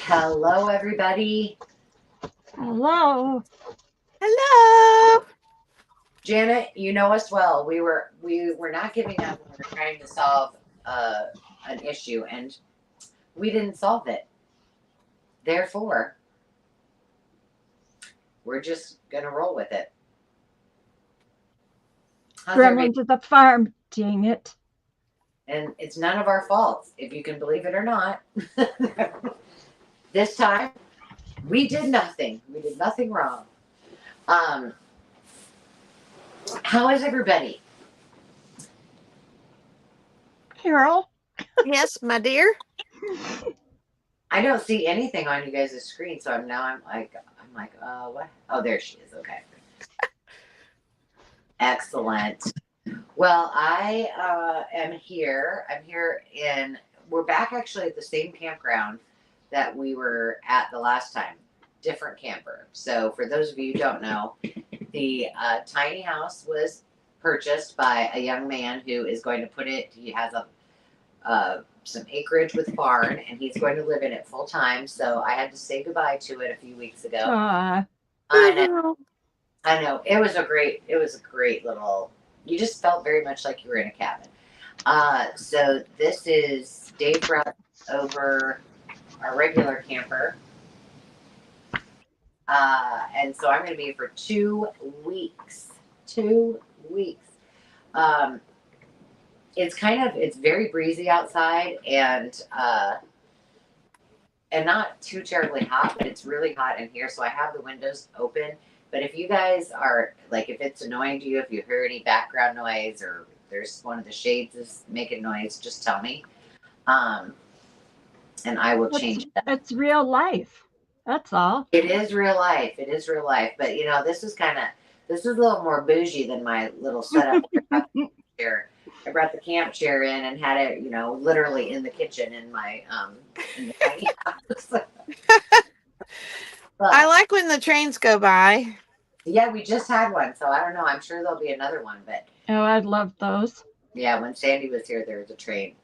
Hello, everybody. Hello. Hello. Janet, you know us well. We were not giving up. We were trying to solve an issue, and we didn't solve it. Therefore, we're just gonna roll with it. Gremlins at the farm, dang it. And it's none of our faults, if you can believe it or not. This time, we did nothing. We did nothing wrong. How is everybody? Carol? Yes, my dear. I don't see anything on you guys' screen, so I'm like, what? Oh, there she is. Okay. Excellent. Well, I am here. We're back actually at the same campground that we were at the last time, different camper. So for those of you who don't know, the tiny house was purchased by a young man who is going to he has some acreage with barn, and he's going to live in it full time. So I had to say goodbye to it a few weeks ago. I know. It was a great little, you just felt very much like you were in a cabin. So this is Dave brought over our regular camper. And so I'm going to be here for 2 weeks. 2 weeks. It's very breezy outside and not too terribly hot, but it's really hot in here. So I have the windows open. But if you guys are like, if it's annoying to you, if you hear any background noise or there's one of the shades is making noise, just tell me. And I will change that. It's real life. That's all. It is real life. It is real life. But you know, this is a little more bougie than my little setup chair. I brought the camp chair in and had it, literally in the kitchen in my in the tiny house. I like when the trains go by. Yeah, we just had one, so I don't know. I'm sure there'll be another one, but oh, I love those. Yeah, when Sandy was here, there was a train.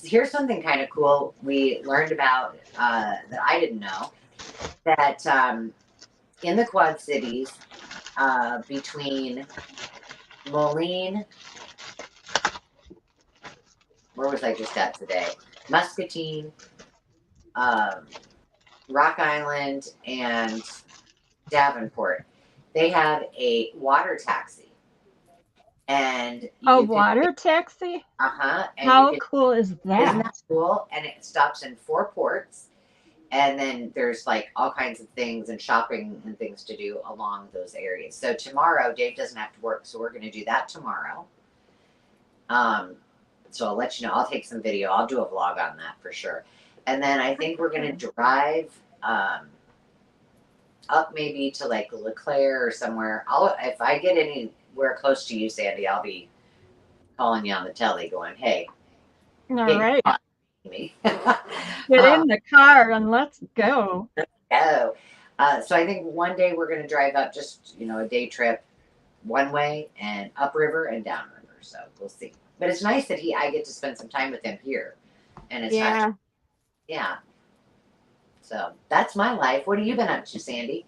Here's something kind of cool we learned about that I didn't know. That in the Quad Cities, between Moline, where was I just at today? Muscatine, Rock Island, and Davenport, they have a water taxi. And a water taxi? Uh-huh. How cool is that? Isn't that cool? And it stops in 4 ports. And then there's like all kinds of things and shopping and things to do along those areas. So tomorrow, Dave doesn't have to work, so we're going to do that tomorrow. So I'll let you know. I'll take some video. I'll do a vlog on that for sure. And then I think we're going to drive up maybe to like LeClaire or somewhere. If I get anywhere close to you, Sandy, I'll be calling you on the telly going, hey. All right. Me. Get in the car and let's go. So I think one day we're going to drive up just, a day trip one way and upriver and downriver. So we'll see. But it's nice that I get to spend some time with him here. And it's yeah. So that's my life. What have you been up to, Sandy?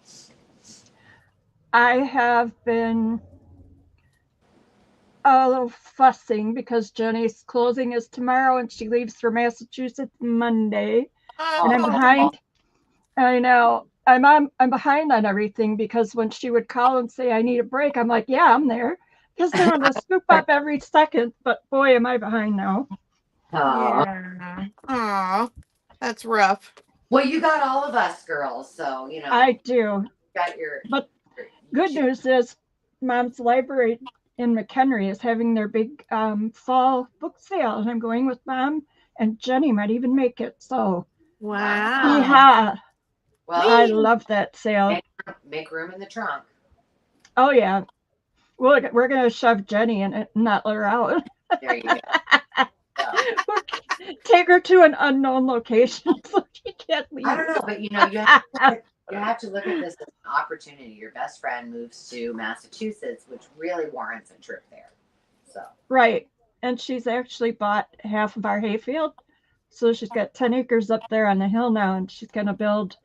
I have been a little fussing because Jenny's closing is tomorrow and she leaves for Massachusetts Monday. And I'm behind. I know. I'm behind on everything because when she would call and say I need a break, I'm like, yeah, I'm there. Because they're going to scoop up every second. But boy, am I behind now. Yeah. Aw, that's rough. Well, you got all of us girls, so I do. Got but good news is Mom's Library in McHenry is having their big fall book sale, and I'm going with Mom, and Jenny might even make it. So wow. Yeah. Well, I love that sale. Make room in the trunk. Oh yeah. Well, we're gonna shove Jenny in it and not let her out. There you go. Take her to an unknown location so she can't leave. I don't know, but you have to look at this as an opportunity. Your best friend moves to Massachusetts, which really warrants a trip there. So right, and she's actually bought half of our hayfield, So she's got 10 acres up there on the hill now, and she's going to build.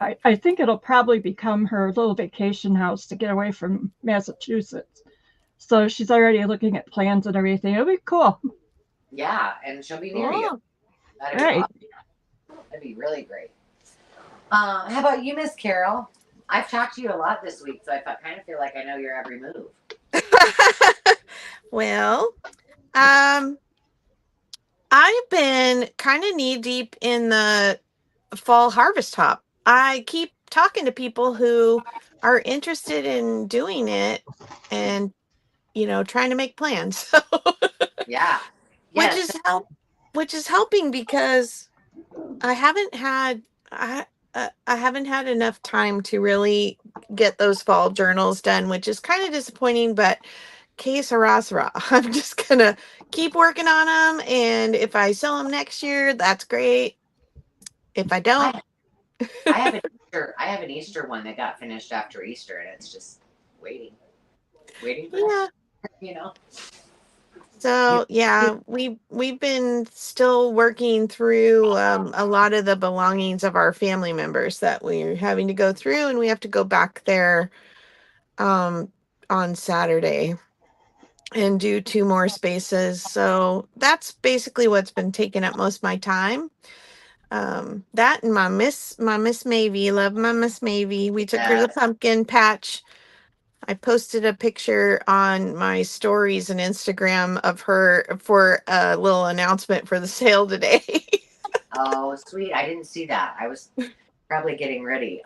I think it'll probably become her little vacation house to get away from Massachusetts. So she's already looking at plans and everything. It'll be cool. Yeah, and she'll be near you. That'd be Right. awesome. That'd be really great. How about you, Miss Carol? I've talked to you a lot this week, so I kind of feel like I know your every move. Well, I've been kind of knee deep in the fall harvest hop. I keep talking to people who are interested in doing it and, trying to make plans. Yeah. Which Yes. which is helping because I haven't had I haven't had enough time to really get those fall journals done, which is kind of disappointing, but que sera, sera. I'm just gonna keep working on them, and if I sell them next year, that's great. If I don't, I have an Easter one that got finished after Easter, and it's just waiting for that, So yeah, we've been still working through a lot of the belongings of our family members that we're having to go through, and we have to go back there on Saturday and do 2 more spaces. So that's basically what's been taking up most of my time. That and my Miss Mavie, love my Miss Mavie. We took her to the pumpkin patch. I posted a picture on my stories and Instagram of her for a little announcement for the sale today. Oh, sweet. I didn't see that. I was probably getting ready.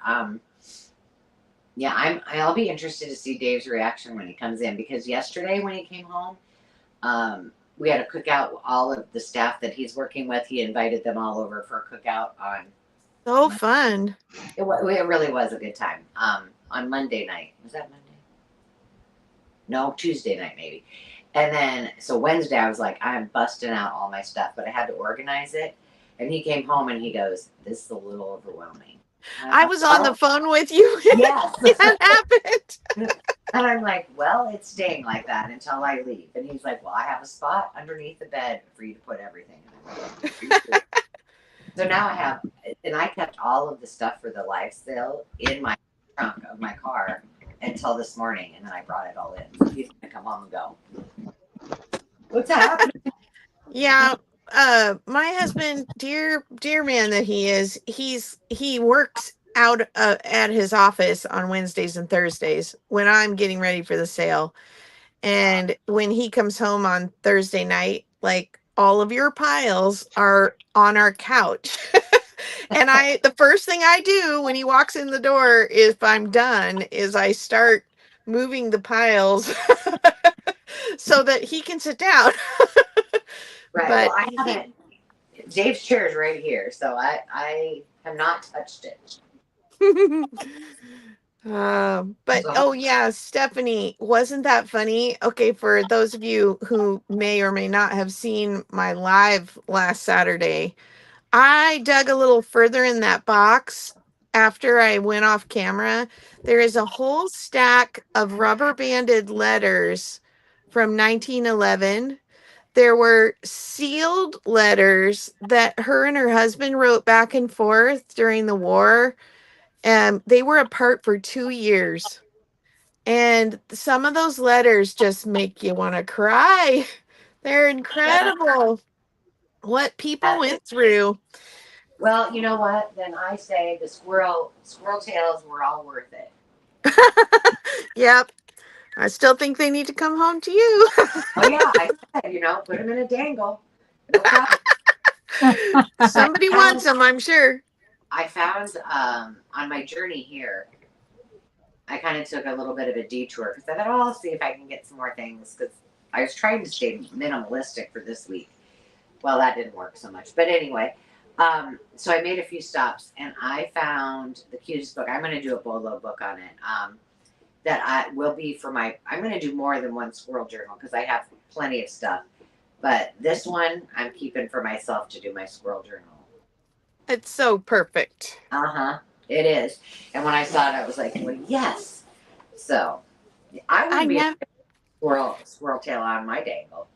Yeah, I'll be interested to see Dave's reaction when he comes in, because yesterday when he came home, we had a cookout. All of the staff that he's working with, he invited them all over for a cookout on. So fun. It really was a good time. On Monday night. Was that Monday? No, Tuesday night maybe. And then, so Wednesday I was like, I'm busting out all my stuff, but I had to organize it. And he came home and he goes, this is a little overwhelming. I was on the phone with you. Yes. That happened. And I'm like, well, it's staying like that until I leave. And he's like, well, I have a spot underneath the bed for you to put everything. So now I have, and I kept all of the stuff for the live sale in my trunk of my car until this morning, and then I brought it all in. So he's gonna come home and go, what's happening? Yeah. My husband, dear man that he is, he works out at his office on Wednesdays and Thursdays when I'm getting ready for the sale. And when he comes home on Thursday night, like, all of your piles are on our couch. And the first thing I do when he walks in the door, if I'm done, is I start moving the piles so that he can sit down. Right. But well, I haven't. Dave's chair is right here, so I have not touched it. But oh yeah, Stephanie, wasn't that funny? Okay, for those of you who may or may not have seen my live last Saturday, I dug a little further in that box after I went off camera. There is a whole stack of rubber banded letters from 1911. There were sealed letters that her and her husband wrote back and forth during the war. They were apart for 2 years. And some of those letters just make you want to cry. They're incredible. What people went through. Well, you know what? Then I say the squirrel tails were all worth it. Yep. I still think they need to come home to you. Oh yeah, I said, put them in a dangle. No problem. Somebody wants them, I'm sure. I found on my journey here, I kind of took a little bit of a detour because I thought, I'll see if I can get some more things, because I was trying to stay minimalistic for this week. Well, that didn't work so much. But anyway, so I made a few stops and I found the cutest book. I'm going to do a Bolo book on it. That I will be for I'm going to do more than one squirrel journal because I have plenty of stuff. But this one I'm keeping for myself to do my squirrel journal. It's so perfect. It is. And when I saw it, I was like, well, yes. So I would be a squirrel tail on my dangle.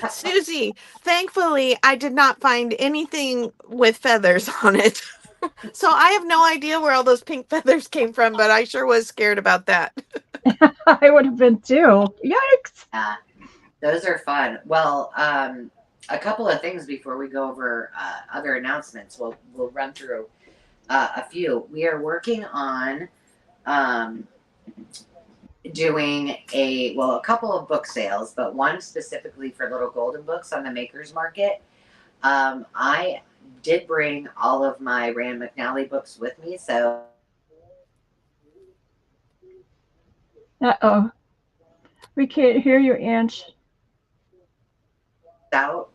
Susie, thankfully, I did not find anything with feathers on it. So I have no idea where all those pink feathers came from, but I sure was scared about that. I would have been too. Yikes. Those are fun. Well, a couple of things before we go over other announcements. We'll run through a few. We are working on doing a couple of book sales, but one specifically for Little Golden Books on the Makers Market. I did bring all of my Rand McNally books with me, so Uh-oh. We can't hear you, Ange. out.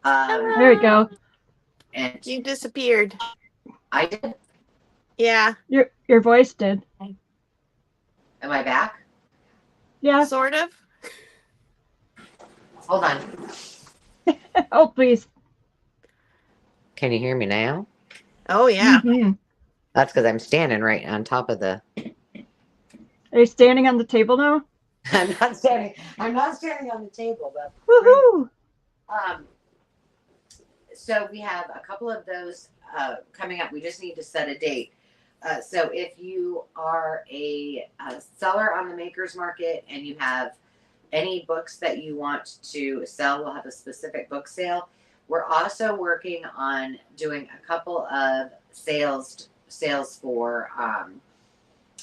There we go. And You disappeared. I did. Yeah. Your voice did. Am I back? Yeah. Sort of. Hold on. Oh, please. Can you hear me now? Oh, yeah. Mm-hmm. That's because I'm standing right on top of the. Are you standing on the table now? I'm not standing. I'm not standing on the table, but. Woohoo! So we have a couple of those coming up. We just need to set a date. So if you are a seller on the Makers Market and you have any books that you want to sell, we'll have a specific book sale. We're also working on doing a couple of sales for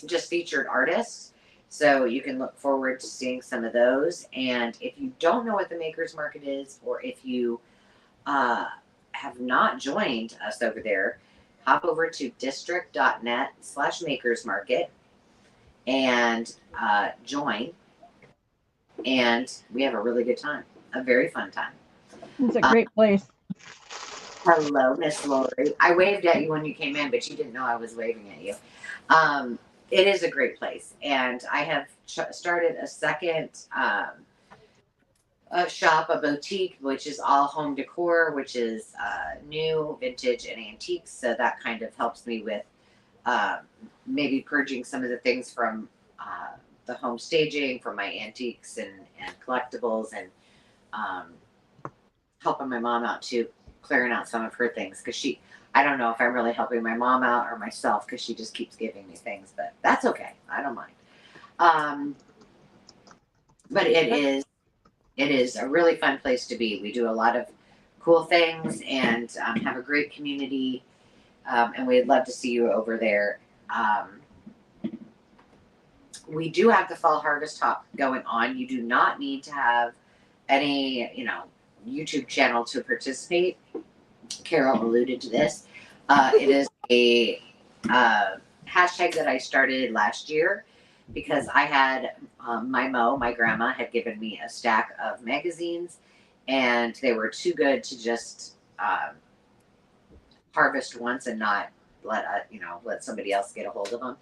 just featured artists. So you can look forward to seeing some of those. And if you don't know what the Makers Market is, or if you have not joined us over there, hop over to district.net/makersmarket and join. And we have a really good time, a very fun time. It's a great place. Hello, Miss Lori. I waved at you when you came in, but you didn't know I was waving at you. It is a great place. And I have started a second a shop, a boutique, which is all home decor, which is new, vintage, and antiques. So that kind of helps me with maybe purging some of the things from the home staging, from my antiques and collectibles, and helping my mom out too, clearing out some of her things. Because I don't know if I'm really helping my mom out or myself, because she just keeps giving me things, but that's okay. I don't mind. But it is a really fun place to be. We do a lot of cool things and have a great community. And we'd love to see you over there. We do have the Fall Harvest Hop going on. You do not need to have any, YouTube channel to participate. Carol alluded to this. It is a hashtag that I started last year because I had my grandma had given me a stack of magazines, and they were too good to just harvest once and not let somebody else get a hold of them.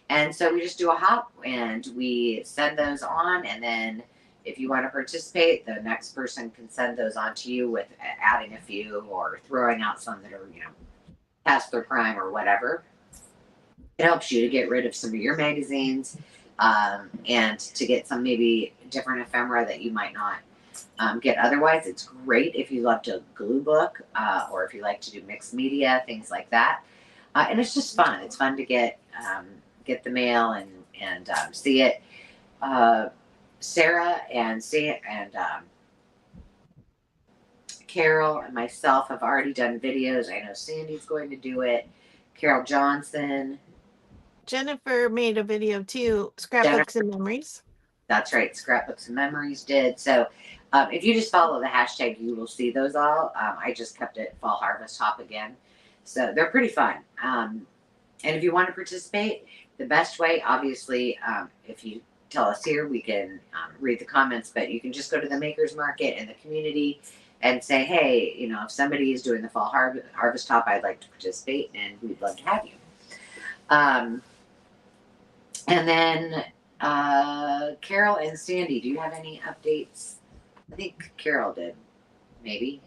And so we just do a hop and we send those on, and then if you want to participate, the next person can send those on to you with adding a few or throwing out some that are past their prime or whatever. It helps you to get rid of some of your magazines and to get some maybe different ephemera that you might not get otherwise. It's great if you love to glue book or if you like to do mixed media, things like that. And it's just fun. It's fun to get the mail and see it. Sarah and Carol and myself have already done videos. I know Sandy's going to do it. Carol Johnson. Jennifer made a video too, Scrapbooks and Memories. That's right, Scrapbooks and Memories did. So if you just follow the hashtag, you will see those all. I just kept it Fall Harvest Hop again. So they're pretty fun. And if you want to participate, the best way, obviously, if you tell us here, we can read the comments, but you can just go to the Makers Market in the community and say, hey, if somebody is doing the Fall Harvest Hop, I'd like to participate, and we'd love to have you. And then Carol and Sandy, do you have any updates? I think Carol did, maybe.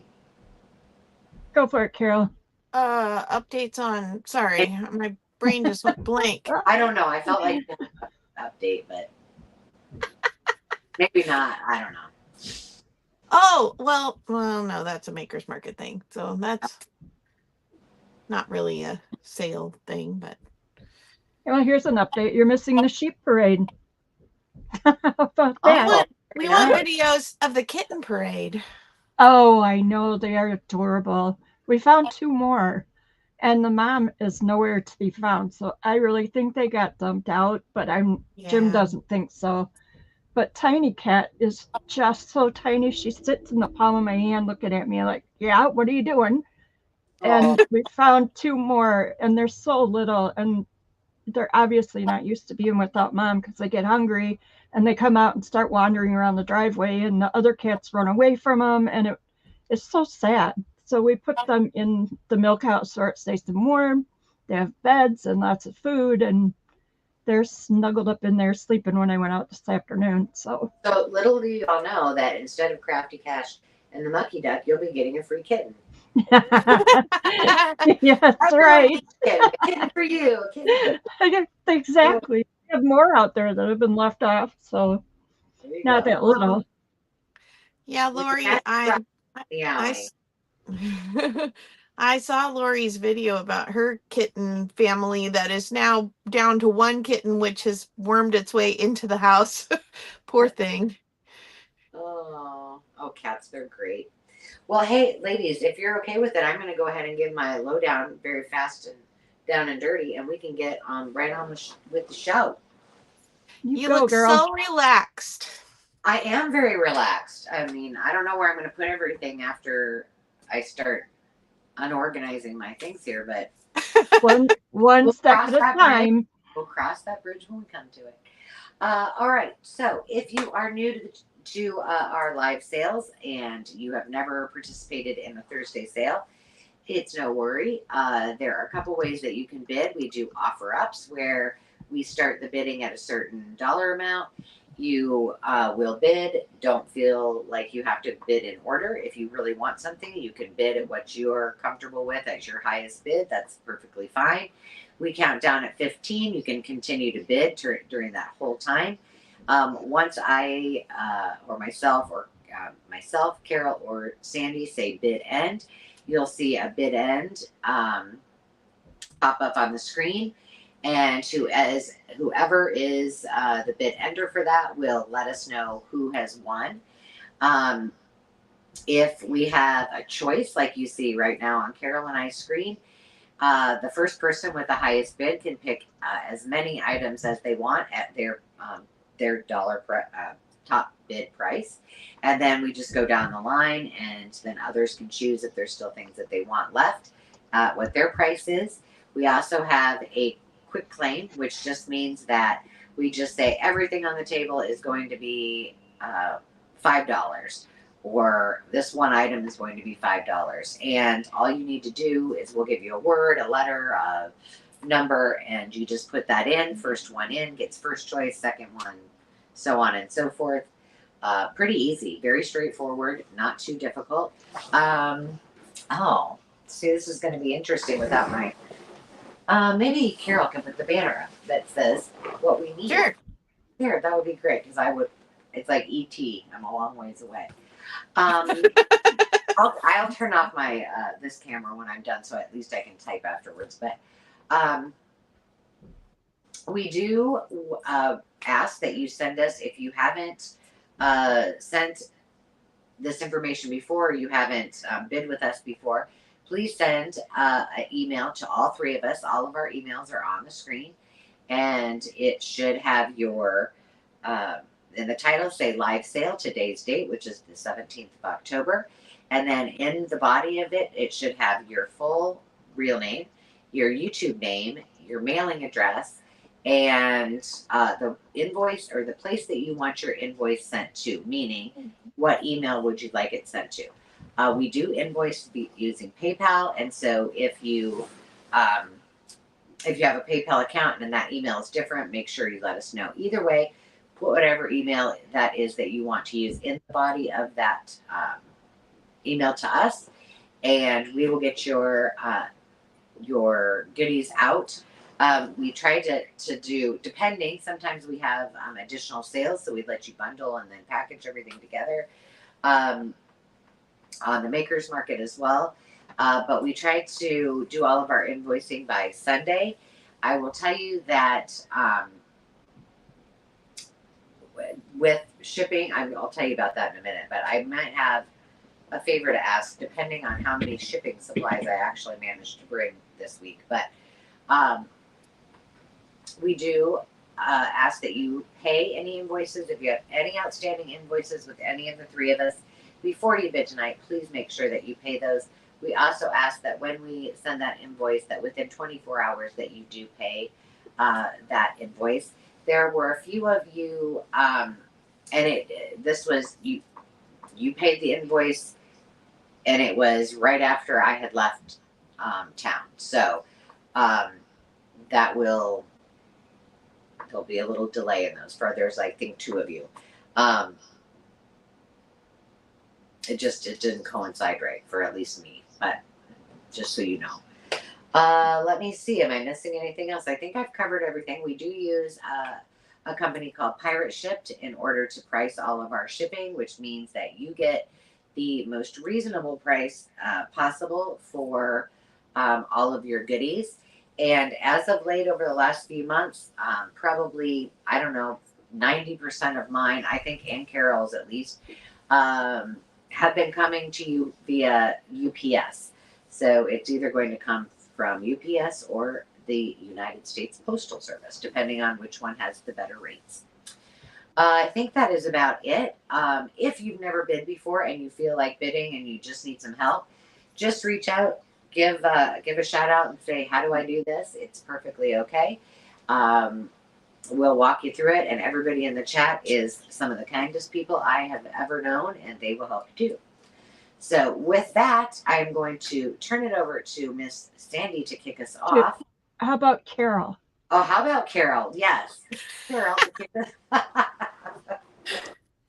Go for it, Carol. Updates on, sorry, my brain just went blank. I don't know. I felt like update, but maybe not. I don't know. Oh, well, no, that's a Maker's Market thing. So that's not really a sale thing, but. Well, here's an update. You're missing the sheep parade. How about that? We want videos of the kitten parade. Oh, I know. They are adorable. We found 2 more, and the mom is nowhere to be found. So I really think they got dumped out, but Jim doesn't think so. But Tiny Cat is just so tiny. She sits in the palm of my hand looking at me like, yeah, what are you doing? And we found 2 more, and they're so little, and they're obviously not used to being without mom because they get hungry and they come out and start wandering around the driveway, and the other cats run away from them, and it's so sad. So we put them in the milk house where it's nice and warm. They have beds and lots of food, and they're snuggled up in there sleeping when I went out this afternoon. So little do you all know that instead of Crafty Cash and the Mucky Duck, you'll be getting a free kitten. Yeah, that's right. A kitten for you. A kitten. Exactly. We have more out there that have been left off, so not that little. Yeah, Lori, I saw Lori's video about her kitten family that is now down to 1 kitten, which has wormed its way into the house. Poor thing. Oh, cats, they're great. Well, hey, ladies, if you're okay with it, I'm going to go ahead and give my lowdown very fast and down and dirty, and we can get right on with the show. You look so relaxed. I am very relaxed. I mean, I don't know where I'm going to put everything after I start unorganizing my things here, but one step at a time. We'll cross that bridge when we come to it. All right. So if you are new to our live sales and you have never participated in a Thursday sale, it's no worry. There are a couple ways that you can bid. We do offer ups where we start the bidding at a certain dollar amount. You will bid. Don't feel like you have to bid in order. If you really want something, you can bid at what you're comfortable with as your highest bid. That's perfectly fine. We count down at 15. You can continue to bid during that whole time. Once I or myself, Carol, or Sandy say bid end, you'll see a bid end pop up on the screen. And whoever is the bid ender for that will let us know who has won. If we have a choice, like you see right now on Carol and I's screen, the first person with the highest bid can pick as many items as they want at their dollar top bid price. And then we just go down the line, and then others can choose if there's still things that they want left, what their price is. We also have a quick claim, which just means that we just say everything on the table is going to be $5, or this one item is going to be $5. And all you need to do is we'll give you a word, a letter, a number, and you just put that in. First one in gets first choice, second one, so on and so forth. Pretty easy, very straightforward, not too difficult. See, this is going to be interesting without my maybe Carol can put the banner up that says what we need. Sure. Here, that would be great, because it's like E.T. I'm a long ways away. I'll turn off my this camera when I'm done, so at least I can type afterwards. But we do ask that you send us, if you haven't sent this information before, or you haven't bid with us before, please send an email to all 3 of us. All of our emails are on the screen, and it should have your in the title say live sale, today's date, which is the 17th of October. And then in the body of it, it should have your full real name, your YouTube name, your mailing address, and the invoice, or the place that you want your invoice sent to, meaning what email would you like it sent to. We do invoice using PayPal, and so if you have a PayPal account and that email is different, make sure you let us know. Either way, put whatever email that is that you want to use in the body of that email to us, and we will get your goodies out. We try to do, depending, sometimes we have additional sales, so we'd let you bundle and then package everything together. on the Makers Market as well. But we try to do all of our invoicing by Sunday. I will tell you that with shipping, I'll tell you about that in a minute, but I might have a favor to ask depending on how many shipping supplies I actually managed to bring this week. But we do ask that you pay any invoices. If you have any outstanding invoices with any of the three of us before you bid tonight, please make sure that you pay those. We also ask that when we send that invoice, that within 24 hours that you do pay that invoice. There were a few of you, and this was you paid the invoice, and it was right after I had left town. So there'll be a little delay in those. For there's I think two of you. It didn't coincide right for at least me, but just so you know. Let me see. Am I missing anything else? I think I've covered everything. We do use a company called Pirate Shipped in order to price all of our shipping, which means that you get the most reasonable price possible for all of your goodies. And as of late, over the last few months, probably, I don't know, 90% of mine, I think, and Carol's at least, have been coming to you via UPS. So it's either going to come from UPS or the United States Postal Service, depending on which one has the better rates. I think that is about it. If you've never bid before and you feel like bidding and you just need some help, just reach out, give a shout out and say, how do I do this? It's perfectly okay. We'll walk you through it, and everybody in the chat is some of the kindest people I have ever known, and they will help you too. So with that, I'm going to turn it over to Miss Sandy to kick us off. How about Carol? Oh, how about Carol? Yes. Carol.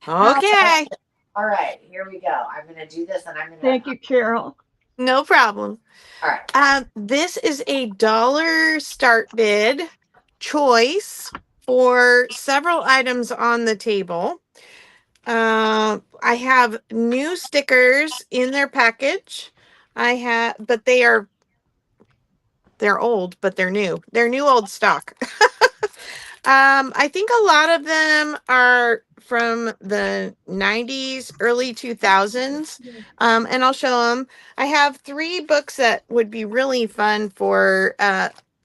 Okay. All right, here we go. I'm going to do this, and I'm going to... Thank you, Carol. No problem. All right. This is a $1 start bid choice for several items on the table. I have new stickers in their package. But they're old, but they're new. They're new old stock. I think a lot of them are from the 90s, early 2000s. And I'll show them. I have 3 books that would be really fun for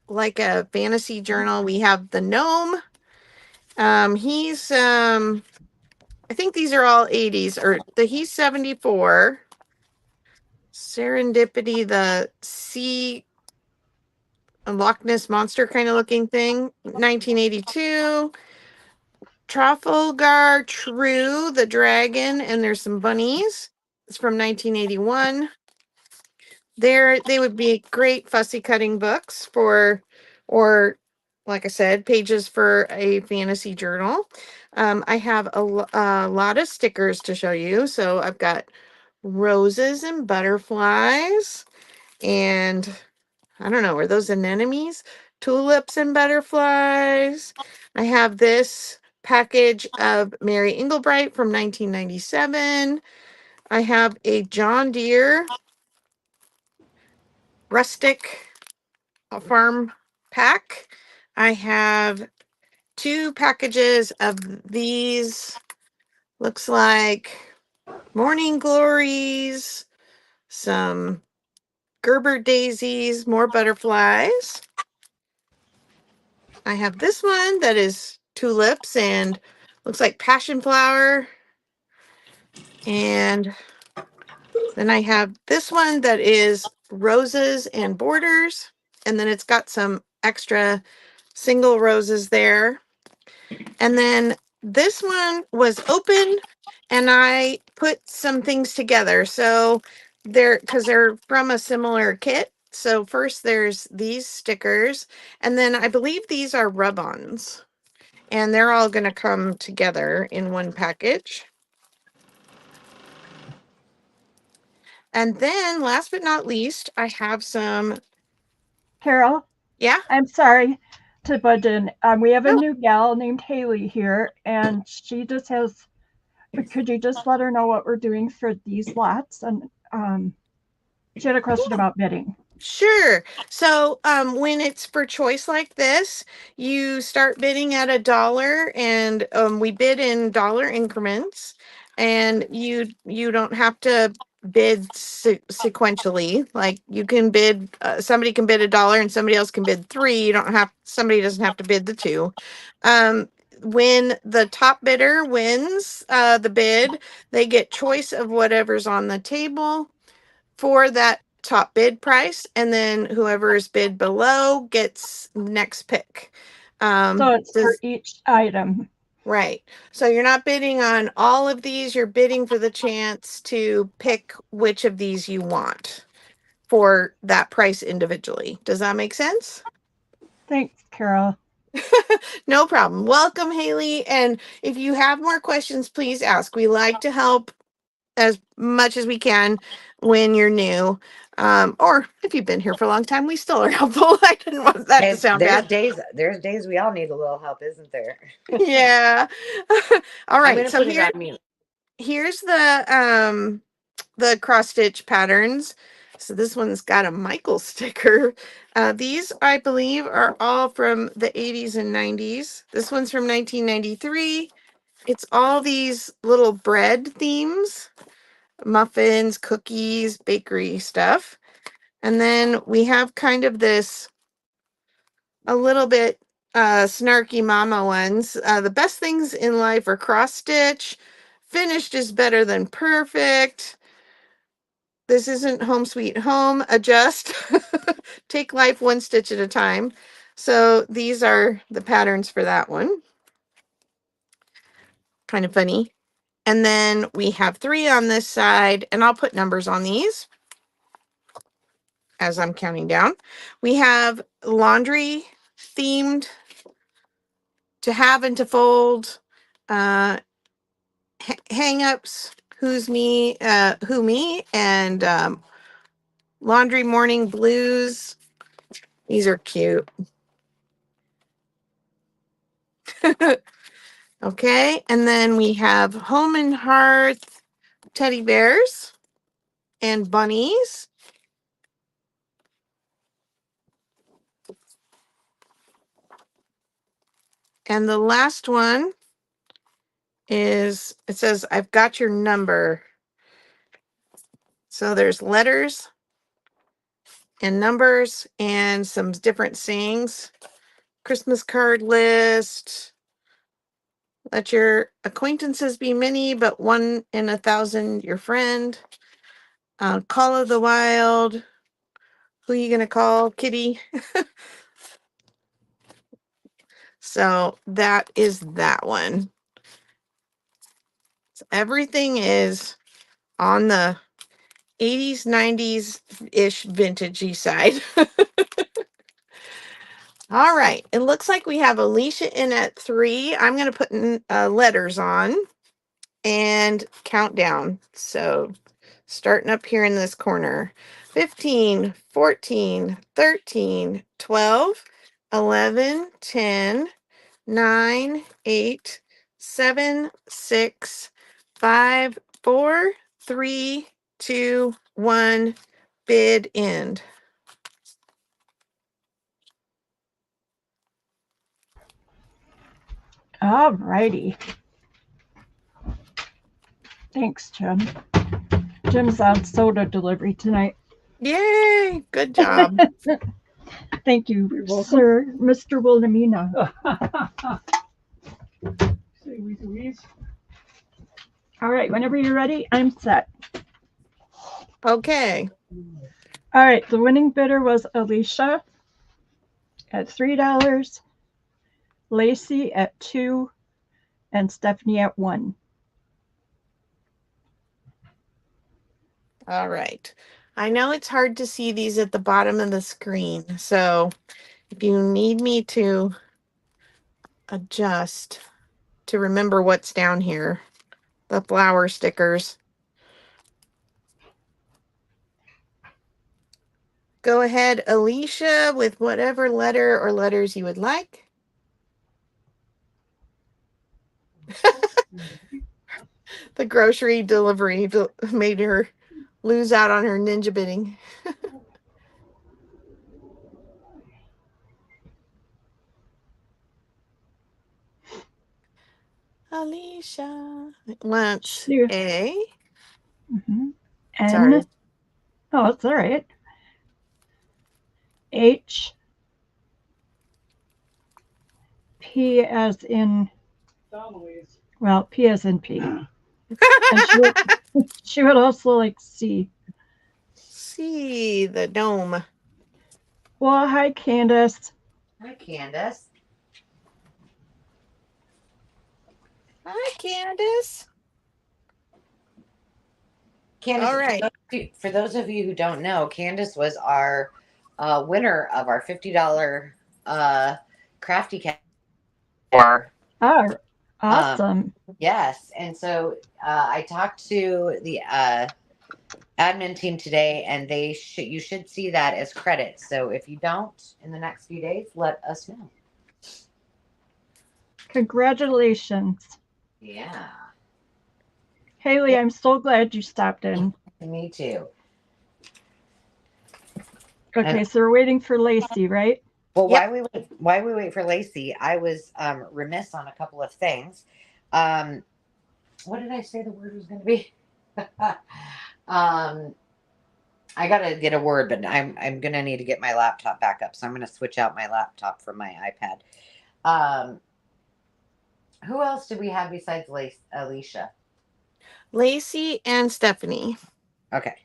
like a fantasy journal. We have the Gnome. He's I think these are all 80s, he's 74. Serendipity, the sea Loch Ness monster kind of looking thing, 1982. Trafalgar True, the dragon, and there's some bunnies. It's from 1981. They would be great fussy cutting books or like I said, pages for a fantasy journal. I have a lot of stickers to show you. So I've got roses and butterflies, and I don't know, are those anemones? Tulips and butterflies. I have this package of Mary Englebright from 1997. I have a John Deere rustic farm pack. I have 2 packages of these. Looks like morning glories, some Gerber daisies, more butterflies. I have this one that is tulips and looks like passion flower. And then I have this one that is roses and borders. And then it's got some extra single roses there. And then this one was open and I put some things together. So because they're from a similar kit. So first there's these stickers, and then I believe these are rub-ons, and they're all going to come together in one package. And then last but not least, I have some. Carol? Yeah? I'm sorry to butt in. We have a new gal named Haley here, and she just has could you just let her know what we're doing for these lots? And she had a question about bidding. Sure. So when it's for choice like this, you start bidding at $1, and we bid in dollar increments, and you don't have to bid sequentially. Like you can bid, somebody can bid $1 and somebody else can bid 3. Somebody doesn't have to bid the 2. When the top bidder wins the bid, they get choice of whatever's on the table for that top bid price, and then whoever is bid below gets next pick. So it's for each item. Right. So you're not bidding on all of these, you're bidding for the chance to pick which of these you want for that price individually. Does that make sense? Thanks, Carol. No problem. Welcome, Haley. And if you have more questions, please ask. We like to help as much as we can when you're new. Or if you've been here for a long time, we still are helpful. I didn't want that to sound bad. There's days we all need a little help, isn't there? Yeah. All right. I'm gonna So put it on mute. Here's the cross stitch patterns. So this one's got a Michael sticker. These, I believe, are all from the 80s and 90s. This one's from 1993. It's all these little bread themes. Muffins, cookies, bakery stuff. And then we have kind of this a little bit snarky mama ones. The best things in life are cross stitch. Finished is better than perfect. This isn't home sweet home. Adjust. Take life one stitch at a time. So these are the patterns for that one. Kind of funny. And then we have 3 on this side, and I'll put numbers on these as I'm counting down. We have laundry themed, to have and to fold, hang-ups, who me, and laundry morning blues. These are cute. Okay, and then we have home and hearth teddy bears and bunnies. And the last one is, it says, I've got your number. So there's letters and numbers and some different sayings. Christmas card list. Let your acquaintances be many, but 1 in 1,000 your friend. Call of the Wild. Who you gonna call? Kitty. So that is that one. So everything is on the 80s, 90s-ish vintagey side. All right. It looks like we have Alicia in at 3. I'm going to put letters on and count down. So starting up here in this corner. 15, 14, 13, 12, 11, 10, 9, 8, 7, 6, 5, 4, 3, 2, 1. Bid end. All righty. Thanks, Jim. Jim's on soda delivery tonight. Yay! Good job. Thank you, sir, Mr. Wilhelmina. All right, whenever you're ready, I'm set. Okay. All right, the winning bidder was Alicia at $3, Lacey at 2, and Stephanie at 1. All right. I know it's hard to see these at the bottom of the screen, so if you need me to adjust to remember what's down here, the flower stickers, go ahead, Alicia, with whatever letter or letters you would like. The grocery delivery made her lose out on her ninja bidding. Alicia wants A. N. Sorry. Oh, it's all right. H. P as in. Well, P as in P. And she would also like C. C, the dome. Well, hi, Candace. Hi, Candace. Hi, Candace. Candace, all right. For those of you who don't know, Candace was our winner of our $50 crafty cat. Oh, awesome. Yes. And so I talked to the admin team today, and you should see that as credit. So if you don't in the next few days, let us know. Congratulations. Yeah. Haley, I'm so glad you stopped in. Me too. Okay, so we're waiting for Lacey, right? Well, yep. Why we wait for Lacey, I was remiss on a couple of things. What did I say the word was going to be? I got to get a word, but I'm going to need to get my laptop back up. So I'm going to switch out my laptop from my iPad. Who else did we have besides Alicia? Lacey and Stephanie. Okay.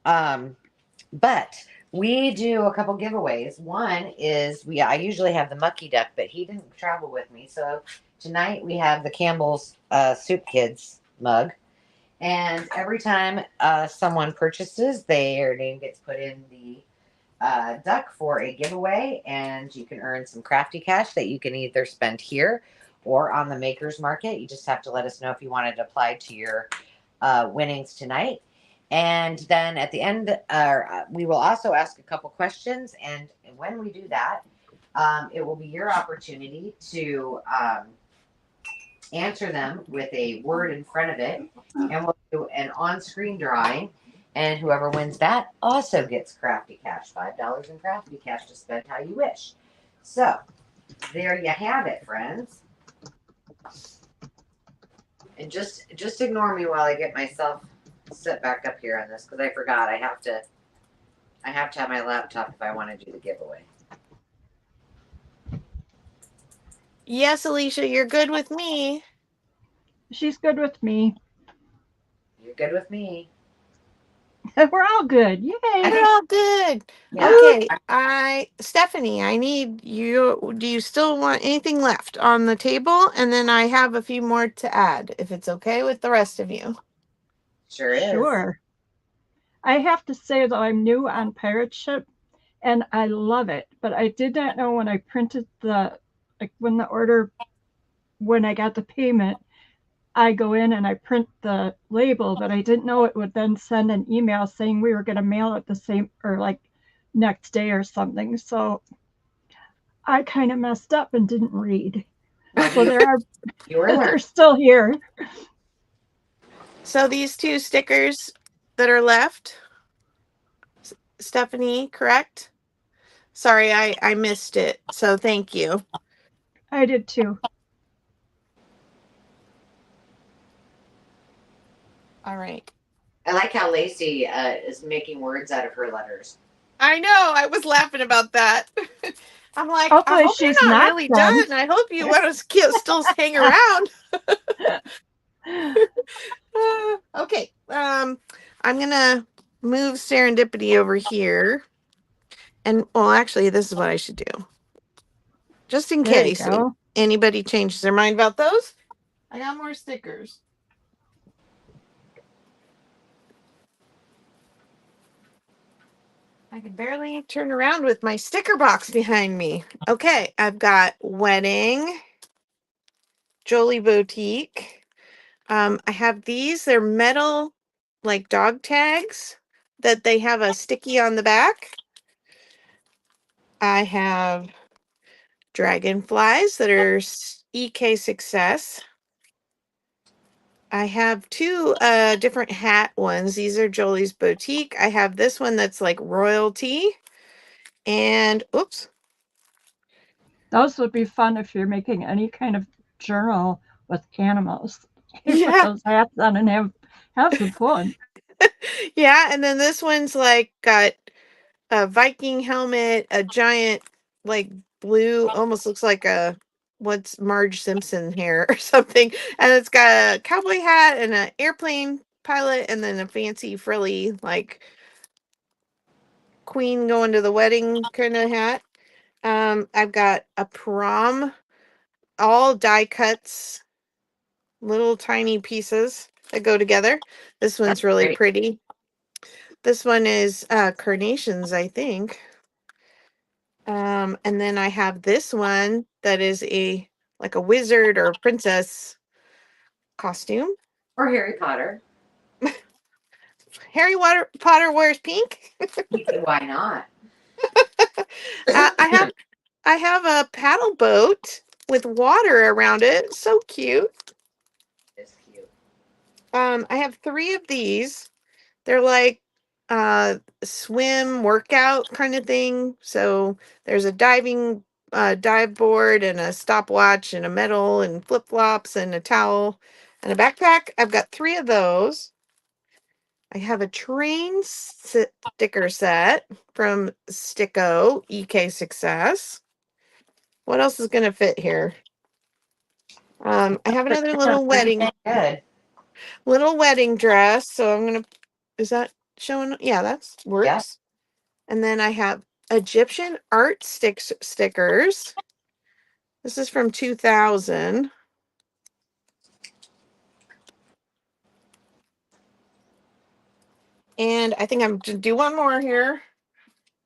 But we do a couple giveaways. One is I usually have the Mucky Duck, but he didn't travel with me. So tonight we have the Campbell's Soup Kids mug. And every time someone purchases, their name gets put in the duck for a giveaway, and you can earn some crafty cash that you can either spend here or on the Maker's Market. You just have to let us know if you wanted to apply to your winnings tonight. And then at the end, we will also ask a couple questions. And when we do that, it will be your opportunity to answer them with a word in front of it. And we'll do an on-screen drawing. And whoever wins that also gets crafty cash, $5 in crafty cash to spend how you wish. So there you have it, friends. And just ignore me while I get myself set back up here on this, because I forgot I have to have my laptop if I want to do the giveaway. Yes, Alicia, you're good with me. She's good with me. You're good with me. We're all good. Yay. We're all good. Yeah. Okay. Stephanie, I need you. Do you still want anything left on the table? And then I have a few more to add, if it's okay with the rest of you. Sure is. Sure. I have to say, though, I'm new on Pirate Ship, and I love it. But I did not know when I printed when I got the payment, I go in and I print the label, but I didn't know it would then send an email saying we were going to mail it the same or like next day or something. So I kind of messed up and didn't read. So they're still here. So these two stickers that are left, Stephanie, correct? Sorry, I missed it. So thank you. I did too. All right. I like how Lacey is making words out of her letters. I know. I was laughing about that. I'm like, hopefully I hope she's you're not really done. I hope you want to still hang around. Okay. I'm gonna move Serendipity over here. And well, actually, this is what I should do. Just in case anybody changes their mind about those. I got more stickers. I can barely turn around with my sticker box behind me. Okay, I've got Wedding, Jolie Boutique. I have these. They're metal, like dog tags that they have a sticky on the back. I have dragonflies that are EK Success. I have two different hat ones. These are Jolie's Boutique. I have this one that's like royalty. And oops. Those would be fun if you're making any kind of journal with animals. You put Yeah. those hats on and have some fun. Yeah, and then this one's like got a Viking helmet, a giant like blue, almost looks like a what's Marge Simpson hair or something. And it's got a cowboy hat and an airplane pilot and then a fancy frilly like queen going to the wedding kind of hat. I've got a prom, all die cuts, little tiny pieces that go together. This one's really pretty. This one is carnations, I think. And then I have this one that is a like a wizard or princess costume. Or Harry Potter. Potter wears pink. Why not? I have a paddle boat with water around it. So cute. It's cute. I have 3 of these. They're like swim workout kind of thing. So there's a dive board and a stopwatch and a medal and flip-flops and a towel and a backpack. I've got 3 of those. I have a train sticker set from Sticko EK Success. What else is going to fit here? I have another little wedding dress. So I'm going to, is that showing? Yeah, that's works. Yeah. And then I have Egyptian art stickers. This is from 2000. And I think I'm going to do one more here.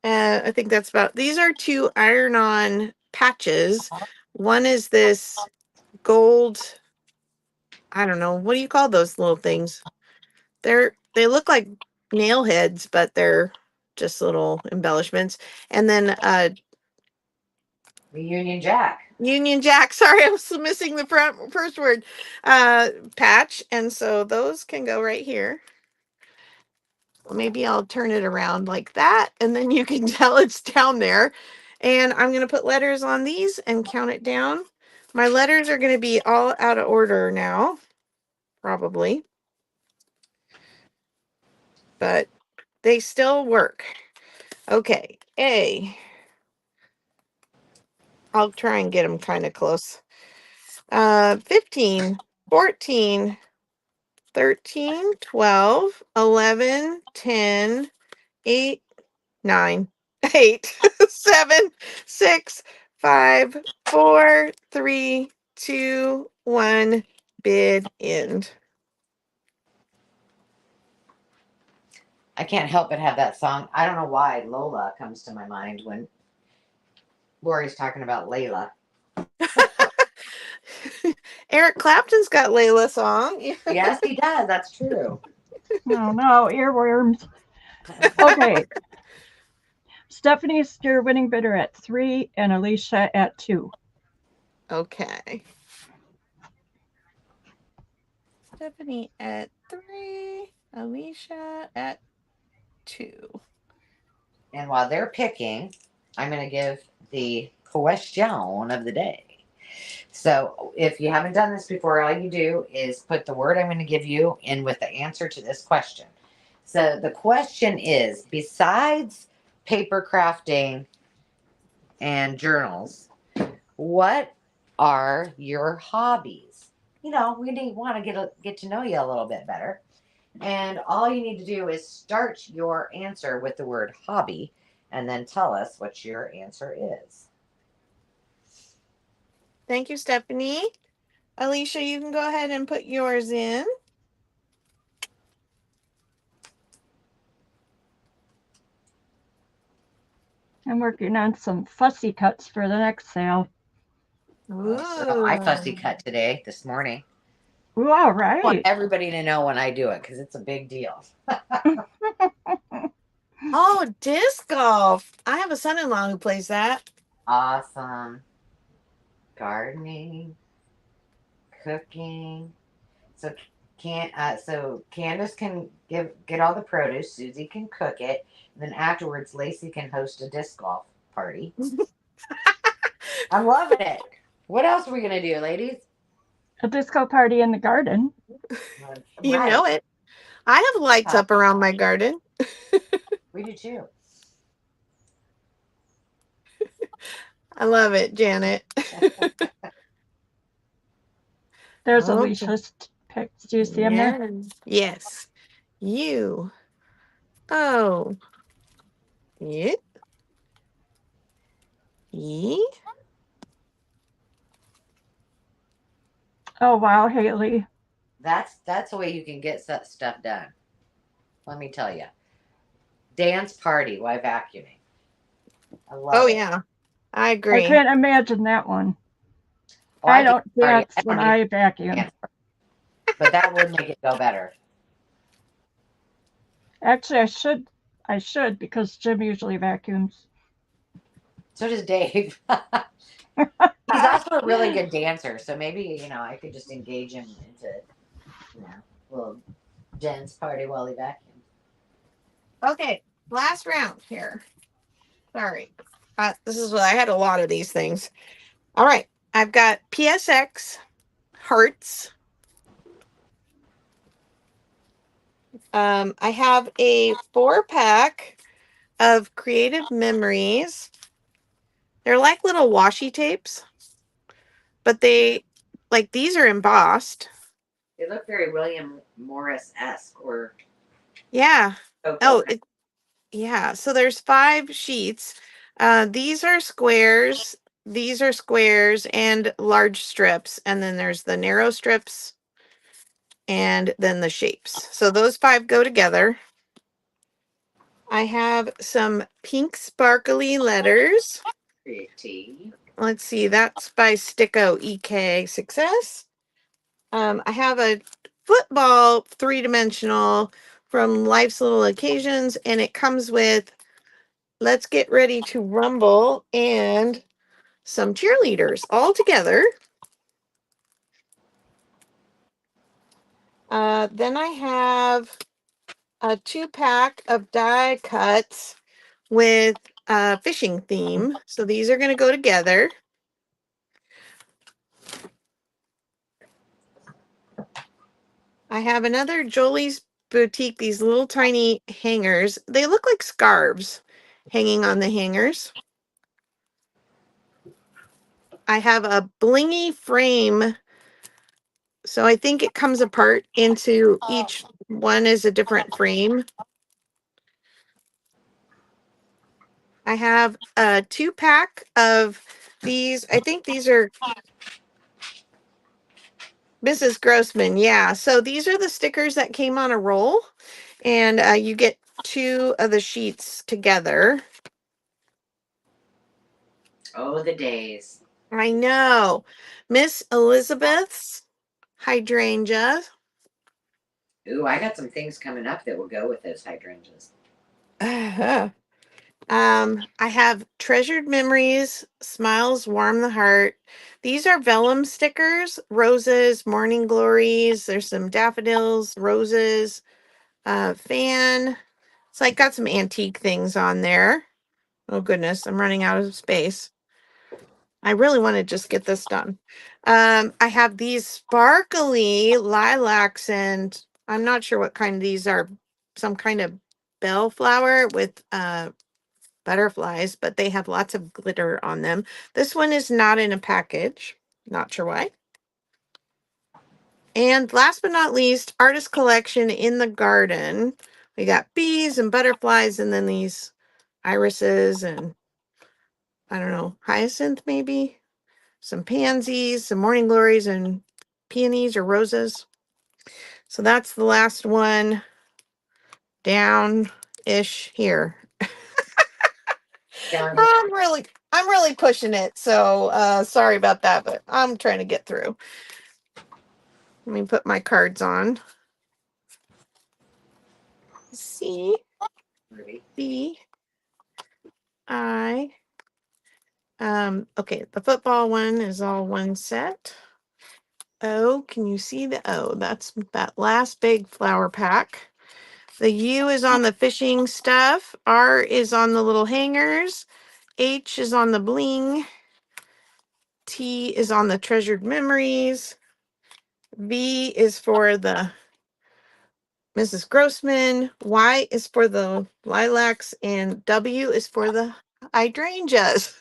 I think that's about, these are 2 iron-on patches. One is this gold, I don't know, what do you call those little things? They look like nail heads, but they're just little embellishments. And then Union Jack. Union Jack. Sorry, I was missing the first word. Patch. And so those can go right here. Maybe I'll turn it around like that, and then you can tell it's down there. And I'm going to put letters on these and count it down. My letters are going to be all out of order now, probably. But they still work. Okay, A. I'll try and get them kind of close. 15, 14, 13, 12, 11, 10, 8, 9, 8, 7, 6, 5, 4, 3, 2, 1. Bid end. I can't help but have that song. I don't know why Lola comes to my mind when Lori's talking about Layla. Eric Clapton's got Layla song. Yes, he does. That's true. Oh no, earworms. Okay. Stephanie's your winning bidder at 3 and Alicia at 2. Okay. Stephanie at 3, Alicia at 2. And while they're picking, I'm going to give the question of the day. So if you haven't done this before, all you do is put the word I'm going to give you in with the answer to this question. So the question is, besides paper crafting and journals, what are your hobbies? You know, we want to get to know you a little bit better. And all you need to do is start your answer with the word hobby and then tell us what your answer is. Thank you, Stephanie. Alicia, you can go ahead and put yours in. I'm working on some fussy cuts for the next sale. So I fussy cut today, this morning. Ooh, all right. I want everybody to know when I do it because it's a big deal. Oh, disc golf. I have a son-in-law who plays that. Awesome. Gardening, cooking. So So Candace can get all the produce. Susie can cook it. And then afterwards, Lacey can host a disc golf party. I'm loving it. What else are we gonna do, ladies? A disco party in the garden. You know it. I have lights up around my garden. We do too. I love it, Janet. There's Alicia's pics. Do you see them there? Yes. You. Oh. Yeah. Ye. Oh wow, Haley. That's the way you can get stuff done. Let me tell you. Dance party while vacuuming. I love it. Yeah. I agree. I can't imagine that one. Oh, I don't dance when I vacuum. But that would make it go better. Actually, I should because Jim usually vacuums. So does Dave. He's also a really good dancer, so maybe I could just engage him into a little dance party while he vacuums. Okay, last round here. Sorry, this is what I had a lot of these things. All right, I've got PSX hearts. I have a 4-pack of Creative Memories. They're like little washi tapes, but these are embossed. They look very William Morris-esque, or yeah. Yeah. So there's 5 sheets. These are squares. These are squares and large strips, and then there's the narrow strips, and then the shapes. So those 5 go together. I have some pink sparkly letters. Pretty. Let's see, that's by Sticko EK Success. I have a football 3-dimensional from Life's Little Occasions, and it comes with Let's Get Ready to Rumble and some cheerleaders all together. Then I have a 2-pack of die cuts with a fishing theme. So these are going to go together. I have another Jolie's Boutique, these little tiny hangers. They look like scarves hanging on the hangers. I have a blingy frame. So I think it comes apart into each one is a different frame. I have a 2-pack of these. I think these are Mrs. Grossman. Yeah. So these are the stickers that came on a roll, and you get 2 of the sheets together. Oh, the days. I know. Miss Elizabeth's hydrangea. Ooh, I got some things coming up that will go with those hydrangeas. I have Treasured Memories, Smiles Warm the Heart. These are vellum stickers, roses, morning glories. There's some daffodils, roses, fan. It's like got some antique things on there. Oh goodness, I'm running out of space. I really want to just get this done. I have these sparkly lilacs, and I'm not sure what kind these are. Some kind of bellflower with butterflies, but they have lots of glitter on them. This one is not in a package. Not sure why. And last but not least, artist collection in the garden. We got bees and butterflies, and then these irises and I don't know, hyacinth maybe, some pansies, some morning glories, and peonies or roses. So that's the last one down-ish here. I'm really pushing it. So sorry about that, but I'm trying to get through. Let me put my cards on. C B I. Okay, the football one is all one set. O, can you see the O? That's that last big flower pack. The U is on the fishing stuff. R is on the little hangers. H is on the bling. T is on the treasured memories. V is for the Mrs. Grossman. Y is for the lilacs. And W is for the hydrangeas.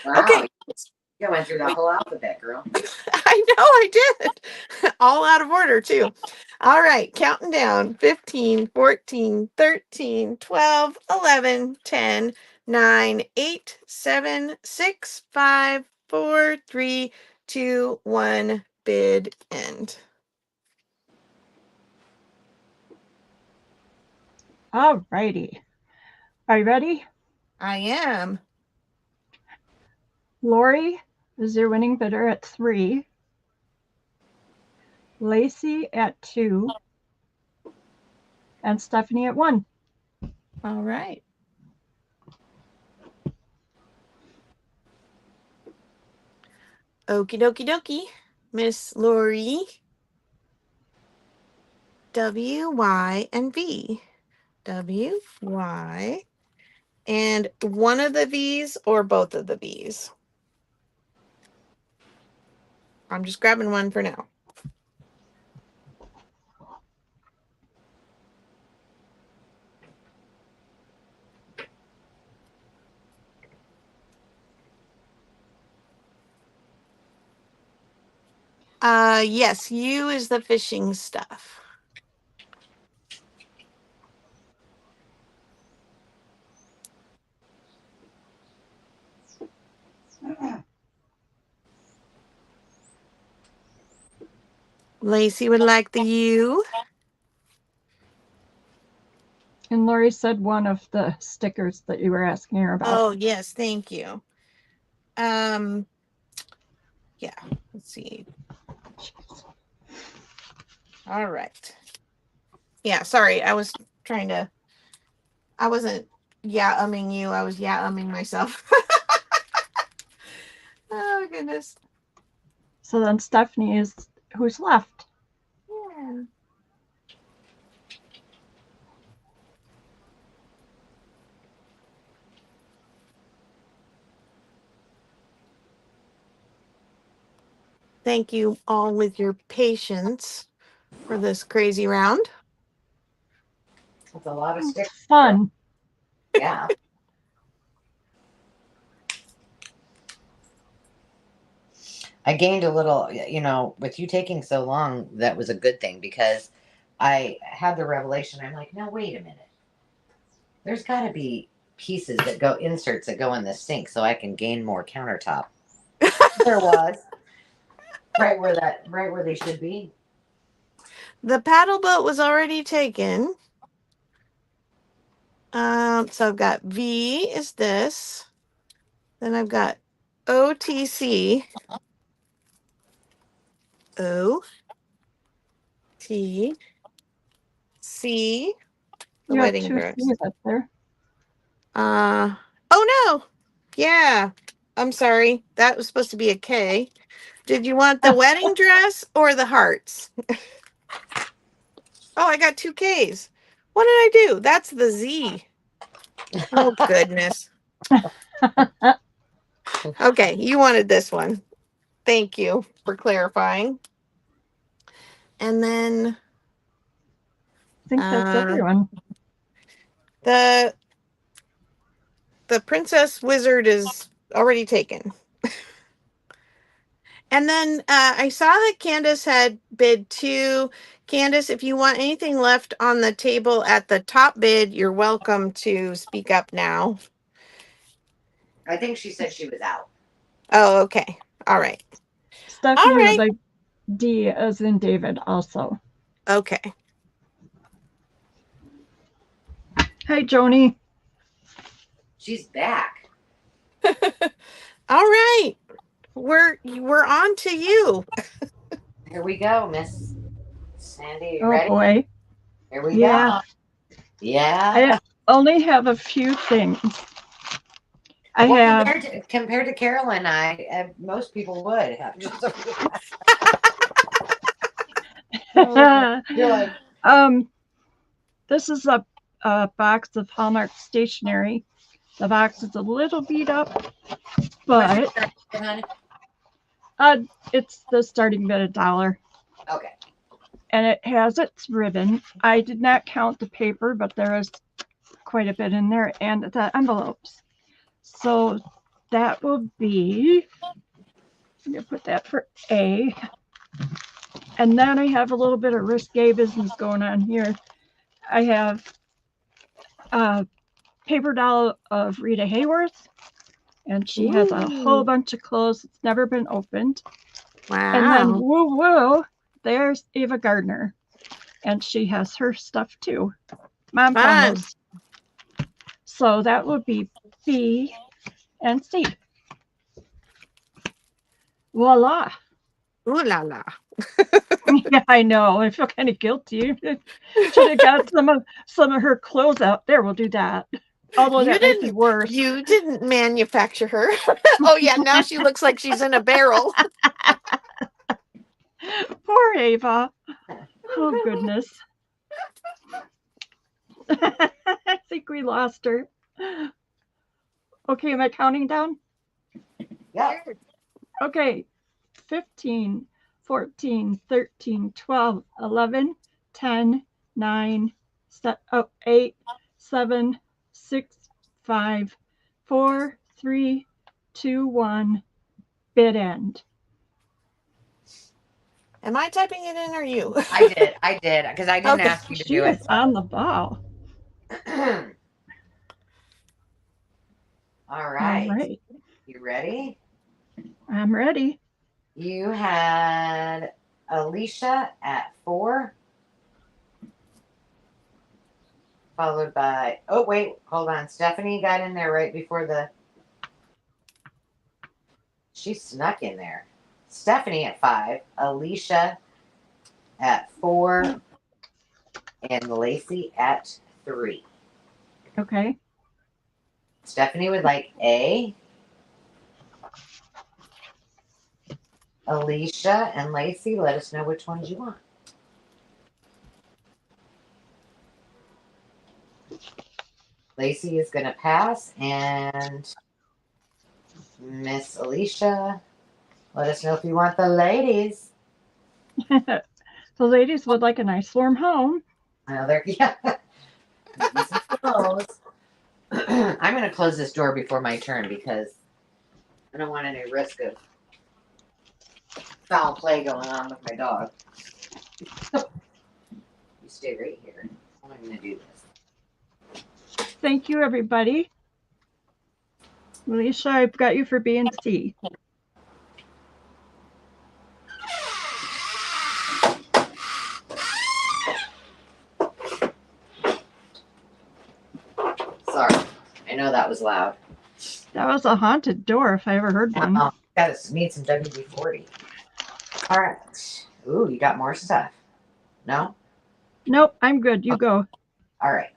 Wow. Okay. You went through the whole alphabet, girl. I know I did. All out of order, too. All right. Counting down 15, 14, 13, 12, 11, 10, 9, 8, 7, 6, 5, 4, 3, 2, 1. Bid end. All righty. Are you ready? I am. Lori is your winning bidder at 3. Lacey at 2. And Stephanie at 1. All right. Okie dokie dokie. Miss Lori. W, Y, and V. W, Y, and one of the V's or both of the V's? I'm just grabbing one for now. Yes, U is the fishing stuff. Lacey would like the U. And Lori said one of the stickers that you were asking her about. Oh, yes, thank you. Yeah, let's see. All right. Yeah, sorry, I wasn't yeah-umming you, I was yeah-umming myself. Oh, goodness. So then Stephanie is who's left. Yeah. Thank you all with your patience for this crazy round. That's a lot of stickers. Fun. Yeah. I gained a little, with you taking so long, that was a good thing because I had the revelation. I'm like, no, wait a minute. There's got to be pieces inserts that go in the sink so I can gain more countertop. There was. Right where they should be. The paddle boat was already taken. So I've got V is this. Then I've got OTC. O. T. C. The You have wedding 2 dress. C's up there. Oh no. Yeah. I'm sorry. That was supposed to be a K. Did you want the wedding dress or the hearts? Oh, I got 2 Ks. What did I do? That's the Z. Oh, goodness. Okay, you wanted this one. Thank you for clarifying. And then I think that's everyone. The princess wizard is already taken. And then I saw that Candace had bid 2. Candace, if you want anything left on the table at the top bid, you're welcome to speak up now. I think she said she was out. Oh, okay. All right. Stephanie would like D as in David also. Okay. Hi, Joni. She's back. All right. We're on to you. Here we go, Miss Sandy. You oh ready? Boy. Here we go. Yeah. I only have a few things. I have. Compared to Carolyn, most people would have just. You're like, this is a box of Hallmark stationery. The box is a little beat up, but it's the starting bid $1. Okay. And it has its ribbon. I did not count the paper, but there is quite a bit in there, and the envelopes. So that will be, I'm going to put that for A. And then I have a little bit of risque business going on here. I have a paper doll of Rita Hayworth, and she has a whole bunch of clothes that's never been opened. Wow. And then woo woo, there's Ava Gardner, and she has her stuff too. Mom found those. So that would be B and C. Voila. Ooh la la. Yeah, I know. I feel kind of guilty. Should have got some of her clothes out. There, we'll do that. Although that might be worse. You didn't manufacture her. Oh yeah, now she looks like she's in a barrel. Poor Ava. Oh goodness. I think we lost her. Okay, am I counting down? Yeah. Okay. 15, 14, 13, 12, 11, 10, 9, 8, 7, 6, 5, 4, 3, 2, 1. Bid end. Am I typing it in or you? I did, because I didn't ask you to do it. She is on the ball. All right. All right. You ready? I'm ready. You had Alicia at 4, followed by, oh, wait, hold on. Stephanie got in there right before she snuck in there. Stephanie at 5, Alicia at 4, and Lacey at 3. Okay. Stephanie would like A. Alicia and Lacey, let us know which ones you want. Lacey is going to pass, and Miss Alicia, let us know if you want the ladies. The ladies would like a nice warm home. Oh, there, yeah. I'm going to close this door before my turn because I don't want any risk of foul play going on with my dog. You stay right here. I'm going to do this. Thank you, everybody. Alicia, I've got you for B and C. Sorry. I know that was loud. That was a haunted door if I ever heard one. Gotta need some WD-40. All right. Ooh, you got more stuff. No? Nope, I'm good. You go. All right.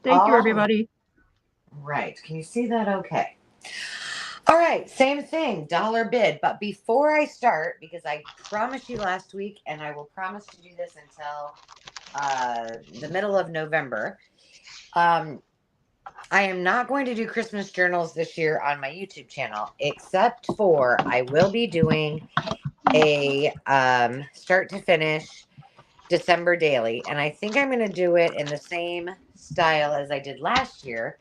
Thank you, everybody. Right. Can you see that? Okay. All right. Same thing. Dollar bid. But before I start, because I promised you last week, and I will promise to do this until the middle of November, I am not going to do Christmas journals this year on my YouTube channel, except for I will be doing a start to finish December daily. And I think I'm going to do it in the same style as I did last year,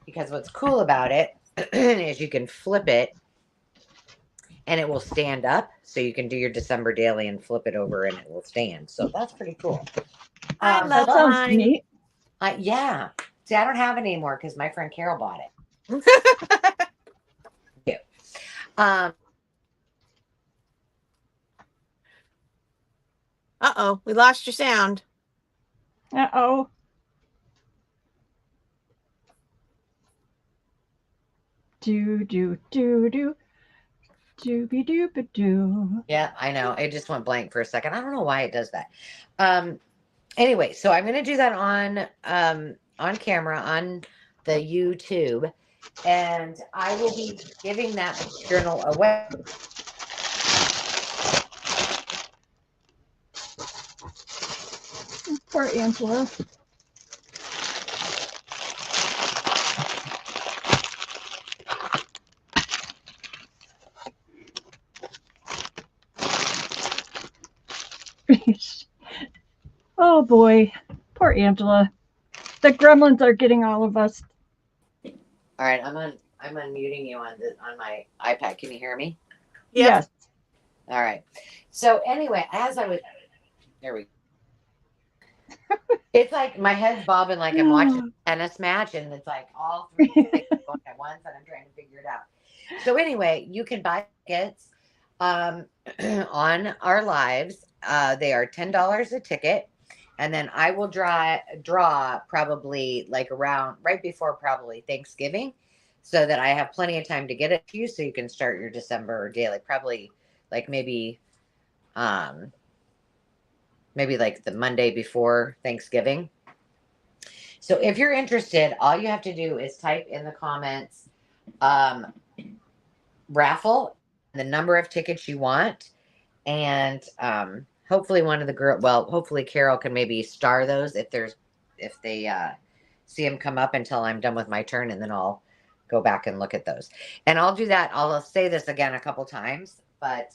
because what's cool about it is you can flip it and it will stand up. So you can do your December daily and flip it over and it will stand. So that's pretty cool. I love that sounds mine. neat. Yeah. See, I don't have it anymore because my friend Carol bought it. Cute. Uh-oh, we lost your sound. Uh-oh. Do, do, do, do. Dooby dooba doo. Yeah, I know. It just went blank for a second. I don't know why it does that. Anyway, so I'm going to do that on camera on the YouTube, And I will be giving that journal away. Poor Angela. Oh boy, poor Angela. The gremlins are getting all of us. All right, I'm unmuting you on my iPad. Can you hear me? Yep. Yes. All right. So anyway, as I was there we go. It's like my head's bobbing like I'm watching a tennis match, and it's like all three things going at once, and I'm trying to figure it out. So anyway, you can buy tickets on our lives. They are $10 a ticket, and then I will draw probably like around right before probably Thanksgiving, so that I have plenty of time to get it to you, so you can start your December daily. Probably like maybe like the Monday before Thanksgiving. So if you're interested, all you have to do is type in the comments raffle, the number of tickets you want, and hopefully one of the hopefully Carol can maybe star those if they see them come up until I'm done with my turn, and then I'll go back and look at those. And I'll do that. I'll say this again a couple times, but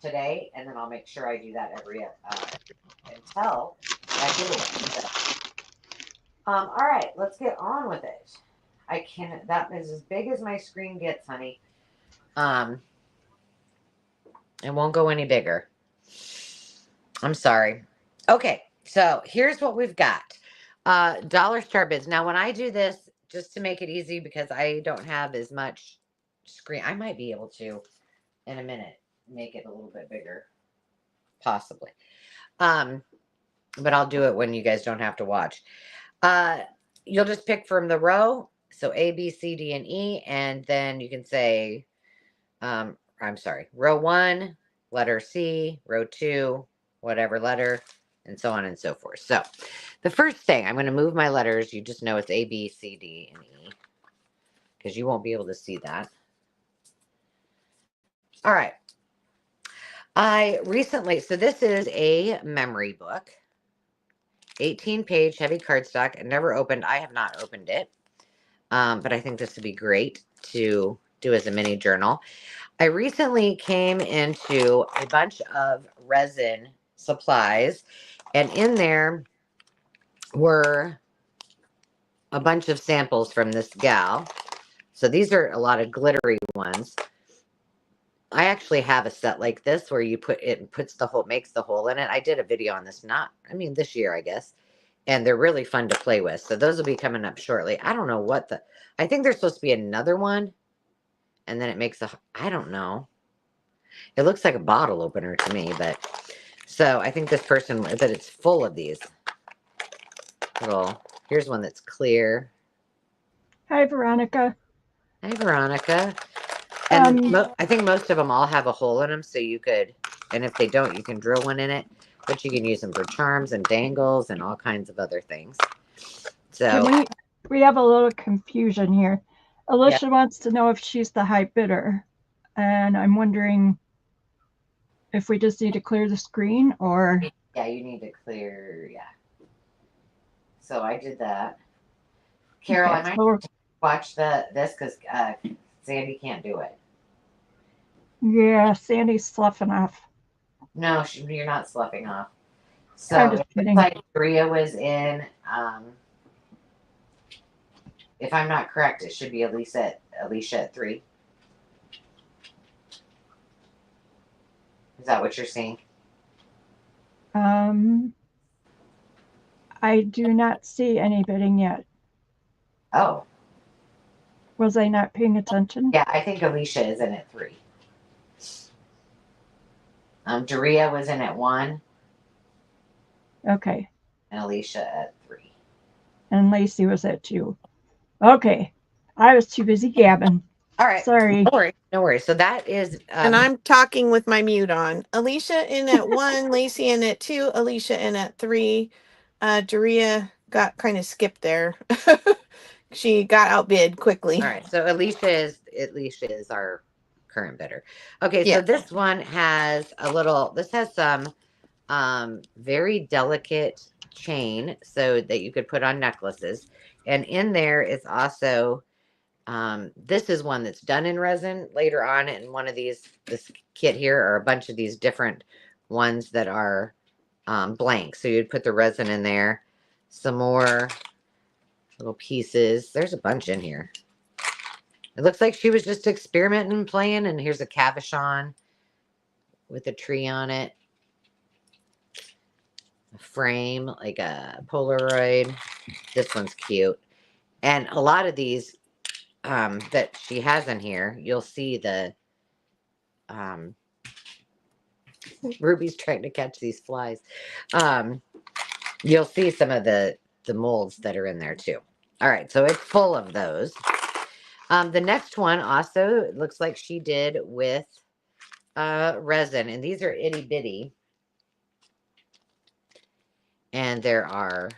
today, and then I'll make sure I do that every until I do it. All right, let's get on with it. I can't. That is as big as my screen gets, honey. It won't go any bigger. I'm sorry. Okay, so here's what we've got. Dollar Star bids. Now, when I do this, just to make it easy, because I don't have as much screen, I might be able to, in a minute, make it a little bit bigger, possibly. But I'll do it when you guys don't have to watch. You'll just pick from the row, so A, B, C, D, and E, and then you can say, I'm sorry, row 1, letter C, row 2, whatever letter, and so on and so forth. So the first thing, I'm going to move my letters. You just know it's A, B, C, D, and E, because you won't be able to see that. All right. So this is a memory book, 18-page heavy cardstock, never opened. I have not opened it, but I think this would be great to do as a mini journal. I recently came into a bunch of resin supplies, and in there were a bunch of samples from this gal. So these are a lot of glittery ones. I actually have a set like this where you put it and makes the hole in it. I did a video on this, this year, I guess. And they're really fun to play with. So those will be coming up shortly. I don't know I think there's supposed to be another one. And then it makes I don't know. It looks like a bottle opener to me, but so I think this person, that it's full of these here's one that's clear. Hi, Veronica. Hi, Veronica. And I think most of them all have a hole in them, so you could, and if they don't, you can drill one in it, but you can use them for charms and dangles and all kinds of other things. So we have a little confusion here. Alicia wants to know if she's the high bidder, and I'm wondering if we just need to clear the screen, or yeah, you need to clear. Yeah. So I did that. Carol, I might watch this because Sandy can't do it. Yeah, Sandy's sloughing off. No, you're not sloughing off. So it's like Eheera was in. If I'm not correct, it should be Alicia at 3. Is that what you're seeing? I do not see any bidding yet. Oh. Was I not paying attention? Yeah, I think Alicia is in at 3. Eheera was in at 1. Okay. And Alicia at 3. And Lacey was at 2. Okay. I was too busy gabbing. All right. Sorry. No worries. So that is. And I'm talking with my mute on. Alicia in at 1, Lacey in at 2, Alicia in at 3. Eheera got kind of skipped there. she got outbid quickly. All right, so Alicia is our current bidder. Okay, so Yeah. this one has this has some very delicate chain so that you could put on necklaces. And in there is also this is one that's done in resin. Later on in one of this kit here are a bunch of these different ones that are blank. So you'd put the resin in there. Some more little pieces. There's a bunch in here. It looks like she was just experimenting and playing. And here's a cabochon with a tree on it. A frame, like a Polaroid. This one's cute. And a lot of these that she has in here, you'll see the Ruby's trying to catch these flies. You'll see some of the molds that are in there too. All right, so it's full of those. The next one also looks like she did with resin, and these are itty bitty. And there are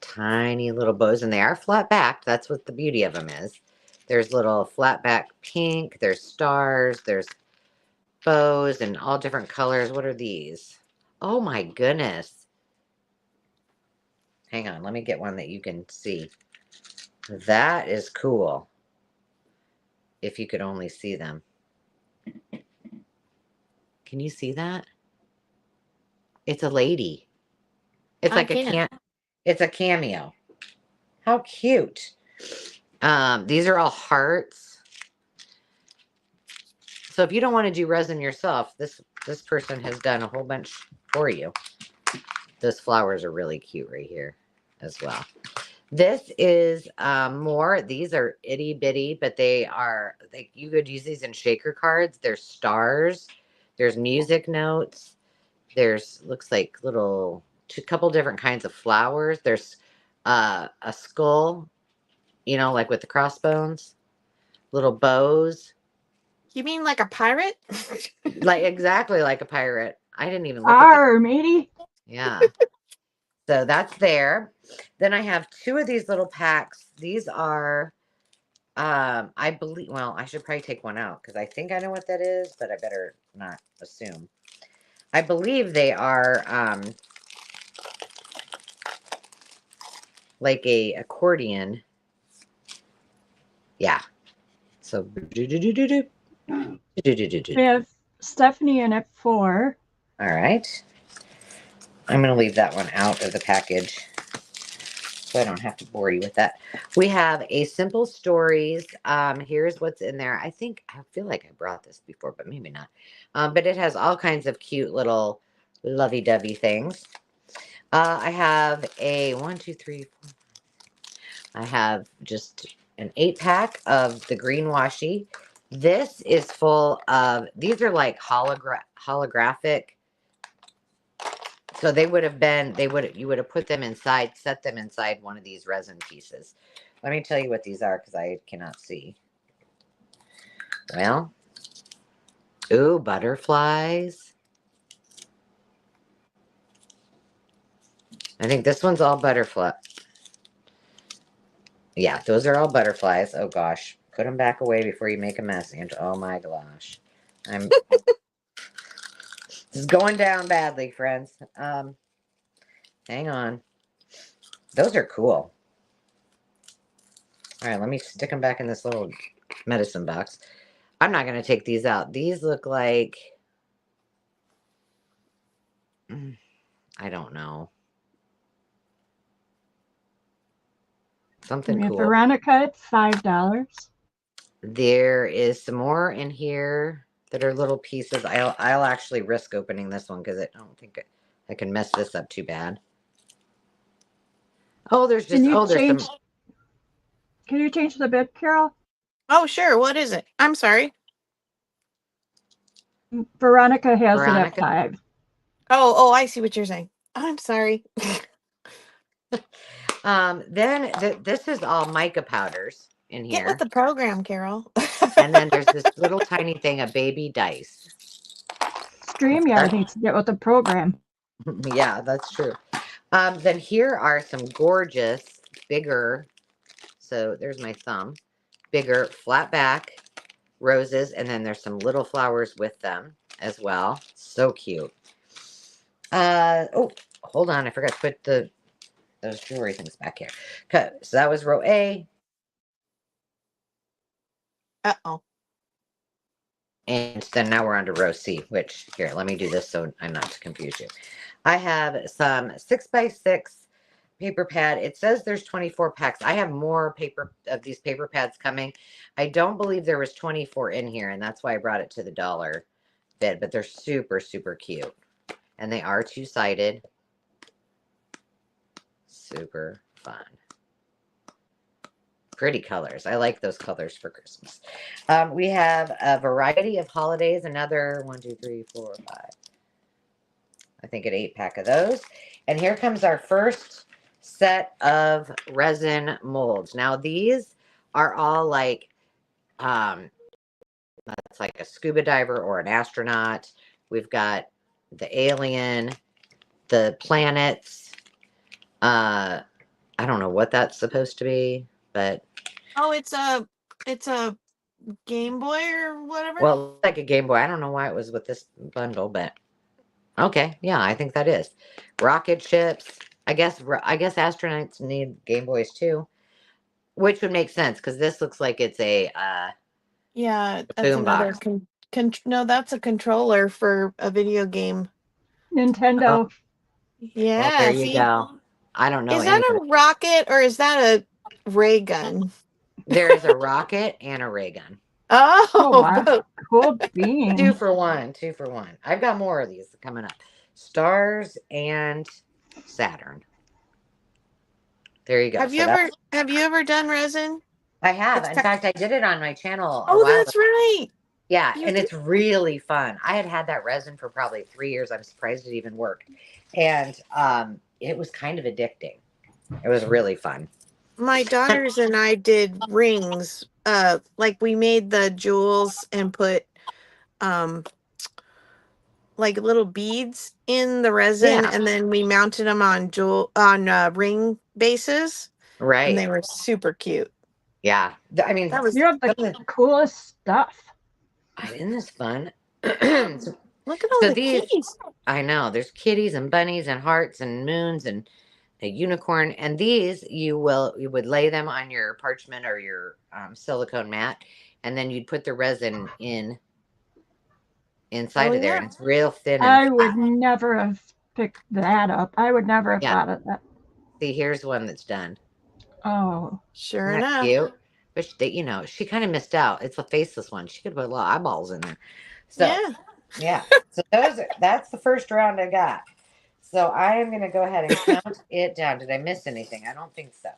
tiny little bows, and they are flat backed. That's what the beauty of them is. There's little flat back pink, there's stars, there's bows and all different colors. What are these? Oh my goodness. Hang on, let me get one that you can see. That is cool. If you could only see them. Can you see that? It's a lady. It's like it's a cameo. How cute. These are all hearts. So if you don't want to do resin yourself, this person has done a whole bunch for you. Those flowers are really cute right here as well. This is more. These are itty bitty, but you could use these in shaker cards. There's stars. There's music notes. There's looks like couple different kinds of flowers. There's a skull, like with the crossbones, little bows. You mean like a pirate? Like exactly like a pirate. I didn't even look at matey. Yeah. So that's there. Then I have two of these little packs. These are, I believe, well, I should probably take one out because I think I know what that is, but I better not assume. I believe they are like a accordion. Yeah. So we have Stephanie in at 4. All right. I'm going to leave that one out of the package so I don't have to bore you with that. We have a Simple Stories. Here's what's in there. I feel like I brought this before, but maybe not. But it has all kinds of cute little lovey-dovey things. I have a 1, 2, 3, 4. I have just an 8-pack of the green washi. This is full of, these are like holographic. So you would have put them inside, set them inside one of these resin pieces. Let me tell you what these are because I cannot see. Well, ooh, butterflies. I think this one's all butterfly. Yeah, those are all butterflies. Oh gosh, put them back away before you make a mess, Angela. Oh my gosh, this is going down badly, friends. Hang on. Those are cool. All right, let me stick them back in this little medicine box. I'm not going to take these out. These look like, I don't know. Something cool. Veronica at $5. There is some more in here that are little pieces. I'll actually risk opening this one because I don't think I can mess this up too bad. Oh, there's just some. Can you change the bid, Carol? Oh, sure. What is it? I'm sorry. Veronica has it at 5. Oh, I see what you're saying. I'm sorry. Then this is all mica powders in here. Get with the program, Carol. And then there's this little tiny thing of baby dice. StreamYard needs to get with the program. Yeah, that's true. Then here are some gorgeous, bigger So there's my thumb. Bigger, flat back roses, and then there's some little flowers with them as well. So cute. Oh, hold on. I forgot to put those jewelry things back here. Okay, so that was row A. Uh-oh. And then now we're on to row C, which here, let me do this so I'm not to confuse you. I have some 6x6 paper pad. It says there's 24 packs. I have more paper of these paper pads coming. I don't believe there was 24 in here, and that's why I brought it to the dollar bid, but they're super, super cute. And they are two-sided. Super fun. Pretty colors. I like those colors for Christmas. We have a variety of holidays. Another 1, 2, 3, 4, 5. I think an 8-pack of those. And here comes our first set of resin molds. Now these are all like, that's like a scuba diver or an astronaut. We've got the alien, the planets. I don't know what that's supposed to be, but Oh, it's a Game Boy or whatever. well, it looks like a Game Boy. I don't know why it was with this bundle, but okay, yeah, I think that is rocket ships. I guess astronauts need Game Boys too, which would make sense because this looks like it's a yeah, that's boom another box. no, that's a controller for a video game. Nintendo. Yeah, Well, there you see, go. I don't know is that anything. a rocket or is that a ray gun? There is a rocket and a ray gun. Oh, Oh, wow. both. Cool beans. 2 for 1. 2 for 1. I've got more of these coming up. Stars and Saturn. There you go. Have So you ever done resin? I have. It's In fact, I did it on my channel a Oh, while that's ago. right. Yeah, You and did. it's really fun. I had that resin for probably 3 years. I'm surprised it even worked. And it was kind of addicting. It was really fun. My daughters and I did rings. Like we made the jewels and put like little beads in the resin, Yeah. and then we mounted them on ring bases, and Right. they were super cute. Yeah. I mean, That was You have the coolest stuff. isn't this fun? look at all So the these, kitties. I know, there's kitties and bunnies and hearts and moons and a unicorn. And these you would lay them on your parchment or your silicone mat, and then you'd put the resin inside of there, yeah. and it's real thin and I flat. would never have picked that up. I would never have Yeah. thought of that. See, here's one that's done. Oh, Sure Isn't that enough. cute? But she kind of missed out. It's a faceless one. She could put little eyeballs in there. So yeah. So that's the first round I got. So I am going to go ahead and count it down. Did I miss anything? I don't think so.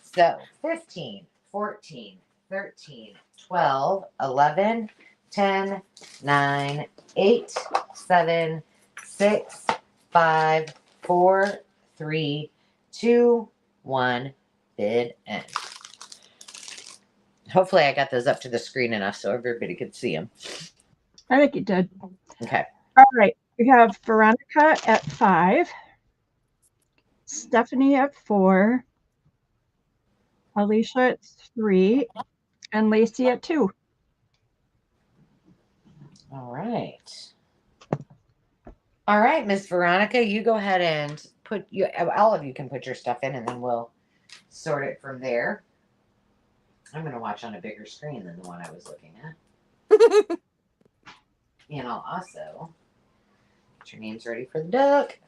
So 15, 14, 13, 12, 11, 10, 9, 8, 7, 6, 5, 4, 3, 2, 1. Bid end. Hopefully I got those up to the screen enough so everybody could see them. I think you did. Okay. All right. We have Veronica at 5, Stephanie at 4, Alicia at 3, and Lacey at 2. All right. All right, Miss Veronica, you go ahead and all of you can put your stuff in, and then we'll sort it from there. I'm going to watch on a bigger screen than the one I was looking at. And I'll also get your names ready for the duck.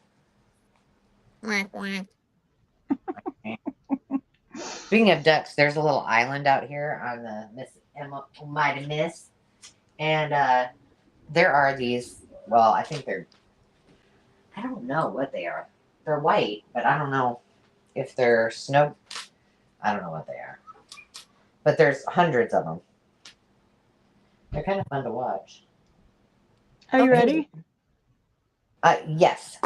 Speaking of ducks, there's a little island out here on the Miss Emma Mighty Miss. And there are these, well, I don't know what they are. They're white, but I don't know if they're snow. I don't know what they are. But there's hundreds of them. They're kind of fun to watch. Are you ready? Yes.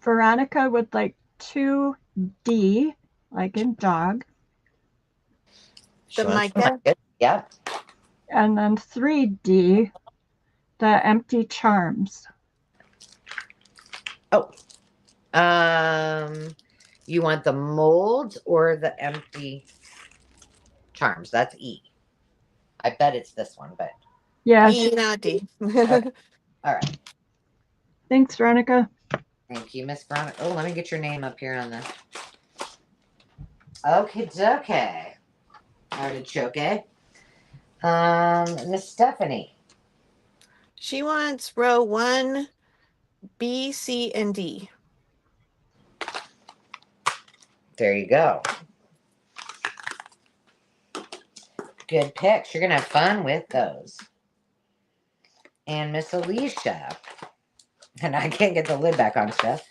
Veronica would like 2D, like in dog. The Micah? Yeah. And then 3D, the empty charms. Oh. You want the molds or the empty charms? That's E. I bet it's this one, but Yes. E, not D. okay. All right. Thanks, Veronica. Thank you, Miss Veronica. Oh, let me get your name up here on the. Okay. Artichoke. Miss Stephanie. She wants row 1, B, C, and D. There you go. Good picks. You're gonna have fun with those. And Miss Alicia. And I can't get the lid back on stuff.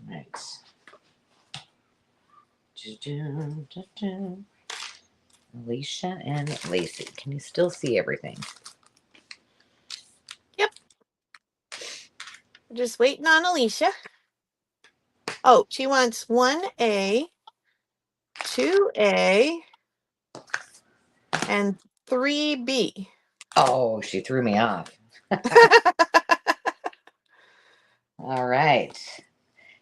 Right. Alicia and Lacey. Can you still see everything? Yep. Just waiting on Alicia. Oh, she wants 1A, 2A, and 3B. Oh, she threw me off. All right.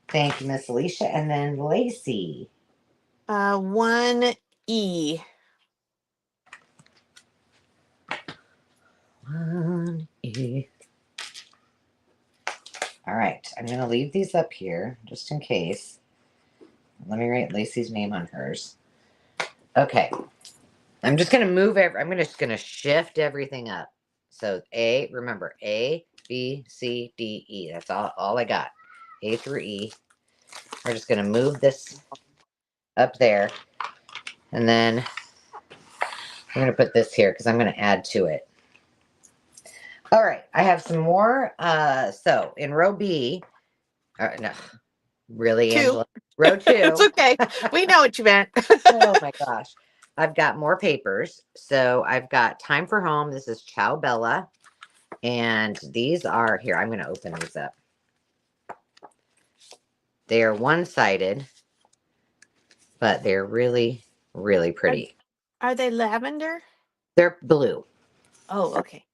Thank you, Miss Alicia. And then Lacey. 1E. 1E. All right. I'm going to leave these up here just in case. Let me write Lacey's name on hers. Okay. I'm just going to move I'm just going to shift everything up. So remember, A, B, C, D, E. That's all I got. A through E. We're just going to move this up there. And then I'm going to put this here because I'm going to add to it. All right. I have some more. So in row B, no, really, 2. Angela? Row 2. It's okay. We know what you meant. Oh my gosh. I've got more papers. So I've got Time for Home. This is Ciao Bella. And these are, here, I'm going to open these up. They are one-sided, but they're really, really pretty. Are they lavender? They're blue. Oh, okay.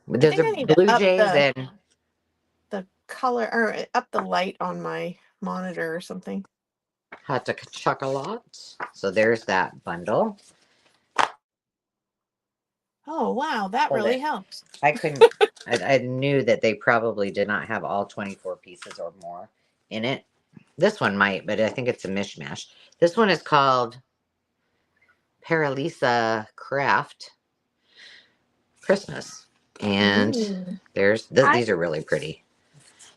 Those I are need to blue up jays and the color or up the light on my monitor or something. hot chocolate. So there's that bundle. Oh, wow. That really helps. I couldn't, I knew that they probably did not have all 24 pieces or more in it. This one might, but I think it's a mishmash. This one is called Paralisa Craft Christmas. And there's, these are really pretty.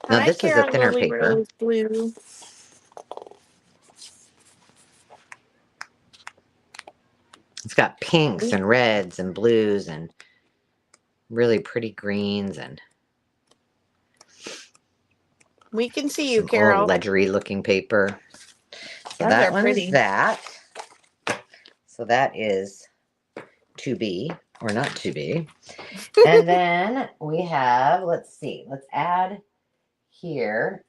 Now, this is a thinner paper. Rose blue. It's got pinks and reds and blues and really pretty greens and we can see you, Carol. Old ledgery looking paper. So Those that are one pretty. is that. So that is to be or not to be. And then we have, let's see, let's add here.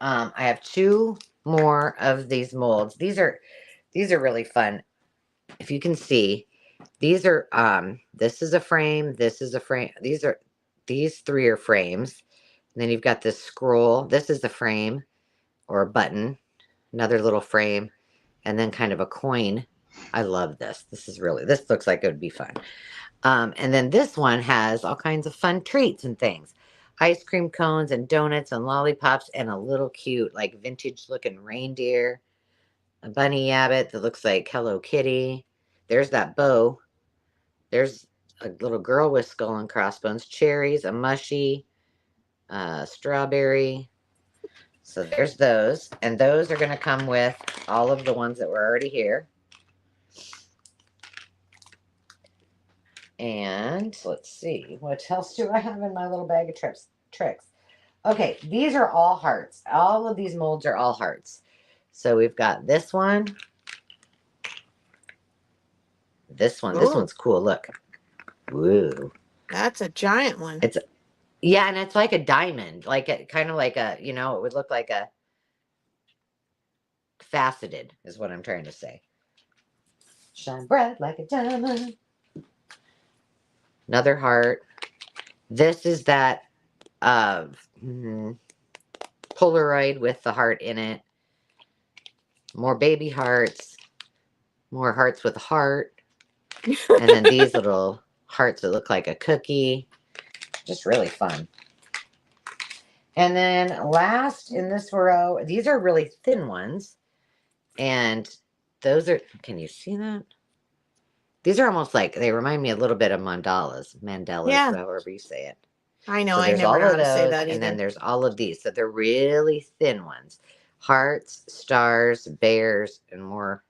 I have 2 more of these molds. These are really fun. If you can see, these are this is a frame, this is a frame. These 3 are frames. And then you've got this scroll. This is a frame or a button, another little frame, and then kind of a coin. I love this. This looks like it would be fun. And then this one has all kinds of fun treats and things. Ice cream cones and donuts and lollipops and a little cute, like vintage looking reindeer. A bunny rabbit that looks like Hello Kitty. There's that bow. There's a little girl with skull and crossbones. Cherries, a mushy, strawberry. So there's those. And those are going to come with all of the ones that were already here. And let's see, what else do I have in my little bag of tricks? Okay, these are all hearts. All of these molds are all hearts. So we've got this one. This one. Ooh. This one's cool. Look. Woo. That's a giant one. Yeah, and it's like a diamond. Like kind of like a, it would look like a faceted is what I'm trying to say. Shine bright like a diamond. Another heart. This is that Polaroid with the heart in it. More baby hearts. More hearts with a heart. And then these little hearts that look like a cookie. Just really fun. And then last in this row, these are really thin ones. And those are, can you see that? These are almost like, they remind me a little bit of mandalas, Yeah. however you say it. I know. So I there's never all know of how to say those, that and then either. there's all of these. So they're really thin ones. Hearts, stars, bears, and more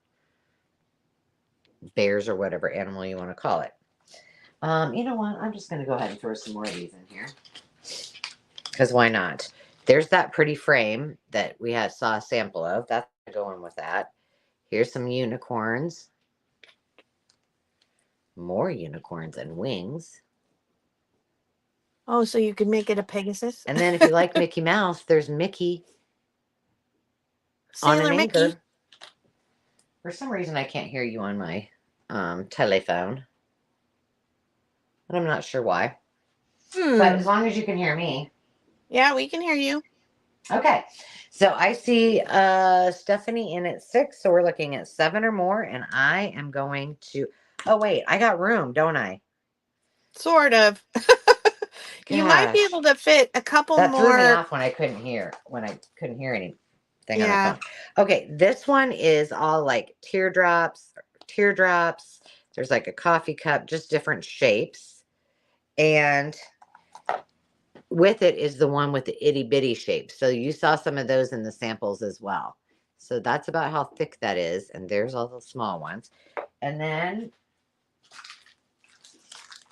bears or whatever animal you want to call it. You know what? I'm just going to go ahead and throw some more of these in here. Because why not? There's that pretty frame that we saw a sample of. That's going with that. Here's some unicorns. More unicorns and wings. Oh, so you could make it a Pegasus? And then if you like Mickey Mouse, there's Mickey on Sailor an Mickey. anchor. For some reason, I can't hear you on my telephone. And I'm not sure why. But as long as you can hear me. Yeah, we can hear you. Okay. So I see Stephanie in at 6. So we're looking at 7 or more. And I am going to... Oh, wait. I got room, don't I? Sort of. You might be Gosh. able to fit a couple That threw me more. off when I couldn't hear anything on Yeah. the phone. Okay, this one is all like teardrops. There's like a coffee cup, just different shapes. And with it is the one with the itty bitty shape. So you saw some of those in the samples as well. So that's about how thick that is. And there's all the small ones. And then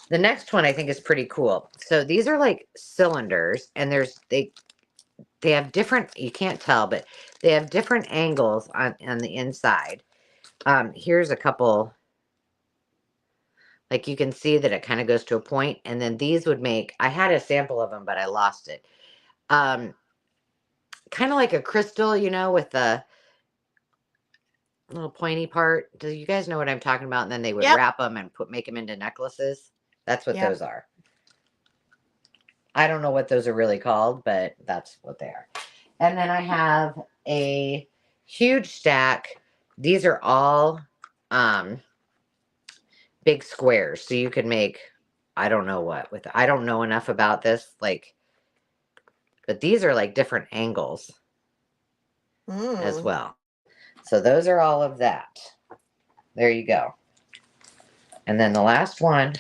the next one I think is pretty cool. So these are like cylinders, and they have different, you can't tell, but they have different angles on the inside. Here's a couple, like you can see that it kind of goes to a point, and then these would make, I had a sample of them, but I lost it. Kind of like a crystal, with the little pointy part. Do you guys know what I'm talking about? And then they would wrap them and make them into necklaces. That's what those are. I don't know what those are really called, but that's what they are. And then I have a huge stack. These are all big squares. So you could make, I don't know what with, I don't know enough about this, but these are like different angles as well. So those are all of that. There you go. And then the last one.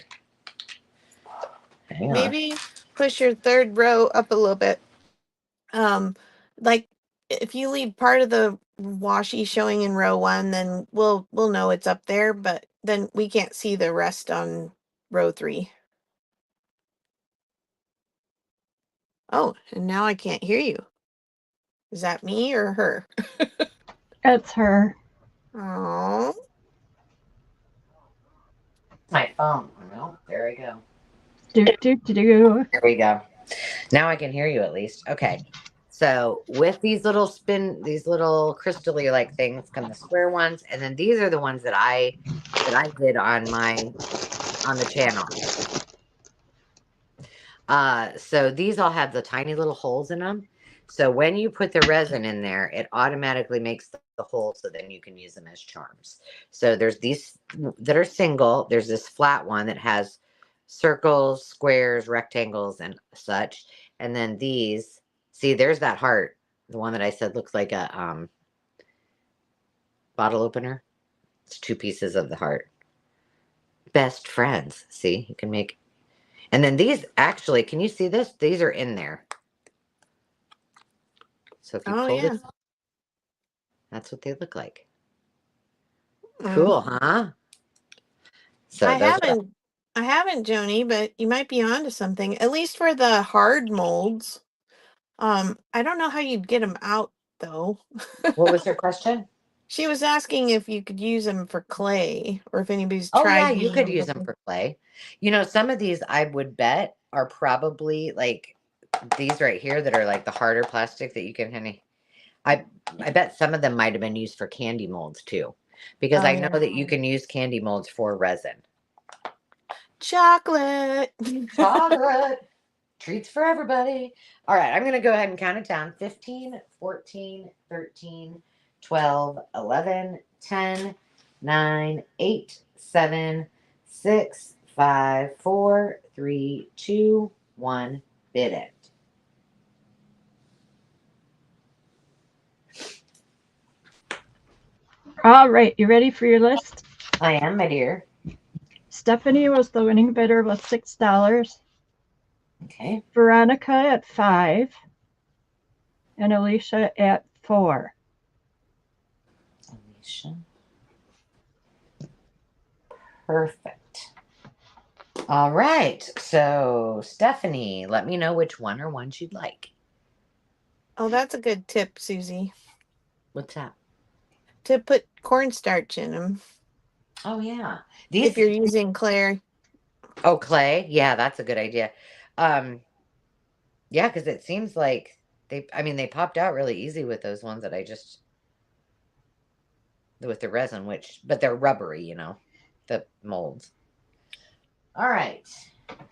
Maybe push your third row up a little bit. Like if you leave part of the washi showing in row 1, then we'll know it's up there, but then we can't see the rest on row 3. Oh, and now I can't hear you. Is that me or her? It's her. Oh. My phone. Well, there we go. There we go. Now I can hear you at least. Okay. So with these little crystal-y like things come the square ones, and then these are the ones that I did on the channel. So these all have the tiny little holes in them. So when you put the resin in there, it automatically makes the hole, so then you can use them as charms. So there's these that are single. There's this flat one that has circles, squares, rectangles, and such. And then these, see, there's that heart. The one that I said looks like a bottle opener. It's 2 pieces of the heart. Best friends. See, you can make. And then these, actually, can you see this? These are in there. So if you pull this, that's what they look like. Cool, huh? So I haven't, Joni, but you might be onto something. At least for the hard molds. I don't know how you'd get them out though. What was her question? She was asking if you could use them for clay, or if anybody's tried. Oh yeah, you could use them for clay. Some of these I would bet are probably like these right here that are like the harder plastic that you can I bet some of them might have been used for candy molds too, because I know that you can use candy molds for resin. Chocolate. Chocolate. Treats for everybody. All right, I'm going to go ahead and count it down. 15, 14, 13, 12, 11, 10, 9, 8, 7, 6, 5, 4, 3, 2, 1. Bid it. All right, you ready for your list? I am, my dear. Stephanie was the winning bidder with $6. Okay. Veronica at $5. And Alicia at $4. Alicia. Perfect. All right. So, Stephanie, let me know which one or ones you'd like. Oh, that's a good tip, Susie. What's that? To put cornstarch in them. Oh, yeah. If you're using clay. Oh, clay? Yeah, that's a good idea. Yeah, because it seems like they popped out really easy with those ones that I just, with the resin, but they're rubbery, the molds. All right.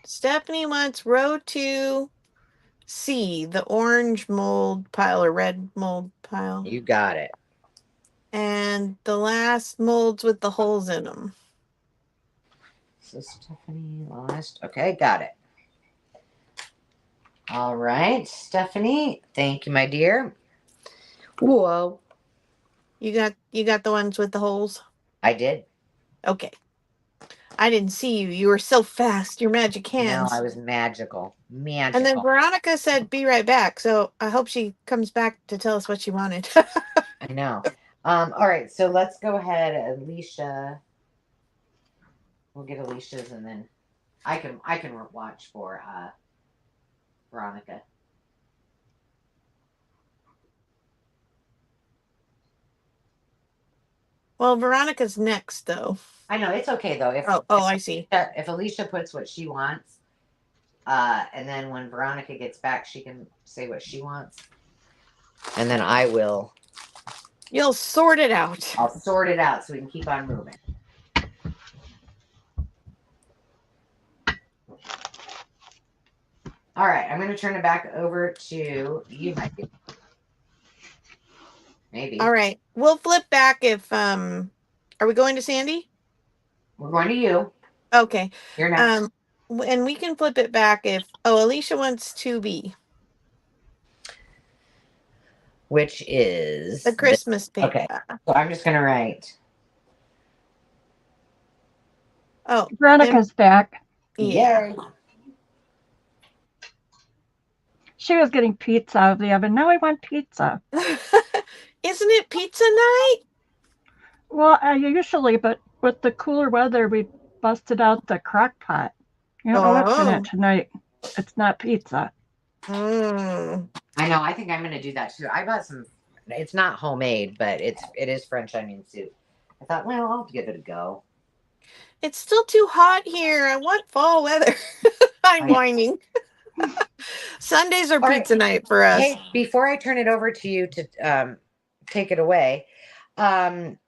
Stephanie wants row 2C, the orange mold pile or red mold pile. You got it. And the last molds with the holes in them. So Stephanie last. Okay, got it. All right, Stephanie. Thank you, my dear. Whoa. You got the ones with the holes? I did. Okay. I didn't see you. You were so fast. Your magic hands. No, I was magical. Magical. And then Veronica said, be right back. So I hope she comes back to tell us what she wanted. I know. All right, so let's go ahead, Alicia. We'll get Alicia's, and then I can watch for Veronica. Well, Veronica's next, though. I know, it's okay though. I see. If Alicia puts what she wants, and then when Veronica gets back, she can say what she wants, and then I will. You'll sort it out. I'll sort it out so we can keep on moving. All right, I'm going to turn it back over to you, Mikey. Maybe. All right, we'll flip back if are we going to Sandy? We're going to you. Okay. You're next. And we can flip it back if Alicia wants 2B. Which is the Christmas paper. Okay. So I'm just going to write. Oh, Veronica's back. Yeah. Yay. She was getting pizza out of the oven. Now I want pizza. Isn't it pizza night? Well, usually, but with the cooler weather, we busted out the crock pot. You don't know what's in it tonight. It's not pizza. Mm. I know. I think I'm going to do that too. I bought some. It's not homemade, but it is French onion soup. I thought, well, I'll give it a go. It's still too hot here. I want fall weather. I'm whining. Sundays are pizza night for us. Hey, before I turn it over to you to take it away, don't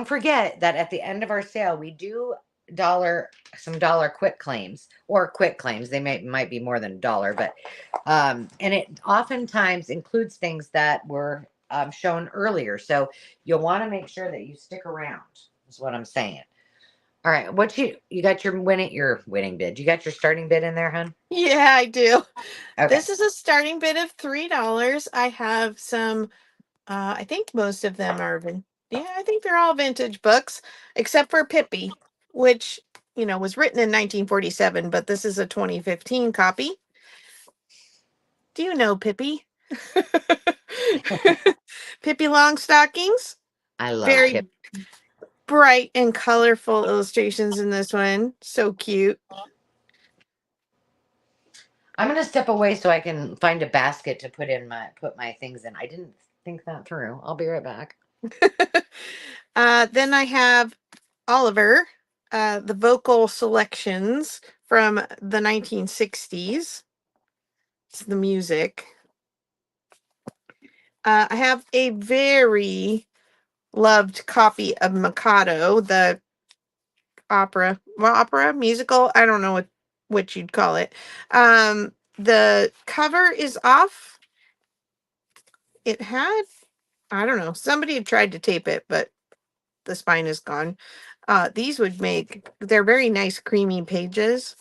forget that at the end of our sale, we do some dollar quick claims or quick claims. They might be more than $1, but and it oftentimes includes things that were shown earlier. So you'll want to make sure that you stick around. Is what I'm saying. All right, what you got your winning bid? You got your starting bid in there, hon? Yeah, I do. Okay. This is a starting bid of $3. I have some. I think most of them are I think they're all vintage books, except for Pippi, which was written in 1947, but this is a 2015 copy. Do you know Pippi? Pippi Longstockings. I love Very bright and colorful illustrations in this one. So cute. I'm gonna step away so I can find a basket to put my things in. I didn't think that through. I'll be right back. Then I have Oliver, the vocal selections from the 1960s. It's the music. I have a very loved copy of Mikado, the opera musical. I don't know what what you'd call it. The cover is off. It had, I don't know, somebody had tried to tape it, but the spine is gone. These would make, they're very nice creamy pages,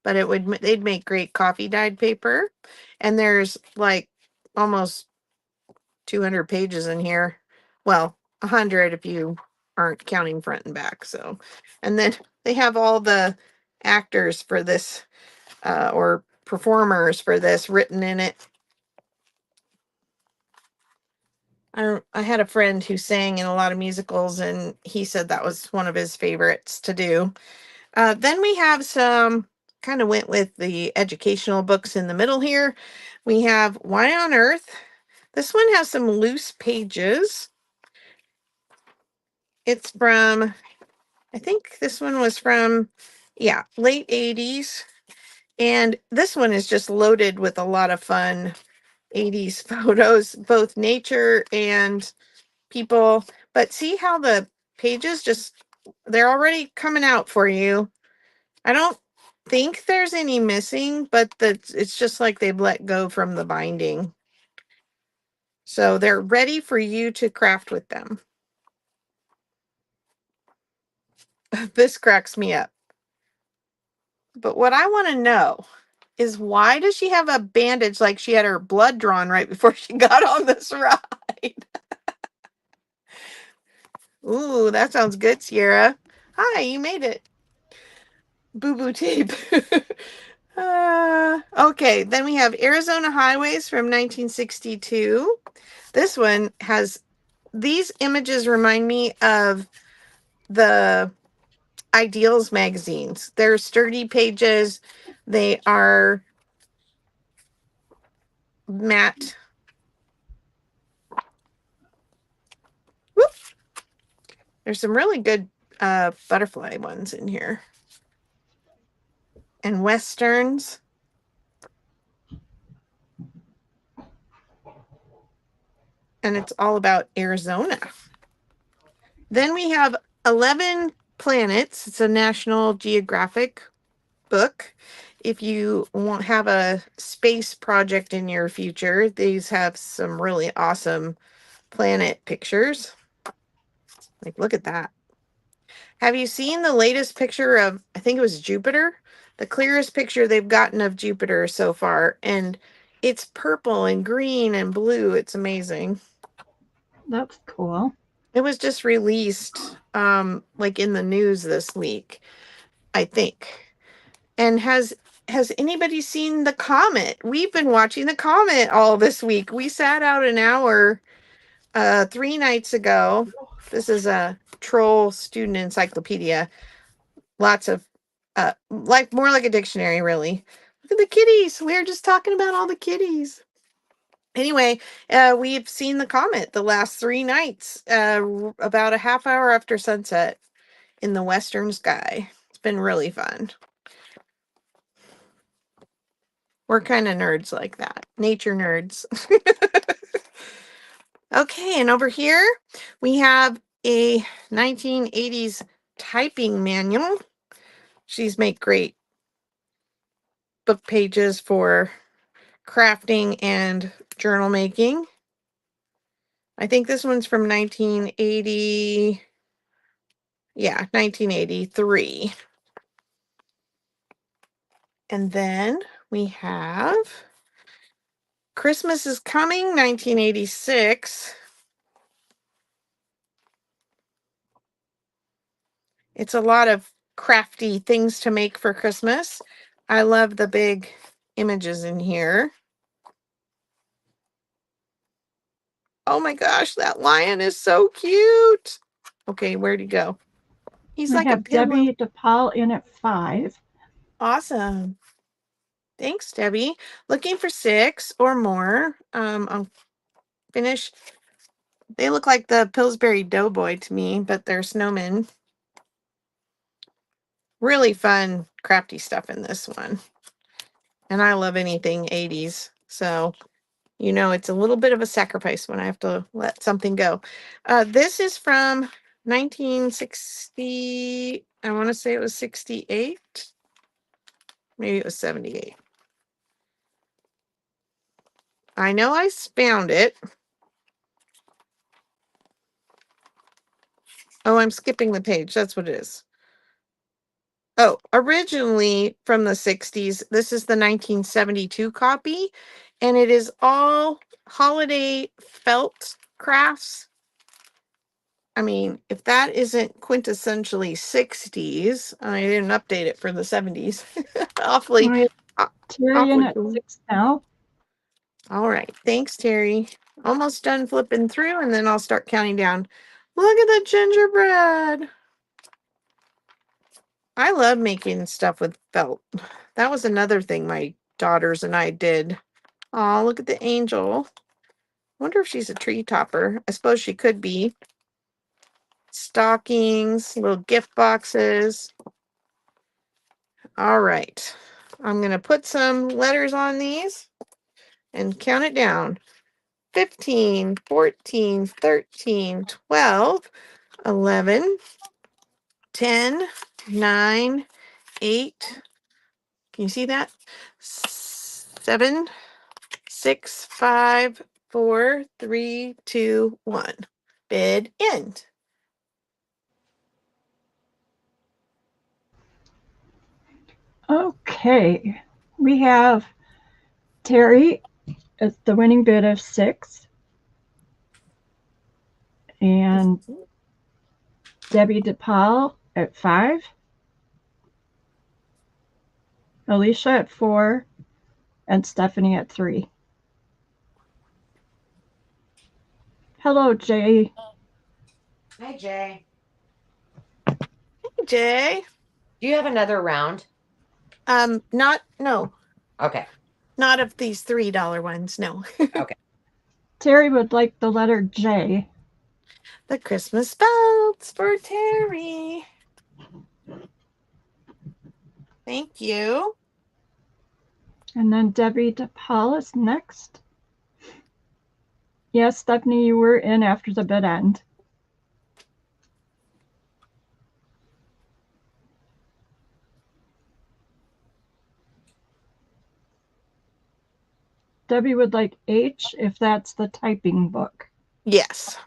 but they'd make great coffee dyed paper. And there's like almost 200 pages in here. Well, 100 if you aren't counting front and back. So, and then they have all the actors for this, or performers for this written in it. I had a friend who sang in a lot of musicals, and he said that was one of his favorites to do. Then we have some, kind of went with the educational books in the middle here. We have Why on Earth. This one has some loose pages. It's from, I think this one was from, yeah, late 80s. And this one is just loaded with a lot of fun 80s photos, both nature and people. But see how the pages just, they're already coming out for you. I don't think there's any missing, but it's just like they've let go from the binding. So they're ready for you to craft with them. This cracks me up. But what I want to know is, why does she have a bandage like she had her blood drawn right before she got on this ride? Ooh, that sounds good, Sierra. Hi, you made it. Boo-boo tape. Okay, then we have Arizona Highways from 1962. This one has, these images remind me of the Ideals magazines. They're sturdy pages. They are matte. Whoop. There's some really good butterfly ones in here. And Westerns. And it's all about Arizona. Then we have 11 Planets. It's a National Geographic book. If you want have a space project in your future, these have some really awesome planet pictures. Like, look at that. Have you seen the latest picture of, I think it was Jupiter? The clearest picture they've gotten of Jupiter so far. And it's purple and green and blue. It's amazing. That's cool. It was just released like in the news this week, I think. And has anybody seen the comet? We've been watching the comet all this week. We sat out an hour 3 nights ago. This is a Troll Student Encyclopedia. Lots of like more like a dictionary, really. Look at the kitties. We were just talking about all the kitties. Anyway, we've seen the comet the last 3 nights, about a half hour after sunset in the western sky. It's been really fun. We're kind of nerds like that. Nature nerds. Okay, and over here we have a 1980s typing manual. She's made great book pages for crafting and journal making. I think this one's from 1980. Yeah, 1983. And then we have Christmas is Coming, 1986. It's a lot of crafty things to make for Christmas. I love the big images in here. Oh my gosh, that lion is so cute. Okay, where'd he go? He's like a Debbie DePaul in at 5. Awesome. Thanks, Debbie. Looking for 6 or more. I'll finish. They look like the Pillsbury Doughboy to me, but they're snowmen. Really fun, crafty stuff in this one. And I love anything 80s. So, you know, it's a little bit of a sacrifice when I have to let something go. This is from 1960. I want to say it was 68. Maybe it was 78. I know I found it. Oh, I'm skipping the page. That's what it is. Oh, originally from the 60s. This is the 1972 copy, and it is all holiday felt crafts. I mean, if that isn't quintessentially 60s, I didn't update it for the 70s. Awfully. Terry in at cool. 6 now. All right. Thanks, Terry. Almost done flipping through, and then I'll start counting down. Look at the gingerbread. I love making stuff with felt. That was another thing my daughters and I did. Oh, look at the angel. Wonder if she's a tree topper. I suppose she could be. Stockings, little gift boxes. All right. I'm going to put some letters on these and count it down. 15, 14, 13, 12, 11, 10, 9, 8. Can you see that? 7, 6, 5, 4, 3, 2, 1. Bid end. Okay. We have Terry at the winning bid of 6. And Debbie DePaul at 5. Alicia at 4. And Stephanie at 3. Hello, Jay. Hi, Jay. Hey, Jay. Do you have another round? No. Okay. Not of these $3 ones, no. Okay. Terry would like the letter J. The Christmas belts for Terry. Thank you. And then Debbie DePaul is next. Yes, Stephanie, you were in after the bid end. Debbie would like H if that's the typing book. Yes.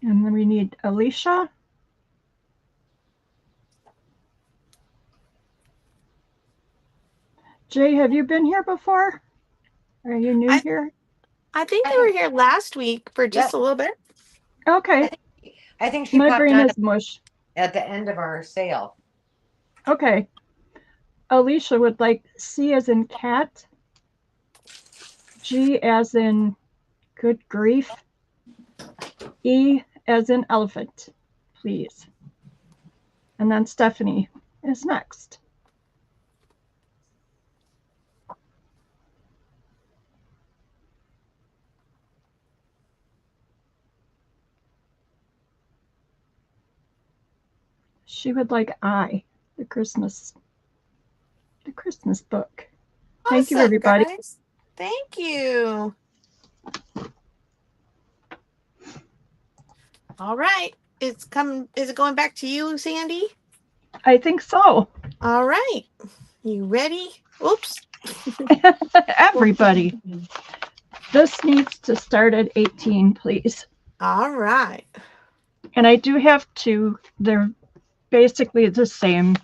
And then we need Alicia. Jay, have you been here before? Are you new here? I think they were here last week for just a little bit. Okay. I think she My popped brain on is mush. at the end of our sale. Okay. Alicia would like C as in cat, G as in good grief, E as in elephant, please. And then Stephanie is next. She would like I, the Christmas book. Awesome, thank you, everybody. Guys. Thank you. All right. Is it going back to you, Sandy? I think so. All right. You ready? Oops. Everybody. This needs to start at 18, please. All right. And I do have two. They're basically the same.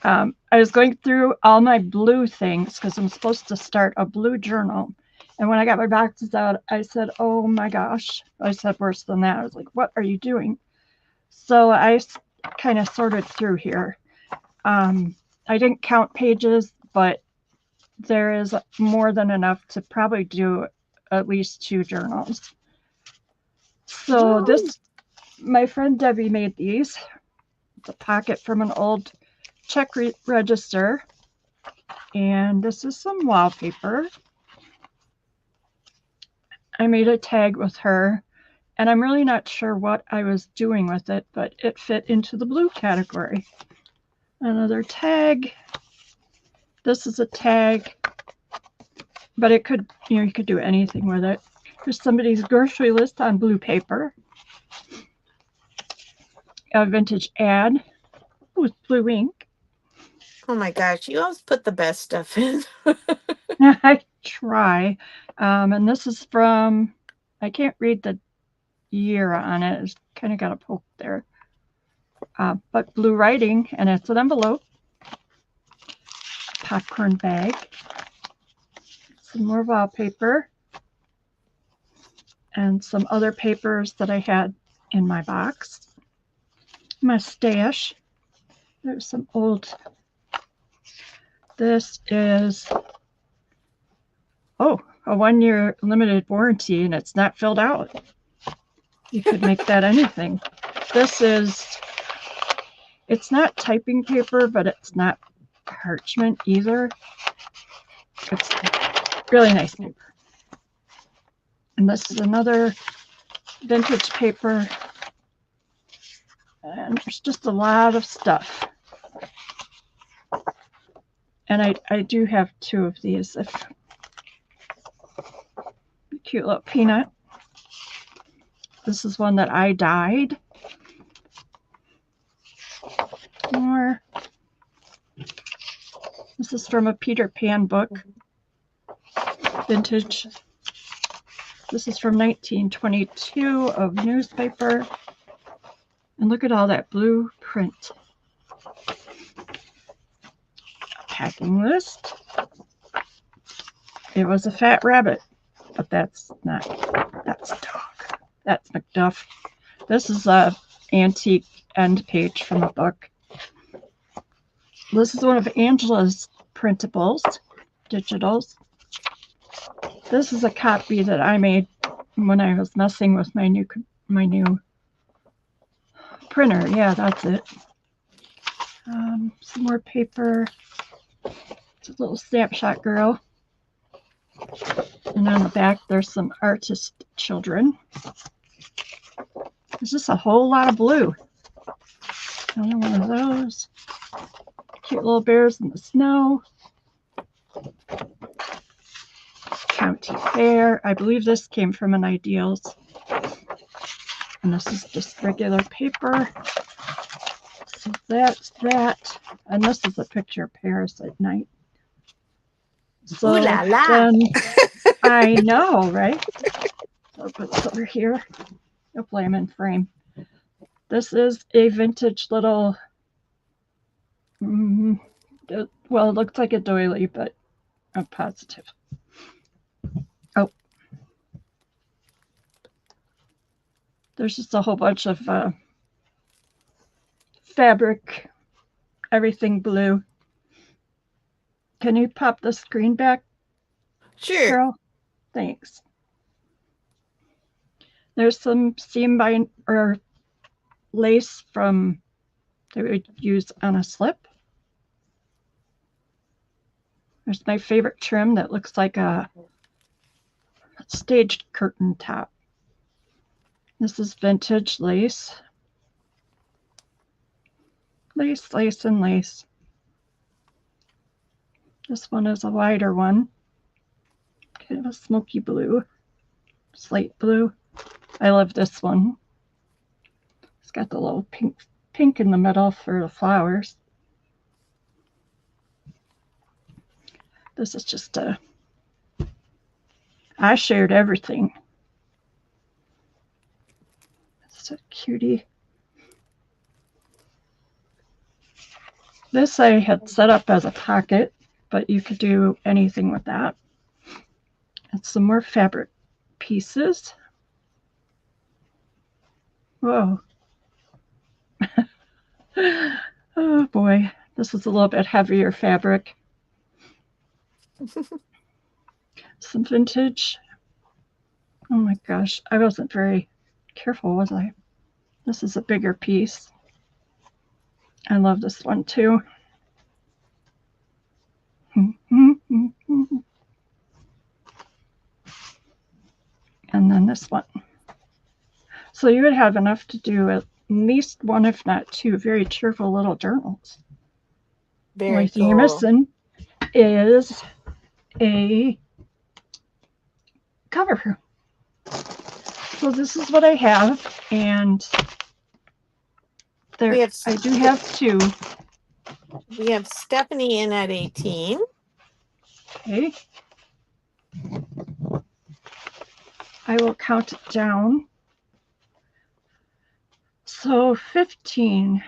I was going through all my blue things because I'm supposed to start a blue journal. And when I got my boxes out, I said, oh my gosh. I said worse than that. I was like, what are you doing? So I kind of sorted through here. I didn't count pages, but there is more than enough to probably do at least 2 journals. So this, my friend Debbie made these. It's a pocket from an old check register. And this is some wallpaper. I made a tag with her, and I'm really not sure what I was doing with it, but it fit into the blue category. Another tag. This is a tag, but it could, you could do anything with it. Here's somebody's grocery list on blue paper. A vintage ad. with blue ink. Oh my gosh, you always put the best stuff in. I try. And this is from, I can't read the year on it. It's kind of got a poke there. But blue writing, and it's an envelope. Popcorn bag. Some more wallpaper. And some other papers that I had in my box. My stash. There's some old. This is, oh, a 1-year limited warranty, and it's not filled out. You could make that anything. This is, it's not typing paper, but it's not parchment either. It's really nice paper. And this is another vintage paper. And there's just a lot of stuff. And I do have 2 of these. If cute little peanut. This is one that I dyed. More. This is from a Peter Pan book. Vintage. This is from 1922 of newspaper. And look at all that blue print. Packing list. It was a fat rabbit, but that's not, that's a dog. That's Macduff. This is a antique end page from a book. This is one of Angela's printables, digitals. This is a copy that I made when I was messing with my new printer. Yeah, that's it. Some more paper. It's a little snapshot girl. And on the back, there's some artist children. There's just a whole lot of blue. Another one of those. Cute little bears in the snow. County Fair. I believe this came from an Ideals. And this is just regular paper. So that's that. And this is a picture of Paris at night. So Ooh la la. then, I know, right? So I'll put this over here. Hopefully I'm in frame. This is a vintage little, well, it looks like a doily, but I'm positive. Oh. There's just a whole bunch of fabric, everything blue. Can you pop the screen back? Sure. Carol? Thanks. There's some seam bind or lace from that we would use on a slip. There's my favorite trim that looks like a staged curtain top. This is vintage lace. Lace, lace, and lace. This one is a wider one. Kind of a smoky blue. Slate blue. I love this one. It's got the little pink in the middle for the flowers. This is just a, I shared everything. It's a cutie. This I had set up as a pocket, but you could do anything with that. And some more fabric pieces. Whoa. Oh boy, this is a little bit heavier fabric. Some vintage. Oh my gosh, I wasn't very careful, was I? This is a bigger piece. I love this one too. And then this one. So you would have enough to do at least one, if not two, very cheerful little journals. Very Only thing cool. you're missing is a cover. So this is what I have, and I do have 2. We have Stephanie in at 18. Okay. I will count it down. So 15,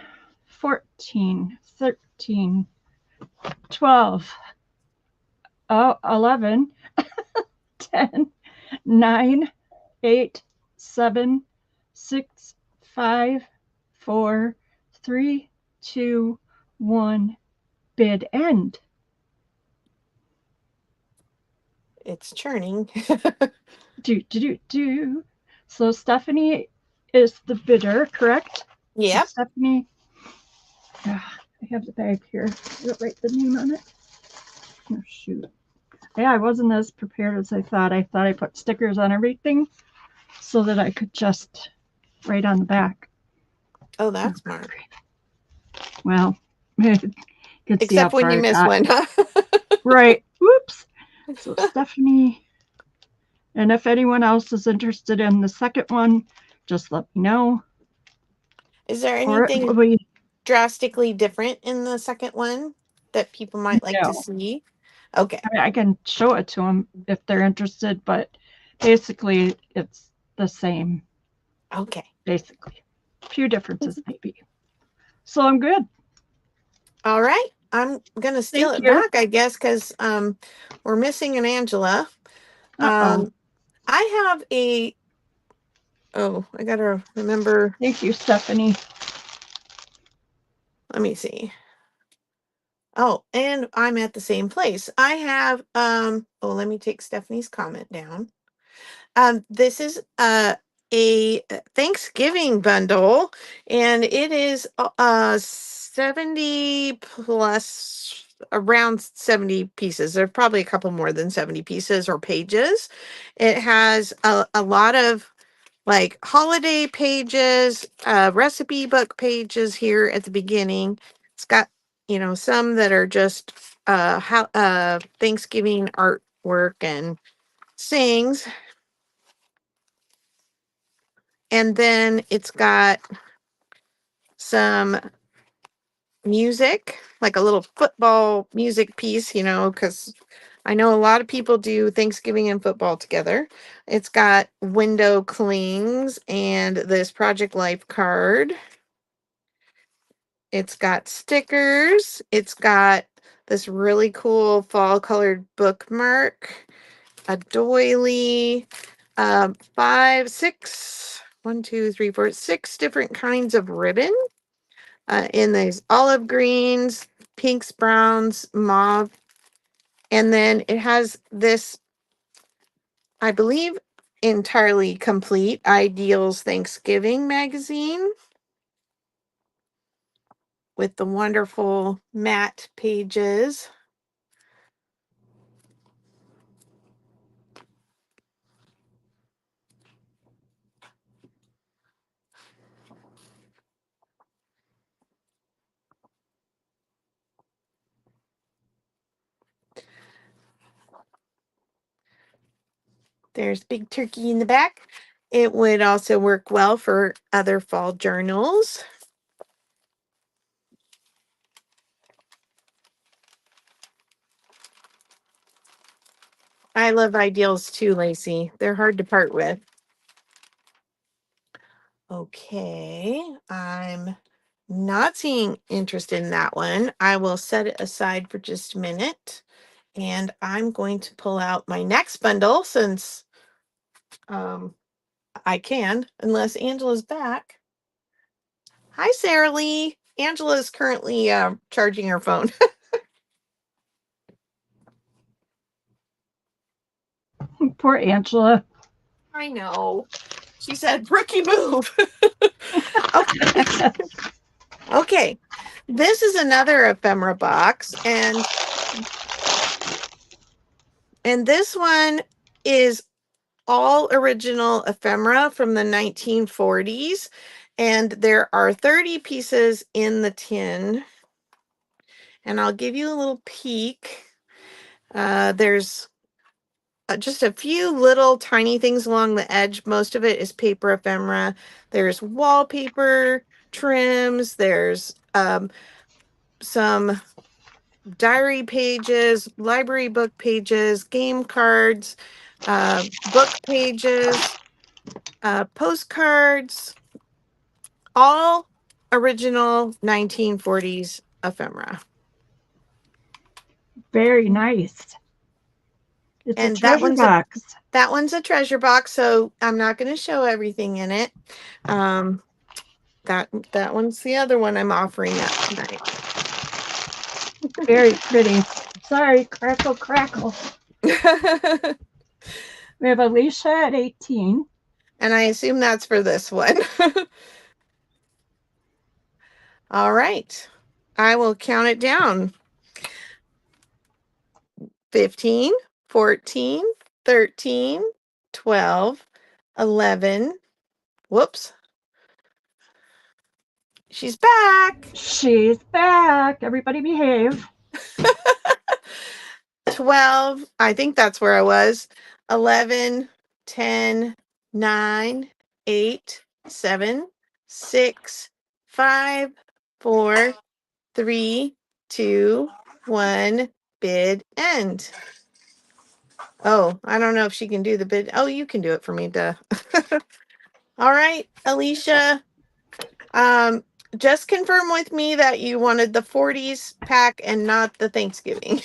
14, 13, 12, 11, 10, 9, 8, 7, 6, 5, 4, 3, 2, 1. Bid end. It's churning. Do. So Stephanie is the bidder, correct? Yep. So Stephanie, I have the bag here. I'll write the name on it. Oh, shoot. Yeah, I wasn't as prepared as I thought. I thought I put stickers on everything so that I could just write on the back. Oh, that's smart. Well, except when you miss one, huh? Right. Whoops. So Stephanie, and if anyone else is interested in the second one, just let me know. Is there anything drastically different in the second one that people might like to see? Okay. I mean, I can show it to them if they're interested, but basically it's the same. Okay. Basically. A few differences maybe. So I'm good. All right. I'm going to steal it back, I guess, because we're missing an Angela. I have a... Oh, I got to remember. Thank you, Stephanie. Let me see. Oh, and I'm at the same place. I have, let me take Stephanie's comment down. This is a Thanksgiving bundle, and it is 70 plus, around 70 pieces. There are probably a couple more than 70 pieces or pages. It has a lot of like holiday pages, recipe book pages here at the beginning. It's got, some that are just Thanksgiving artwork and sayings. And then it's got some music, like a little football music piece, because I know a lot of people do Thanksgiving and football together. It's got window clings and this Project Life card. It's got stickers. It's got this really cool fall colored bookmark, a doily, 6 different kinds of ribbon in these olive greens, pinks, browns, mauve. And then it has this, I believe, entirely complete Ideals Thanksgiving magazine with the wonderful matte pages. There's Big Turkey in the back. It would also work well for other fall journals. I love Ideals too, Lacey. They're hard to part with. Okay, I'm not seeing interest in that one. I will set it aside for just a minute. And I'm going to pull out my next bundle since I can, unless Angela's back. Hi, Sarah Lee. Angela is currently charging her phone. Poor Angela. I know. She said, rookie move. Okay. This is another ephemera box, and this one is all original ephemera from the 1940s, and there are 30 pieces in the tin. And I'll give you a little peek. There's just a few little tiny things along the edge. Most of it is paper ephemera. There's wallpaper, trims. There's some diary pages, library book pages, game cards, book pages, postcards, all original 1940s ephemera. Very nice. It's And a treasure box. That one's a treasure box, so I'm not going to show everything in it. That one's the other one I'm offering up tonight. Very pretty. Sorry, crackle, crackle. We have Alicia at 18. And I assume that's for this one. All right. I will count it down. 15, 14, 13, 12, 11. Whoops. She's back. She's back. Everybody behave. 12. I think that's where I was. 11, 10, 9, 8, 7, 6, 5, 4, 3, 2, 1. Bid end. Oh, I don't know if she can do the bid. Oh, you can do it for me, duh. All right, Alicia. Just confirm with me that you wanted the 40s pack and not the Thanksgiving.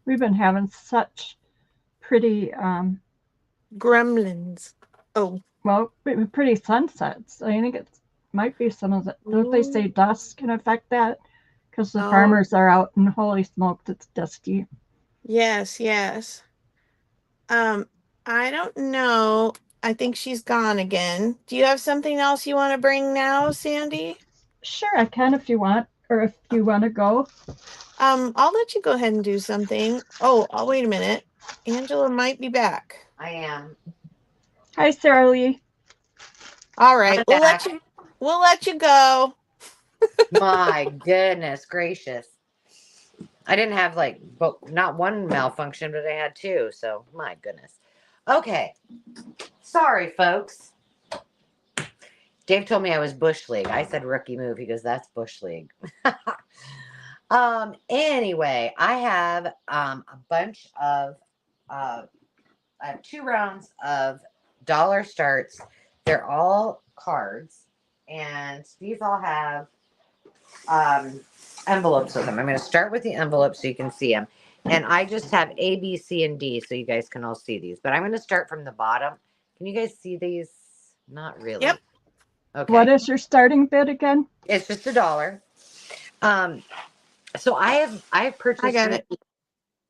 We've been having such pretty, Gremlins. Oh, well, pretty sunsets. I think it might be some of the, don't they say dust can affect that? Because the farmers are out and holy smokes, it's dusty. Yes, yes. I don't know. I think she's gone again. Do you have something else you want to bring now, Sandy? Sure, I can if you want, or if you want to go. I'll let you go ahead and do something. Oh, wait a minute. Angela might be back. I am. Hi, Sarah Lee. All right, we'll let you go. My goodness gracious. I didn't have not one malfunction, but I had two. So my goodness. Okay. Sorry, folks. Dave told me I was Bush League. I said rookie move. He goes, that's Bush League. Anyway, I have a bunch of I have 2 rounds of dollar starts. They're all cards, and these all have envelopes with them. I'm going to start with the envelopes so you can see them. And I just have A, B, C, and D so you guys can all see these. But I'm going to start from the bottom. Can you guys see these? Not really. Yep. Okay. What is your starting bid again? It's just $1. So I've purchased. I got it.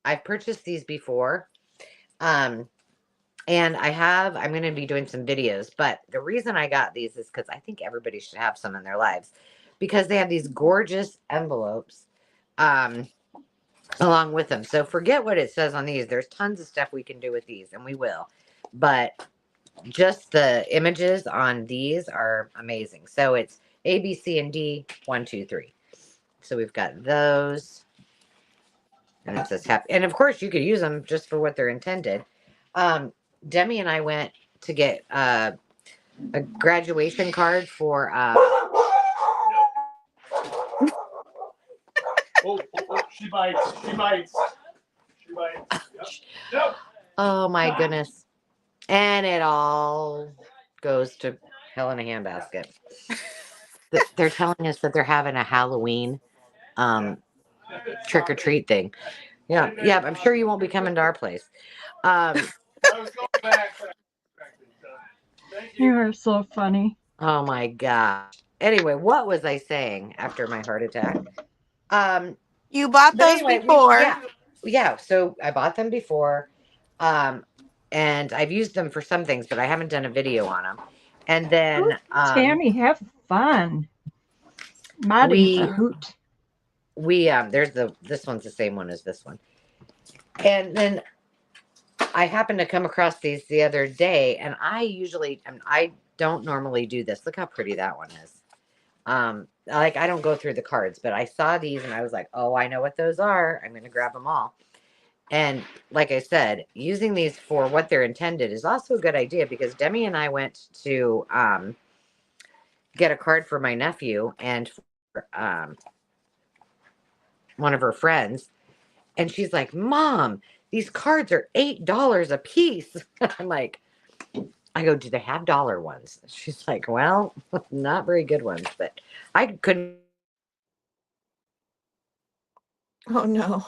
I've purchased these before. And I'm going to be doing some videos, but the reason I got these is because I think everybody should have some in their lives because they have these gorgeous envelopes, along with them. So forget what it says on these. There's tons of stuff we can do with these, and we will, but just the images on these are amazing. So it's A, B, C, and D, 1, 2, 3. So we've got those, and it says happy. And of course you could use them just for what they're intended. Demi and I went to get a graduation card for she bites. She bites. She bites. Yep. Oh my goodness. And it all goes to hell in a handbasket. They're telling us that they're having a Halloween trick or treat thing. Yeah, I'm sure you won't be coming to our place. I was going back, but thank you. You are so funny. Oh my gosh. Anyway, what was I saying after my heart attack? You bought those before. Yeah. So I bought them before. And I've used them for some things, but I haven't done a video on them. And then Tammy, have fun. Modding's a hoot. This one's the same one as this one. And then I happened to come across these the other day, and I don't normally do this. Look how pretty that one is. Like I don't go through the cards, but I saw these and I was like, oh, I know what those are. I'm going to grab them all. And like I said, using these for what they're intended is also a good idea because Demi and I went to get a card for my nephew and for, one of her friends. And she's like, Mom, these cards are $8 a piece. I'm like, I go, do they have dollar ones? She's like, well, not very good ones, but I couldn't. Oh no.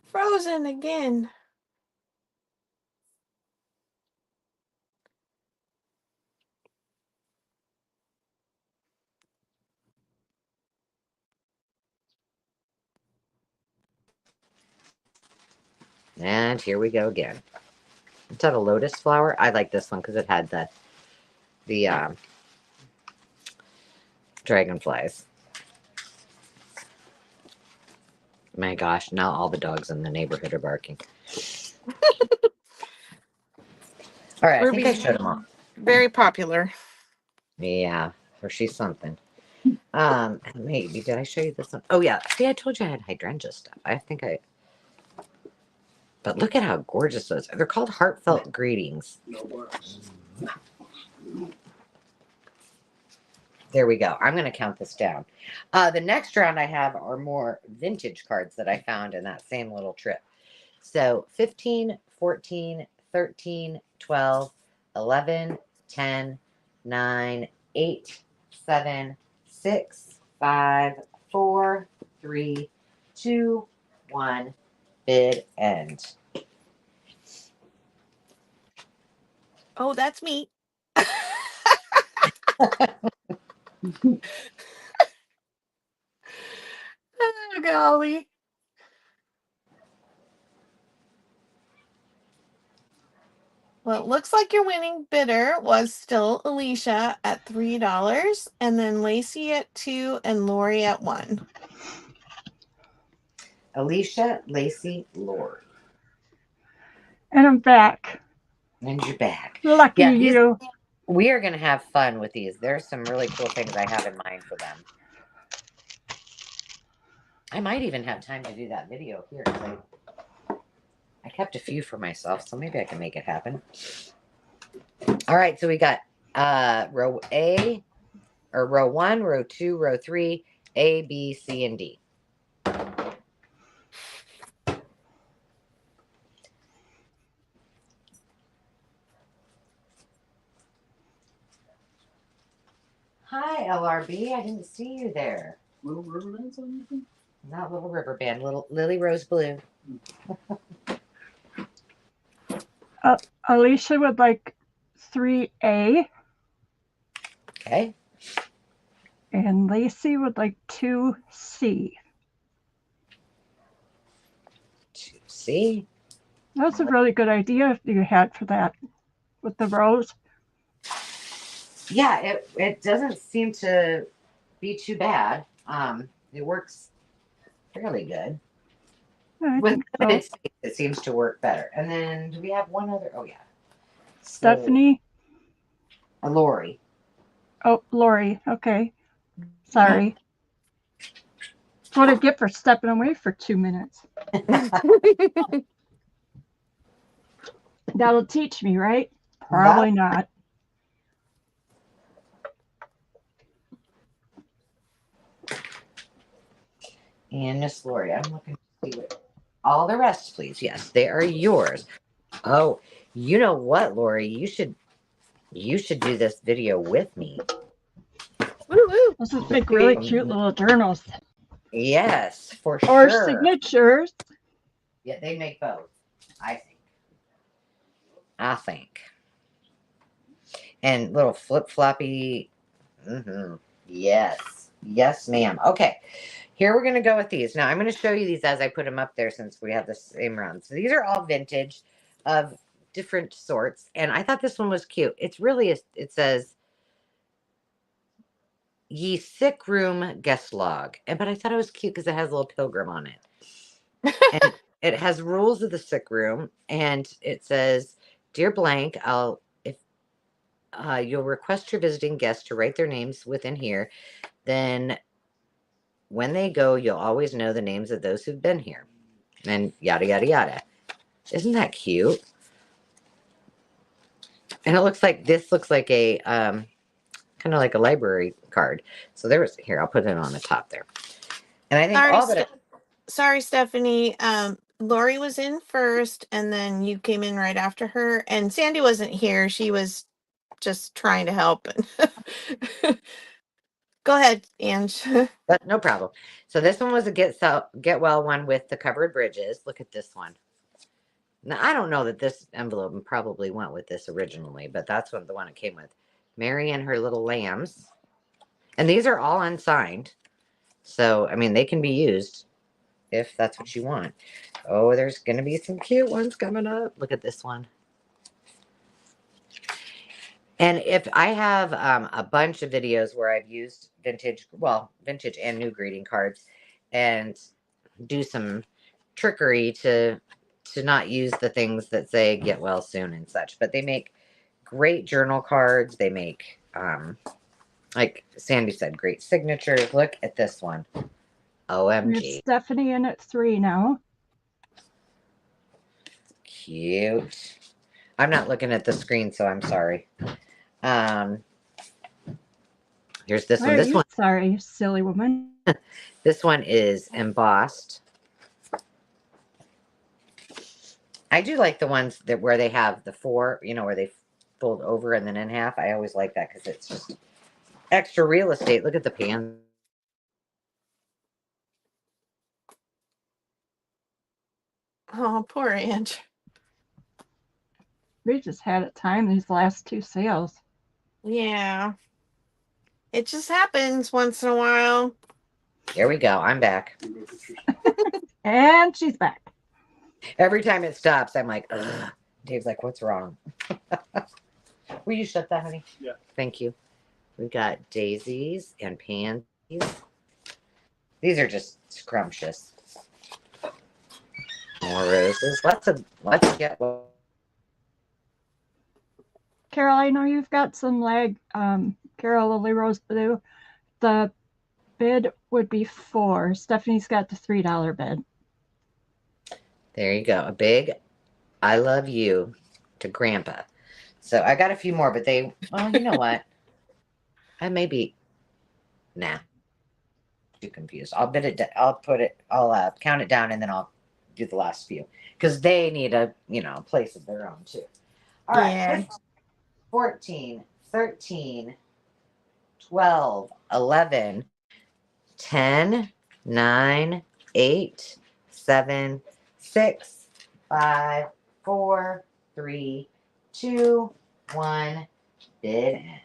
Frozen again. And here we go again. Is that a lotus flower? I like this one because it had the dragonflies. My gosh, now all the dogs in the neighborhood are barking. All right, I think I showed them all. Very popular. Yeah, or she's something. Maybe did I show you this one? Oh yeah, see, I told you I had hydrangea stuff. I think I. But look at how gorgeous those are. They're called heartfelt greetings. No worries. There we go. I'm going to count this down. The next round I have are more vintage cards that I found in that same little trip. So 15, 14, 13, 12, 11, 10, 9, 8, 7, 6, 5, 4, 3, 2, 1. Bid end. Oh, that's me. Oh, golly. Well, it looks like your winning bidder was still Alicia at $3, and then Lacey at 2, and Lori at 1. Alicia, Lacey, Lori. And I'm back. And you're back. Lucky Yeah, you. we are going to have fun with these. There's some really cool things I have in mind for them. I might even have time to do that video here. I kept a few for myself, so maybe I can make it happen. All right, so we got row A, or row 1, row 2, row 3, A, B, C, and D. Hi, LRB. I didn't see you there. Little river dance on anything? Not Little River Band, Little Lily Rose Blue. Alicia would like 3A, Okay. and Lacey would like 2C. 2C. That's a really good idea you had for that with the rows. Yeah, it doesn't seem to be too bad. It works fairly good. I With think so. limited space, it seems to work better. And then do we have one other? Oh yeah, Stephanie. Lori. Oh, Lori. Okay. Sorry. That's what I get for stepping away for 2 minutes. That'll teach me, right? Probably not. And Miss Lori, I'm looking to see what all the rest, please. Yes, they are yours. Oh, you know what, Lori? You should do this video with me. Woo-woo. Those would make really cute little journals. Yes, for Or sure. signatures. Yeah, they make both, I think. And little flip-floppy. Yes. Yes, ma'am. Okay. Here we're going to go with these. Now, I'm going to show you these as I put them up there since we have the same round. So these are all vintage of different sorts. And I thought this one was cute. It's really, it says, Ye Sick Room Guest Log. But I thought it was cute because it has a little pilgrim on it. And it has rules of the sick room. And it says, Dear blank, you'll request your visiting guests to write their names within here. Then when they go, you'll always know the names of those who've been here. And yada, yada, yada. Isn't that cute? And it looks like this looks like a kind of like a library card. So there was here. I'll put it on the top there. And I think all that. Sorry, Stephanie. Lori was in first, and then you came in right after her. And Sandy wasn't here; she was just trying to help. Go ahead, Ange. But no problem. So this one was a get well one with the covered bridges. Look at this one. Now I don't know that this envelope probably went with this originally, but that's what the one it came with. Mary and her little lambs, and these are all unsigned. So I mean, they can be used if that's what you want. Oh, there's going to be some cute ones coming up. Look at this one. And if I have a bunch of videos where I've used vintage and new greeting cards and do some trickery to not use the things that say get well soon and such, but they make great journal cards. They make, like Sandy said, great signatures. Look at this one. OMG. Stephanie in at 3 now. Cute. I'm not looking at the screen, so I'm sorry. Here's this one. This one. Sorry, you silly woman. This one is embossed. I do like the ones that where they have the 4, where they fold over and then in half. I always like that because it's just extra real estate. Look at the pan. Oh, poor Ange. We just had it time these last 2 sales. Yeah. It just happens once in a while. Here we go. I'm back. And she's back. Every time it stops, I'm like, ugh. Dave's like, what's wrong? Will you shut that, honey? Yeah. Thank you. We've got daisies and pansies. These are just scrumptious. More roses. Let's get. Carol, I know you've got some Carol Lily Rose Blue. The bid would be 4. Stephanie's got the $3 bid. There you go. A big I love you to Grandpa. So I got a few more, but well, you know what? I may be, too confused. I'll bid it. I'll count it down and then I'll do the last few because they need a place of their own too. All right. Yeah. 14, 13, 12, 11, 10, 9, 8, 7, 6, 5, 4, 3, 2, 1. Bid end.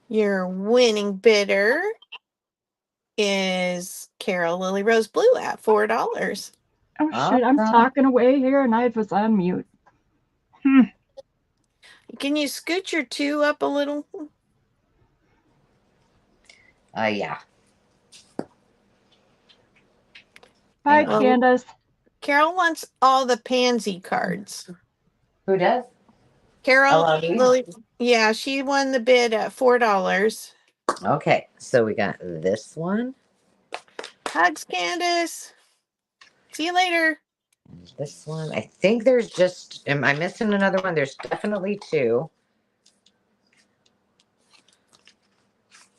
Your winning bidder is Carol Lily Rose Blue at $4. Oh, shoot. I'm talking away here and I was on mute. Can you scoot your 2 up a little? Yeah. Bye, Candace. Carol wants all the pansy cards. Who does? Carol Lily. Yeah, she won the bid at $4. Okay, so we got this one. Hugs, Candace. See you later. This one. I think there's just. Am I missing another one? There's definitely 2.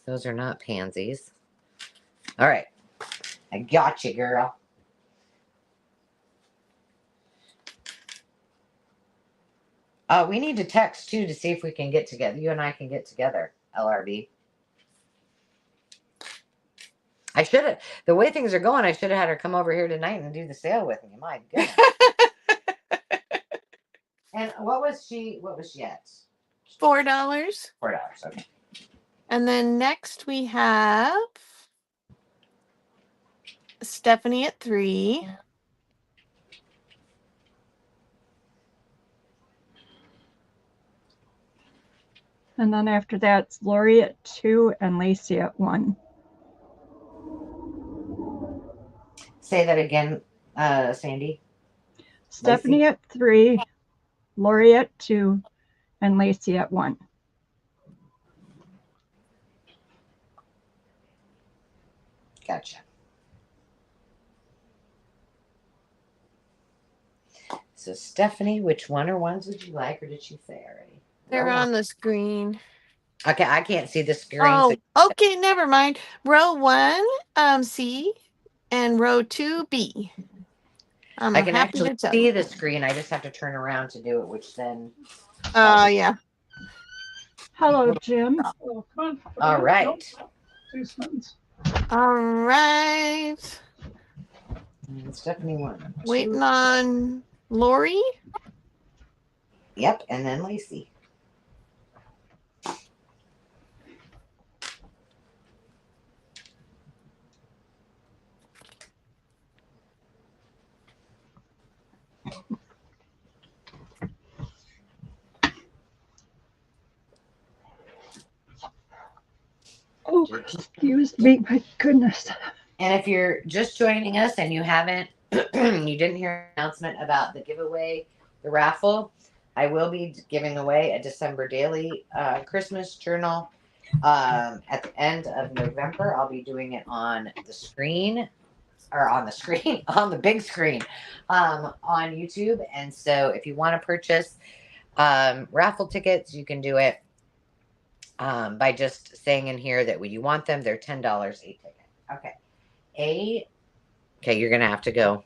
Those are not pansies. All right. I got you, girl. We need to text too to see if we can get together. You and I can get together, LRB. I should have. The way things are going, I should have had her come over here tonight and do the sale with me. My goodness. And what was she at? $4. $4. Okay. And then next we have Stephanie at 3. And then after that, it's Lori at 2 and Lacey at 1. Say that again, Sandy. Stephanie at 3, Lori at 2, and Lacey at 1. Gotcha. So Stephanie, which one or ones would you like, or did she say already? They're on the screen. Okay, I can't see the screen. Oh, okay, never mind. Row 1, C, and row 2, B. I can actually see the screen. I just have to turn around to do it, which then. Yeah. Hello, Jim. Oh, come on. All right. All right. Stephanie 1. Waiting on Lori. Yep, and then Lacey. Oh, excuse me. My goodness. And if you're just joining us and you haven't, you didn't hear an announcement about the giveaway, the raffle, I will be giving away a December daily Christmas journal at the end of November. I'll be doing it on the screen, or on the screen, on the big screen, on YouTube. And so if you want to purchase raffle tickets, you can do it by just saying in here that you want them. They're $10 a ticket. Okay. Okay, you're going to have to go.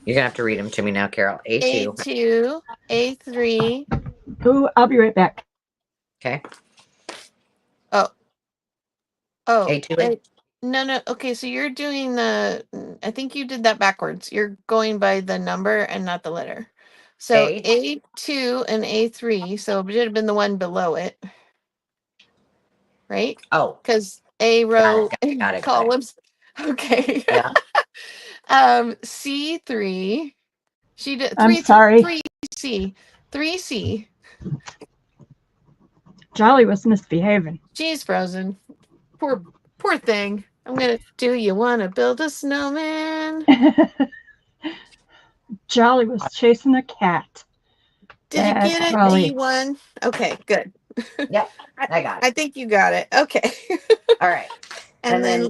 You're going to have to read them to me now, Carol. A2. A2, A3. Oh, I'll be right back. Okay. Oh. A2. No. Okay, so you're doing I think you did that backwards. You're going by the number and not the letter. So A2 and A3. So it should have been the one below it. Right? Oh. Because A row got it, columns. Okay. Yeah. C3. She did I'm sorry. 3C. 3C. Jolly was misbehaving. She's frozen. Poor thing. I'm gonna do you wanna build a snowman? Jolly was chasing a cat. Did you get it? Jolly. A1? Okay, good. Yep, I got it. I think you got it. Okay. All right. And then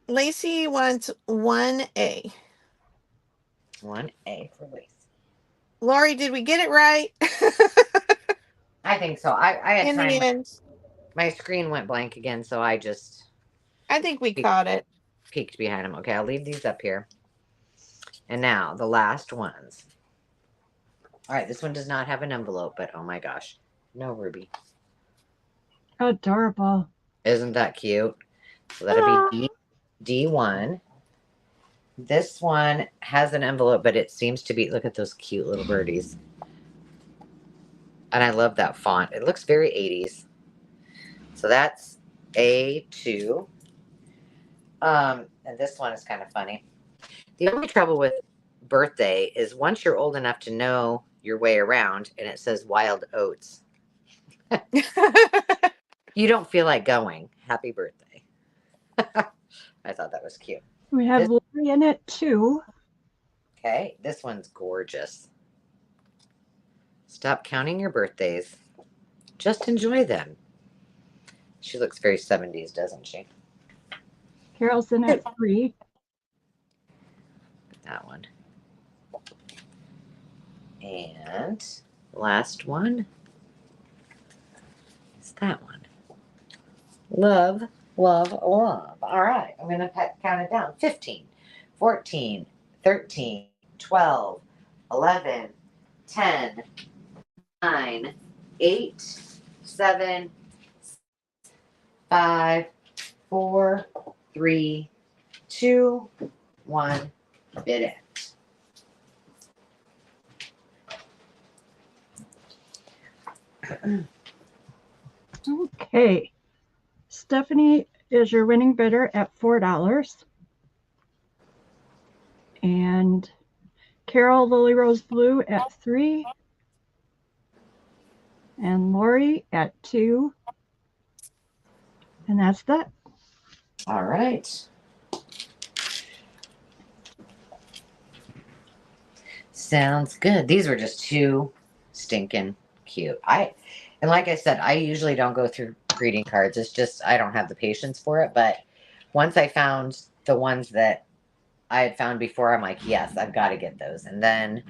Lacey wants 1A. 1A for Lacey. Lori, did we get it right? I think so. I had In time. the end. My screen went blank again, so I think we caught it. Peeked behind them. Okay, I'll leave these up here. And now the last ones. All right, this one does not have an envelope, but oh my gosh. No Ruby. Adorable. Isn't that cute? So that'll be D1. This one has an envelope, but it seems to be, look at those cute little birdies. And I love that font. It looks very 80s. So that's A2. And this one is kind of funny. The only trouble with birthday is once you're old enough to know your way around and it says wild oats, you don't feel like going. Happy birthday. I thought that was cute. We have Lori in it too. Okay, this one's gorgeous. Stop counting your birthdays. Just enjoy them. She looks very 70s, doesn't she? Carol's in at 3. That one. And last one is that one. Love, love, love. All right, I'm going to count it down. 15, 14, 13, 12, 11, 10, 9, 8, 7, 5, 4, 3, 2, 1. Bid it. Okay. Stephanie is your winning bidder at $4. And Carol Lily Rose Blue at 3. And Lori at 2. And that's that. All right. Sounds good. These were just too stinking cute. And like I said, I usually don't go through greeting cards. It's just I don't have the patience for it. But once I found the ones that I had found before, I'm like, yes, I've got to get those. And then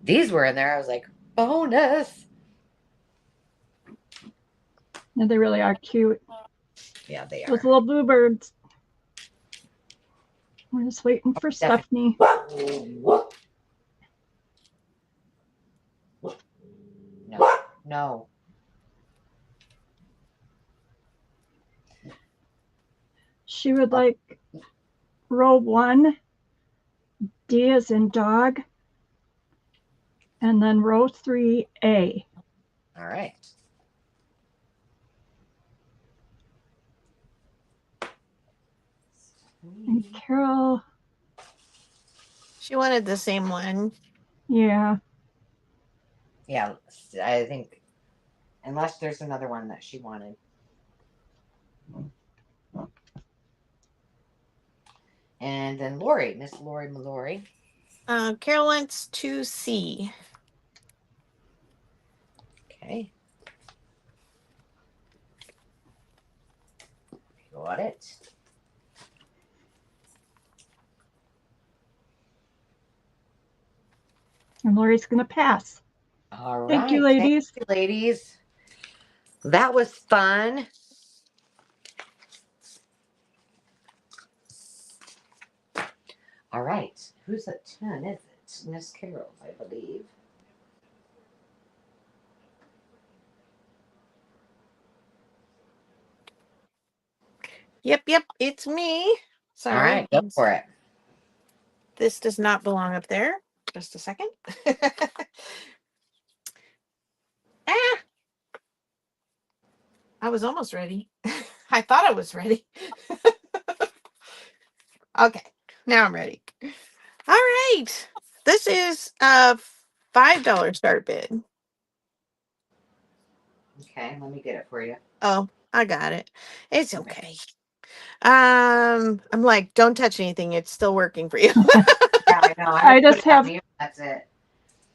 these were in there. I was like, bonus. And they really are cute. Yeah, they are. Those little bluebirds. We're just waiting for Stephanie. No, no. She would like row 1, D as in dog, and then row 3, A. All right. And Carol, She wanted the same one. yeah. Yeah, I think unless there's another one that she wanted. And then Lori, Miss Lori Mallory. Carol wants to see. Okay. Got it. And Lori's going to pass. All right. Thank you, ladies. Thank you, ladies. That was fun. All right. Who's at 10, is it? Miss Carol, I believe. Yep, it's me. Sorry. All right, go for it. This does not belong up there. Just a second. I was almost ready. I thought I was ready. Okay, now I'm ready. All right. This is a $5 start bid. Okay, let me get it for you. Oh, I got it. It's okay. I'm like, don't touch anything. It's still working for you. Yeah, I know. I just have. That's it.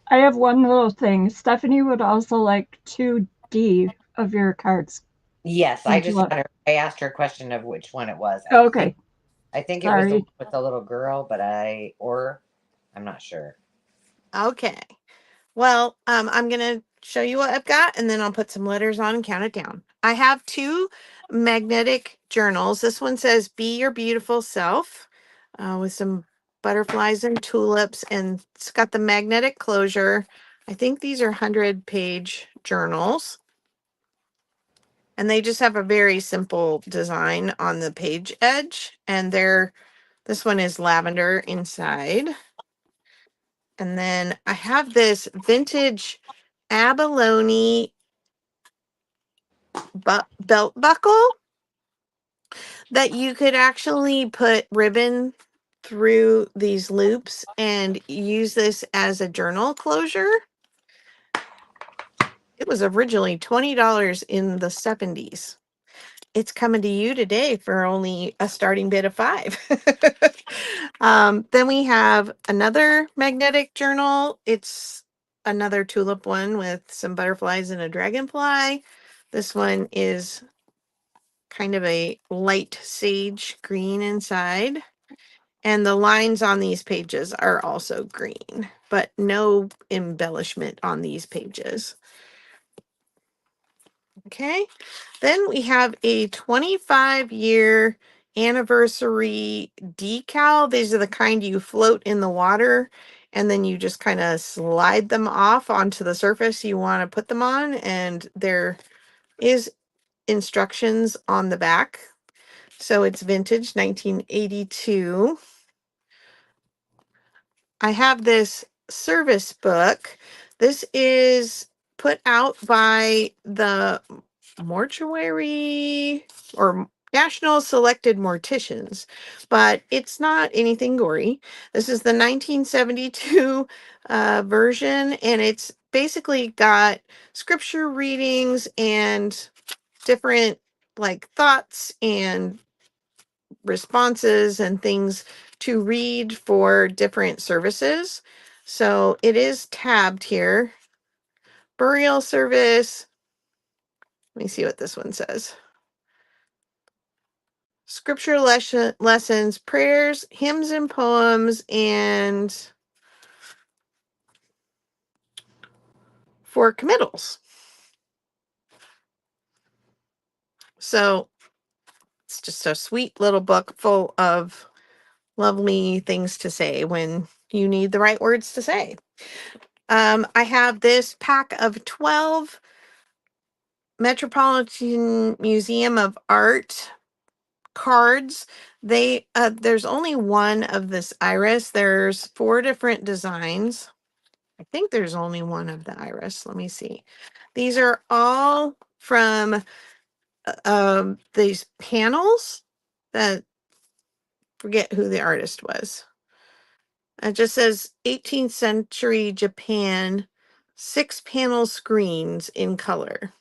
I have one little thing. Stephanie would also like 2D of your cards. Yes, I asked her a question of which one it was. Okay. I think it was the one with the little girl, but I'm not sure. Okay. Well, I'm going to show you what I've got, and then I'll put some letters on and count it down. I have 2 magnetic journals. This one says, Be Your Beautiful Self, with some butterflies and tulips, and it's got the magnetic closure. I think these are 100-page journals. And they just have a very simple design on the page edge. And this one is lavender inside. And then I have this vintage abalone belt buckle that you could actually put ribbon through these loops and use this as a journal closure. It was originally $20 in the 70s. It's coming to you today for only a starting bid of $5. Then we have another magnetic journal. It's another tulip one with some butterflies and a dragonfly. This one is kind of a light sage green inside. And the lines on these pages are also green, but no embellishment on these pages. Okay. Then we have a 25-year anniversary decal. These are the kind you float in the water and then you just kind of slide them off onto the surface you want to put them on. And there is instructions on the back. So it's vintage 1982. I have this service book. This is put out by the mortuary or National Selected Morticians, but it's not anything gory. This is the 1972 version, and it's basically got scripture readings and different like thoughts and responses and things to read for different services. So it is tabbed here. Burial service. Let me see what this one says. Scripture lessons, prayers, hymns and poems, and for committals. So it's just a sweet little book full of lovely things to say when you need the right words to say. I have this pack of 12 Metropolitan Museum of Art cards. There's only one of this iris. There's 4 different designs. I think there's only one of the iris. Let me see. These are all from these panels that forget who the artist was. It just says 18th century Japan, 6 panel screens in color.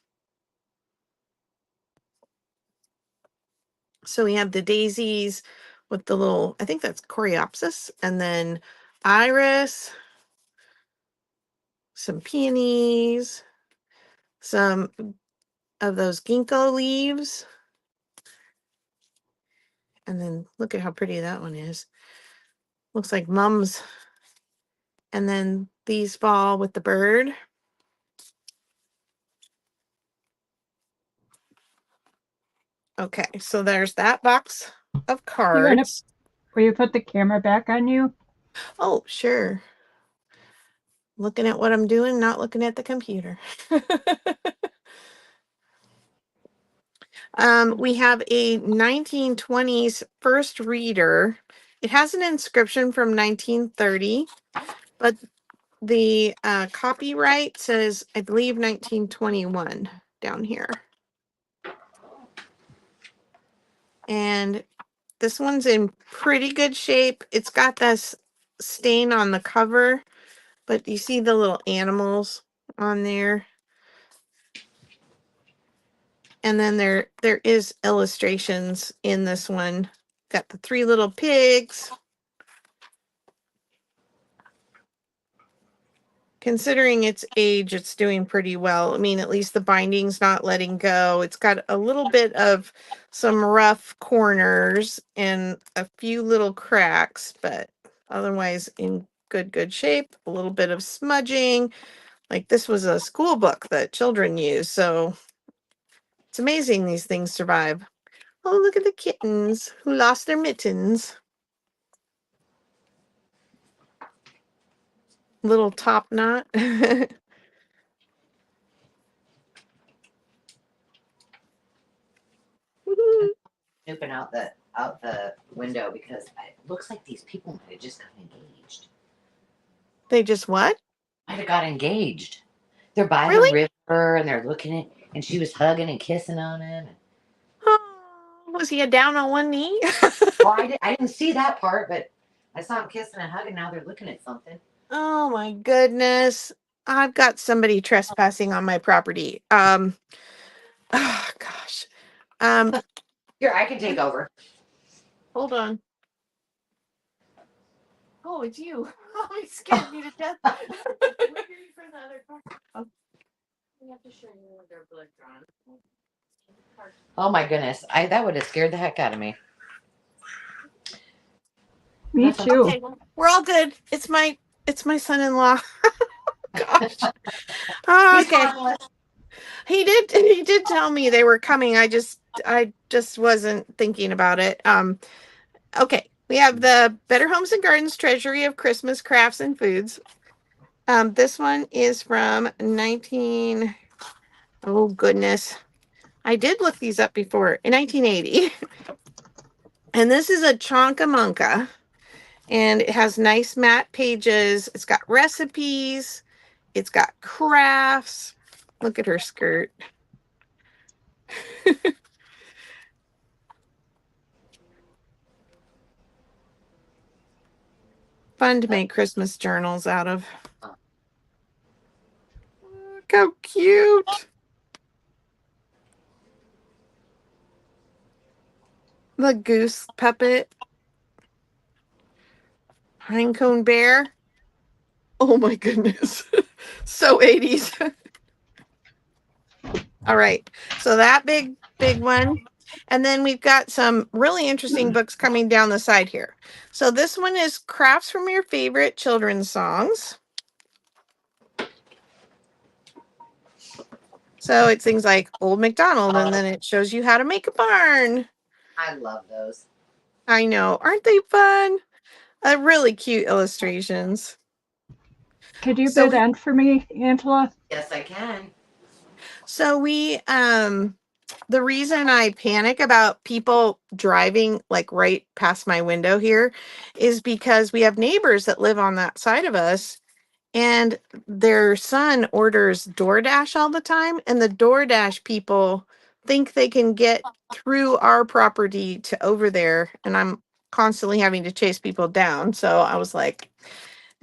So we have the daisies with the little, I think that's Coreopsis, and then iris, some peonies, some of those ginkgo leaves. And then look at how pretty that one is. Looks like mums. And then these fall with the bird. Okay, so there's that box of cards. Will you put the camera back on you? Oh, sure. Looking at what I'm doing, not looking at the computer. We have a 1920s first reader. It has an inscription from 1930, but the copyright says, I believe, 1921 down here. And this one's in pretty good shape. It's got this stain on the cover, but you see the little animals on there. And then there is illustrations in this one. Got the 3 little pigs. Considering its age, it's doing pretty well. I mean, at least the binding's not letting go. It's got a little bit of some rough corners and a few little cracks, but otherwise in good shape. A little bit of smudging. Like this was a school book that children use, so it's amazing these things survive. Oh, look at the kittens who lost their mittens. Little top knot. Snooping out the window because it looks like these people might have just got engaged. They just what? Might have got engaged. They're by Really? the river and they're looking at, and she was hugging and kissing on him. Oh, was he down on one knee? Well, I didn't see that part, but I saw him kissing and hugging. Now they're looking at something. Oh my goodness. I've got somebody trespassing on my property. Oh gosh. Here, I can take over. Hold on. Oh, it's you. Oh, he scared me to death. We're here for the other part. Oh. We have to show you where their blood drawn. Oh my goodness. That would have scared the heck out of me. Me too. Okay, we're all good. It's my son-in-law. Gosh. Oh, okay. He did tell me they were coming. I just wasn't thinking about it. Okay. We have the Better Homes and Gardens Treasury of Christmas Crafts and Foods. This one is from 19. Oh goodness. I did look these up before in 1980. And this is a Chonkamunka. And it has nice matte pages. It's got recipes. It's got crafts. Look at her skirt. Fun to make Christmas journals out of. Look how cute. The goose puppet. Pinecone bear. Oh my goodness. So 80s. All right. So that big one. And then we've got some really interesting books coming down the side here. So this one is Crafts from Your Favorite Children's Songs. So it's things like Old MacDonald, and then it shows you how to make a barn. I love those. I know. Aren't they fun? Really cute illustrations. Could you So bid end for me, Angela? Yes, I can. So we the reason I panic about people driving like right past my window here is because we have neighbors that live on that side of us, and their son orders DoorDash all the time, and the DoorDash people think they can get through our property to over there, and I'm constantly having to chase people down. So I was like,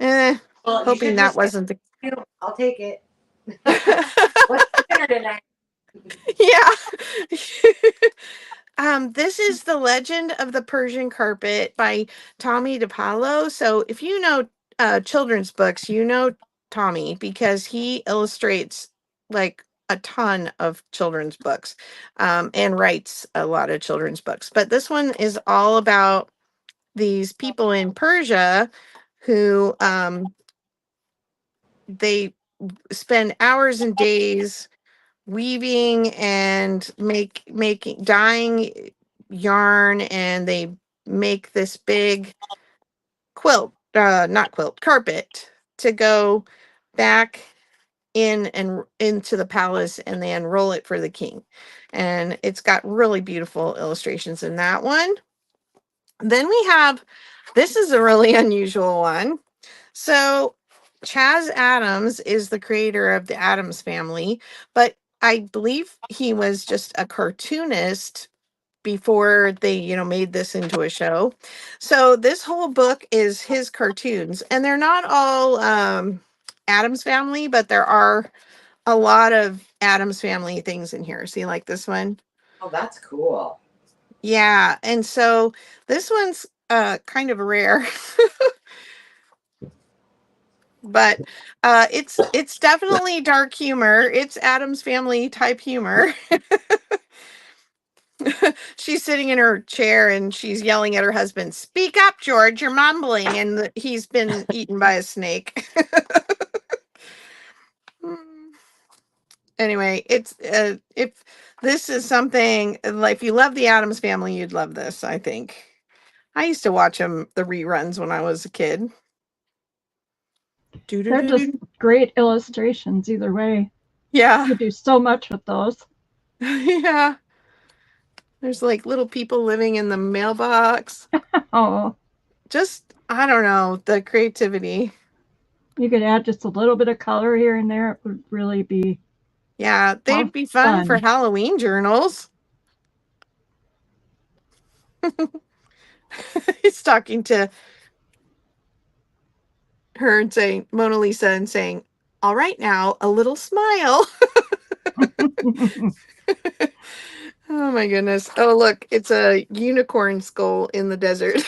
Well, hoping that wasn't the I'll take it. yeah. What's for dinner tonight? This is The Legend of the Persian Carpet by Tommy DePaulo. So if you know children's books, you know Tommy because he illustrates like a ton of children's books and writes a lot of children's books. But this one is all about these people in Persia who they spend hours and days weaving and making dyeing yarn, and they make this big quilt, not quilt, carpet to go back in and into the palace, and they unroll it for the king. And it's got really beautiful illustrations in that one. Then we have, this is a really unusual one. So Chaz Adams is the creator of the Addams Family, but I believe he was just a cartoonist before they, made this into a show. So this whole book is his cartoons, and they're not all Addams Family, but there are a lot of Addams Family things in here. See, like this one? Oh, that's cool. Yeah, and so this one's kind of rare. But it's definitely dark humor. It's Addams Family type humor. She's sitting in her chair and she's yelling at her husband, "Speak up, George, you're mumbling," and he's been eaten by a snake. Anyway, it's if this is something like, if you love the Addams Family, you'd love this, I think. I used to watch the reruns when I was a kid. They're just great illustrations either way. Yeah. You do so much with those. Yeah. There's like little people living in the mailbox. Oh. Just, I don't know, the creativity. You could add just a little bit of color here and there. It would really be. Yeah, they'd be fun for Halloween journals. He's talking to her and saying, Mona Lisa, and saying, "All right, now a little smile." Oh my goodness. Oh, look, it's a unicorn skull in the desert.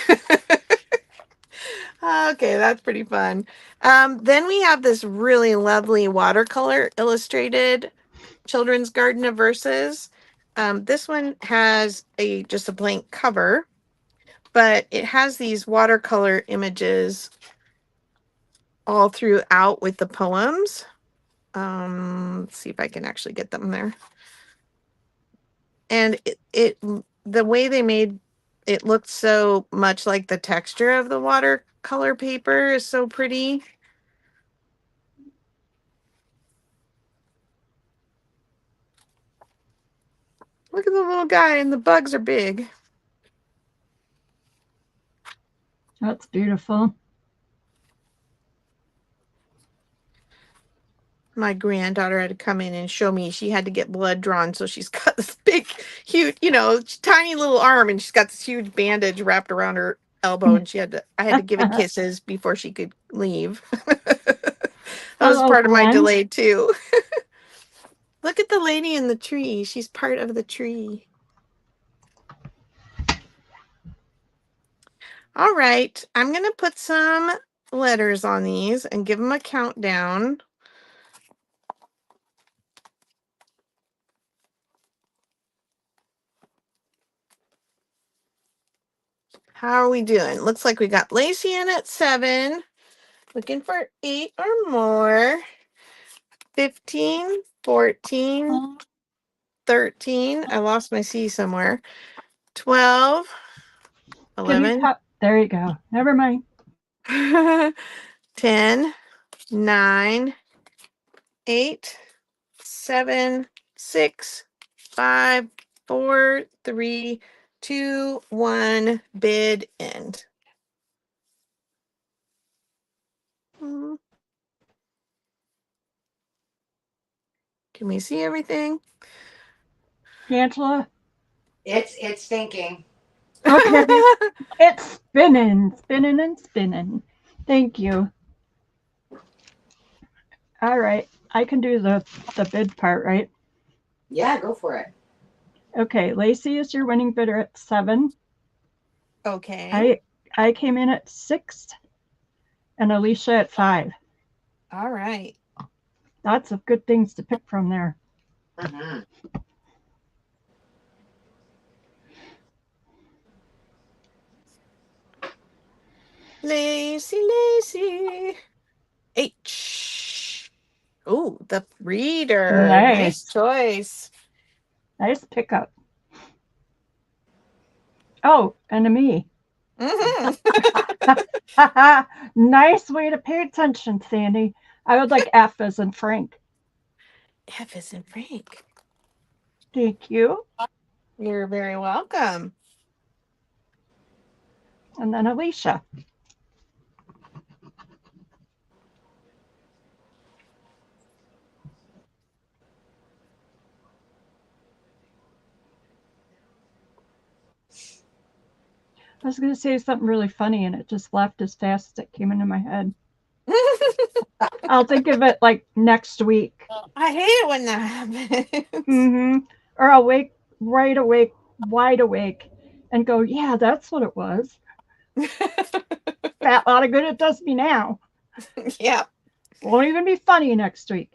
Okay, that's pretty fun. Then we have this really lovely watercolor illustrated Children's Garden of Verses. This one has just a blank cover, but it has these watercolor images all throughout with the poems. Let's see if I can actually get them there. And the way they made it looked so much like the texture of the watercolor paper is so pretty. Look at the little guy, and the bugs are big. That's beautiful. My granddaughter had to come in and show me she had to get blood drawn. So she's got this big, huge, tiny little arm, and she's got this huge bandage wrapped around her elbow, and I had to give it kisses before she could leave. That was part of my delay too. Look at the lady in the tree. She's part of the tree. All right. I'm going to put some letters on these and give them a countdown. How are we doing? Looks like we got Lacey in at 7. Looking for 8 or more. 15, 14, 13. I lost my C somewhere. 12, Can you 11. cut? There you go. Never mind. 10, 9, 8, 7, 6, 5, 4, 3, 2, 1. Bid end. Can we see everything? Angela? It's thinking. Okay. It's spinning, spinning, and spinning. Thank you. All right. I can do the bid part, right? Yeah, go for it. Okay. Lacey is your winning bidder at 7. Okay. I came in at 6, and Alicia at 5. All right. Lots of good things to pick from there. Mm-hmm. Lacey. H. Oh, the reader. Nice Choice. Nice pickup. Oh, and a me. Nice way to pay attention, Sandy. I would like F as in Frank. F as in Frank. Thank you. You're very welcome. And then Alicia. I was going to say something really funny, and it just left as fast as it came into my head. I'll think of it like next week. I hate it when that happens. Or I'll wake wide awake, and go, yeah, that's what it was. That lot of good it does me now. Yeah. Won't even be funny next week.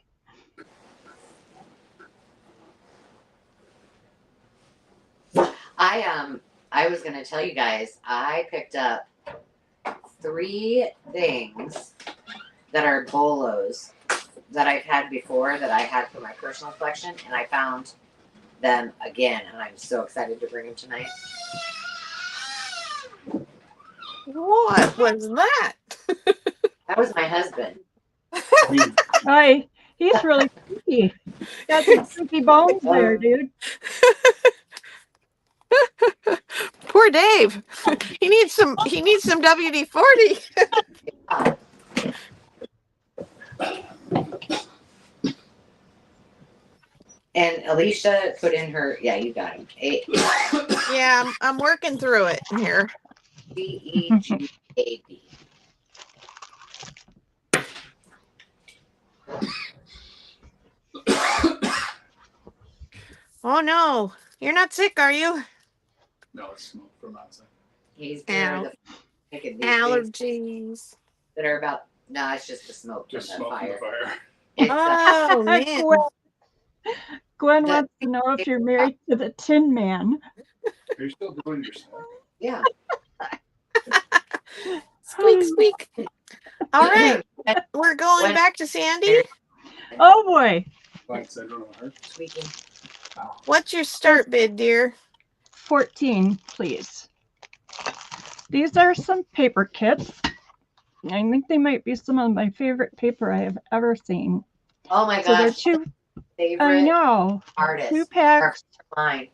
I was gonna tell you guys, I picked up 3 things that are bolos that I've had before that I had for my personal collection, and I found them again, and I'm so excited to bring them tonight. What was that? That was my husband. Hi, he's really freaky. Got some freaky bones there, dude. Poor Dave. He needs some WD-40. And Alicia put in her, yeah, you got him. Yeah, I'm working through it here. CEGAB. Oh no, you're not sick, are you? No, it's smoke from outside. He's doing these allergies that are about. No, it's just the smoke Just from the smoke from fire. the fire. It's, Oh man. Gwen wants to know if you're married to the Tin Man. Are you still doing your smoke? Yeah. Squeak, squeak. All right, we're going back to Sandy. Oh boy. Squeaking. What's your start bid, dear? 14, please. These are some paper kits. I think they might be some of my favorite paper I have ever seen. Oh my gosh. So they're 2 favorite I know. artists. 2 packs. Mine.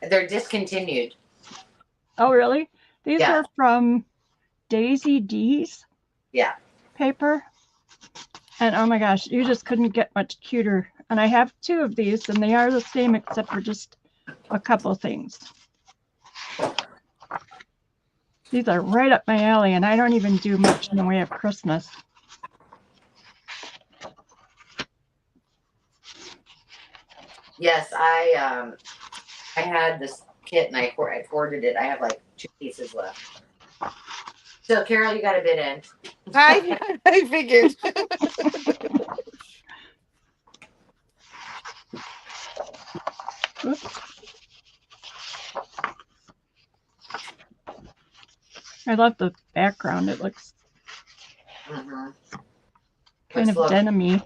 They're discontinued. Oh, really? These Yeah. are from Daisy D's paper. And oh my gosh, you just couldn't get much cuter. And I have 2 of these, and they are the same except for just a couple things. These are right up my alley, and I don't even do much in the way of Christmas. Yes, I had this kit and I hoarded it. I have like 2 pieces left. So, Carol, you got a bid in. I figured. Oops. I love the background. It looks Mm-hmm. kind of denim-y.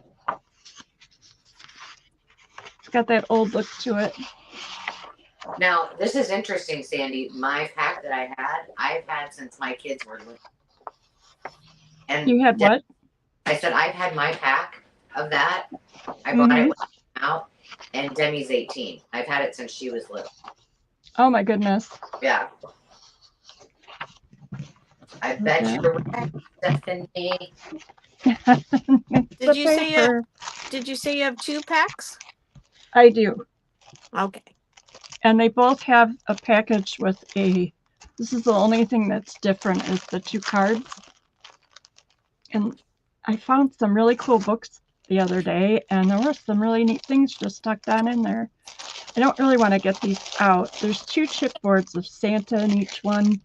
It's got that old look to it. Now, this is interesting, Sandy. My pack that I've had since my kids were little. And You had what? I said I've had my pack of that. I bought it when it came out, and Demi's 18. I've had it since she was little. Oh my goodness. Yeah. I bet you're right, Stephanie. Did you say you have 2 packs? I do. Okay. And they both have a package with this is the only thing that's different is the 2 cards. And I found some really cool books the other day, and there were some really neat things just tucked on in there. I don't really want to get these out. There's 2 chipboards of Santa in each one,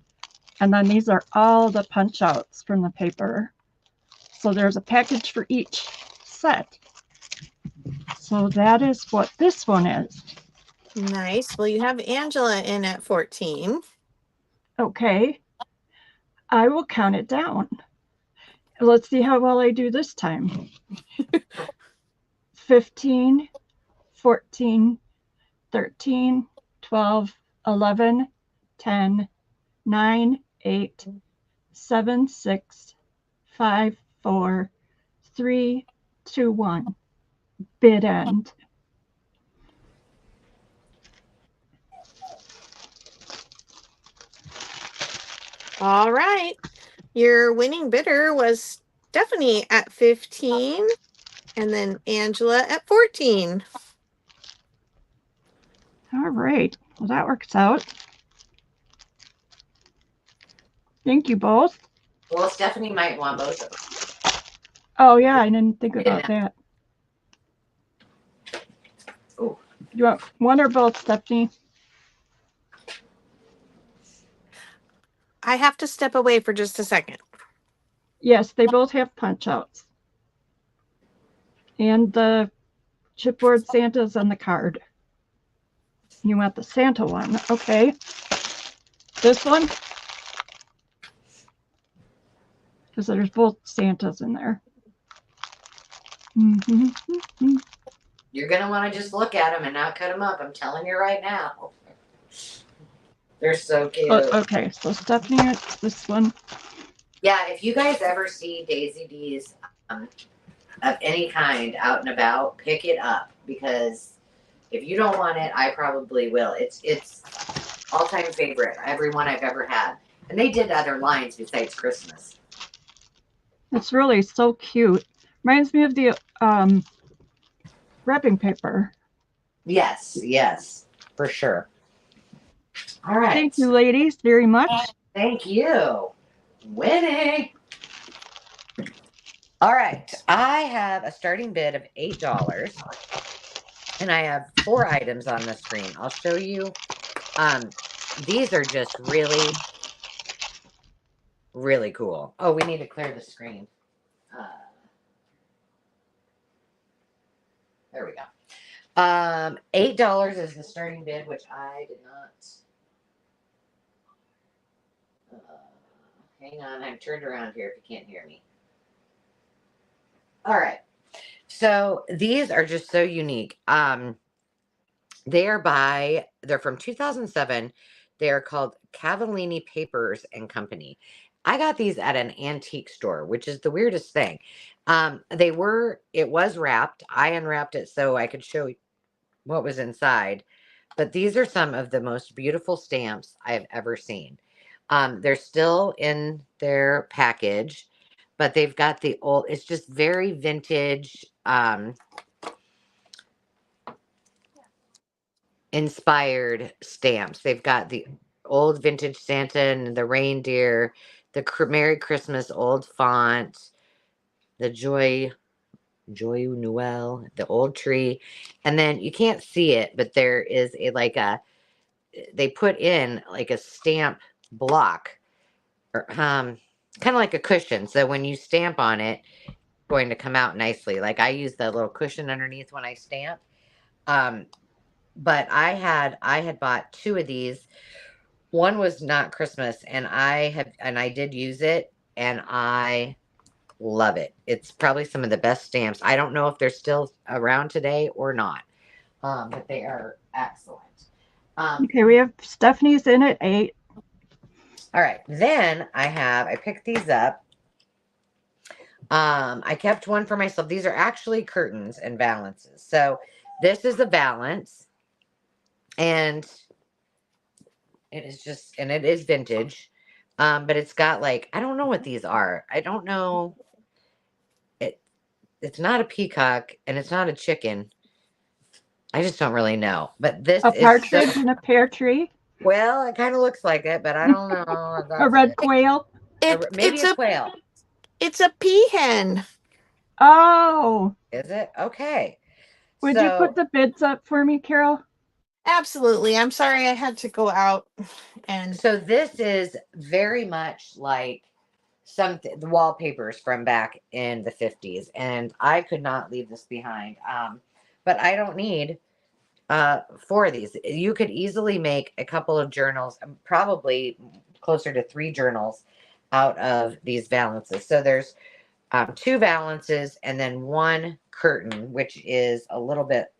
and then these are all the punch outs from the paper. So there's a package for each set. So that is what this one is. Nice. Well, you have Angela in at 14. Okay. I will count it down. Let's see how well I do this time. 15, 14, 13, 12, 11, 10, 9, 8, 7, 6, 5, 4, 3, 2, 1. Bid end. All right. Your winning bidder was Stephanie at 15 and then Angela at 14. All right. Well, that works out. Thank you both. Well, Stephanie might want both of them. Oh, yeah. I didn't think about that. Oh. You want one or both, Stephanie? I have to step away for just a second. Yes, they both have punch outs. And the chipboard Santa's on the card. You want the Santa one. Okay. This one? Because there's both Santas in there. Mm-hmm. You're going to want to just look at them and not cut them up. I'm telling you right now. They're so cute. Okay, so Stephanie, it's this one. Yeah, if you guys ever see Daisy D's of any kind out and about, pick it up, because if you don't want it, I probably will. It's all-time favorite. Every one I've ever had. And they did other lines besides Christmas. It's really so cute. Reminds me of the wrapping paper. Yes, for sure. All right. Thank you, ladies, very much. Thank you. Winning. All right. I have a starting bid of $8, and I have 4 items on the screen. I'll show you. These are just really, really cool. Oh, we need to clear the screen. There we go. $8 is the starting bid, which I did not. Hang on, I'm turned around here if you can't hear me. All right. So these are just so unique. They're from 2007. They're called Cavallini Papers and Company. I got these at an antique store, which is the weirdest thing. It was wrapped. I unwrapped it so I could show you what was inside. But these are some of the most beautiful stamps I have ever seen. They're still in their package, but they've got the old, it's just very vintage, inspired stamps. They've got the old vintage Santa and the reindeer, the Merry Christmas old font, the Joy Noel, the old tree. And then you can't see it, but there is they put in like a stamp block, or kind of like a cushion. So when you stamp on it, it's going to come out nicely. Like I use the little cushion underneath when I stamp. But I had bought 2 of these. One was not Christmas, and I did use it, and I love it. It's probably some of the best stamps. I don't know if they're still around today or not, but they are excellent. Okay, we have Stephanie's in at 8. All right, then I picked these up. I kept one for myself. These are actually curtains and valances. So this is a valance, and it is vintage. But it's got like, I don't know what these are. I don't know. It's not a peacock and it's not a chicken. I just don't really know. But this A is partridge in a pear tree. well, it kind of looks like it, but I don't know. if A that's red it. quail. Maybe a quail. It's a peahen. Oh, Is it? Okay. would you put the bids up for me, Carol? Absolutely. I'm sorry I had to go out and So this is very much like the wallpapers from back in the 50s, and I could not leave this behind. But I don't need 4 of these. You could easily make a couple of journals, probably closer to 3 journals out of these valances. So there's 2 valances and then 1 curtain, which is a little bit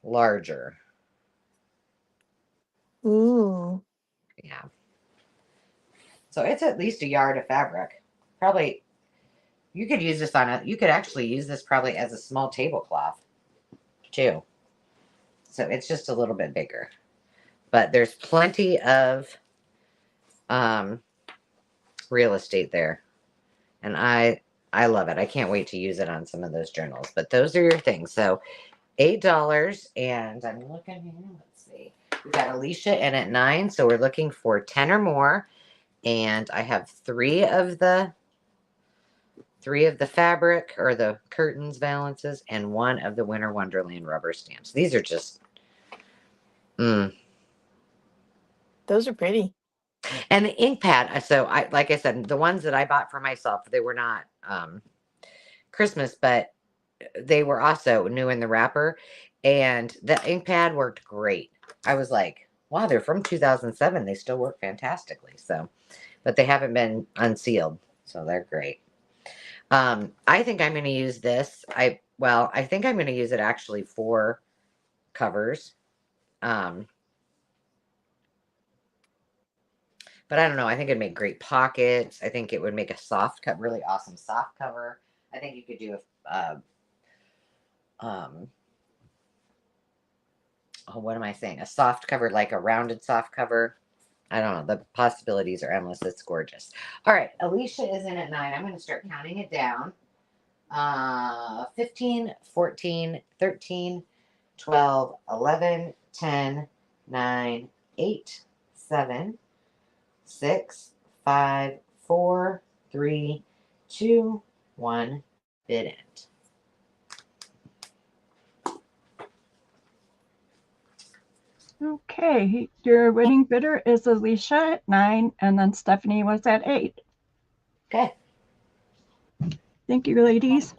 larger. ooh. Yeah. So it's at least a yard of fabric. Probably you could use this you could actually use this probably as a small tablecloth too. So it's just a little bit bigger. But there's plenty of real estate there. And I love it. I can't wait to use it on some of those journals. But those are your things. So $8, and I'm looking here. Let's see. We got Alicia in at 9, so we're looking for 10 or more. And I have 3 of the fabric or the curtains valances and 1 of the Winter Wonderland rubber stamps. These are just Those are pretty. And the ink pad. So like I said, the ones that I bought for myself, they were not Christmas, but they were also new in the wrapper, and the ink pad worked great. I was like, wow, they're from 2007. They still work fantastically. So, but they haven't been unsealed, so they're great. I think I'm going to use this. I think I'm going to use it actually for covers. But I don't know. I think it'd make great pockets. I think it would make a soft cut, really awesome soft cover. I think you could do what am I saying? A soft cover, like a rounded soft cover. I don't know. The possibilities are endless. It's gorgeous. All right. Alicia is in at 9. I'm going to start counting it down. 15, 14, 13, 12, 11, 10, 9, 8, 7, 6, 5, 4, 3, 2, 1. Bid end. Okay, your winning bidder is Alicia at 9, and then Stephanie was at 8. Okay. Thank you, ladies.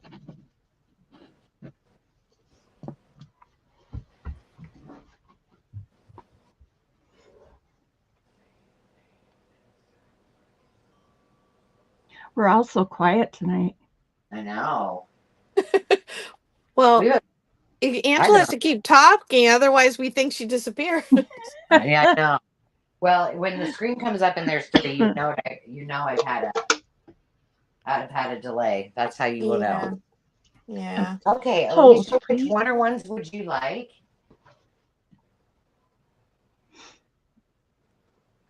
We're all so quiet tonight. I know. Well, Angela has to keep talking, otherwise we think she disappeared. Yeah, I know. Well, when the screen comes up and there's 3, you know I've had a delay. That's how you will know. Yeah. Okay, Alicia, which ones would you like?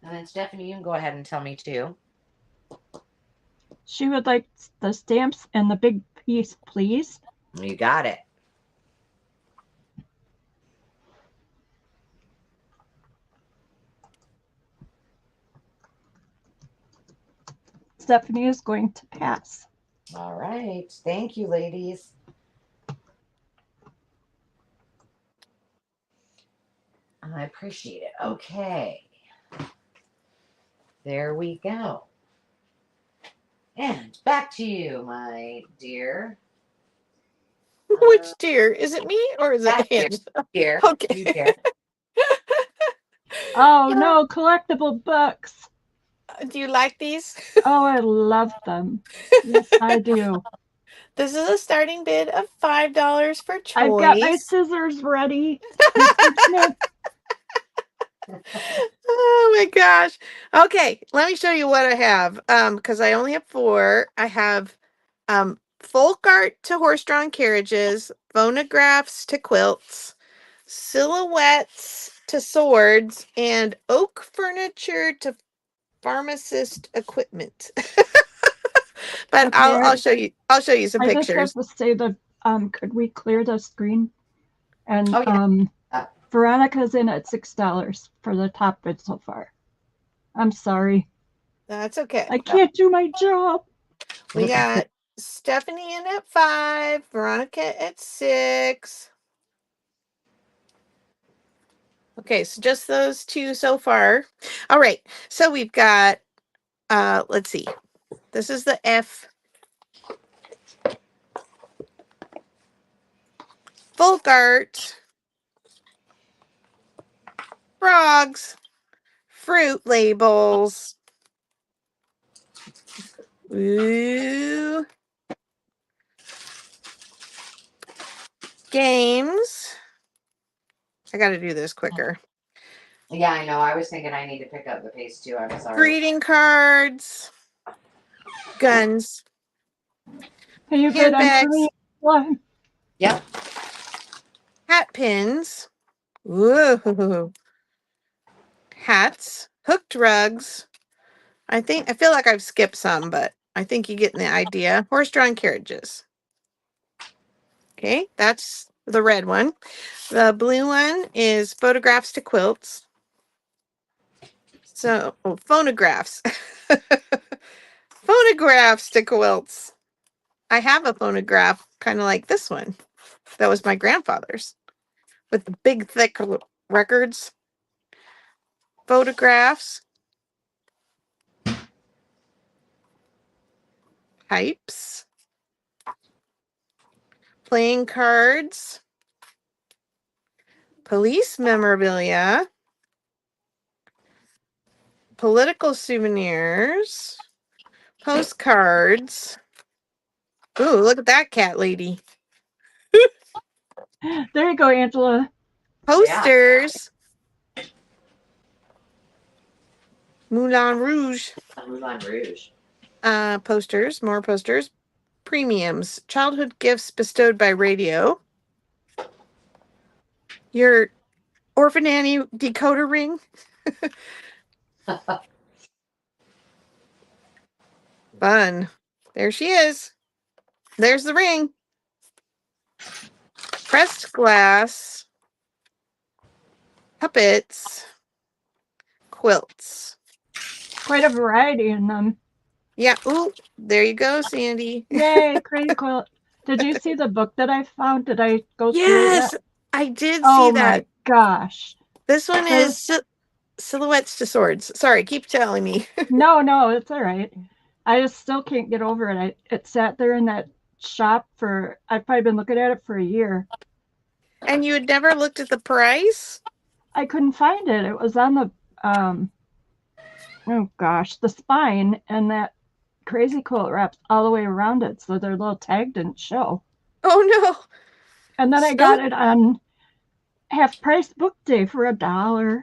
And then Stephanie, you can go ahead and tell me too. She would like the stamps and the big piece, please. You got it. Stephanie is going to pass. All right. Thank you, ladies. I appreciate it. Okay. There we go. And back to you, my dear. Which dear? Is it me or is it That dear. Angela? Dear. Okay. You dear. Oh no, collectible books. Do you like these? Oh, I love them. Yes, I do. This is a starting bid of $5 for choice. I've got my scissors ready. Mr. Smith. Oh my gosh. Okay, let me show you what I have. Because I only have 4. I have folk art to horse-drawn carriages, phonographs to quilts, silhouettes to swords, and oak furniture to pharmacist equipment. But Okay, I'll show you. I'll show you some I just have pictures. to say that could we clear the screen? And Oh, yeah. Veronica's in at $6 for the top bid so far. I'm sorry. That's okay. I can't do my job. We got Stephanie in at 5, Veronica at 6. Okay, so just those 2 so far. All right, so we've got, let's see. This is the F. Folk art. Frogs. Fruit labels. Ooh. Games. I got to do this quicker. Yeah, I know. I was thinking I need to pick up the pace too. I'm sorry. Greeting cards. Guns. Can you bid on Handbags. for me? One. Yep. Hat pins. Whoa. Hats. Hooked rugs. I feel like I've skipped some, but I think you get the idea. Horse-drawn carriages. Okay, that's the red one. The blue one is photographs to quilts. So, phonographs. Phonographs to quilts. I have a phonograph kind of like this one. That was my grandfather's with the big, thick records. Photographs. Pipes. Playing cards. Police memorabilia. Political souvenirs. Postcards. Ooh, look at that cat lady. There you go, Angela. Posters. Yeah. Moulin Rouge. Moulin Rouge. Posters, more posters. Premiums. Childhood gifts bestowed by radio. Your Orphan Annie decoder ring. Fun. There she is. There's the ring. Pressed glass. Puppets. Quilts. Quite a variety in them. Yeah. Ooh, there you go, Sandy. Yay, crazy quilt. Did you see the book that I found? Did I go through it? Yes, I did see Oh that. my gosh. This one is silhouettes to swords. Sorry, keep telling me. No, it's all right. I just still can't get over it. It sat there in that shop I've probably been looking at it for a year. And you had never looked at the price? I couldn't find it. It was on the oh gosh, the spine, and that crazy quilt wraps all the way around it, so their little tag didn't show. Oh no. And then I got it on half price book day for $1.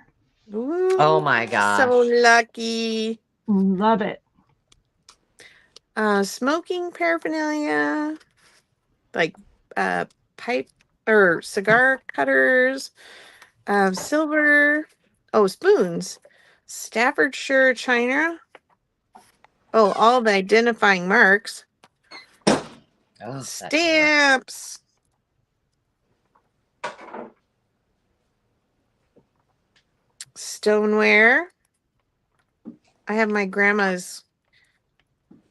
Ooh, oh my gosh. So lucky. Love it. Smoking paraphernalia, like pipe or cigar cutters, silver, spoons, Staffordshire china. Oh, all the identifying marks. Oh, Stamps. Stoneware. I have my grandma's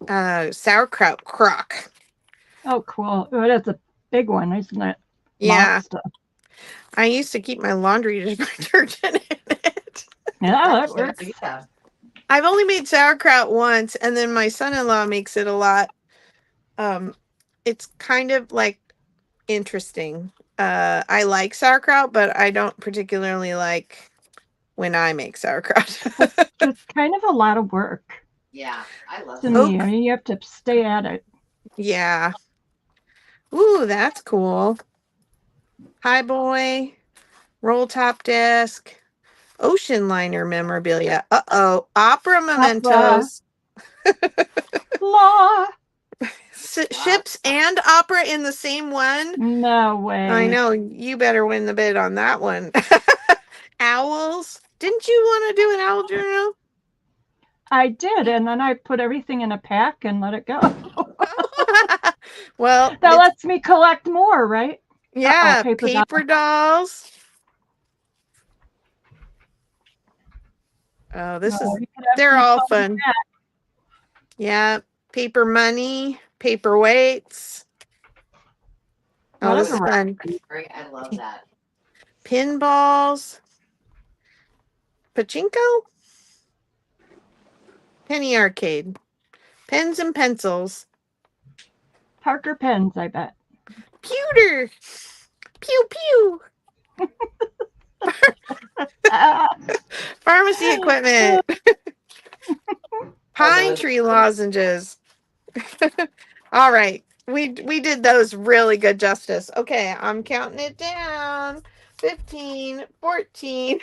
sauerkraut crock. Oh, cool. Oh, that's a big one, isn't it? Yeah. Monster. I used to keep my laundry detergent in it. Yeah, that works. Yeah. I've only made sauerkraut once, and then my son-in-law makes it a lot. It's kind of like interesting. I like sauerkraut, but I don't particularly like when I make sauerkraut. It's kind of a lot of work Yeah, I love to that. me. I mean, you have to stay at it. Yeah. Ooh, that's cool. Hi, boy. Roll top desk. Ocean liner memorabilia. Uh-oh. Opera mementos. Law. Ships and opera in the same one? No way. I know. You better win the bid on that one. Owls. Didn't you want to do an owl journal? I did, and then I put everything in a pack and let it go. Well, That lets me collect more, right? yeah, paper dolls. Oh, they're all fun. Yeah, paper money, paperweights. Oh, this is fun. I love that. Pinballs. Pachinko? Penny arcade. Pens and pencils. Parker pens, I bet. Pewter. Pew pew. Pharmacy equipment. Pine tree lozenges. All right. We did those really good justice. Okay, I'm counting it down. 15, 14,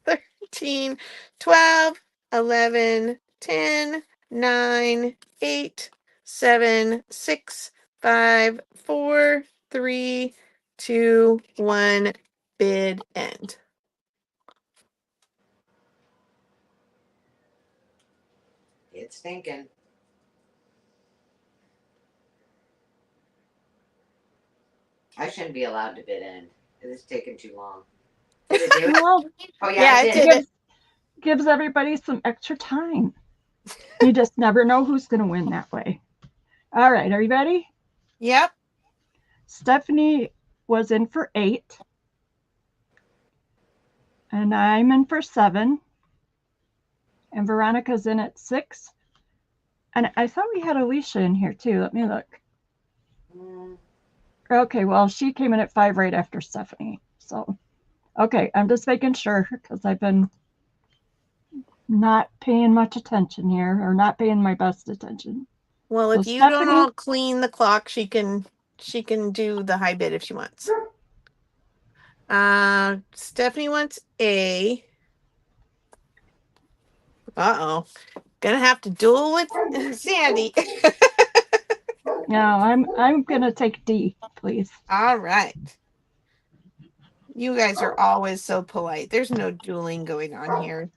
13, 12, 11, 10, 9, 8, 7, 6, 5, 4, 3, 2, 1. Bid end. It's stinking. I shouldn't be allowed to bid in. It's taking too long. Did it do it? Well, Oh yeah, it did. Gives everybody some extra time. You just never know who's going to win that way. All right, are you ready? Yep. Stephanie was in for 8. And I'm in for 7. And Veronica's in at 6. And I thought we had Alicia in here too. Let me look. Okay, well, she came in at 5 right after Stephanie. So, okay, I'm just making sure because I've been not paying much attention here, or not paying my best attention. Well, if So you Stephanie, don't all clean the clock, she can do the high bid if she wants. Stephanie wants A. Uh-oh. Gonna have to duel with Sandy. No, I'm gonna take D, please. All right. You guys are always so polite. There's no dueling going on here.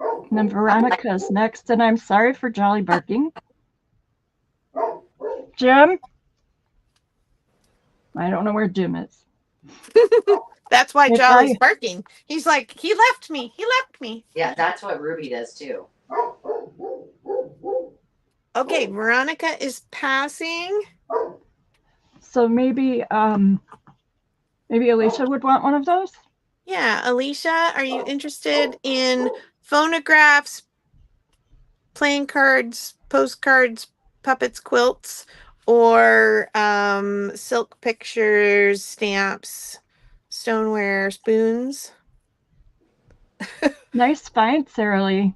And then Veronica's next, and I'm sorry for Jolly barking. Jim? I don't know where Jim is. That's why Jolly's barking. He's like, he left me. He left me. Yeah, that's what Ruby does too. Okay, Veronica is passing. So maybe Alicia would want one of those? Yeah, Alicia, are you interested in phonographs, playing cards, postcards, puppets, quilts, or silk pictures, stamps, stoneware, spoons? Nice find, Sarah Lee.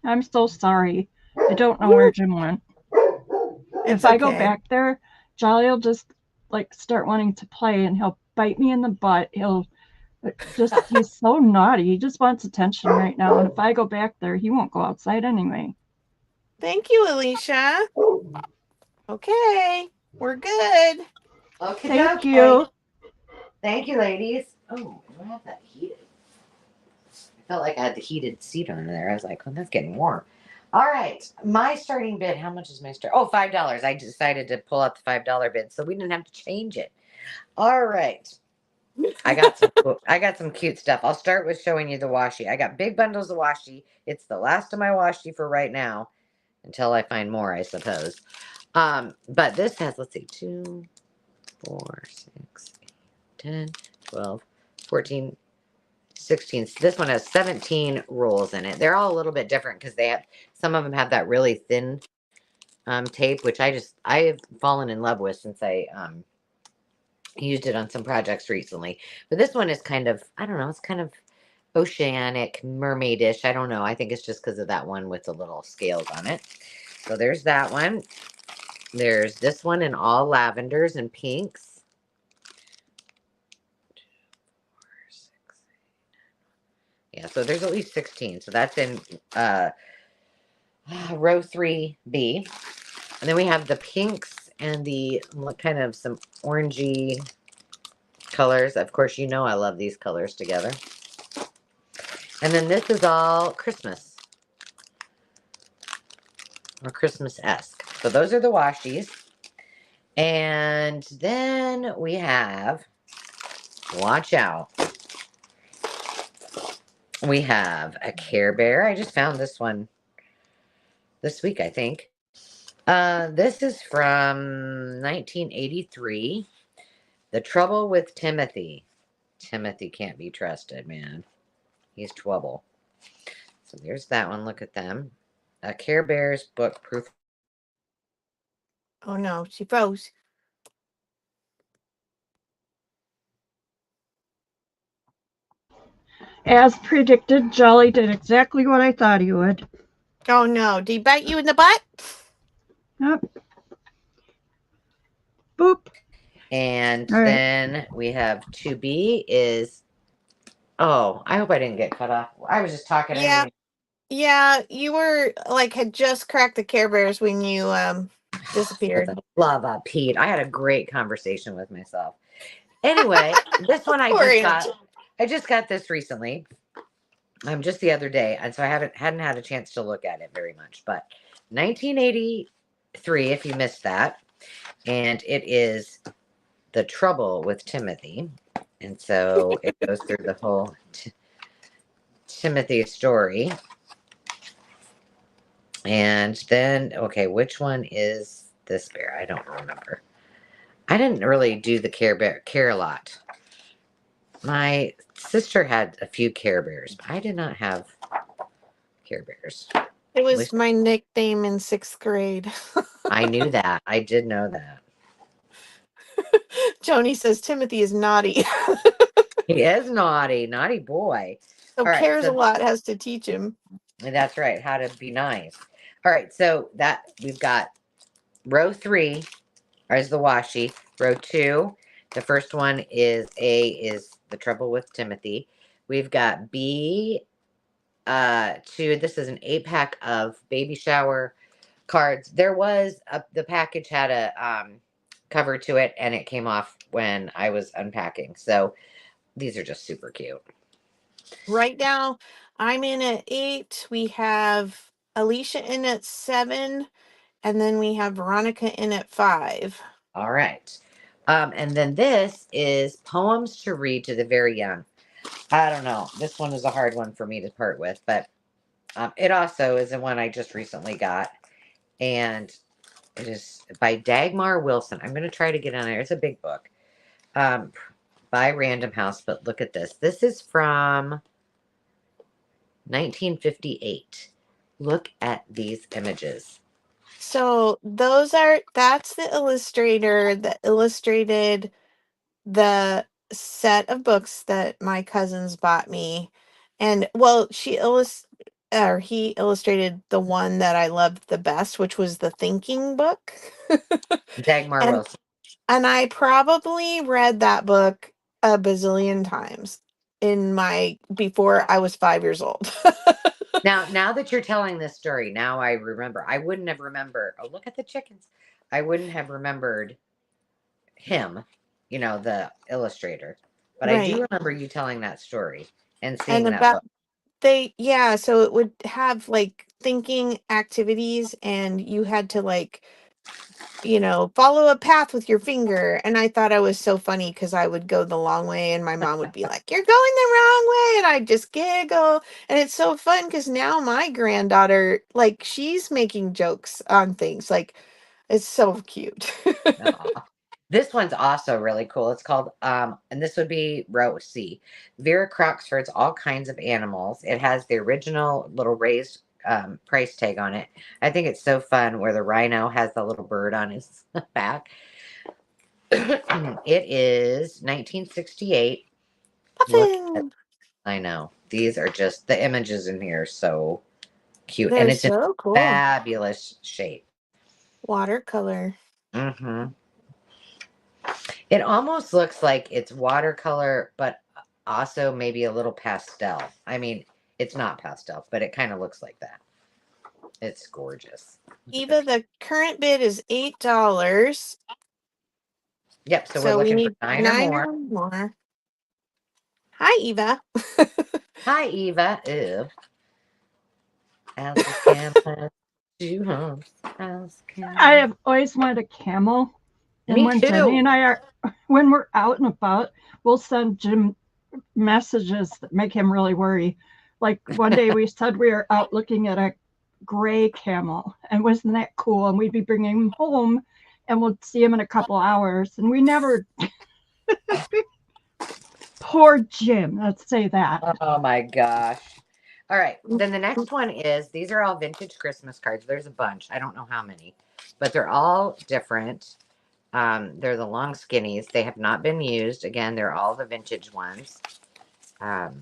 I'm so sorry. I don't know where Jim went. If I go back there, Jolly will just like start wanting to play, and he'll bite me in the butt. He'll he's so naughty. He just wants attention right now. And if I go back there, he won't go outside anyway. Thank you, Alicia. Okay, we're good. Okay. Thank you. Thank you, ladies. Oh, I don't have that heated. I felt like I had the heated seat on there. I was like, oh, that's getting warm. All right. My starting bid, how much is my start? Oh, $5. I decided to pull out the $5 bid, so we didn't have to change it. All right. I got some cute stuff. I'll start with showing you the washi. I got big bundles of washi. It's the last of my washi for right now, until I find more, I suppose. But this has, let's see, 2, 4, 6, 8, 10, 12, 14, 16. This one has 17 rolls in it. They're all a little bit different because some of them have that really thin tape, which I have fallen in love with since I used it on some projects recently. But this one is kind of, I don't know, it's kind of oceanic, mermaidish. I don't know. I think it's just because of that one with the little scales on it. So there's that one. There's this one in all lavenders and pinks. 2, 4, 6, 8, 9. Yeah, so there's at least 16. So that's in row 3B. And then we have the pinks and the kind of some orangey colors. Of course, you know I love these colors together. And then this is all Christmas. Or Christmas-esque. So those are the washies. And then we have, watch out, we have a Care Bear. I just found this one this week, I think. This is from 1983. The Trouble with Timothy. Timothy can't be trusted, man. He's trouble. So there's that one. Look at them. A Care Bear's book proof. Oh no, she froze. As predicted, Jolly did exactly what I thought he would. Oh no, did he bite you in the butt? Yep. Boop. And then we have 2B is, oh, I hope I didn't get cut off. I was just talking. Yeah. Yeah, you were like had just cracked the Care Bears when you disappeared. Love up, Pete. I had a great conversation with myself. Anyway, this one I just got this recently. Just the other day, and so I hadn't had a chance to look at it very much. But 1983, if you missed that, and it is The Trouble with Timothy, and so it goes through the whole Timothy story. And then, okay, which one is this bear? I don't remember. I didn't really do the Care a lot. My sister had a few Care Bears, but I did not have Care Bears. It was my nickname in 6th grade. I knew that. I did know that. Joni says Timothy is naughty. He is naughty. Naughty boy. So cares a lot, has to teach him. That's right. How to be nice. All right. So that we've got row 3 is the washi. Row 2, the first one is The Trouble with Timothy. We've got B 2. This is an 8-pack of baby shower cards. There was the package had a cover to it, and it came off when I was unpacking. So these are just super cute. Right now, I'm in at 8. We have Alicia in at 7, and then we have Veronica in at 5. All right. And then this is Poems to Read to the Very Young. I don't know. This one is a hard one for me to part with, but it also is the one I just recently got. And it is by Dagmar Wilson. I'm going to try to get on there. It's a big book by Random House, but look at this. This is from 1958. Look at these images. So that's the illustrator that illustrated the set of books that my cousins bought me. And well, he illustrated the one that I loved the best, which was the thinking book. Dagmar Wilson. And I probably read that book a bazillion times before I was 5 years old. Now that you're telling this story, now I remember. I wouldn't have remembered. Oh, look at the chickens. I wouldn't have remembered him, the illustrator. But I do remember you telling that story and seeing that book. So it would have like thinking activities, and you had to follow a path with your finger. And I thought I was so funny because I would go the long way and my mom would be like, "You're going the wrong way." And I'd just giggle. And it's so fun because now my granddaughter, she's making jokes on things. It's so cute. This one's also really cool. It's called, and this would be row C. Vera Croxford's All Kinds of Animals. It has the original little raised price tag on it. I think it's so fun where the rhino has the little bird on his back. It is 1968. Look, Puffin. I know. These are just, the images in here are so cute. They're And it's in so cool. fabulous shape. Watercolor. Mm-hmm. It almost looks like it's watercolor, but also maybe a little pastel. I mean, it's not pastel, but it kind of looks like that. It's gorgeous. Eva, the current bid is $8. Yep, so we're So we looking need for 9 or 9 more. or more. Hi, Eva. Hi, Eva. Ew. Alice Campbell, you home. Alice Campbell. I have always wanted a camel. And Me when too. Jenny and I are, when we're out and about, we'll send Jim messages that make him really worry. Like one day we said we were out looking at a gray camel, and wasn't that cool? And we'd be bringing him home, and we'll see him in a couple hours, and we never. Poor Jim. Let's say that. Oh my gosh. All right. Then the next one is, these are all vintage Christmas cards. There's a bunch. I don't know how many, but they're all different. They're the long skinnies. They have not been used. Again, they're all the vintage ones. But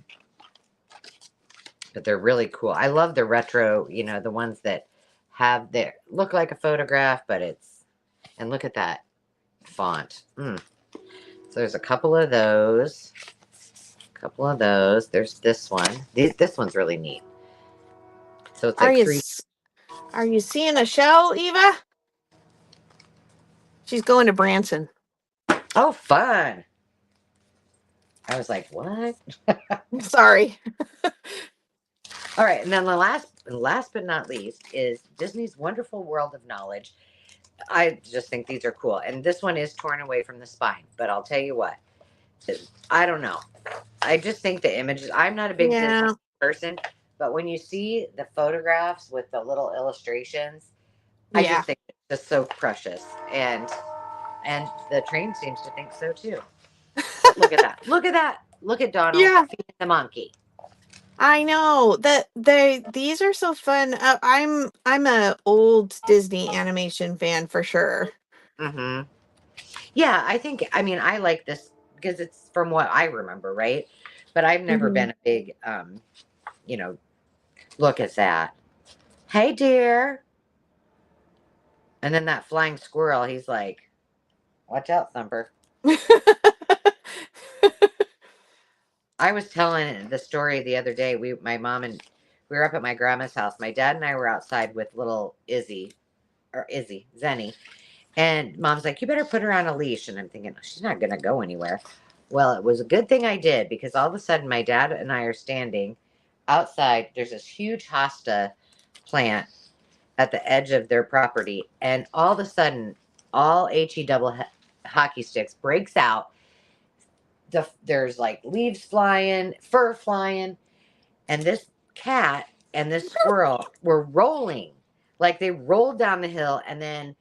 they're really cool. I love the retro, the ones that have their look like a photograph, but it's, and look at that font. So there's a couple of those. There's this one. This one's really neat. So it's like Are you seeing a show, Eva? She's going to Branson. Oh, fun. I was like, what? Sorry. All right, and then the last but not least is Disney's Wonderful World of Knowledge. I just think these are cool. And this one is torn away from the spine, but I'll tell you what. I don't know. I just think the images, I'm not a big Disney person, but when you see the photographs with the little illustrations, I just think it's just so precious. And the train seems to think so too. Look at that. Look at that. Look at Donald feeding the monkey. I know that these are so fun. I'm a old Disney animation fan for sure. Mm-hmm. Yeah, I like this because it's from what I remember, right? But I've never been a big, look at that. Hey, dear. And then that flying squirrel, he's like, watch out, Thumper. I was telling the story the other day. My mom and we were up at my grandma's house. My dad and I were outside with little Zenny. And Mom's like, you better put her on a leash. And I'm thinking, oh, she's not going to go anywhere. Well, it was a good thing I did, because all of a sudden my dad and I are standing outside. There's this huge hosta plant at the edge of their property. And all of a sudden, all HE double hockey sticks breaks out. There's like leaves flying, fur flying. And this cat and this squirrel were rolling. Like they rolled down the hill, and then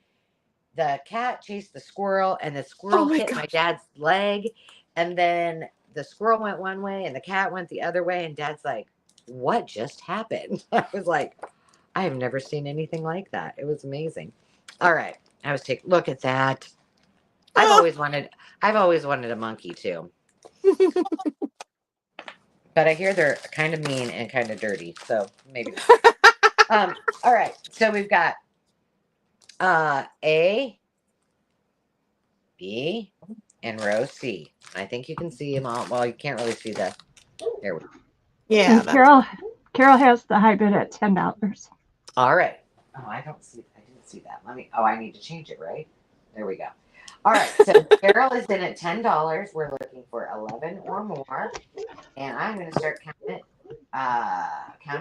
the cat chased the squirrel, and the squirrel hit my dad's leg. And then the squirrel went one way and the cat went the other way. And Dad's like, what just happened? I was like, I have never seen anything like that. It was amazing. All right. Look at that. I've always wanted a monkey too. But I hear they're kind of mean and kind of dirty. So maybe not. All right. So we've got A, B, and row C. I think you can see them all. Well, you can't really see the. There we go. Yeah. And Carol has the high bid at $10. All right. Oh, I didn't see that. I need to change it, right? There we go. All right. So Carol is in at $10. We're looking for 11 or more. And I'm going to start count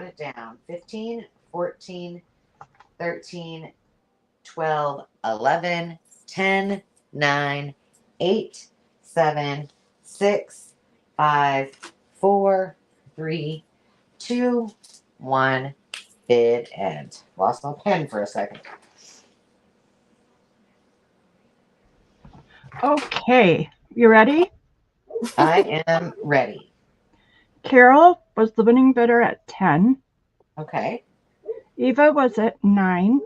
it down. 15, 14, 13, 12, 11, 10, 9, 8, 7, 6, 5, 4, 3, 2, 1. Bid end. Lost my pen for a second. Okay, you ready? I am ready. Carol was the winning bidder at 10. Okay. Eva was at 9.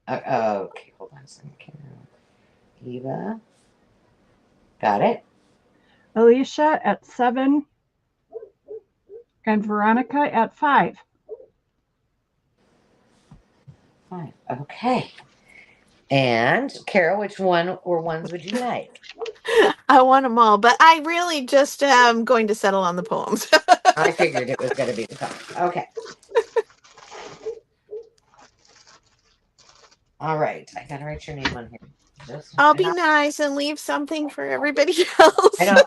Okay, hold on a second. Eva. Got it. Alicia at 7. And Veronica at 5. Fine. Okay. And Carol, which one or ones would you like? I want them all, but I really just am going to settle on the poems. I figured it was going to be the top. Okay. All right. I got to write your name on here. I'll be nice and leave something for everybody else. I know.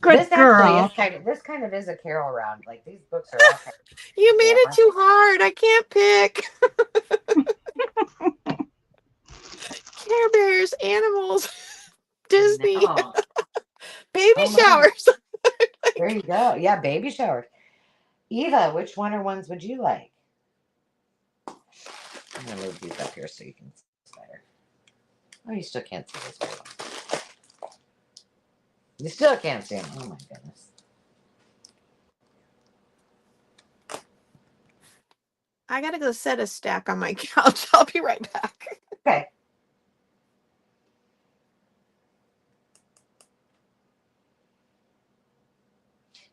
Good This girl. actually is kind of is a Carol round. Like these books are all kind of, You made it too hard. I can't pick. Care Bears, animals, Disney, no. baby showers. There you go. Yeah, baby showers. Eva, which one or ones would you like? I'm gonna move these up here so you can see better. Oh, you still can't see this very well. You still can't see them. Oh my goodness. I gotta go set a stack on my couch. I'll be right back. Okay.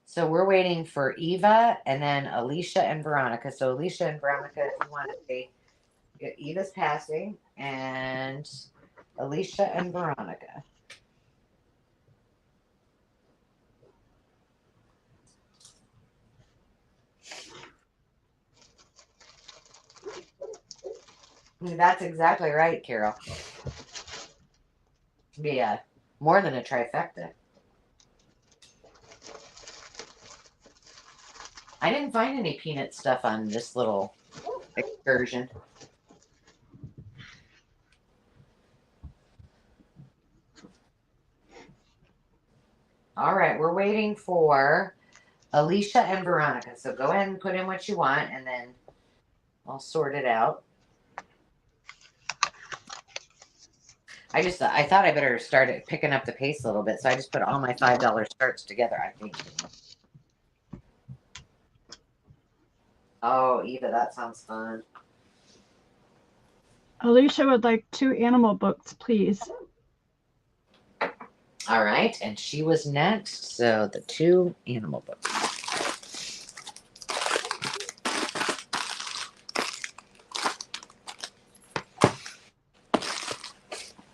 So we're waiting for Eva and then Alicia and Veronica. So Alicia and Veronica, if you want to say, Eva's passing and Alicia and Veronica. That's exactly right, Carol. Yeah, more than a trifecta. I didn't find any peanut stuff on this little excursion. All right, we're waiting for Alicia and Veronica. So go ahead and put in what you want, and then I'll sort it out. I thought I better start picking up the pace a little bit, so I just put all my $5 starts together, I think. Oh, Eva, that sounds fun. Alicia would like 2 animal books, please. All right, and she was next, so the 2 animal books.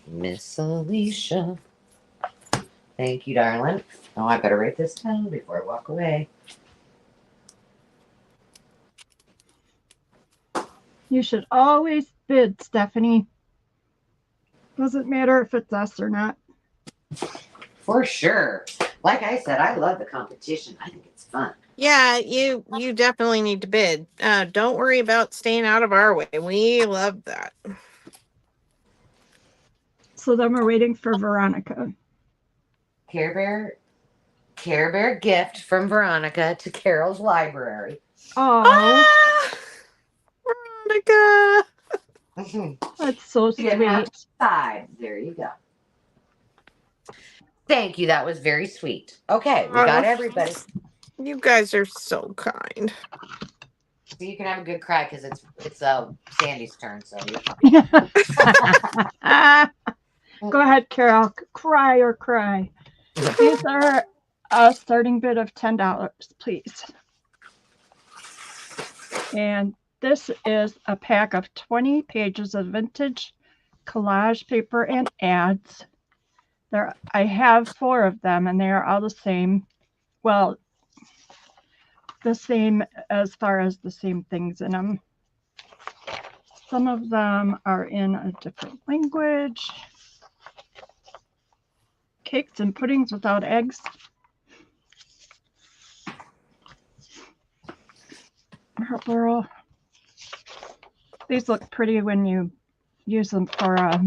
Miss Alicia. Thank you, darling. Oh, I better write this down before I walk away. You should always bid, Stephanie. Doesn't matter if it's us or not. For sure. Like I said, I love the competition. I think it's fun. Yeah, you definitely need to bid. Don't worry about staying out of our way. We love that. So then we're waiting for Veronica. Care Bear gift from Veronica to Carol's library. Oh, Veronica. that's so sweet. Side. There you go. Thank you. That was very sweet. Okay, we got everybody. You guys are so kind. So you can have a good cry because it's Sandy's turn. So you're fine. Go ahead, Carol. Cry or cry. These are a starting bid of $10, please. And this is a pack of 20 pages of vintage collage paper and ads. I have 4 of them, and they are all the same. Well, the same as far as the same things in them. Some of them are in a different language. Cakes and puddings without eggs. Marlboro. These look pretty when you use them for, I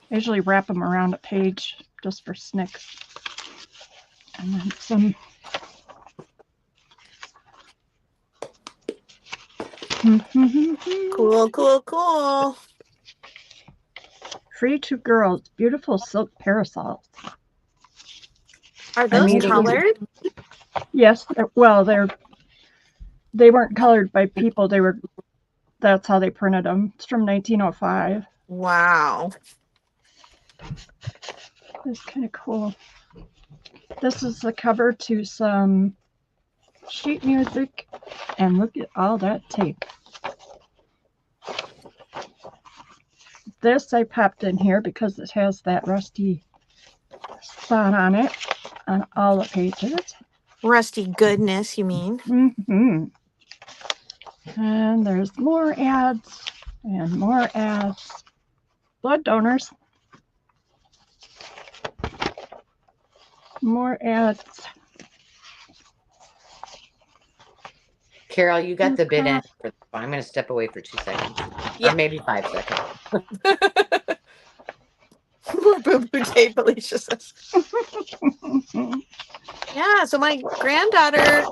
usually wrap them around a page just for snicks. And then some Cool. Free to Girls, beautiful silk parasols. Are those mean, colored? Yes. Well, they weren't colored by people. That's how they printed them. It's from 1905. Wow. It's kind of cool. This is the cover to some sheet music, and look at all that tape. This I popped in here because it has that rusty spot on it on all the pages. Rusty goodness, you mean? Mm-hmm. And there's more ads and more ads. Blood donors. More ads. Carol, you got the bid in. I'm going to step away for 2 seconds. Yeah. Or maybe 5 seconds. More boo-boo tape, Alicia says. Yeah, so my granddaughter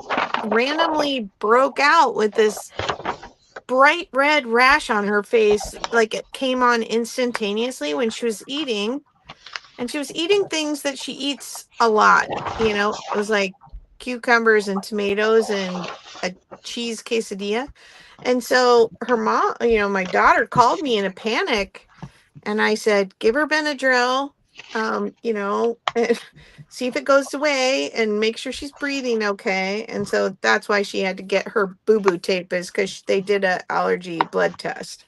randomly broke out with this bright red rash on her face. Like it came on instantaneously when she was eating. And she was eating things that she eats a lot. You know, it was like cucumbers and tomatoes and a cheese quesadilla. And so her mom, my daughter called me in a panic. And I said, give her Benadryl, see if it goes away and make sure she's breathing okay. And so that's why she had to get her boo-boo tape, is because they did an allergy blood test.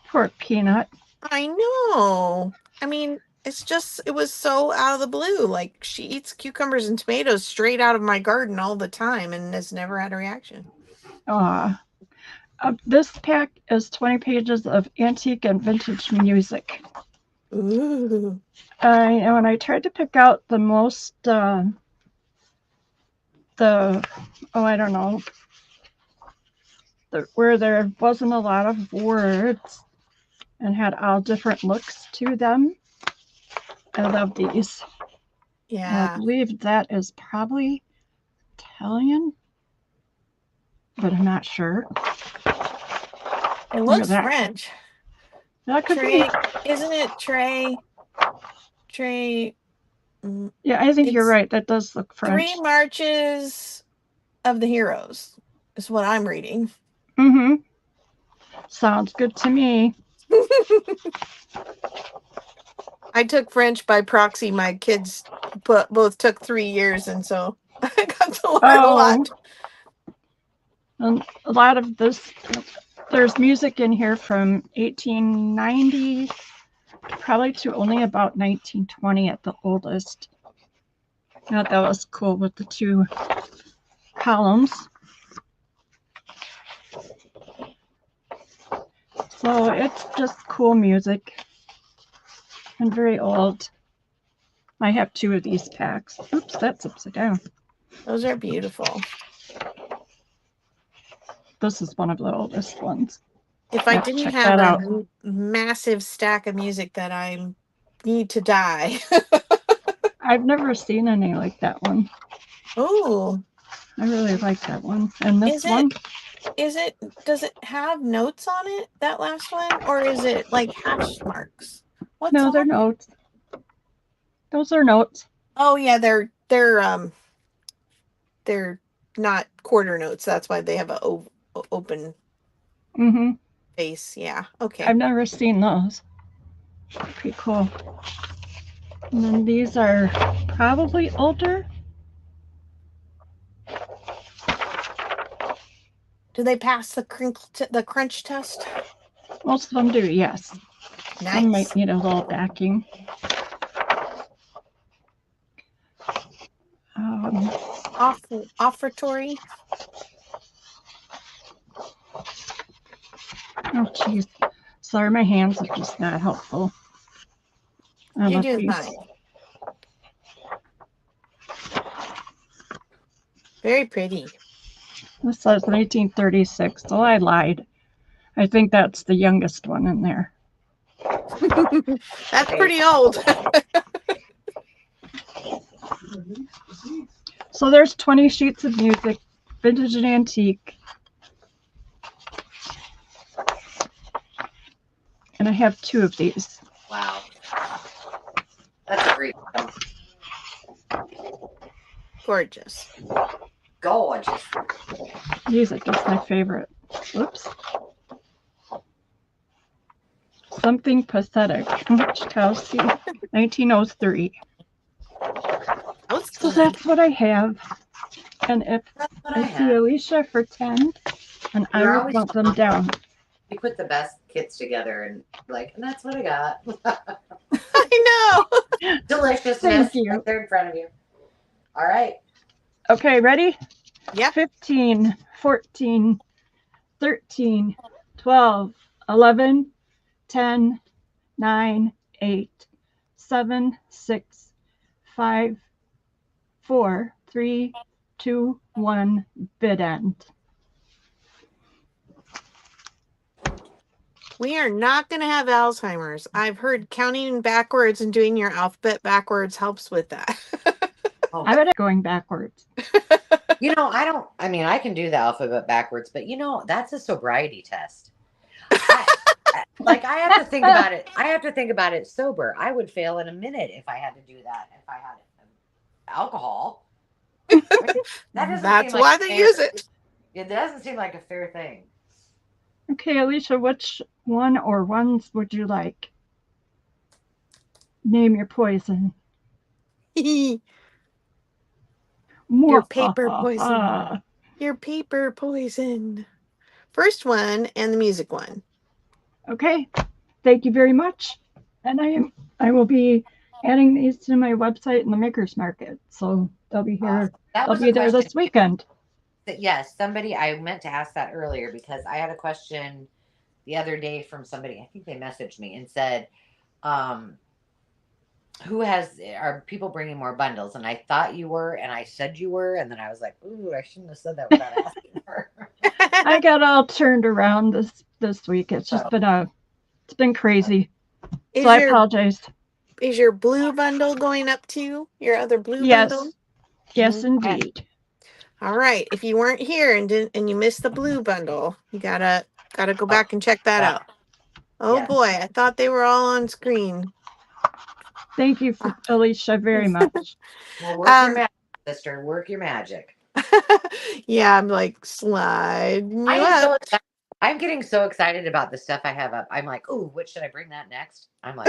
Poor Peanut. I know. I mean, it was so out of the blue. Like, she eats cucumbers and tomatoes straight out of my garden all the time and has never had a reaction. This pack is 20 pages of antique and vintage music. Ooh. And I tried to pick out the most, I don't know, where there wasn't a lot of words and had all different looks to them. I love these. Yeah. I believe that is probably Italian, but I'm not sure. It looks French. That could Trey, be. isn't it Trey? Yeah, I think you're right. That does look French. 3 Marches of the Heroes is what I'm reading. Mm-hmm. Sounds good to me. I took French by proxy. My kids both took 3 years, and so I got to learn a lot. And a lot of this, there's music in here from 1890 probably to only about 1920 at the oldest. I thought that was cool with the 2 columns. So it's just cool music and very old. I have 2 of these packs. Oops, that's upside down. Those are beautiful. This is one of the oldest ones. If I didn't have a massive stack of music that I need to die. I've never seen any like that one. Oh. I really like that one. And this one. Does it have notes on it, that last one? Or is it like hash marks? No, they're notes. Those are notes. Oh yeah, they're not quarter notes. That's why they have a open face. Yeah. Okay. I've never seen those. Pretty cool. And then these are probably older. Do they pass the crunch test? Most of them do, yes. Nice. Some might need a little backing. Offertory. Oh, geez. Sorry, my hands are just not helpful. You're doing fine. Very pretty. This says 1936, so I lied. I think that's the youngest one in there. That's pretty old. So there's 20 sheets of music, vintage and antique. and I have 2 of these. Wow. That's a great one. Gorgeous. Gorgeous. These are just my favorite. Whoops. Something Pathetic. Chelsea, 1903. So that's what I have. And if That's what I see Alicia for 10, and I You're will always bump them down. You put the best kits together and and that's what I got. I know. Deliciousness. Thank you. Right there in front of you. All right. Okay, ready? Yeah. 15, 14, 13, 12, 11, 10, 9, 8, 7, 6, 5, 4, 3, 2, 1, bid end. We are not going to have Alzheimer's. I've heard counting backwards and doing your alphabet backwards helps with that. I bet going backwards. I can do the alphabet backwards, but that's a sobriety test. I have to think about it. I have to think about it sober. I would fail in a minute if I had to do that. If I had alcohol. That's why they use it. It doesn't seem like a fair thing. Okay, Alicia, which one or ones would you like? Name your poison. Your paper poison. Your paper poison. First one and the music one. Okay, thank you very much. And I will be adding these to my website in the Makers Market. So they'll be here. They'll be there this weekend. Yes, I meant to ask that earlier because I had a question the other day from somebody. I think they messaged me and said, are people bringing more bundles? And I thought you were, and I said you were, and then I was like, ooh, I shouldn't have said that without asking her. I got all turned around this week. It's just been crazy. So I apologize. Is your blue bundle going up too? Your other blue bundle? Yes, indeed. All right. If you weren't here and you missed the blue bundle, you gotta go back and check that out. Oh boy, I thought they were all on screen. Thank you, Alicia, very much. Well, work your magic, sister. Work your magic. Yeah, I'm like sliding you up. I'm getting so excited about the stuff I have up. I'm like, ooh, what should I bring that next? I'm like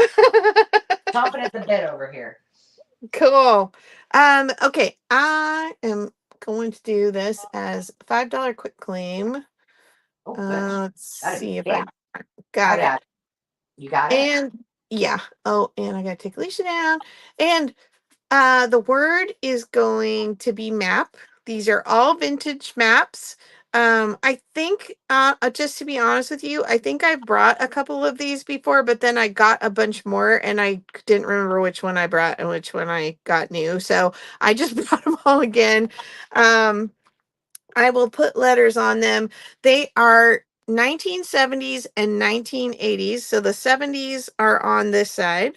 chomping at the bit over here. Cool. Okay, I am going to do this as $5 quick claim. Let's see if I got it. You got it? And yeah. Oh, and I gotta take Alicia down. And the word is going to be map. These are all vintage maps. I think, just to be honest with you, I think I brought a couple of these before, but then I got a bunch more and I didn't remember which one I brought and which one I got new. So I just brought them all again. I will put letters on them. They are 1970s and 1980s. So the 70s are on this side.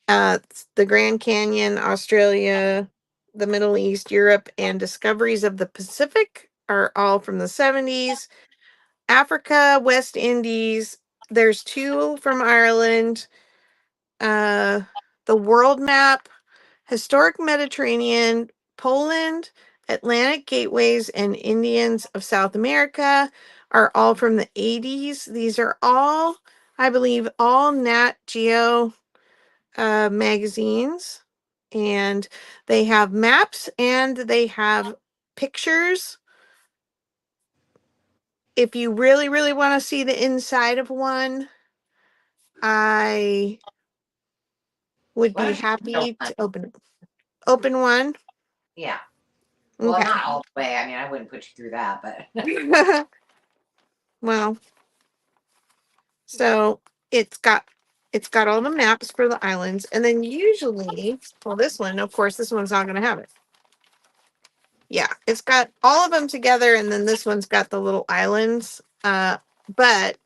The Grand Canyon, Australia, the Middle East, Europe, and discoveries of the Pacific are all from the 70s. Africa, West Indies, there's 2 from Ireland. The world map, historic Mediterranean, Poland, Atlantic gateways, and Indians of South America are all from the 80s. These are all, I believe, all Nat Geo magazines, and they have maps and they have pictures. If you really, really want to see the inside of one, I would be happy to open it. Open one? Yeah. Well, not all the way. I mean, I wouldn't put you through that, but. Well, so it's got all the maps for the islands, and then usually, well, this one, of course, this one's not going to have it. Yeah, it's got all of them together, and then this one's got the little islands. But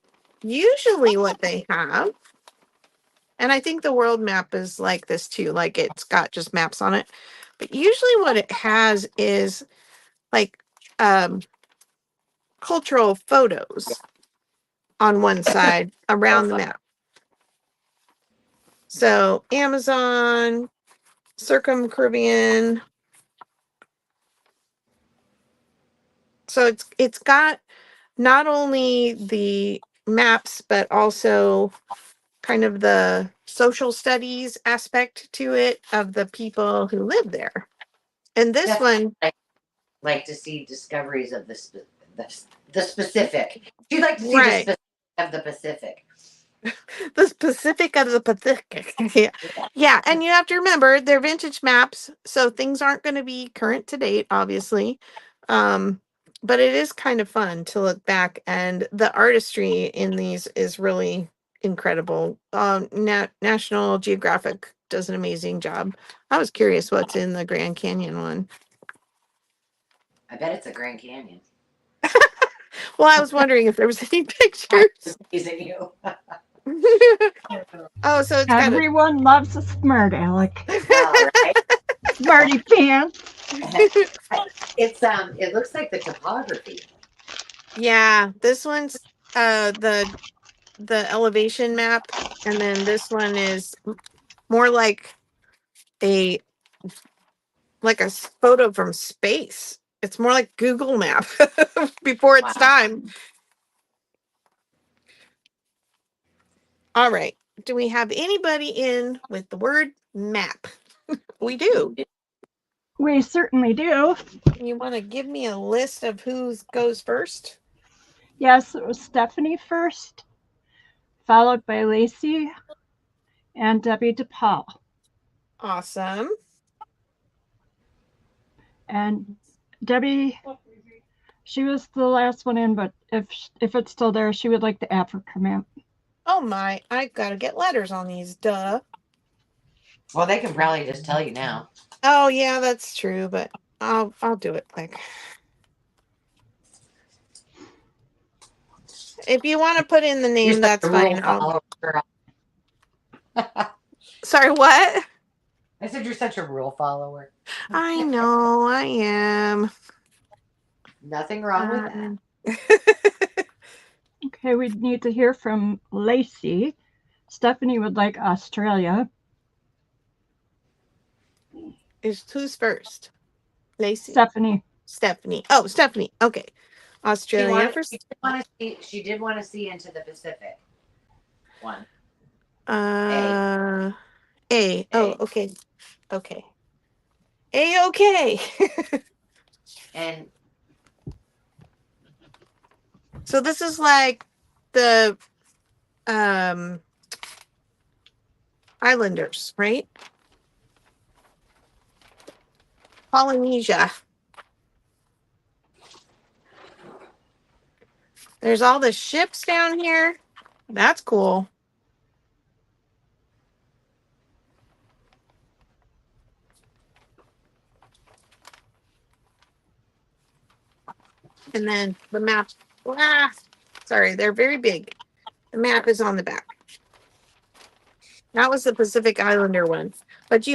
usually what they have, and I think the world map is like this too, like it's got just maps on it. But usually what it has is like cultural photos on one side around the map. So Amazon, Circum-Caribbean. So it's got not only the maps, but also kind of the social studies aspect to it of the people who live there. And this That's one, like to see discoveries of the specific. You'd like to see right. the specific of the Pacific. The Pacific of the Pacific. Yeah. Yeah. And you have to remember they're vintage maps. So things aren't going to be current to date, obviously. But it is kind of fun to look back, and the artistry in these is really incredible. National Geographic does an amazing job. I was curious what's in the Grand Canyon one. I bet it's a Grand Canyon. Well, I was wondering if there was any pictures. Teasing you. Oh, so it's kind of Everyone loves a smart aleck. All right. Smarty pants. It's it looks like the topography. yeah. This one's the elevation map, and then this one is more like a photo from space. It's more like Google Map before its time. All right. Do we have anybody in with the word map? We do. We certainly do. You want to give me a list of who goes first? Yes, it was Stephanie first, followed by Lacey and Debbie DePaul. Awesome. And Debbie, she was the last one in, but if it's still there, she would like the Africa map. Oh my, I've got to get letters on these, duh. Well, they can probably just tell you now. Oh yeah, that's true, but I'll do it quick. If you want to put in the name, that's fine. Sorry, what? I said you're such a rule follower. I know, I am. Nothing wrong with that. Okay, we need to hear from Lacey. Stephanie would like Australia. Who's first? Lacey. Stephanie. Oh, Stephanie. Okay. Australia first. She did want to see into the Pacific one. A. Oh, okay. Okay. Okay. And so this is like the Islanders, right? Polynesia. There's all the ships down here. That's cool. And then the map. Sorry, they're very big. The map is on the back. That was the Pacific Islander one. But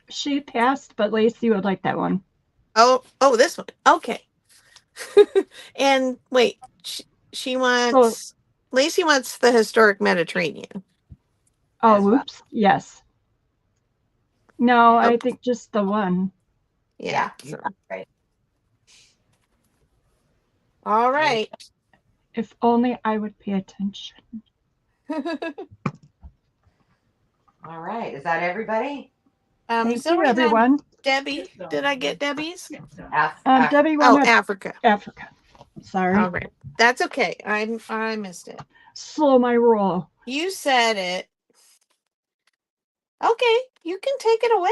She passed, but Lacey would like that one. Oh, this one. Okay. And wait, she wants Lacey wants the historic Mediterranean. Oh, whoops. Well. Yes. No, I think just the one. Yeah. So. Right. All right. If only I would pay attention. All right. Is that everybody? Thank you, everyone. Debbie. Did I get Debbie's? Debbie wanted Africa. Africa. Sorry. All right. That's okay. I missed it. Slow my roll. You said it. Okay, you can take it away.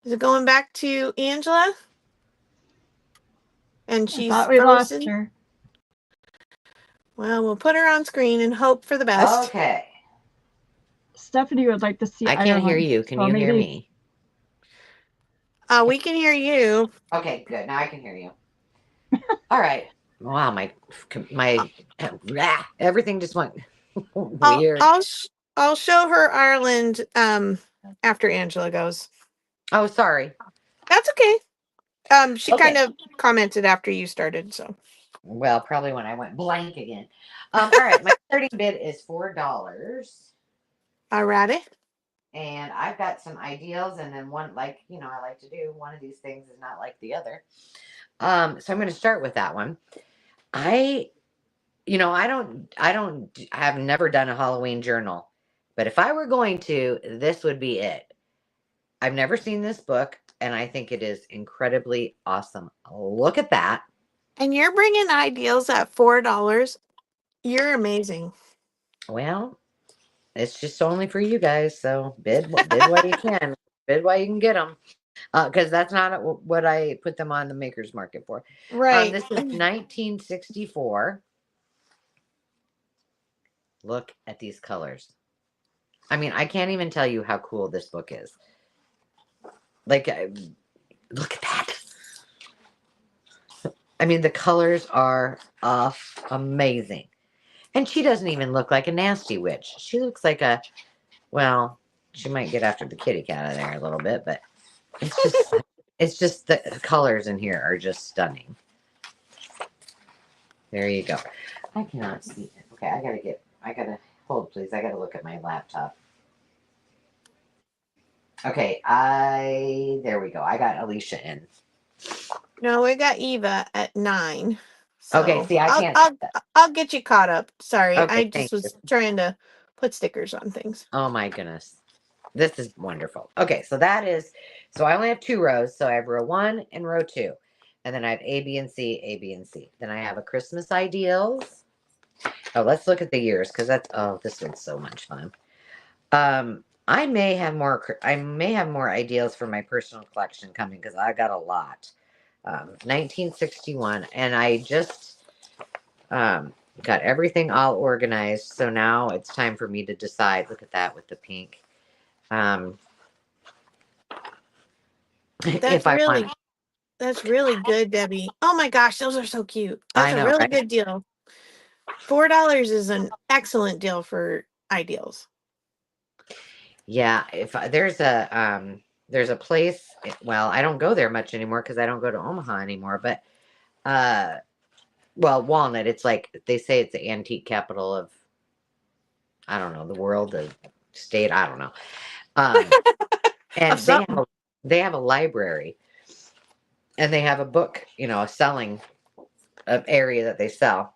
Is it going back to Angela? And she's we lost her. Well, we'll put her on screen and hope for the best. Okay. Stephanie would like to see I can't hear you. Can you hear me? We can hear you. Okay, good. Now I can hear you. All right. Wow, my everything just went weird. I'll show her Ireland after Angela goes. Oh, sorry. That's okay. She Okay. kind of commented after you started, so. Well, probably when I went blank again. All right, my starting bid is $4. Alrighty. And I've got some ideals, and then one, like, I like to do one of these things is not like the other. So I'm going to start with that one. I have never done a Halloween journal, but if I were going to, this would be it. I've never seen this book, and I think it is incredibly awesome. Look at that. And you're bringing ideals at $4. You're amazing. Well, it's just only for you guys, so bid while you can. Bid while you can get them. Because that's not what I put them on the maker's market for. Right. This is 1964. Look at these colors. I mean, I can't even tell you how cool this book is. Like, look at that. I mean, the colors are amazing. And she doesn't even look like a nasty witch. She looks like well, she might get after the kitty cat out of there a little bit, but it's just the colors in here are just stunning. There you go. I cannot see it. Okay, I gotta hold, please. I gotta look at my laptop. Okay, there we go. I got Alicia in. No, we got Eva at 9. So Okay, see, I can't. I'll get you caught up. Sorry, Okay, I just was trying to put stickers on things. Oh my goodness. This is wonderful. Okay, so I only have 2 rows. So I have row 1 and row 2. And then I have A, B, and C, A, B, and C. Then I have a Christmas ideals. Oh, let's look at the years, because this one's so much fun. I may have more ideals for my personal collection coming, because I got a lot. 1961, and I just got everything all organized. So now it's time for me to decide. Look at that with the pink. That's really good, Debbie. Oh my gosh, those are so cute. That's I know, a really right? good deal. $4 is an excellent deal for ideals. Yeah, if there's a place, well, I don't go there much anymore because I don't go to Omaha anymore, but Walnut, it's like they say it's the antique capital of, I don't know, the world, the state, I don't know. And they have a library, and they have a book, a selling area that they sell.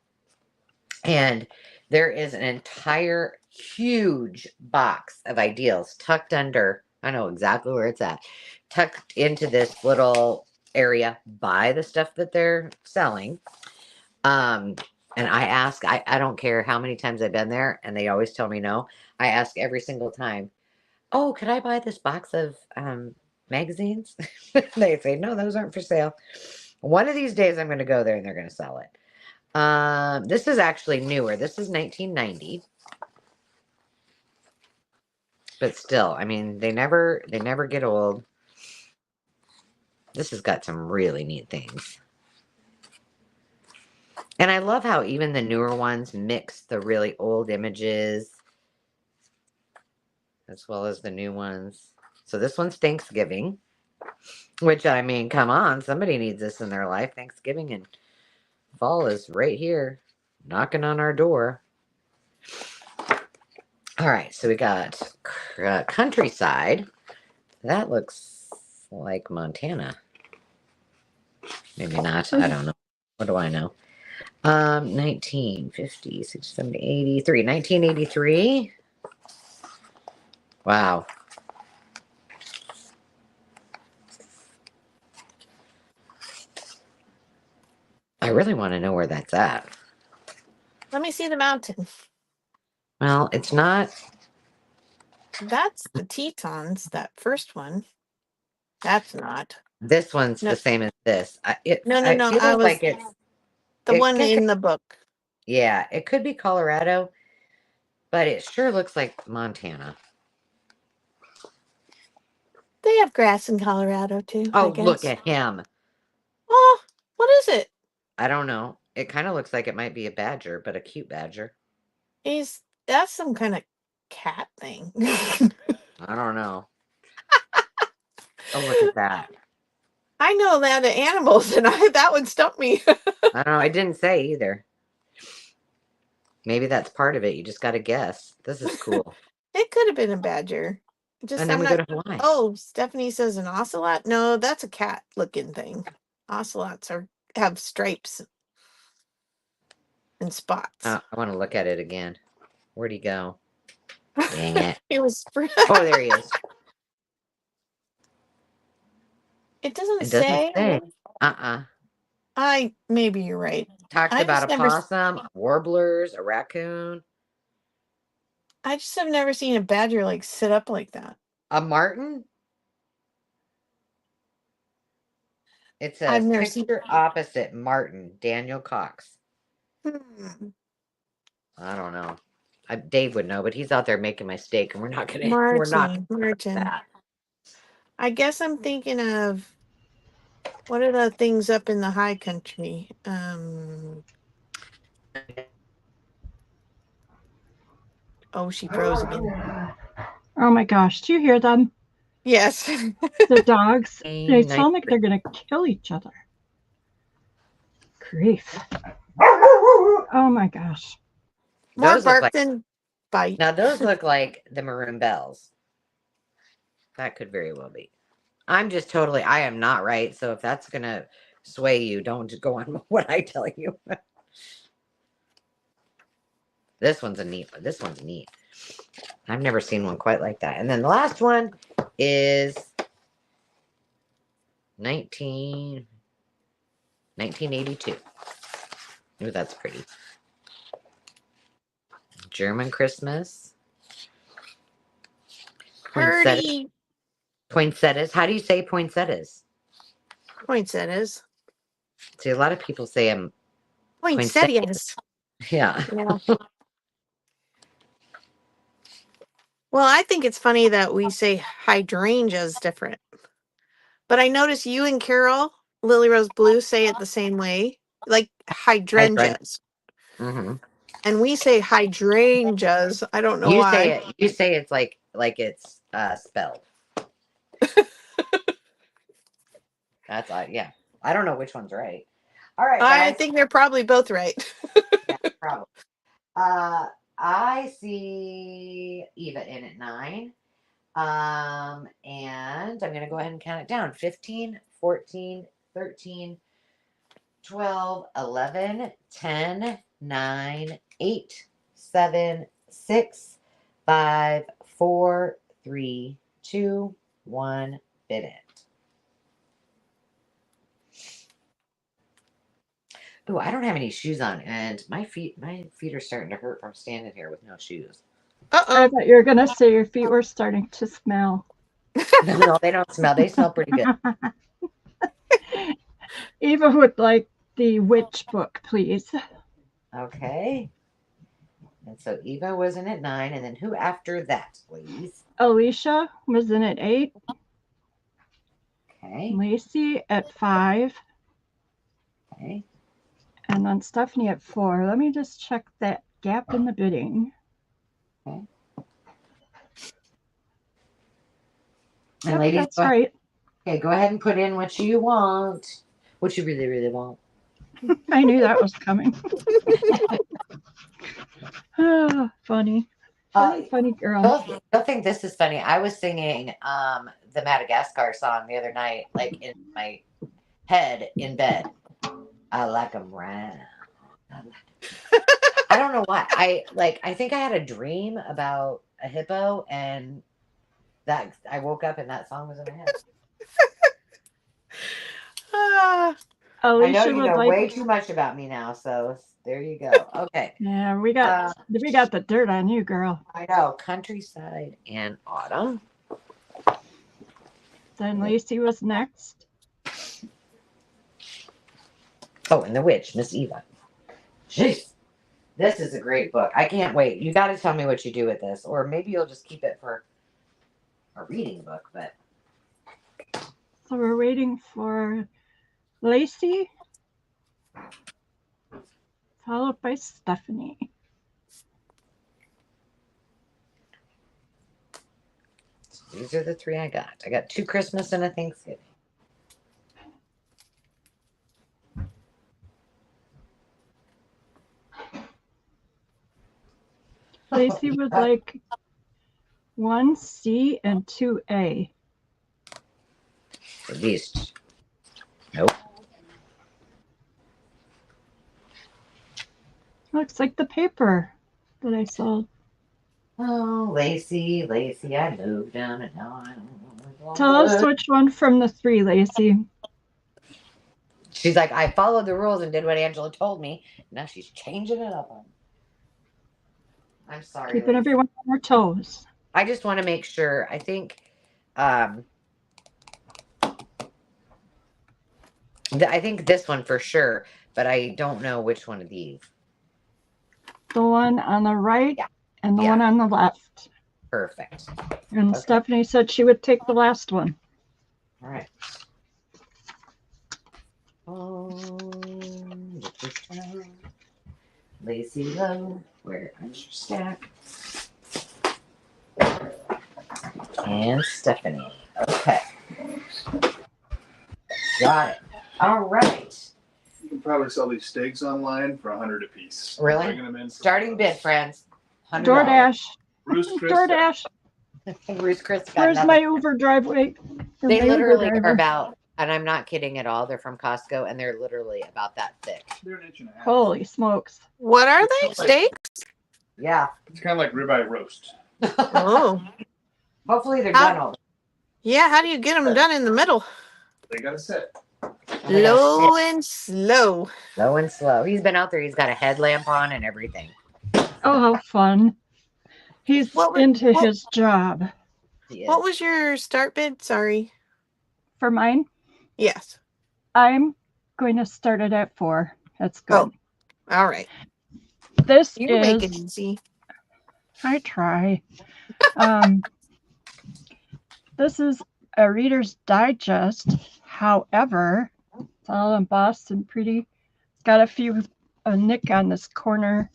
And there is an entire huge box of ideals tucked under, I know exactly where it's at, tucked into this little area by the stuff that they're selling. And I ask, I don't care how many times I've been there, and they always tell me no. I ask every single time, oh, could I buy this box of magazines? They say, no, those aren't for sale. One of these days I'm going to go there and they're going to sell it. This is actually newer. This is 1990. But still, I mean, they never get old. This has got some really neat things. And I love how even the newer ones mix the really old images as well as the new ones. So this one's Thanksgiving, which, I mean, come on, somebody needs this in their life. Thanksgiving and fall is right here, knocking on our door. All right, so we got Countryside. That looks like Montana. Maybe not. I don't know. What do I know? 1950, 60, 70, 83. 1983. Wow. I really want to know where that's at. Let me see the mountain. Well, it's not. That's the Tetons, that first one. That's not. This one's the same as this. No. It feels like it's the one in the book. Yeah, it could be Colorado, but it sure looks like Montana. They have grass in Colorado too. Oh, look at him. Oh, what is it? I don't know. It kind of looks like it might be a badger, but a cute badger. That's some kind of cat thing. I don't know. Oh, look at that. I know that animals, and that would stump me. I don't know. I didn't say either. Maybe that's part of it. You just got to guess. This is cool. It could have been a badger. Just And then I'm we not. go to Hawaii. Oh, Stephanie says an ocelot. No, that's a cat-looking thing. Ocelots have stripes and spots. I want to look at it again. Where'd he go? Dang it. It was. Oh, there he is. It doesn't It doesn't say. say. Maybe you're right. Talks I about a just never. possum, warblers, a raccoon, I just have never seen a badger like sit up like that. a martin. It says I've never seen. picture opposite Martin, Daniel Cox. Hmm. I don't know. Dave would know, but he's out there making my steak, and we're not gonna. We're not Martin. that. I guess I'm thinking of what are the things up in the high country? Oh, she froze again. Oh my gosh, do you hear them? Yes. The dogs, they sound like they're going to kill each other. Grief. Oh my gosh. More Those look bark like, than bite. now those look like the maroon bells. That could very well be. I'm just totally, I am not right. So if that's going to sway you, don't go on what I tell you. This one's a neat one. This one's neat. I've never seen one quite like that. And then the last one is 1982. Ooh, that's pretty. German Christmas. Purdy. Poinsettias. How do you say poinsettias? Poinsettias. See, a lot of people say them. Poinsettias. Yeah. Well, I think it's funny that we say hydrangeas different. But I notice you and Carol, Lily Rose Blue, say it the same way. Like hydrangeas. Mm-hmm. And we say hydrangeas. I don't know You why. say it. You say it's like it's spelled. That's yeah. I don't know which one's right. All right, guys. I think they're probably both right. Yeah, probably. I see Eva in at 9. And I'm going to go ahead and count it down. 15, 14, 13, 12, 11, 10, 9, 8, 7, 6, 5, 4, 3, 2, 1, bid it. Oh, I don't have any shoes on, and my feet are starting to hurt from standing here with no shoes. I thought you were going to say your feet were starting to smell. No, they don't smell. They smell pretty good. Eva would like the witch book, please. Okay. And so Eva was in at 9, and then who after that, please? Alicia was in at 8. Okay. Lacey at 5. Okay. And then Stephanie at 4. Let me just check that gap in the bidding. Okay. And Yep, ladies, that's right. Okay, go ahead and put in what you want. What you really, really want. I knew that was coming. Oh, funny. Funny girl. Don't think this is funny. I was singing the Madagascar song the other night, like in my head in bed. I like them round. I don't know why. I think I had a dream about a hippo, and that I woke up and that song was in my head. I know you know way too much about me now, so there you go. Okay. Yeah, we got the dirt on you, girl. I know. Countryside and autumn. Then Lacey was next. Oh, and the witch, Miss Eva. Jeez. This is a great book. I can't wait. You got to tell me what you do with this, or maybe you'll just keep it for a reading book. But so we're waiting for Lacey, followed by Stephanie. So these are the 3 I got. I got 2 Christmas and a Thanksgiving. Lacey would like 1C and 2A. These. Nope. Looks like the paper that I sold. Oh, Lacey, I moved on and now I don't know. Tell us which one from the 3, Lacey. She's like, I followed the rules and did what Angela told me. Now she's changing it up on me. I'm sorry. Keeping Lacey. everyone on their toes. I just want to make sure. I think I think this one for sure, but I don't know which one of these. The one on the right and the one on the left. Perfect. And Okay. Stephanie said she would take the last one. All right. Lacey Lowe, where is your stack? And Stephanie. Okay. Got it. All right. You can probably sell these steaks online for $100 a piece. Really? Bringing them in for Starting $100. bid, friends. $100. DoorDash. Roost Chris. DoorDash. Bruce Chris got Where's nothing. my Uber driveway? They My literally Uber are driver. about, and I'm not kidding at all, they're from Costco and they're literally about that thick. They're an inch and a half. Holy smokes. What are they? Steaks? Yeah. It's kind of like ribeye roast. Oh. Hopefully they're How- done all. Yeah, how do you get them done in the middle? They got to sit. Low and slow. Low and slow. He's been out there. He's got a headlamp on and everything. Oh, how fun. He's What was- into what- his job. He is. What was your start bid? Sorry. For mine, Yes. I'm going to start it at 4. That's good. Oh. All right. This You is, make it easy. I try. This is a Reader's Digest. However, it's all embossed and pretty. It's got a nick on this corner,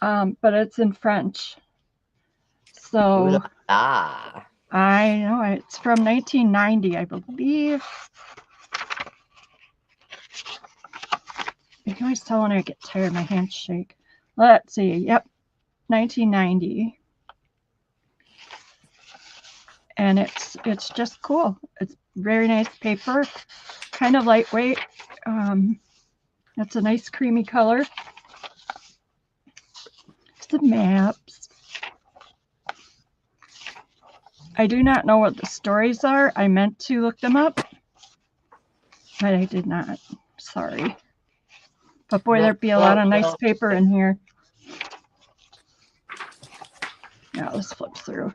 but it's in French. So Ah. I know it's from 1990, I believe. You can always tell when I get tired, my hands shake. Let's see. Yep, 1990. And it's just cool. It's very nice paper, kind of lightweight. That's a nice creamy color. Some maps. I do not know what the stories are. I meant to look them up, but I did not. Sorry. But boy, there'd be a lot of nice paper in here. Now let's flip through.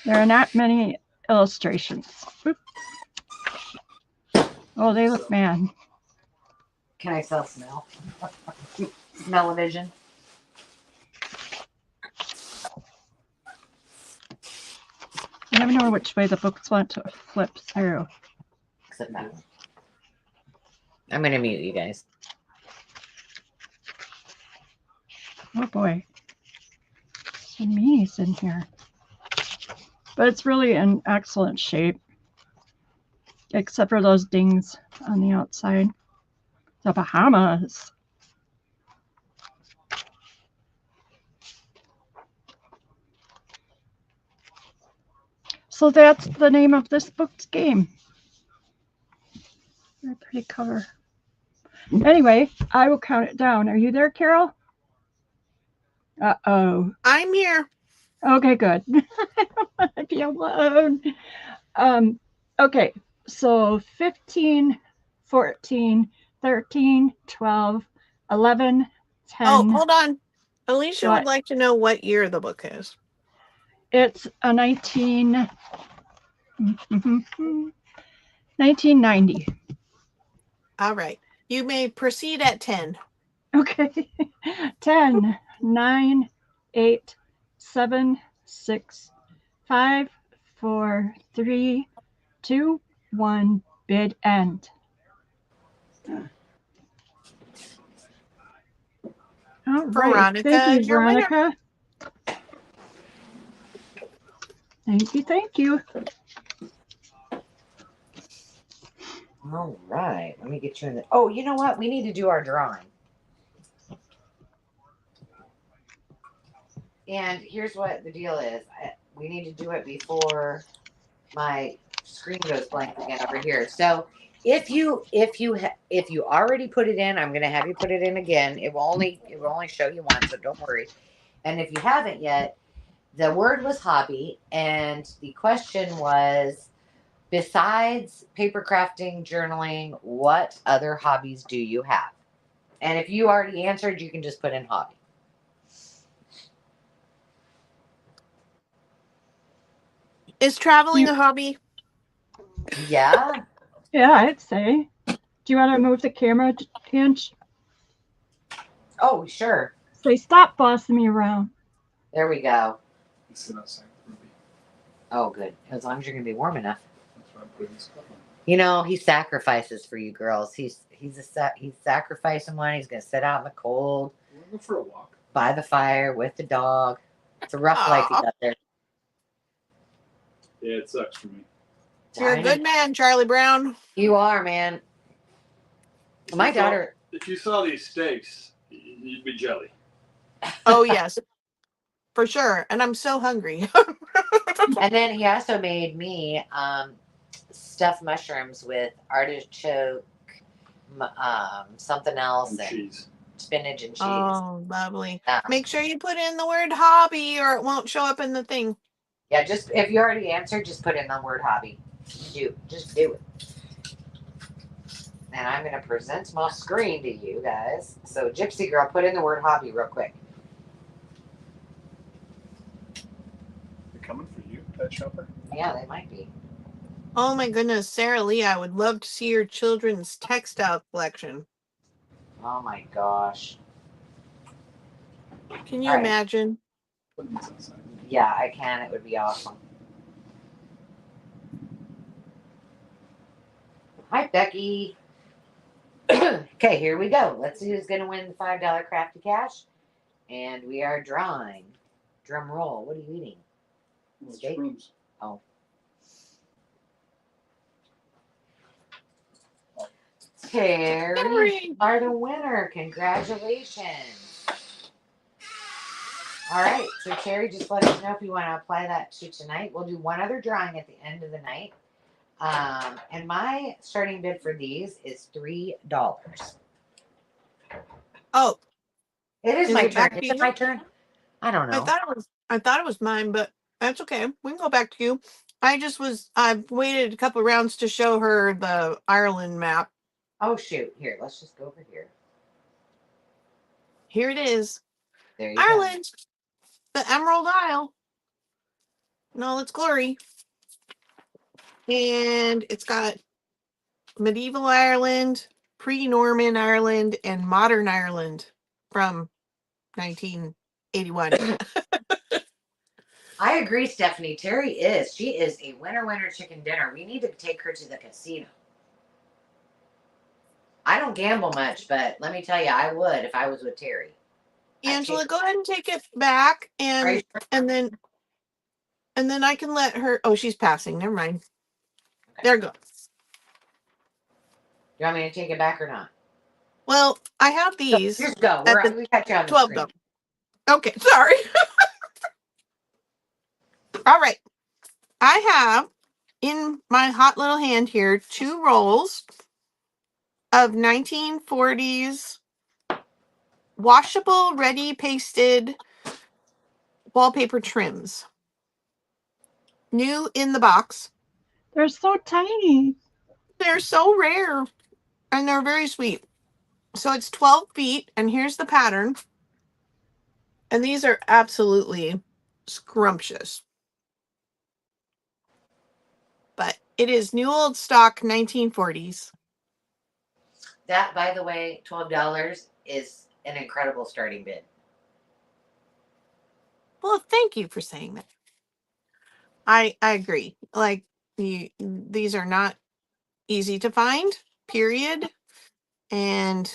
There are not many illustrations. Oop. Oh, they look mad. Can I sell smell? Smell-o-vision? I never know which way the books want to flip through. Except that one. I'm going to mute you guys. Oh boy. Some minis in here. But it's really in excellent shape. Except for those dings on the outside. The Bahamas. So that's the name of this book's game. Very pretty cover. Anyway, I will count it down. Are you there, Carol? Uh-oh. I'm here. Okay, good. I don't want to be alone. Okay, so 15, 14, 13, 12, 11, 10. Oh, hold on. Alicia What? would like to know what year the book is. It's a 1990. All right. You may proceed at 10. Okay. 10, 9, 8, 7, 6, 5, 4, 3, 2, 1. Bid end. All right. Veronica, Thank you, your winner. Veronica. Thank you. All right. Let me get you in the... Oh, you know what? We need to do our drawing. And here's what the deal is. We need to do it before my screen goes blank again over here. So if you already put it in, I'm gonna have you put it in again. It will only show you once, so don't worry. And if you haven't yet, the word was hobby, and the question was, besides paper crafting, journaling, what other hobbies do you have? And if you already answered, you can just put in hobby. Is traveling a hobby? Yeah. Yeah, I'd say. Do you want to move the camera, Hinch? Oh, sure. Say, stop bossing me around. There we go. You sit outside, Ruby. Oh, good. As long as you're gonna be warm enough. That's why I'm putting this stuff on. You know, he sacrifices for you girls. He's sacrificing one. He's gonna sit out in the cold, We'll go for a walk. by the fire with the dog. It's a rough life he's Aw. got there. Yeah, it sucks for me. You're a good man, Charlie Brown. You are, man. My daughter. If you saw these steaks, you'd be jelly. Oh, yes. For sure. And I'm so hungry. And then he also made me stuffed mushrooms with artichoke, something else, And and cheese. spinach and cheese. Oh, lovely. Yeah. Make sure you put in the word hobby or it won't show up in the thing. Yeah, just if you already answered, just put in the word hobby. Just do it. And I'm gonna present my screen to you guys. So Gypsy Girl, put in the word hobby real quick. They're coming for you, Pet Shopper. Yeah, they might be. Oh my goodness, Sarah Lee, I would love to see your children's textile collection. Oh my gosh. Can you All right. imagine? Put these outside. Yeah, I can. It would be awesome. Hi, Becky. Okay, here we go. Let's see who's going to win the $5 Crafty Cash. And we are drawing. Drum roll. What are you eating? Well, Steak? shrooms. Oh. Terry, Terry. you are the winner. Congratulations. All right. So, Terry, just let us know if you want to apply that to tonight. We'll do one other drawing at the end of the night. And my starting bid for these is $3. Oh, It is Is my it turn. back to Is it you? my turn? I don't know. I thought it was mine, but that's okay. We can go back to you. I've waited a couple rounds to show her the Ireland map. Oh shoot! Here, let's just go over here. Here it is. There you Ireland, the Emerald Isle in all its glory. And it's got medieval Ireland, pre-Norman Ireland, and modern Ireland from 1981. go. I agree, Stephanie. Terry is. She is a winner chicken dinner. We need to take her to the casino. I don't gamble much, but let me tell you, I would if I was with Terry. Angela, go ahead and take it back, and then I can let her. Oh, she's passing. Never mind. Okay. There goes. You want me to take it back or not? Well, I have these. Just go. We got you on the 12 screen. of them. Okay, sorry. All right. I have in my hot little hand here 2 rolls of 1940s washable, ready pasted wallpaper trims. New in the box. They're so tiny. They're so rare and they're very sweet. So it's 12 feet, and here's the pattern. And these are absolutely scrumptious. But it is new old stock 1940s. That, by the way, $12 is an incredible starting bid. Well, thank you for saying that. I agree. Like, these are not easy to find, period. And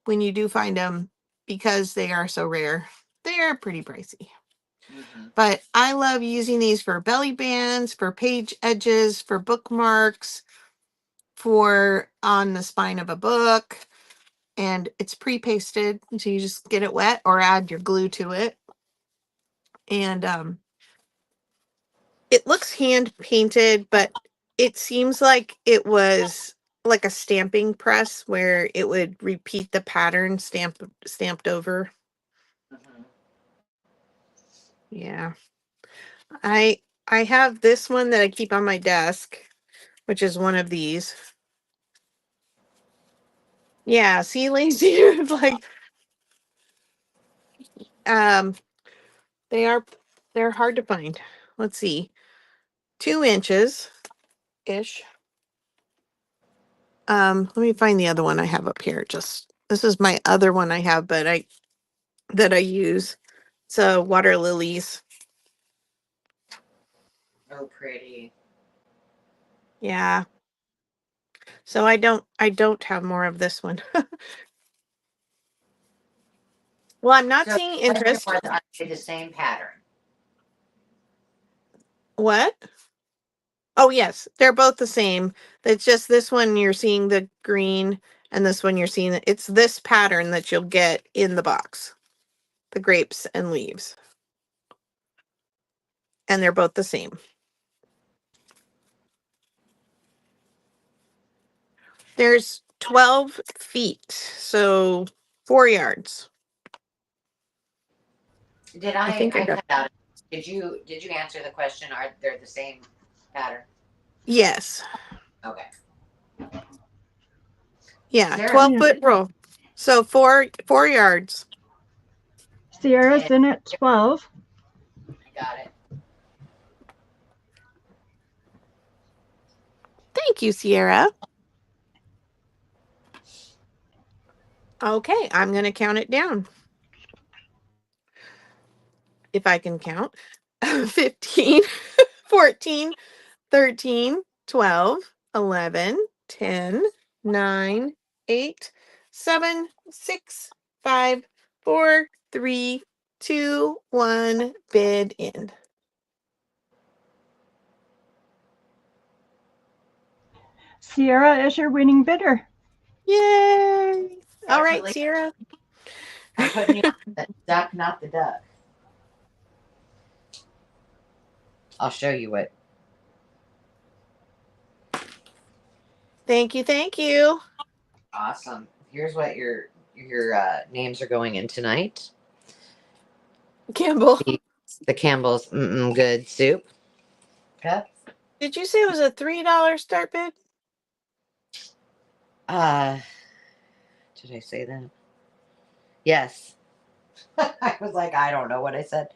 when you do find them, because they are so rare, they're pretty pricey. Mm-hmm. But I love using these for belly bands, for page edges, for bookmarks, for on the spine of a book. And it's pre-pasted, so you just get it wet or add your glue to it. And it looks hand painted, but it seems like it was like a stamping press where it would repeat the pattern stamped over. Mhm. Yeah. I have this one that I keep on my desk, which is one of these. Yeah, see, Lacey, it's like they're hard to find. Let's see. 2 inches ish. Let me find the other one I have up here. This is my other one I have, but that I use. It's water lilies. Oh, pretty. Yeah. So I don't have more of this one. Well, I'm not So seeing the question interest. was, are they the same pattern? What? Oh, yes, they're both the same. It's just this one you're seeing the green, and this one you're seeing it's this pattern that you'll get in the box. The grapes and leaves. And they're both the same. There's 12 feet, so 4 yards. Did I think I got. cut out? Did you answer the question? Are they the same pattern? Yes. Okay. Yeah, Sarah, 12-foot roll. So 4 yards. Sierra's in at 12. I got it. Thank you, Sierra. Okay, I'm going to count it down. If I can count. 15, 14, 13, 12, 11, 10, 9, 8, 7, 6, 5, 4, 3, 2, 1, bid in. Sierra is your winning bidder. Yay! All right, Definitely. Sierra. I'm putting you on the duck, not the duck. I'll show you what. Thank you, thank you. Awesome. Here's what your names are going in tonight. Campbell. The Campbell's Good Soup cup. Did you say it was a $3 start bid? Did I say that? Yes. I was like, I don't know what I said.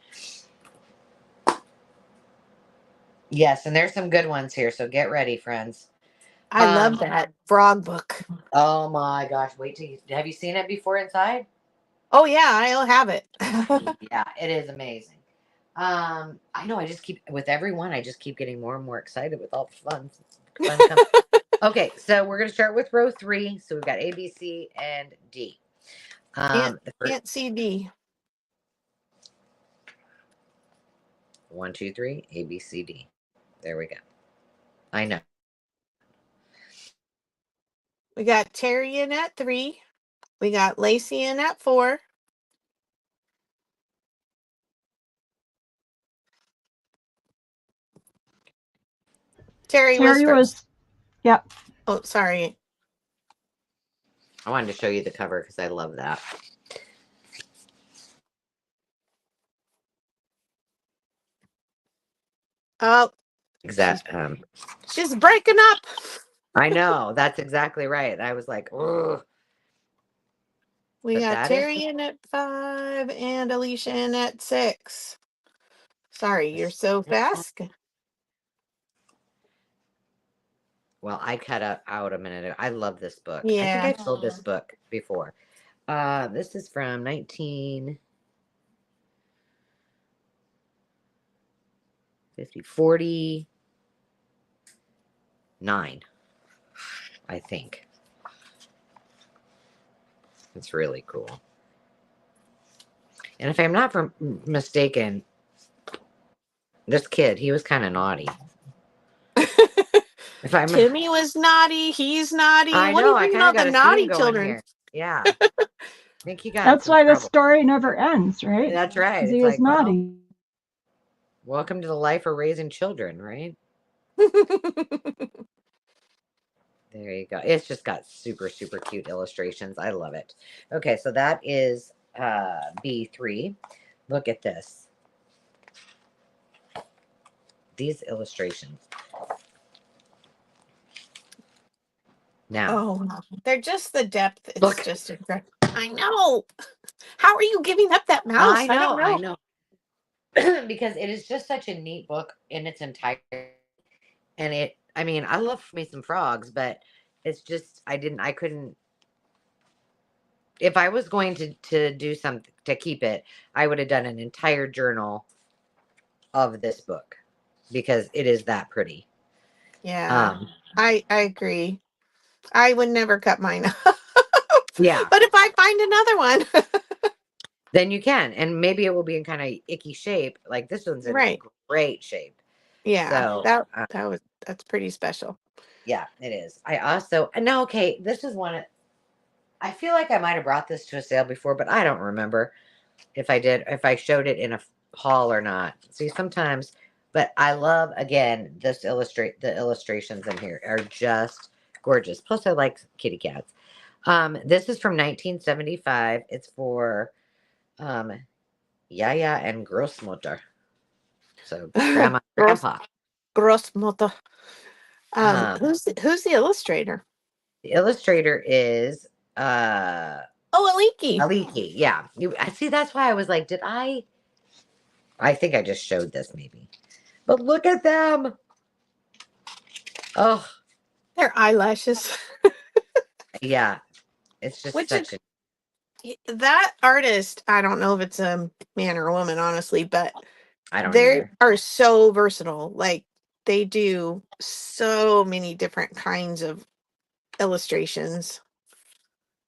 Yes, and there's some good ones here, so get ready, friends. I love that frog book. Oh my gosh! Wait till have you seen it before inside? Oh yeah, I'll have it. Yeah, it is amazing. I know. I just keep with every one. I just keep getting more and more excited with all the fun coming. Okay, so we're gonna start with row 3. So we've got A, B, C, and D. Can't see D. 1, 2, 3. A, B, C, D. There we go. I know. We got Terry in at 3. We got Lacey in at 4. Terry was first. Yep. Oh, sorry. I wanted to show you the cover because I love that. Oh, Exactly. she's breaking up. I know. That's exactly right. I was like, oh. We got Terry in at 5 and Alicia in at 6. Sorry, you're so fast. Well, I cut out a minute ago. I love this book. Yeah. I think I've sold this book before. This is from 1949, I think. It's really cool. And if I'm not mistaken, this kid, he was kind of naughty. Timmy was naughty. He's naughty. I what know. do you think about the naughty children? Here. Yeah. I think he got. That's why trouble. the story never ends, right? That's right. He was naughty. Welcome to the life of raising children, right? There you go. It's just got super, super cute illustrations. I love it. Okay, so that is B3. Look at this. These illustrations. Now. Oh, they're just the depth. It's Look. just incredible. I know. How are you giving up that mouse? I know. I don't know. Because it is just such a neat book in its entirety. And I mean, I love me some frogs, but it's just, I couldn't, if I was going to do something to keep it, I would have done an entire journal of this book because it is that pretty. Yeah, I agree. I would never cut mine off. Yeah. But if I find another one, then you can. And maybe it will be in kind of icky shape. Like this one's in right. great shape. Yeah, So that's pretty special. Yeah, it is. I also, no, okay, this is one, I feel like I might have brought this to a sale before, but I don't remember if I showed it in a haul or not. See, sometimes, but I love, again, the illustrations in here are just gorgeous. Plus, I like kitty cats. This is from 1975. It's for Yaya and Großmutter. So, Grandma and Grandpa. Großmutter. Who's the illustrator? The illustrator is Aliki. Aliki. Yeah. I see, that's why I was like, I think I just showed this maybe. But look at them. Oh. Their eyelashes. Yeah. It's just that artist, I don't know if it's a man or a woman, honestly, but they are so versatile. Like they do so many different kinds of illustrations.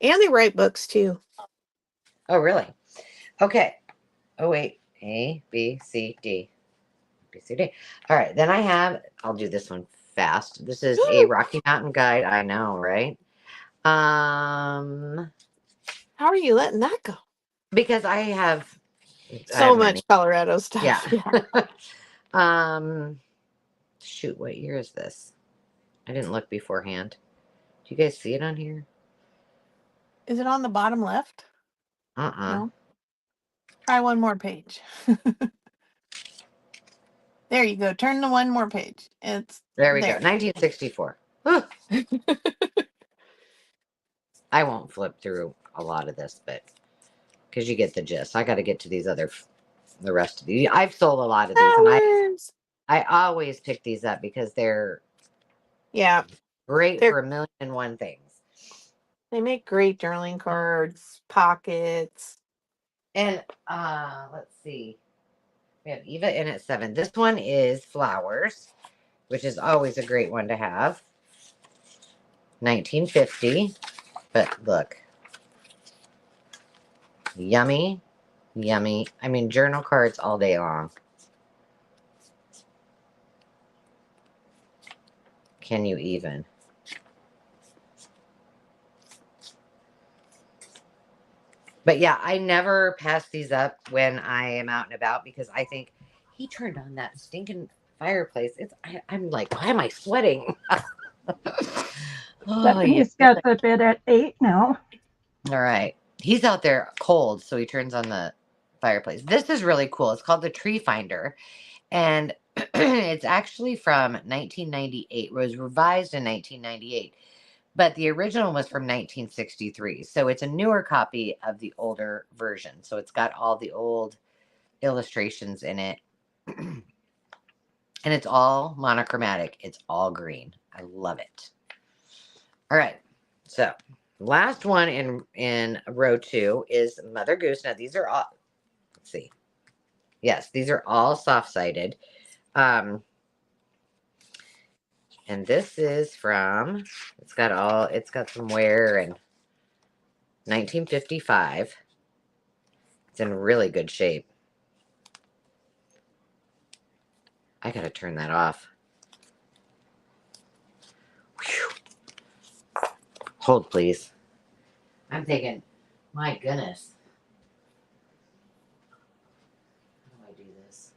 And they write books too. Oh, really? Okay. Oh, wait. A, B, C, D. B, C, D. All right. Then I'll do this one fast. This is a Rocky Mountain Guide. I know, right? How are you letting that go? Because I have so much Colorado stuff. Yeah. Shoot, what year is this? I didn't look beforehand. Do you guys see it on here? Is it on the bottom left? No. Try one more page. There you go. Turn to one more page. There we go. 1964. I won't flip through a lot of this, but because you get the gist. I got to get to the rest of these. I've sold a lot of these, and I always pick these up because they're great for a million and one things. They make great journaling cards, pockets. And let's see. We have Eva in at 7. This one is flowers, which is always a great one to have. 1950. But look. Yummy. Yummy. I mean, journal cards all day long. Can you even? But yeah, I never pass these up when I am out and about because I think he turned on that stinking fireplace. I'm like, why am I sweating? He's got the bed at 8 now. All right. He's out there cold, so he turns on the fireplace. This is really cool. It's called the Tree Finder. And it's actually from 1998. It was revised in 1998. But the original was from 1963. So it's a newer copy of the older version. So it's got all the old illustrations in it. And it's all monochromatic. It's all green. I love it. All right. So last one in row 2 is Mother Goose. Now these are all, let's see. Yes, these are all soft-sided. And this is from, it's got some wear in 1955. It's in really good shape. I gotta turn that off. Whew. Hold, please. I'm thinking, my goodness. How do I do this?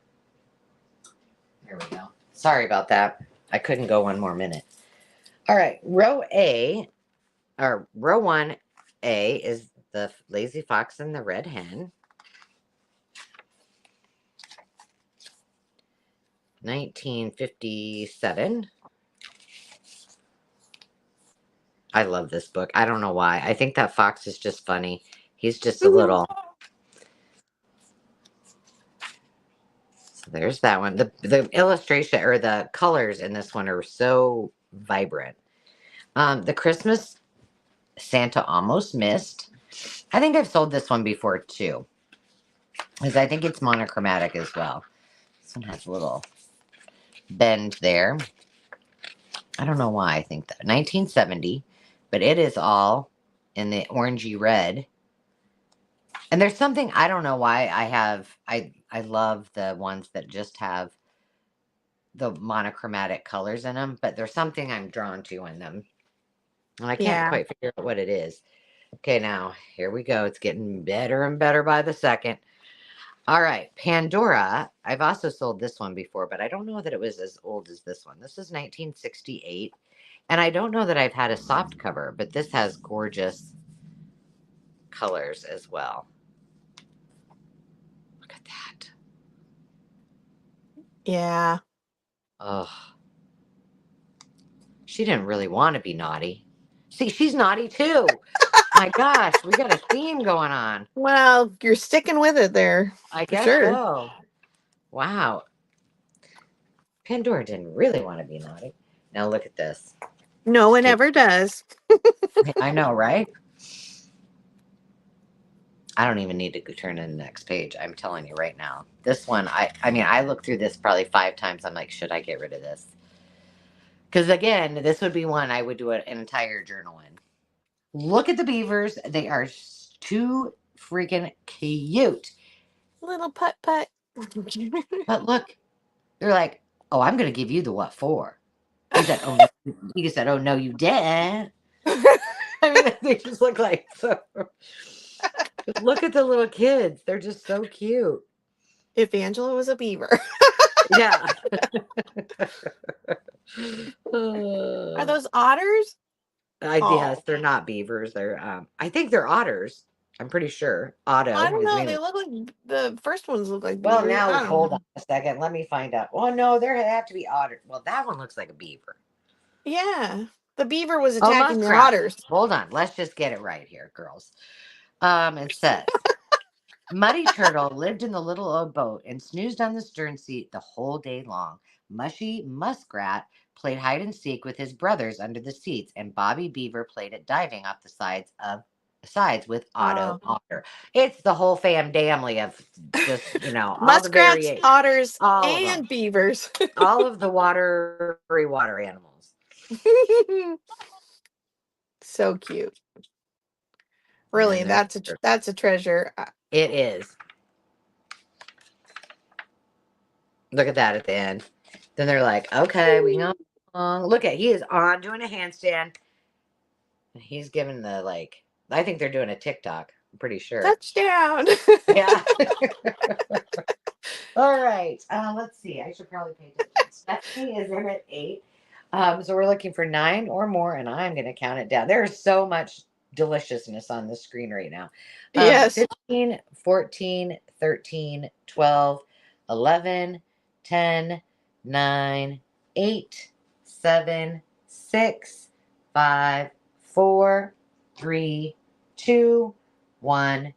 Sorry about that. I couldn't go one more minute. All right, row 1A is the Lazy Fox and the Red Hen. 1957. I love this book. I don't know why. I think that fox is just funny. He's just a little. So there's that one. The illustration or the colors in this one are so vibrant. The Christmas Santa Almost Missed. I think I've sold this one before too, because I think it's monochromatic as well. This one has a little bend there. I don't know why I think that. 1970, but it is all in the orangey red. And there's something, I don't know why I love the ones that just have the monochromatic colors in them, but there's something I'm drawn to in them. And I can't quite figure out what it is. Okay, now here we go. It's getting better and better by the second. All right, Pandora. I've also sold this one before, but I don't know that it was as old as this one. This is 1968. And I don't know that I've had a soft cover, but this has gorgeous colors as well. Look at that. Yeah. Oh. She didn't really want to be naughty. See, she's naughty too. My gosh, we got a theme going on. Well, you're sticking with it there. I guess so. Wow. Pandora didn't really want to be naughty. Now look at this. No one ever does. I know, right? I don't even need to turn to the next page. I'm telling you right now. This one, I mean, I looked through this probably 5 times. I'm like, should I get rid of this? Because again, this would be one I would do an entire journal in. Look at the beavers. They are too freaking cute. Little putt. But look, they're like, oh, I'm going to give you the what for. He said, oh, no. He said, oh, no, you didn't. I mean, they just look like so. Look at the little kids. They're just so cute. If Angela was a beaver. Yeah. Are those otters? Yes, they're not beavers. They're I think they're otters. I'm pretty sure. Otto. I don't know. They look like the first ones look like beavers. Well, now hold on a second. Let me find out. Oh no, there have to be otters. Well, that one looks like a beaver. Yeah. The beaver was attacking the otters. Hold on. Let's just get it right here, girls. It says Muddy Turtle lived in the little old boat and snoozed on the stern seat the whole day long. Mushy Muskrat played hide and seek with his brothers under the seats, and Bobby Beaver played at diving off the sides with Otto Otter. It's the whole family of just, muskrats, otters, all and beavers. All of the water animals. So cute. Really, that's a treasure. It is. Look at that at the end. Then they're like, okay, we know. Look at, he is on doing a handstand. He's giving the, like, I think they're doing a TikTok. I'm pretty sure. Touchdown. Yeah. All right. Let's see. I should probably pay attention. Stephanie is in at 8. So we're looking for 9 or more, and I'm going to count it down. There's so much deliciousness on the screen right now. Yes. 15, 14, 13, 12, 11, 10, 9, 8, 7, 6, 5, 4, 3, 2, 1,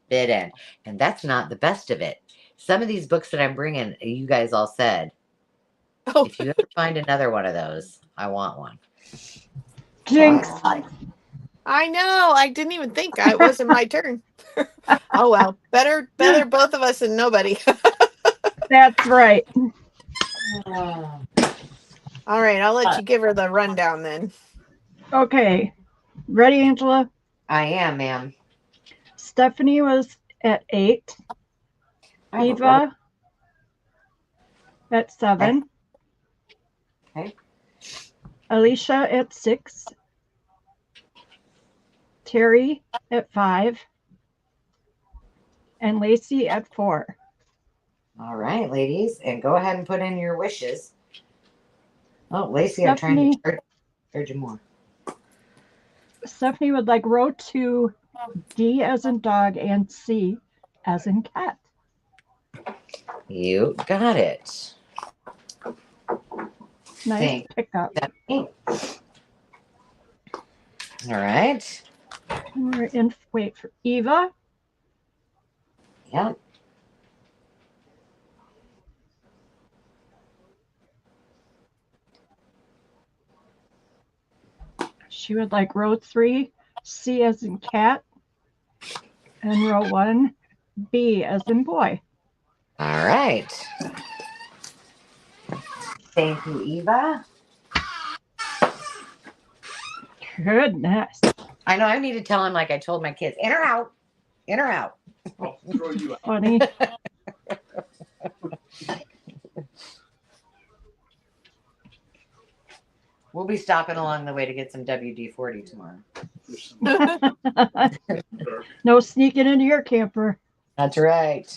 bid end. And that's not the best of it. Some of these books that I'm bringing, you guys all said, if you ever find another one of those, I want one. Jinx. I know. I didn't even think. It wasn't my turn. Oh, well. Better both of us than nobody. That's right. All right. I'll let you give her the rundown then. Okay. Ready, Angela? I am, ma'am. Stephanie was at 8. Eva at 7. Okay. Alicia at 6. Terry at 5. And Lacey at 4. All right, ladies. And go ahead and put in your wishes. Oh, Lacey, I'm trying to charge you more. Stephanie would like row 2, D as in dog, and C as in cat. You got it. Nice pickup. All right. We're in, wait for Eva. Yep. She would like row 3, C as in cat, and row 1, B as in boy. All right. Thank you, Eva. Goodness. I know I need to tell him like I told my kids, in or out, in or out. I'll throw you out. Funny. We'll be stopping along the way to get some WD-40 tomorrow. No sneaking into your camper. That's right.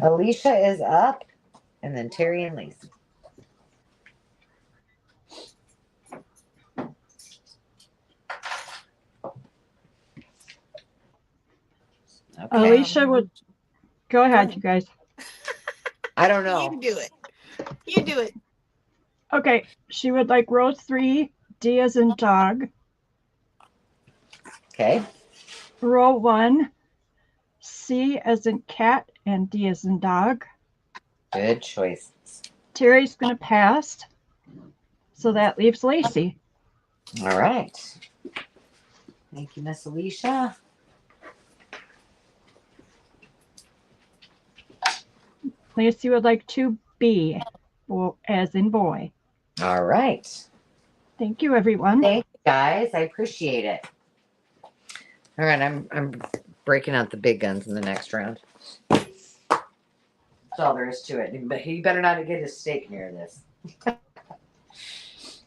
Alicia is up, and then Terry and Lacey. Okay. Alicia would go ahead, you guys. I don't know. You do it. You do it. Okay, she would like row 3, D as in dog. Okay. Row 1, C as in cat, and D as in dog. Good choices. Terry's going to pass, so that leaves Lacey. All right. Thank you, Miss Alicia. Lacey would like 2B, as in boy. All right. Thank you, everyone. Thank you, guys. I appreciate it. All right, I'm breaking out the big guns in the next round. That's all there is to it. But he better not get his steak near this.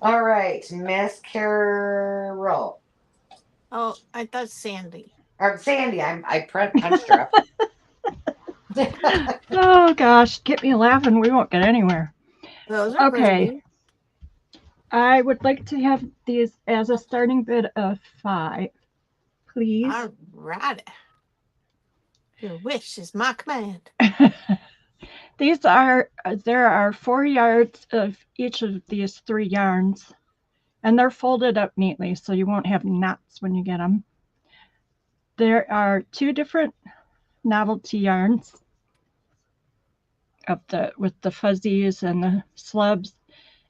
All right, Miss Carol. Oh, I thought Sandy. Or Sandy. I punched her up. Oh, gosh. Get me laughing. We won't get anywhere. Those are Okay. pretty. I would like to have these as a starting bid of 5, please. All right. Your wish is my command. There are 4 yards of each of these 3 yarns, and they're folded up neatly so you won't have knots when you get them. There are 2 different novelty yarns with the fuzzies and the slubs,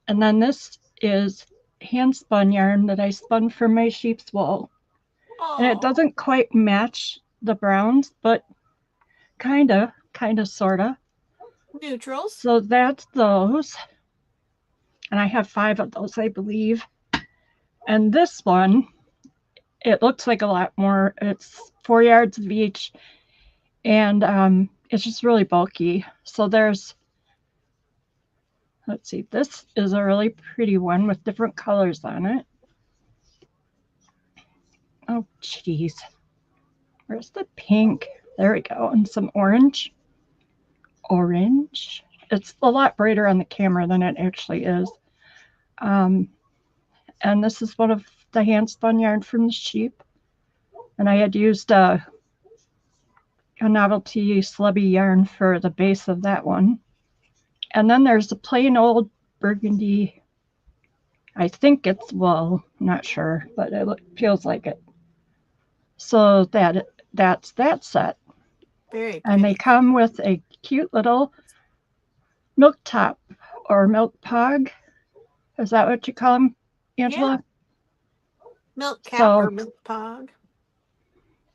and then this is hand spun yarn that I spun from my sheep's wool. And it doesn't quite match the browns, but kinda, sorta. Neutrals. So that's those. And I have 5 of those, I believe. And this one, it looks like a lot more. It's 4 yards of each. And it's just really bulky. So there's, let's see, this is a really pretty one with different colors on it. Oh, geez. Where's the pink? There we go. And some orange. Orange. It's a lot brighter on the camera than it actually is. And this is one of the hand spun yarn from the sheep. And I had used a novelty slubby yarn for the base of that one. And then there's a plain old burgundy. I think it's wool. I'm not sure, but it feels like it. So that's that set. Very pretty. And they come with a cute little milk top or milk pog. Is that what you call them, Angela? Yeah. Milk cap or milk pog.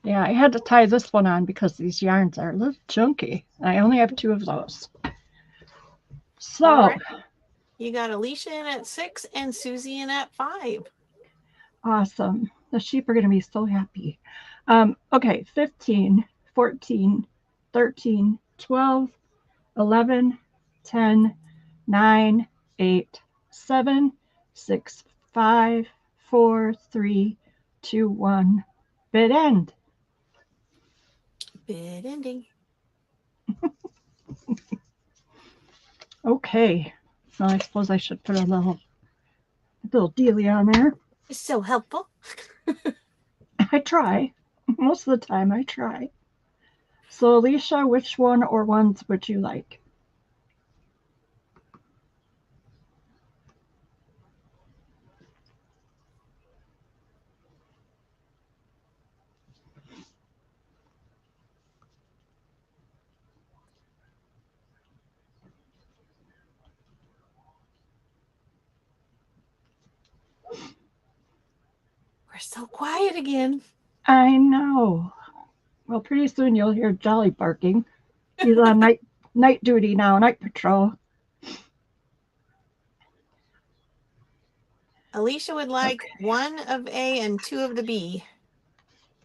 Yeah, I had to tie this one on because these yarns are a little chunky. I only have 2 of those. So, right. You got Alicia in at 6 and Susie in at 5. Awesome. The sheep are going to be so happy. Okay, 15, 14, 13, 12, 11, 10, 9, 8, 7, 6, 5, 4, 3, 2, 1. Bid end. Bid ending. Okay, So I suppose I should put a little dealie on there. It's so helpful. I try. Most of the time I try. So Alicia, which one or ones would you like? We're so quiet again. I know. Well, pretty soon you'll hear Jolly barking. He's on night duty now, night patrol. Alicia would like Okay. 1 of A and 2 of the B.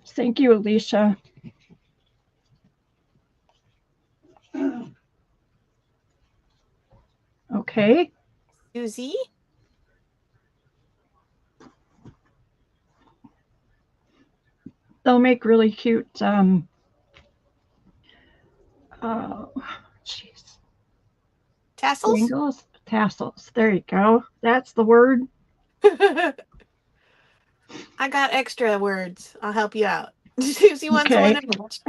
Thank you, Alicia. Okay. Susie? They'll make really cute jeez. Tassels? Dangles? Tassels. There you go. That's the word. I got extra words. I'll help you out. Susie wants Okay. 1 of each.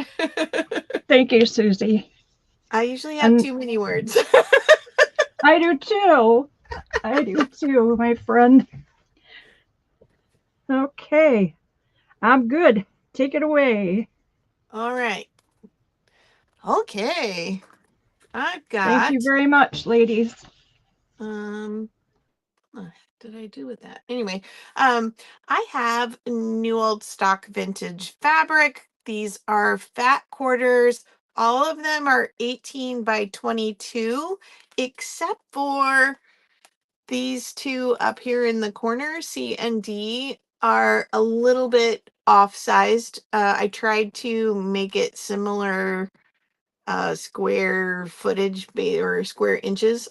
Thank you, Susie. I usually have too many words. I do too. I do too, my friend. Okay. I'm good. Take it away. All right. Okay. I've got. Thank you very much, ladies. What did I do with that? Anyway, I have new old stock vintage fabric. These are fat quarters. All of them are 18 by 22, except for these 2 up here in the corner, C and D, are a little bit off-sized. I tried to make it similar square footage or square inches.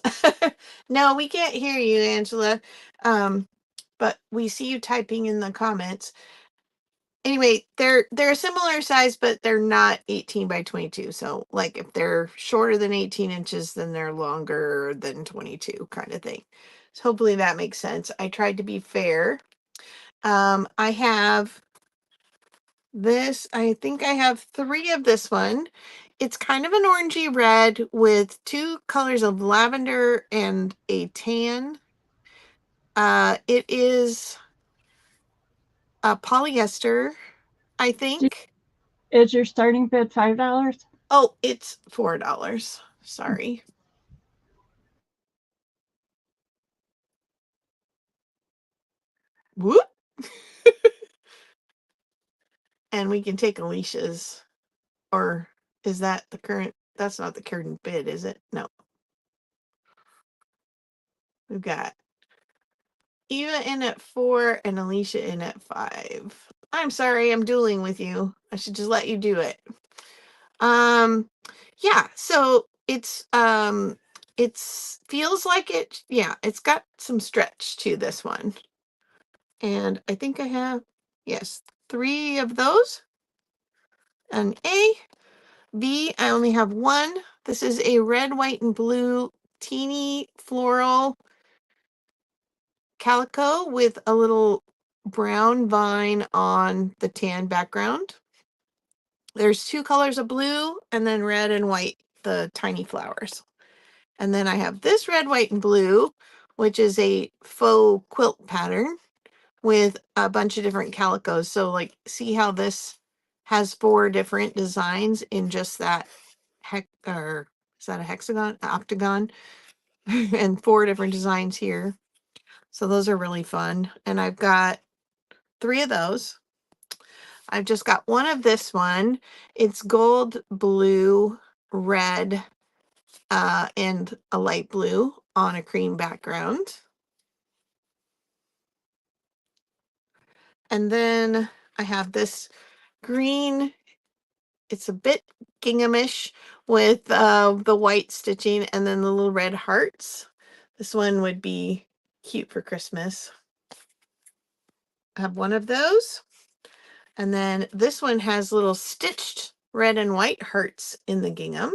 No, we can't hear you, Angela. But we see you typing in the comments. Anyway, they're a similar size, but they're not 18 by 22. So like if they're shorter than 18 inches, then they're longer than 22 kind of thing. So hopefully that makes sense. I tried to be fair. I have this. I think I have 3 of this one. It's kind of an orangey red with 2 colors of lavender and a tan. It is a polyester, I think. Is your starting bid $5? Oh, it's $4. Sorry. Whoop. And we can take Alicia's, or is that the current? That's not the current bid, is it? No. We've got Eva in at 4 and Alicia in at 5. I'm sorry, I'm dueling with you. I should just let you do it. Yeah, so it's feels like it, yeah, it's got some stretch to this one. And I think I have, yes, 3 of those. An A. B, I only have 1. This is a red, white, and blue teeny floral calico with a little brown vine on the tan background. There's 2 colors of blue and then red and white, the tiny flowers. And then I have this red, white, and blue, which is a faux quilt pattern with a bunch of different calicos. So like, see how this has 4 different designs in just that or is that a hexagon, octagon? And 4 different designs here. So those are really fun. And I've got 3 of those. I've just got 1 of this one. It's gold, blue, red, and a light blue on a cream background. And then I have this green. It's a bit ginghamish with the white stitching and then the little red hearts. This one would be cute for Christmas. I have 1 of those. And then this one has little stitched red and white hearts in the gingham.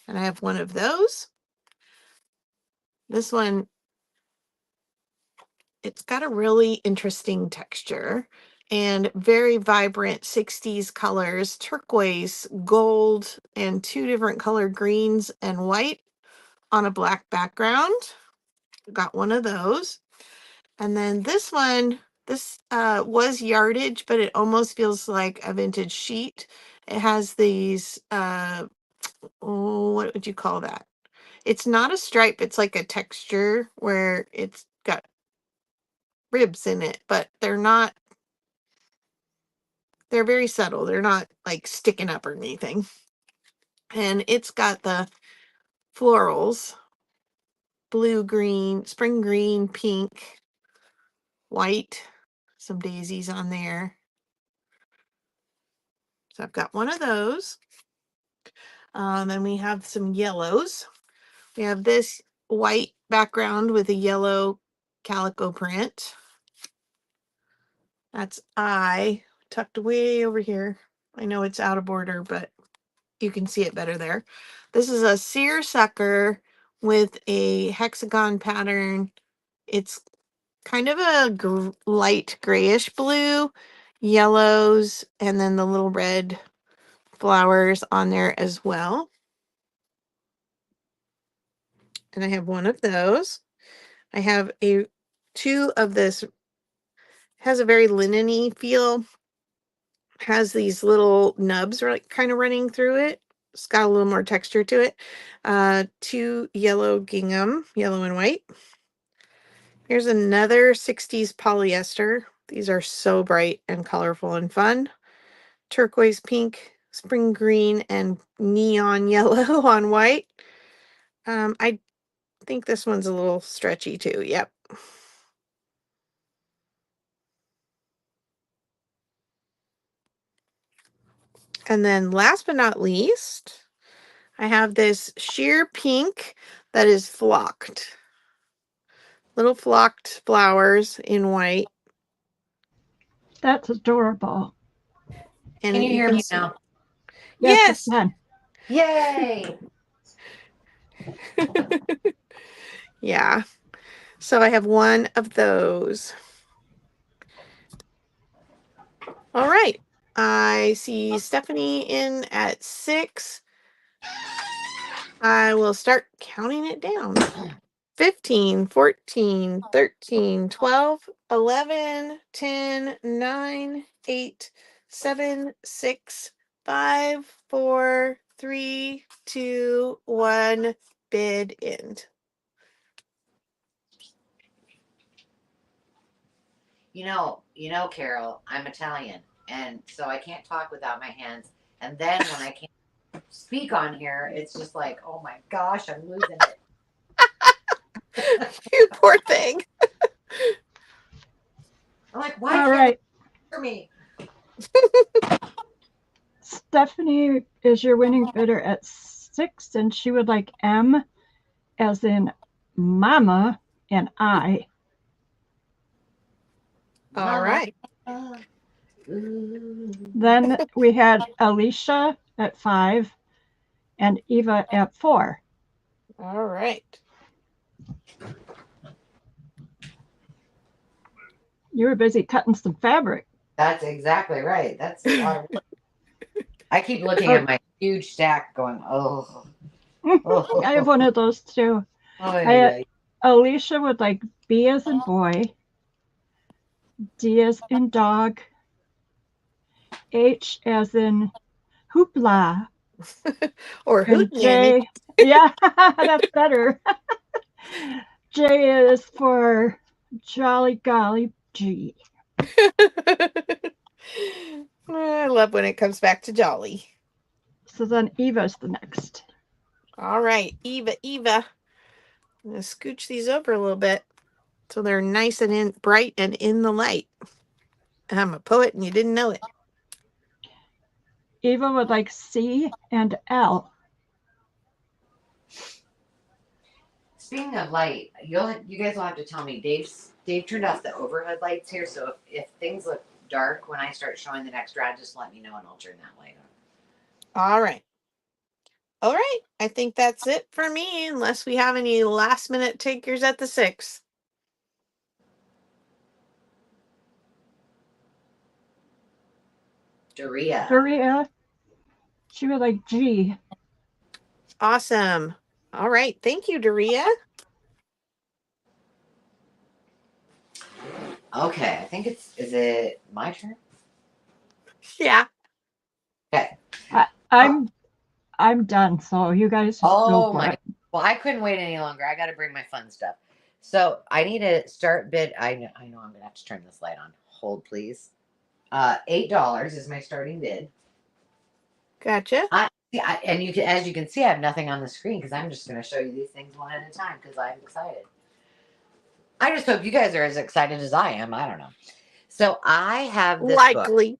And I have 1 of those. This one it's got a really interesting texture and very vibrant 60s colors, turquoise, gold, and 2 different color greens and white on a black background. Got one of those. And then this one, this was yardage, but it almost feels like a vintage sheet. It has these, what would you call that? It's not a stripe, it's like a texture where it's got ribs in it, but they're very subtle. They're not like sticking up or anything. And it's got the florals, blue, green, spring green, pink, white, some daisies on there. So I've got one of those. And we have some yellows. We have this white background with a yellow calico print. That's I tucked way over here. I know it's out of order, but you can see it better there. This is a seersucker with a hexagon pattern. It's kind of a light grayish blue, yellows, and then the little red flowers on there as well. And I have one of those. I have two of this. Has a very linen-y feel. Has these little nubs kind of running through it. It's got a little more texture to it. 2 yellow gingham, yellow and white. Here's another 60s polyester. These are so bright and colorful and fun. Turquoise pink, spring green, and neon yellow on white. I think this one's a little stretchy too. Yep. And then last but not least, I have this sheer pink that is flocked. Little flocked flowers in white. That's adorable. And Can you hear me see, now? Yes, yes. I can. Yay! Yeah. So I have one of those. All right. I see Stephanie in at 6. I will start counting it down. 15, 14, 13, 12, 11, 10, 9, 8, 7, 6, 5, 4, 3, 2, 1, bid end. You know, Carol, I'm Italian, and so I can't talk without my hands. And then when I can't speak on here, it's just like, oh my gosh, I'm losing it. You poor thing. I'm like, why All can't right. they hear me? Stephanie is your winning bidder at 6, and she would like M as in Mama and I. All right. Then we had Alicia at 5 and Eva at 4. All right. You were busy cutting some fabric. That's exactly right. That's a lot of work. I keep looking at my huge stack going, oh. I have one of those too. Alicia would like B as in boy, D as in dog, H as in hoopla, Or hoot J. Yeah, that's better. J is for jolly golly G. I love when it comes back to jolly. So then Eva's the next. All right, Eva. I'm going to scooch these over a little bit so they're nice and bright and in the light. I'm a poet and you didn't know it. Eva would like C and L. Speaking of light, you guys will have to tell me. Dave turned off the overhead lights here, so if things look dark when I start showing the next rod, just let me know and I'll turn that light on. All right. I think that's it for me, unless we have any last minute takers at the 6. Doria. She would like G. Awesome. All right. Thank you, Doria. Okay, I think is it my turn? Yeah. Okay. I'm done. So you guys just go Oh for my. it. Well, I couldn't wait any longer. I got to bring my fun stuff. So I need to start bid. I know I'm gonna have to turn this light on. Hold, please. $8 is my starting bid. Gotcha. And you can, as you can see, I have nothing on the screen because I'm just gonna show you these things one at a time because I'm excited. I just hope you guys are as excited as I am. I don't know. So I have this book. Likely.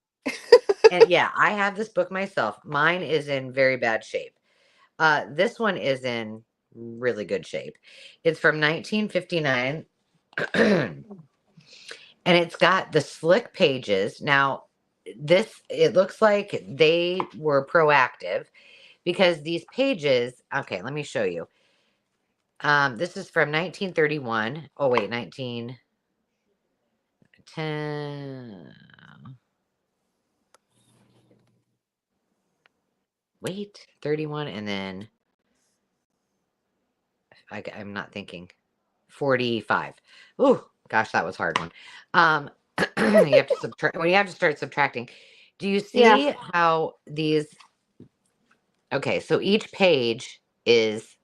And yeah, I have this book myself. Mine is in very bad shape. This one is in really good shape. It's from 1959. And it's got the slick pages. Now, it looks like they were proactive because these pages, okay, let me show you. This is from 1931. Oh, wait, 1910. Wait, 31, and then I'm not thinking. 45. Ooh, gosh, that was a hard one. You have to subtract when you have to start subtracting. Do you see how these? Okay, so each page is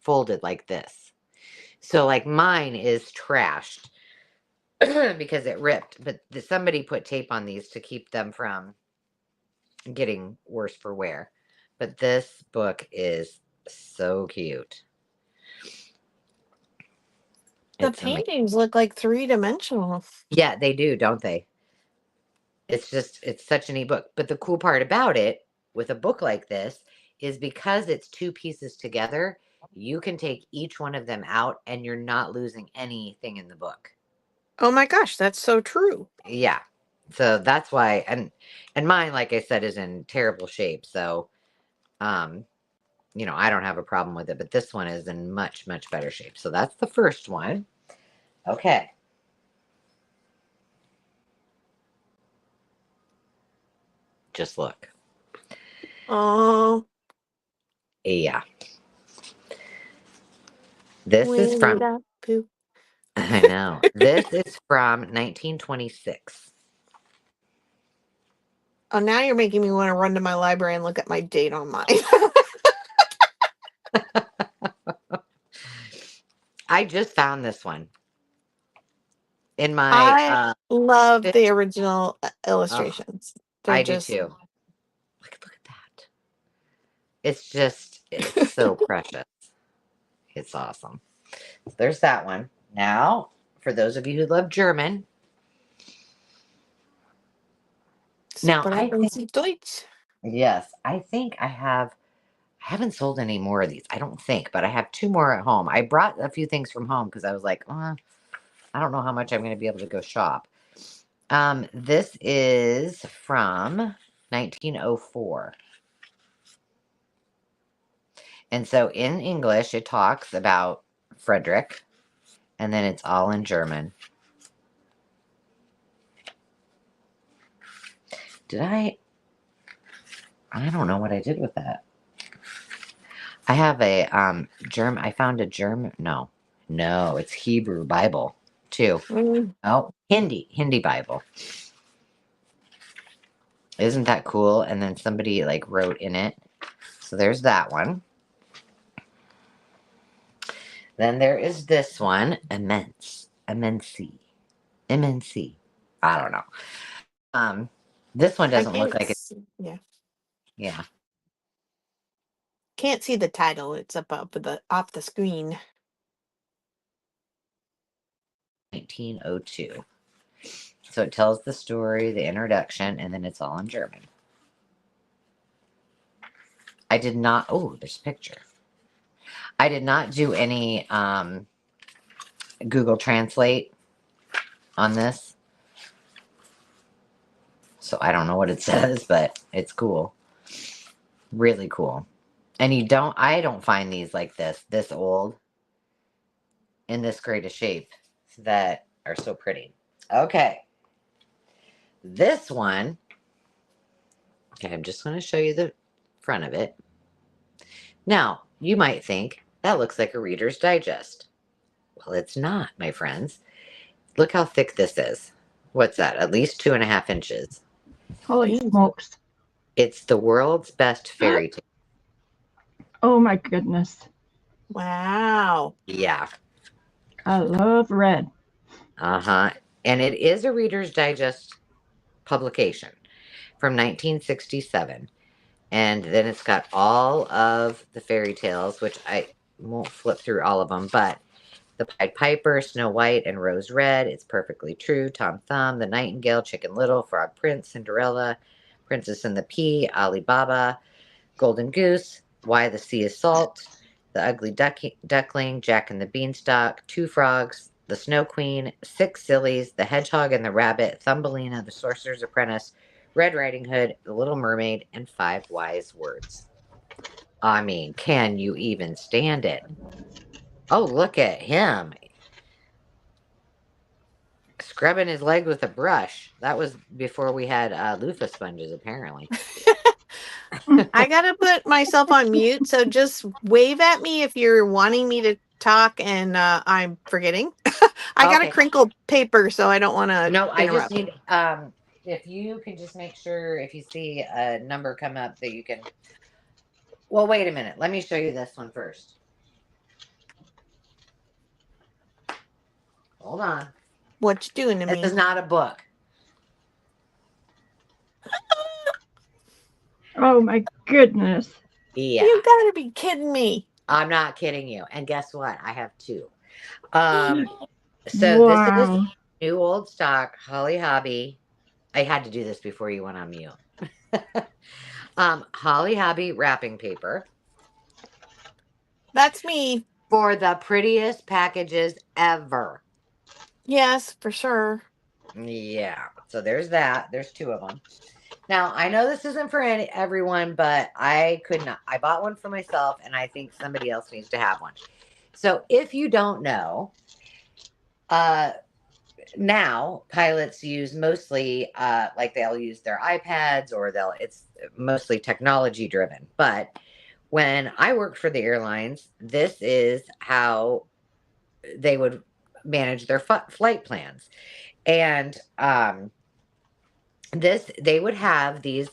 folded like this. So, like mine is trashed because it ripped, but somebody put tape on these to keep them from getting worse for wear. But this book is so cute. The It's amazing. paintings look like three-dimensional. Yeah, they do, don't they? It's such a neat book. But the cool part about it with a book like this is because it's two pieces together, you can take each one of them out and you're not losing anything in the book. Oh my gosh, that's so true. Yeah. So that's why and mine, like I said, is in terrible shape. So I don't have a problem with it, but this one is in much, much better shape. So that's the first one. Okay. Just look. Oh. Yeah. This is from I know. This is from 1926. Oh, now you're making me want to run to my library and look at my date on mine. I just found this one in my. I love the original illustrations. I do too. Look at that. It's so precious. It's awesome. So there's that one. Now, for those of you who love German. Now, yes, I think I haven't sold any more of these. I don't think, but I have 2 more at home. I brought a few things from home because I was like, I don't know how much I'm going to be able to go shop. This is from 1904. And so in English, it talks about Frederick, and then it's all in German. I don't know what I did with that. I have a I found a German, no, it's Hebrew Bible too. Oh, Hindi Bible. Isn't that cool? And then somebody like wrote in it. So there's that one. Then there is this one, immense. I don't know. This one doesn't look like it. Yeah. Can't see the title. It's up off the screen. 1902. So it tells the story, the introduction, and then it's all in German. I did not. Oh, there's a picture. I did not do any Google Translate on this. So I don't know what it says, but it's cool. Really cool. And I don't find these like this old, in this great a shape, that are so pretty. Okay. This one Okay, I'm just going to show you the front of it. Now, you might think that looks like a Reader's Digest. Well, it's not, my friends. Look how thick this is. What's that? At least 2.5 inches. Holy smokes. It's the world's best fairy tale. Oh my goodness. Wow. Yeah. I love red. Uh-huh. And it is a Reader's Digest publication from 1967. And then it's got all of the fairy tales, which I won't flip through all of them, but The Pied Piper, Snow White and Rose Red, It's Perfectly True, Tom Thumb, The Nightingale, Chicken Little, Frog Prince, Cinderella, Princess and the Pea, Ali Baba, Golden Goose, Why the Sea is Salt, The Ugly Duckling, Jack and the Beanstalk, Two Frogs, The Snow Queen, Six Sillies, The Hedgehog and the Rabbit, Thumbelina, The Sorcerer's Apprentice, Red Riding Hood, The Little Mermaid, and Five Wise Words. I mean, can you even stand it? Oh, look at him. Scrubbing his leg with a brush. That was before we had loofah sponges, apparently. I gotta put myself on mute, so just wave at me if you're wanting me to talk and I'm forgetting. I got a crinkled paper, so I don't want to No, I just interrupt. need if you can just make sure if you see a number come up that you can. Well, wait a minute. Let me show you this one first. Hold on. What you doing to me? This is not a book. Oh my goodness. Yeah. You gotta be kidding me. I'm not kidding you. And guess what? I have two. So Wow. this is new old stock Holly Hobby. I had to do this before you went on mute. Holly Hobby wrapping paper. That's me. For the prettiest packages ever. Yes, for sure. Yeah. So there's that. There's two of them. Now, I know this isn't for everyone, but I could not. I bought one for myself, and I think somebody else needs to have one. So if you don't know, now pilots use mostly like they'll use their iPads or it's mostly technology driven. But when I worked for the airlines, this is how they would manage their flight plans. And they would have these,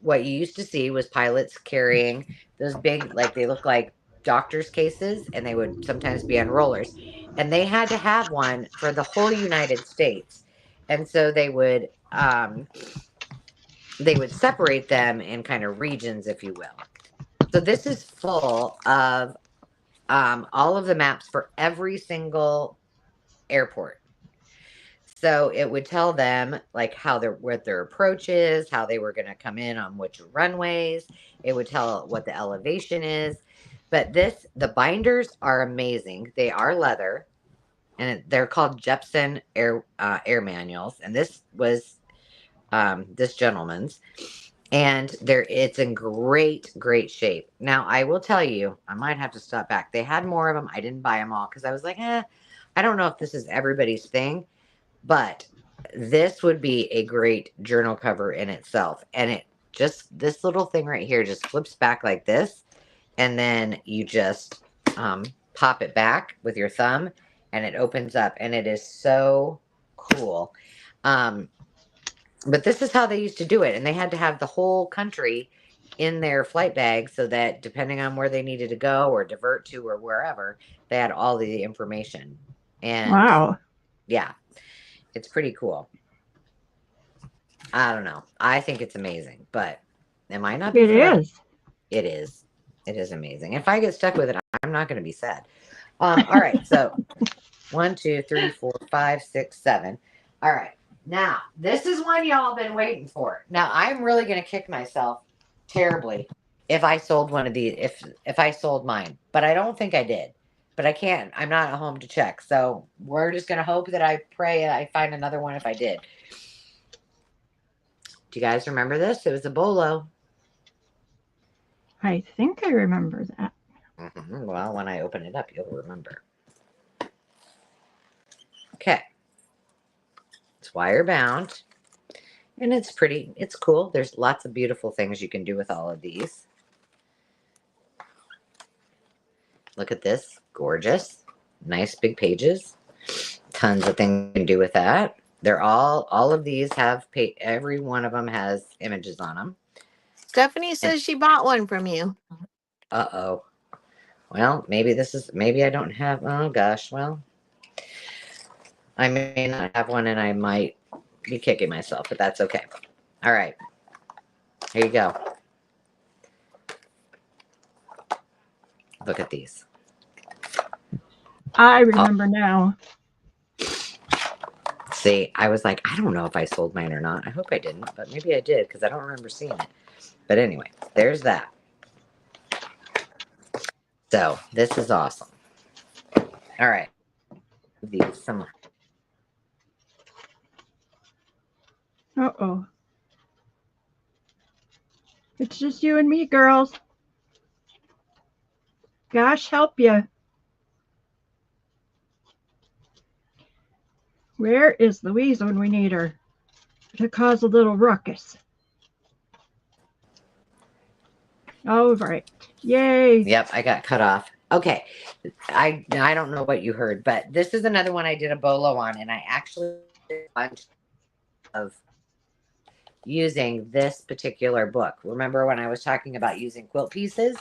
what you used to see was pilots carrying those big, like they look like doctor's cases, and they would sometimes be on rollers, and they had to have one for the whole United States. And so they would separate them in kind of regions, if you will. So this is full of all of the maps for every single airport. So it would tell them like what their approach is, how they were going to come in on which runways. It would tell what the elevation is. But the binders are amazing. They are leather, and they're called Jepson air manuals. And this was this gentleman's, and it's in great shape. Now I will tell you, I might have to stop back. They had more of them. I didn't buy them all because I was like, I don't know if this is everybody's thing. But this would be a great journal cover in itself. And this little thing right here just flips back like this. And then you just pop it back with your thumb and it opens up. And it is so cool. But this is how they used to do it. And they had to have the whole country in their flight bag so that depending on where they needed to go or divert to or wherever, they had all the information. And wow. Yeah. It's pretty cool. I don't know. I think it's amazing, but it might not be. It is. It is. It is amazing. If I get stuck with it, I'm not going to be sad. All right. So 1, 2, 3, 4, 5, 6, 7. All right. Now, this is one y'all been waiting for. Now, I'm really going to kick myself terribly if I sold one of these, if I sold mine, but I don't think I did. But I can't. I'm not at home to check. So we're just going to hope that I pray I find another one if I did. Do you guys remember this? It was a bolo. I think I remember that. Mm-hmm. Well, when I open it up, you'll remember. Okay. It's wire bound. And it's pretty. It's cool. There's lots of beautiful things you can do with all of these. Look at this. Gorgeous. Nice big pages. Tons of things you can do with that. They're all of these have, every one of them has images on them. Stephanie says she bought one from you. Uh-oh. Well, maybe I don't have, oh gosh, well, I may not have one and I might be kicking myself, but that's okay. All right. Here you go. Look at these. I remember now. See, I was like, I don't know if I sold mine or not. I hope I didn't, but maybe I did because I don't remember seeing it. But anyway, there's that. So this is awesome. All right. These some. Uh-oh. It's just you and me, girls. Gosh, help you. Where is Louise when we need her to cause a little ruckus? All right. Yay. Yep, I got cut off. Okay. I don't know what you heard, but this is another one I did a bolo on, and I actually did a bunch of using this particular book. Remember when I was talking about using quilt pieces?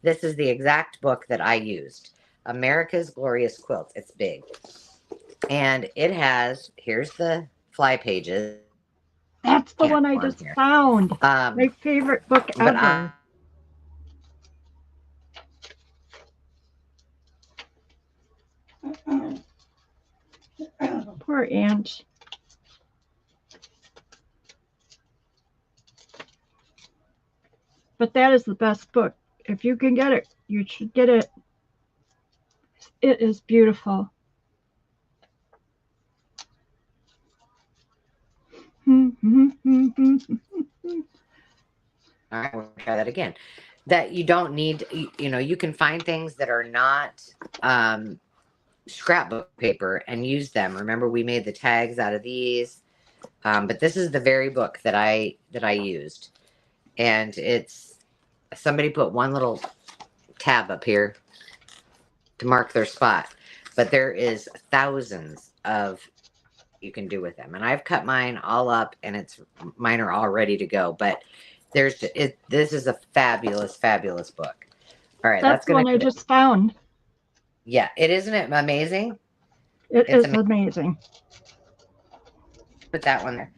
This is the exact book that I used. America's Glorious Quilts. It's big. And it has, here's the fly pages. That's the one I just found. My favorite book ever. Poor Aunt. But that is the best book. If you can get it, you should get it. It is beautiful. All right, we'll try that again. That you don't need, you can find things that are not scrapbook paper and use them. Remember, we made the tags out of these, but this is the very book that I used, and it's somebody put one little tab up here to mark their spot, but there is thousands of you can do with them, and I've cut mine all up, and mine are all ready to go. But this is a fabulous book. All right, that's the one I just found. Yeah, isn't it amazing? It's amazing. Put that one there.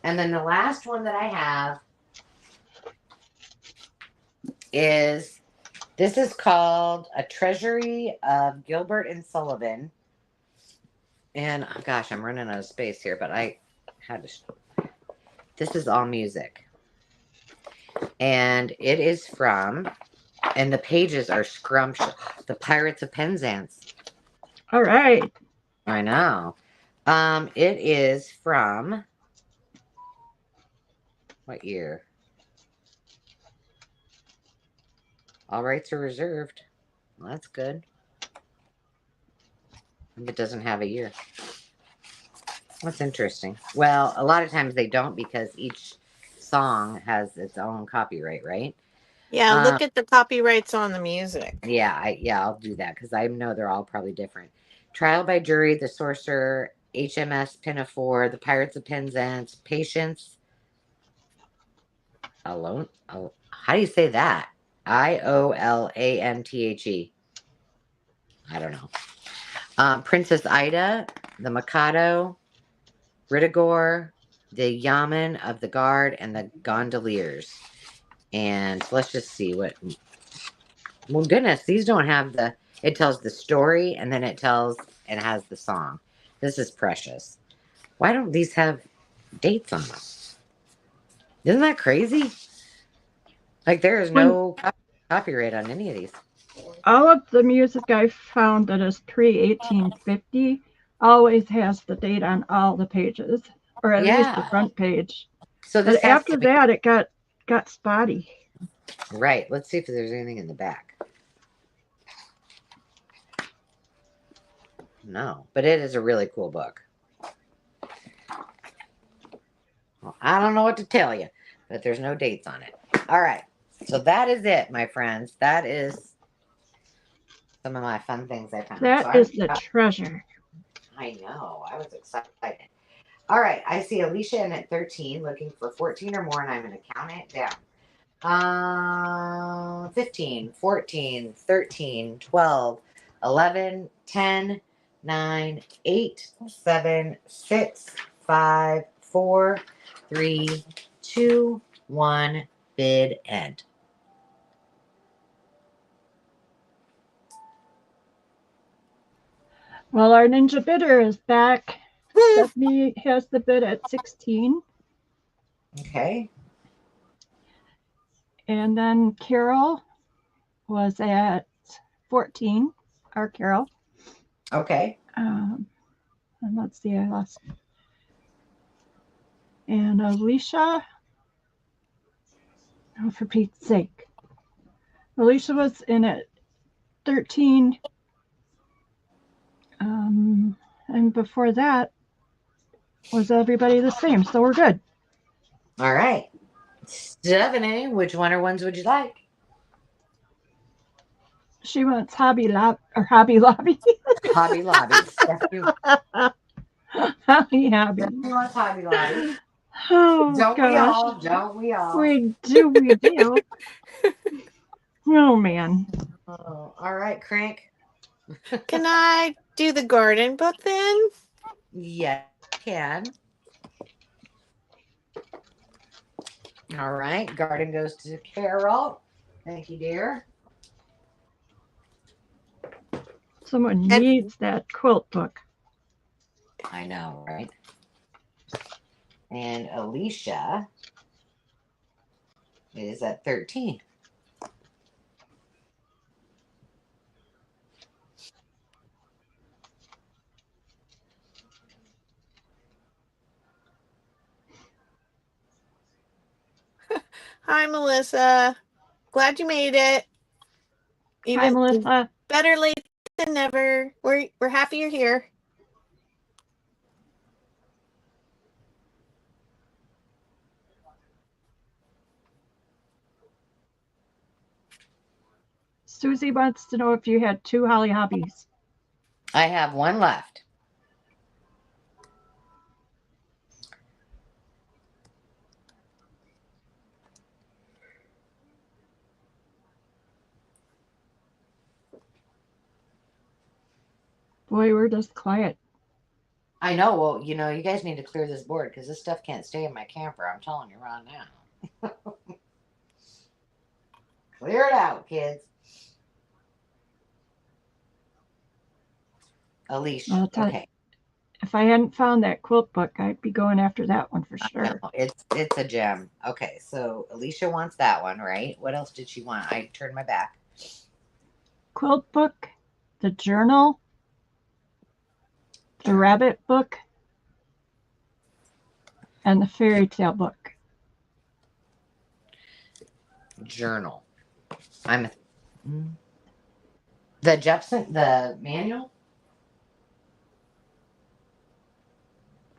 And then the last one that I have is, this is called A Treasury of Gilbert and Sullivan. And oh gosh, I'm running out of space here, but I had to. This is all music. And it is from, and the pages are scrumptious, The Pirates of Penzance. All right. I know. It is from, what year? All rights are reserved. Well, that's good. It doesn't have a year. That's interesting. Well, a lot of times they don't, because each song has its own copyright, right? Yeah, look at the copyrights on the music. Yeah, I'll do that because I know they're all probably different. Trial by Jury, The Sorcerer, HMS Pinafore, The Pirates of Penzance, Patience. Alone? Oh, how do you say that? Iolamthe. I don't know. Princess Ida, The Mikado, Ritagor, The Yamen of the Guard, and the Gondoliers. And let's just see what. Well, goodness, these don't have the. It tells the story, and then it has the song. This is precious. Why don't these have dates on them? Isn't that crazy? Like, there is no copyright on any of these. All of the music I found that is pre-1850 always has the date on all the pages, or at least the front page. So but after that, it got spotty. Right. Let's see if there's anything in the back. No, but it is a really cool book. Well, I don't know what to tell you, but there's no dates on it. All right. So that is it, my friends. That is some of my fun things I found. That is the treasure. I know. I was excited. All right. I see Alicia in at 13, looking for 14 or more, and I'm going to count it down. 15, 14, 13, 12, 11, 10, 9, 8, 7, 6, 5, 4, 3, 2, 1. Bid end. Well, our ninja bidder is back. Stephanie has the bid at 16. Okay. And then Carol was at 14. Our Carol. Okay. And let's see, I lost. And Alicia. Oh, for Pete's sake. Alicia was in at 13. And before that was everybody the same. So we're good. All right. Stephanie, which one or ones would you like? She wants Hobby Lobby. Hobby Lobby. Hobby Lobby. Stephanie Hobby. wants Hobby Lobby. Oh, Don't gosh. we all? Don't we all? We do. Oh, man. Oh, all right, Crank. Can I do the garden book then? Yes, can. All right, garden goes to Carol. Thank you, dear. Someone needs that quilt book. I know, right? And Alicia is at 13. Hi, Melissa. Glad you made it. Hi, Melissa. Better late than never. We're happy you're here. Susie wants to know if you had 2 Holly Hobbies. I have one left. Boy, we're just quiet. I know. Well, you know, you guys need to clear this board because this stuff can't stay in my camper. I'm telling you right now. Clear it out, kids. Alicia. Okay. If I hadn't found that quilt book, I'd be going after that one for sure. It's a gem. Okay, so Alicia wants that one, right? What else did she want? I turned my back. Quilt book, the journal, the rabbit book, and the fairy tale book. Journal. The Jepson, the manual?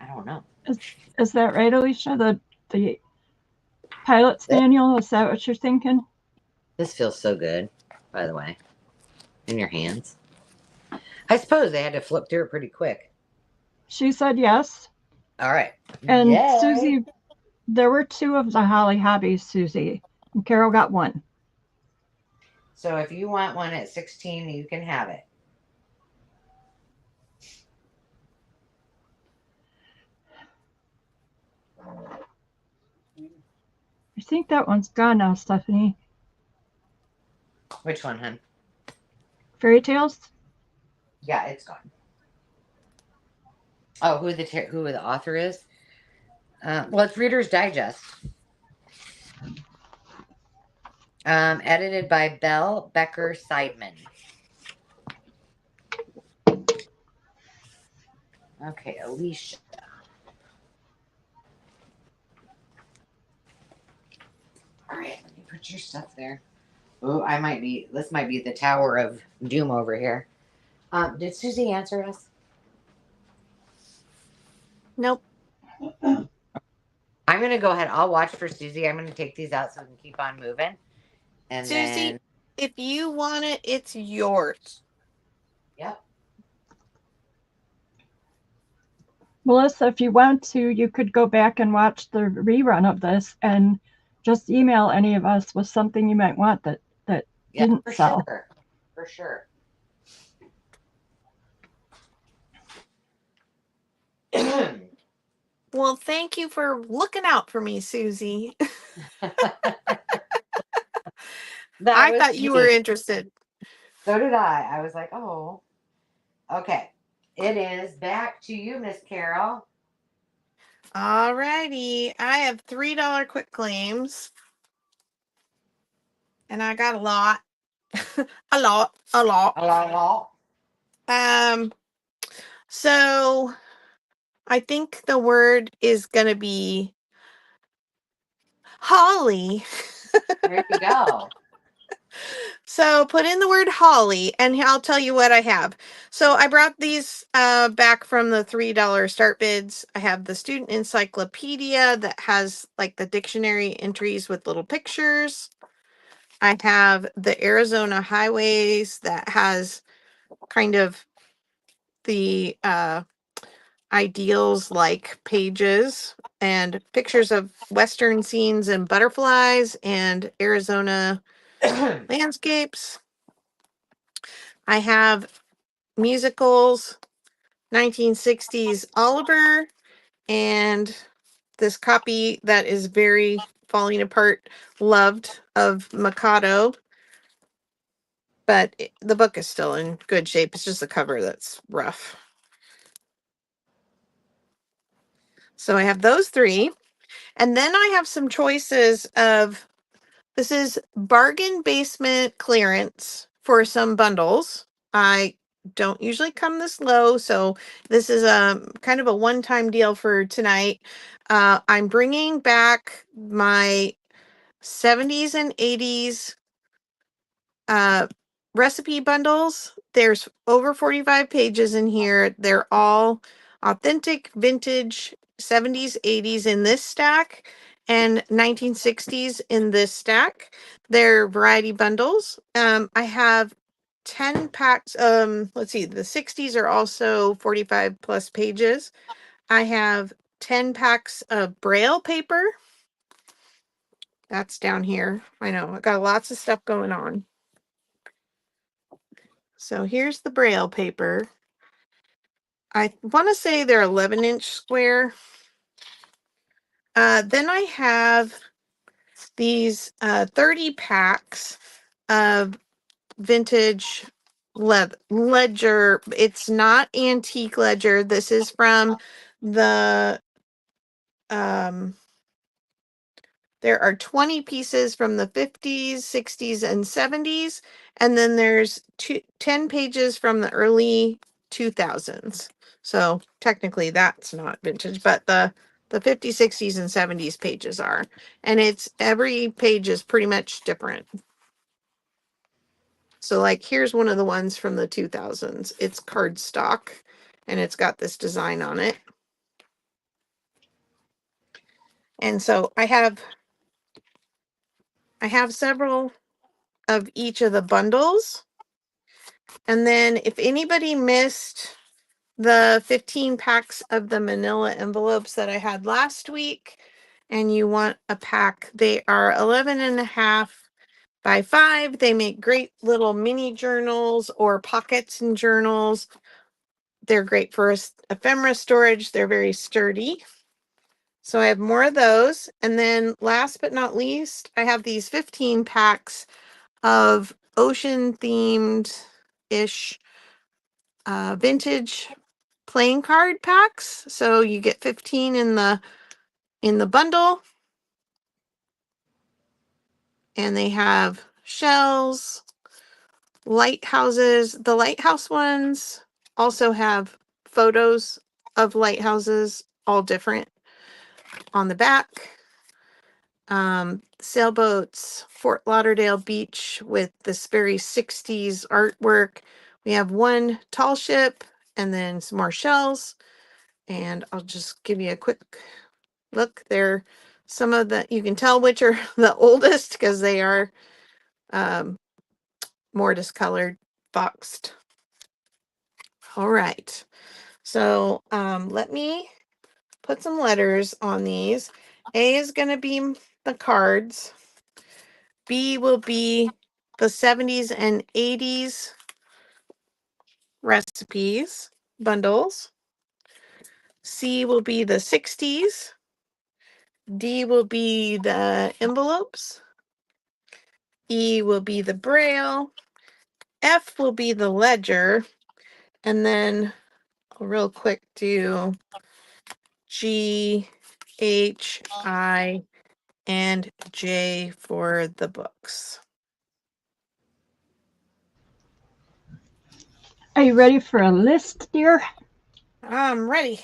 I don't know. Is that right, Alicia? The pilot's manual? Is that what you're thinking? This feels so good, by the way, in your hands. I suppose they had to flip through it pretty quick. She said yes. All right. And Yay. Susie, there were 2 of the Holly Hobbies, Susie. And Carol got 1. So if you want one at 16, you can have it. I think that one's gone now, Stephanie. Which one, hun? Fairy tales? Yeah, it's gone. Oh, who the author is? Well, it's Reader's Digest. Edited by Belle Becker Seidman. Okay, Alicia. All right, let me put your stuff there. Oh, this might be the Tower of Doom over here. Did Susie answer us? Nope. I I'm gonna go ahead. I'll watch for Susie. I'm gonna take these out so we can keep on moving. And Susie, then, if you want it, it's yours. yep. Melissa, if you want to, you could go back and watch the rerun of this and just email any of us with something you might want that Yeah, didn't for sell. sure. For sure. Well, thank you for looking out for me, Susie. I thought you were interested. So did I. I was like, oh. Okay. It is back to you, Miss Carol. All righty. I have $3 quick claims. And I got a lot. a lot. Hello. So I think the word is gonna be holly. There you go. So put in the word holly and I'll tell you what I have. So I brought these back from the $3 start bids. I have the student encyclopedia that has like the dictionary entries with little pictures. I have the Arizona highways that has kind of the ideals like pages and pictures of Western scenes and butterflies and Arizona landscapes. I have musicals, 1960s Oliver, and this copy that is very falling apart, loved, of Mikado. But the book is still in good shape. It's just the cover that's rough. So I have those three. And then I have some choices of, this is bargain basement clearance for some bundles. I don't usually come this low, so this is a kind of a one-time deal for tonight. I'm bringing back my 70s and 80s recipe bundles. There's over 45 pages in here. They're all authentic vintage 70s, 80s in this stack and 1960s in this stack. They're variety bundles. I have 10 packs. Let's see, the 60s are also 45 plus pages. I have 10 packs of Braille paper. That's down here. I know, I got lots of stuff going on. So here's the Braille paper. I want to say they're 11-inch square. Then I have these 30 packs of vintage ledger. It's not antique ledger. This is from the there are 20 pieces from the 50s, 60s, and 70s. And then there's 10 pages from the early 2000s. So technically that's not vintage, but the 50s, 60s, and 70s pages are. And it's every page is pretty much different. So like here's one of the ones from the 2000s. It's cardstock and it's got this design on it. And so I have several of each of the bundles. And then if anybody missed the 15 packs of the manila envelopes that I had last week and you want a pack, they are 11.5 by 5. They make great little mini journals or pockets and journals. They're great for ephemera storage. They're very sturdy. So I have more of those. And then last but not least, I have these 15 packs of ocean themed ish vintage playing card packs. So you get 15 in the bundle. And they have shells, lighthouses. The lighthouse ones also have photos of lighthouses, all different on the back. Sailboats, Fort Lauderdale Beach with this very 60s artwork. We have one tall ship and then some more shells. And I'll just give you a quick Look, they're some of the, you can tell which are the oldest because they are more discolored, boxed. All right. So let me put some letters on these. A is going to be the cards. B will be the 70s and 80s recipes, bundles. C will be the 60s. D will be the envelopes. E will be the braille. F will be the ledger. And then I'll real quick do G, H, I, and J for the books. Are you ready for a list, dear? I'm ready.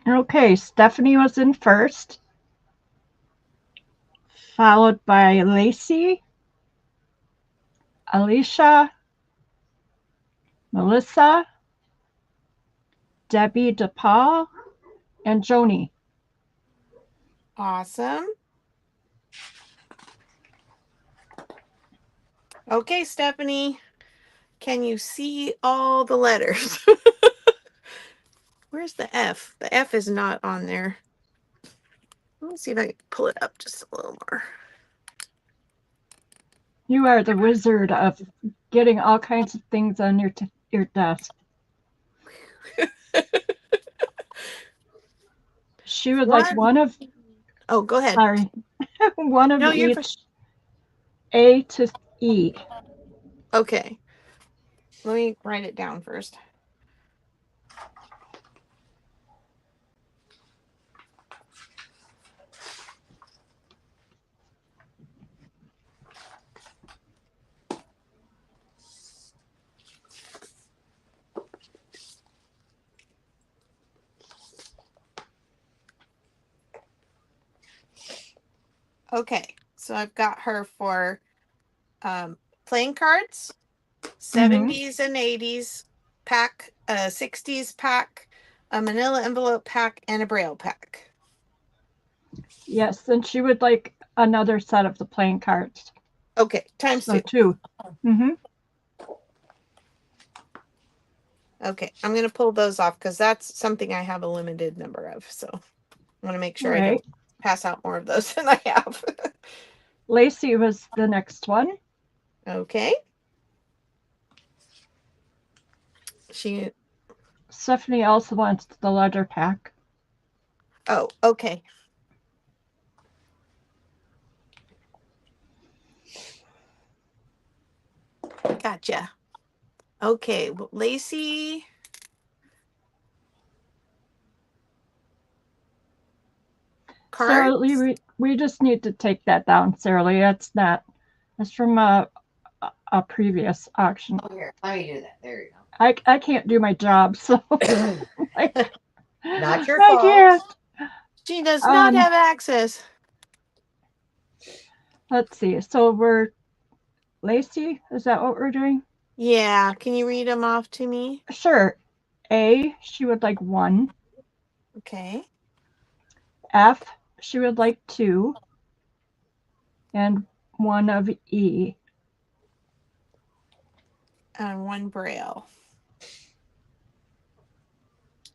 Okay, Stephanie was in first, followed by Lacey, Alicia, Melissa, Debbie DePaul, and Joni. Awesome. Okay, Stephanie, can you see all the letters? Where's the F? The F is not on there. Let me see if I can pull it up just a little more. You are the wizard of getting all kinds of things on your desk. She would like one of. Oh, go ahead. Sorry, one of No, you're each. A to E. Okay. Let me write it down first. Okay, so I've got her for playing cards, 70s and 80s pack, 60s pack, a manila envelope pack, and a braille pack. Yes, and she would like another set of the playing cards. Okay, times So two. 2. Okay, I'm going to pull those off because that's something I have a limited number of. So I want to make sure I don't pass out more of those than I have. Lacey was the next one. Okay. Stephanie also wants the ledger pack. Oh, okay. Gotcha. Okay, well, Lacey. Sarah Lee, we just need to take that down, Sarah Lee. That's from a previous auction. Oh, here, let me do that. There you go. I can't do my job, so Not your I fault. can't. She does not have access. Let's see. So we're Lacey. Is that what we're doing? Yeah. Can you read them off to me? Sure. A, she would like 1. Okay. F, she would like 2. And 1 of E. And 1 braille.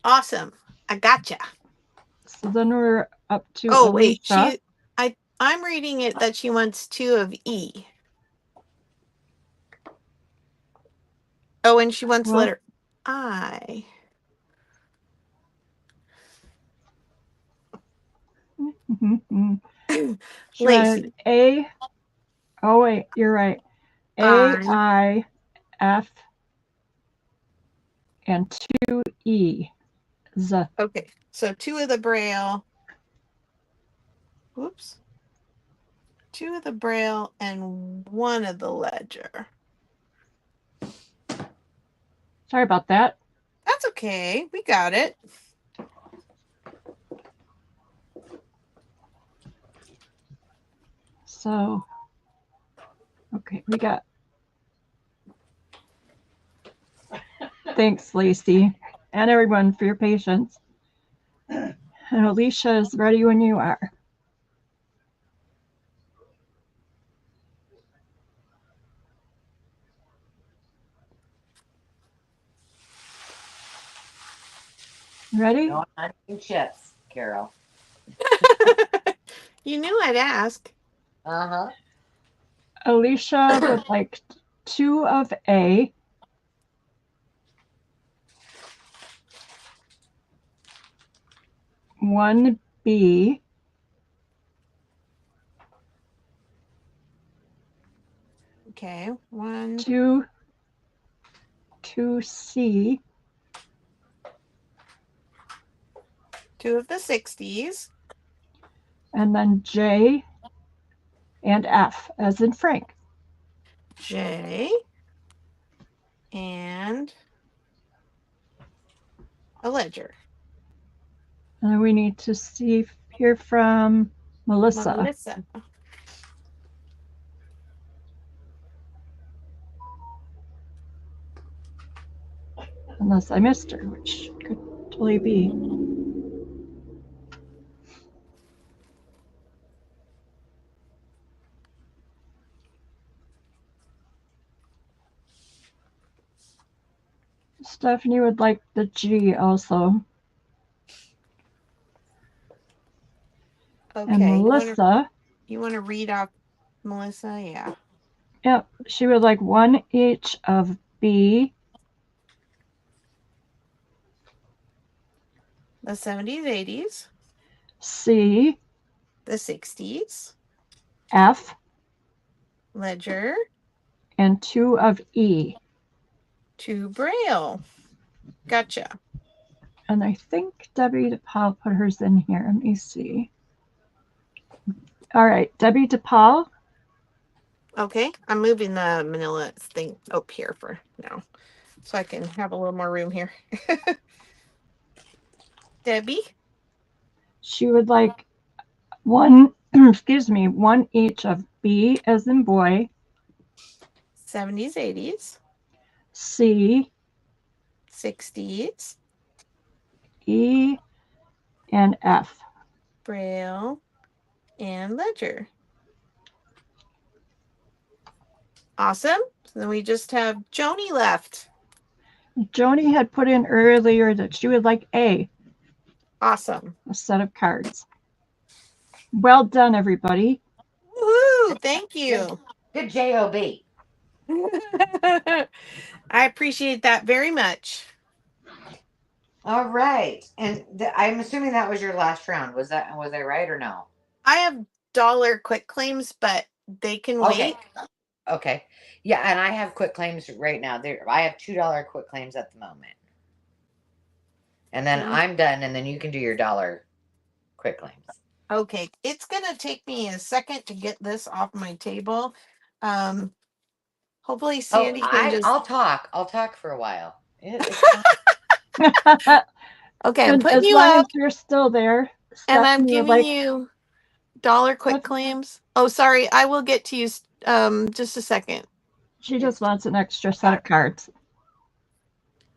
Awesome. I gotcha. So then we're up to Oh, Alicia. wait. I'm reading it that she wants 2 of E. Oh, and she wants letter I. Lacey. A. Oh, wait, you're right. A, I, F, and 2 E. Z. Okay, so 2 of the braille. Whoops. 2 of the braille and 1 of the ledger. Sorry about that. That's okay. We got it. So, okay, we got. Thanks, Lacey, and everyone for your patience. And Alicia is ready when you are. Ready? No, I'm not eating chips, Carol. You knew I'd ask. Uh-huh. Alicia would like 2 of A. One B. Okay, 1, 2 C. 2 of the 60s. And then J and F, as in Frank. J and a ledger. And we need to hear from Melissa. Melissa. Unless I missed her, which could totally be. Stephanie would like the G also. Okay. And Melissa, you want to read off Melissa? Yeah. yep, she would like 1 each of B, The 70s, 80s, C, the 60s, F, ledger, and 2 of E. to Braille. Gotcha. And I think Debbie DePaul put hers in here. Let me see. All right, Debbie DePaul. Okay, I'm moving the manila thing up here for now, so I can have a little more room here. Debbie? She would like 1, excuse me, 1 each of B as in boy, 70s, 80s, C, 60s, E, and F. Braille, and ledger. Awesome. So then we just have Joni left. Joni had put in earlier that she would like A, Awesome. a set of cards. Well done, everybody. Woohoo! Thank you. Good J-O-B. I appreciate that very much. All right. And I'm assuming that was your last round. Was I right or no? I have dollar quick claims, but they can wait. Okay. Yeah, and I have quick claims right now. I have $2 quick claims at the moment. And then I'm done, and then you can do your dollar quick claims. Okay. It's gonna take me a second to get this off my table. Hopefully Sandy can just I'll talk. I'll talk for a while. Okay, I'm putting as you long up, as you're still there. and I'm Stephanie would giving like, you dollar quick claims. Oh, sorry, I will get to you just a second. she just wants an extra set of cards.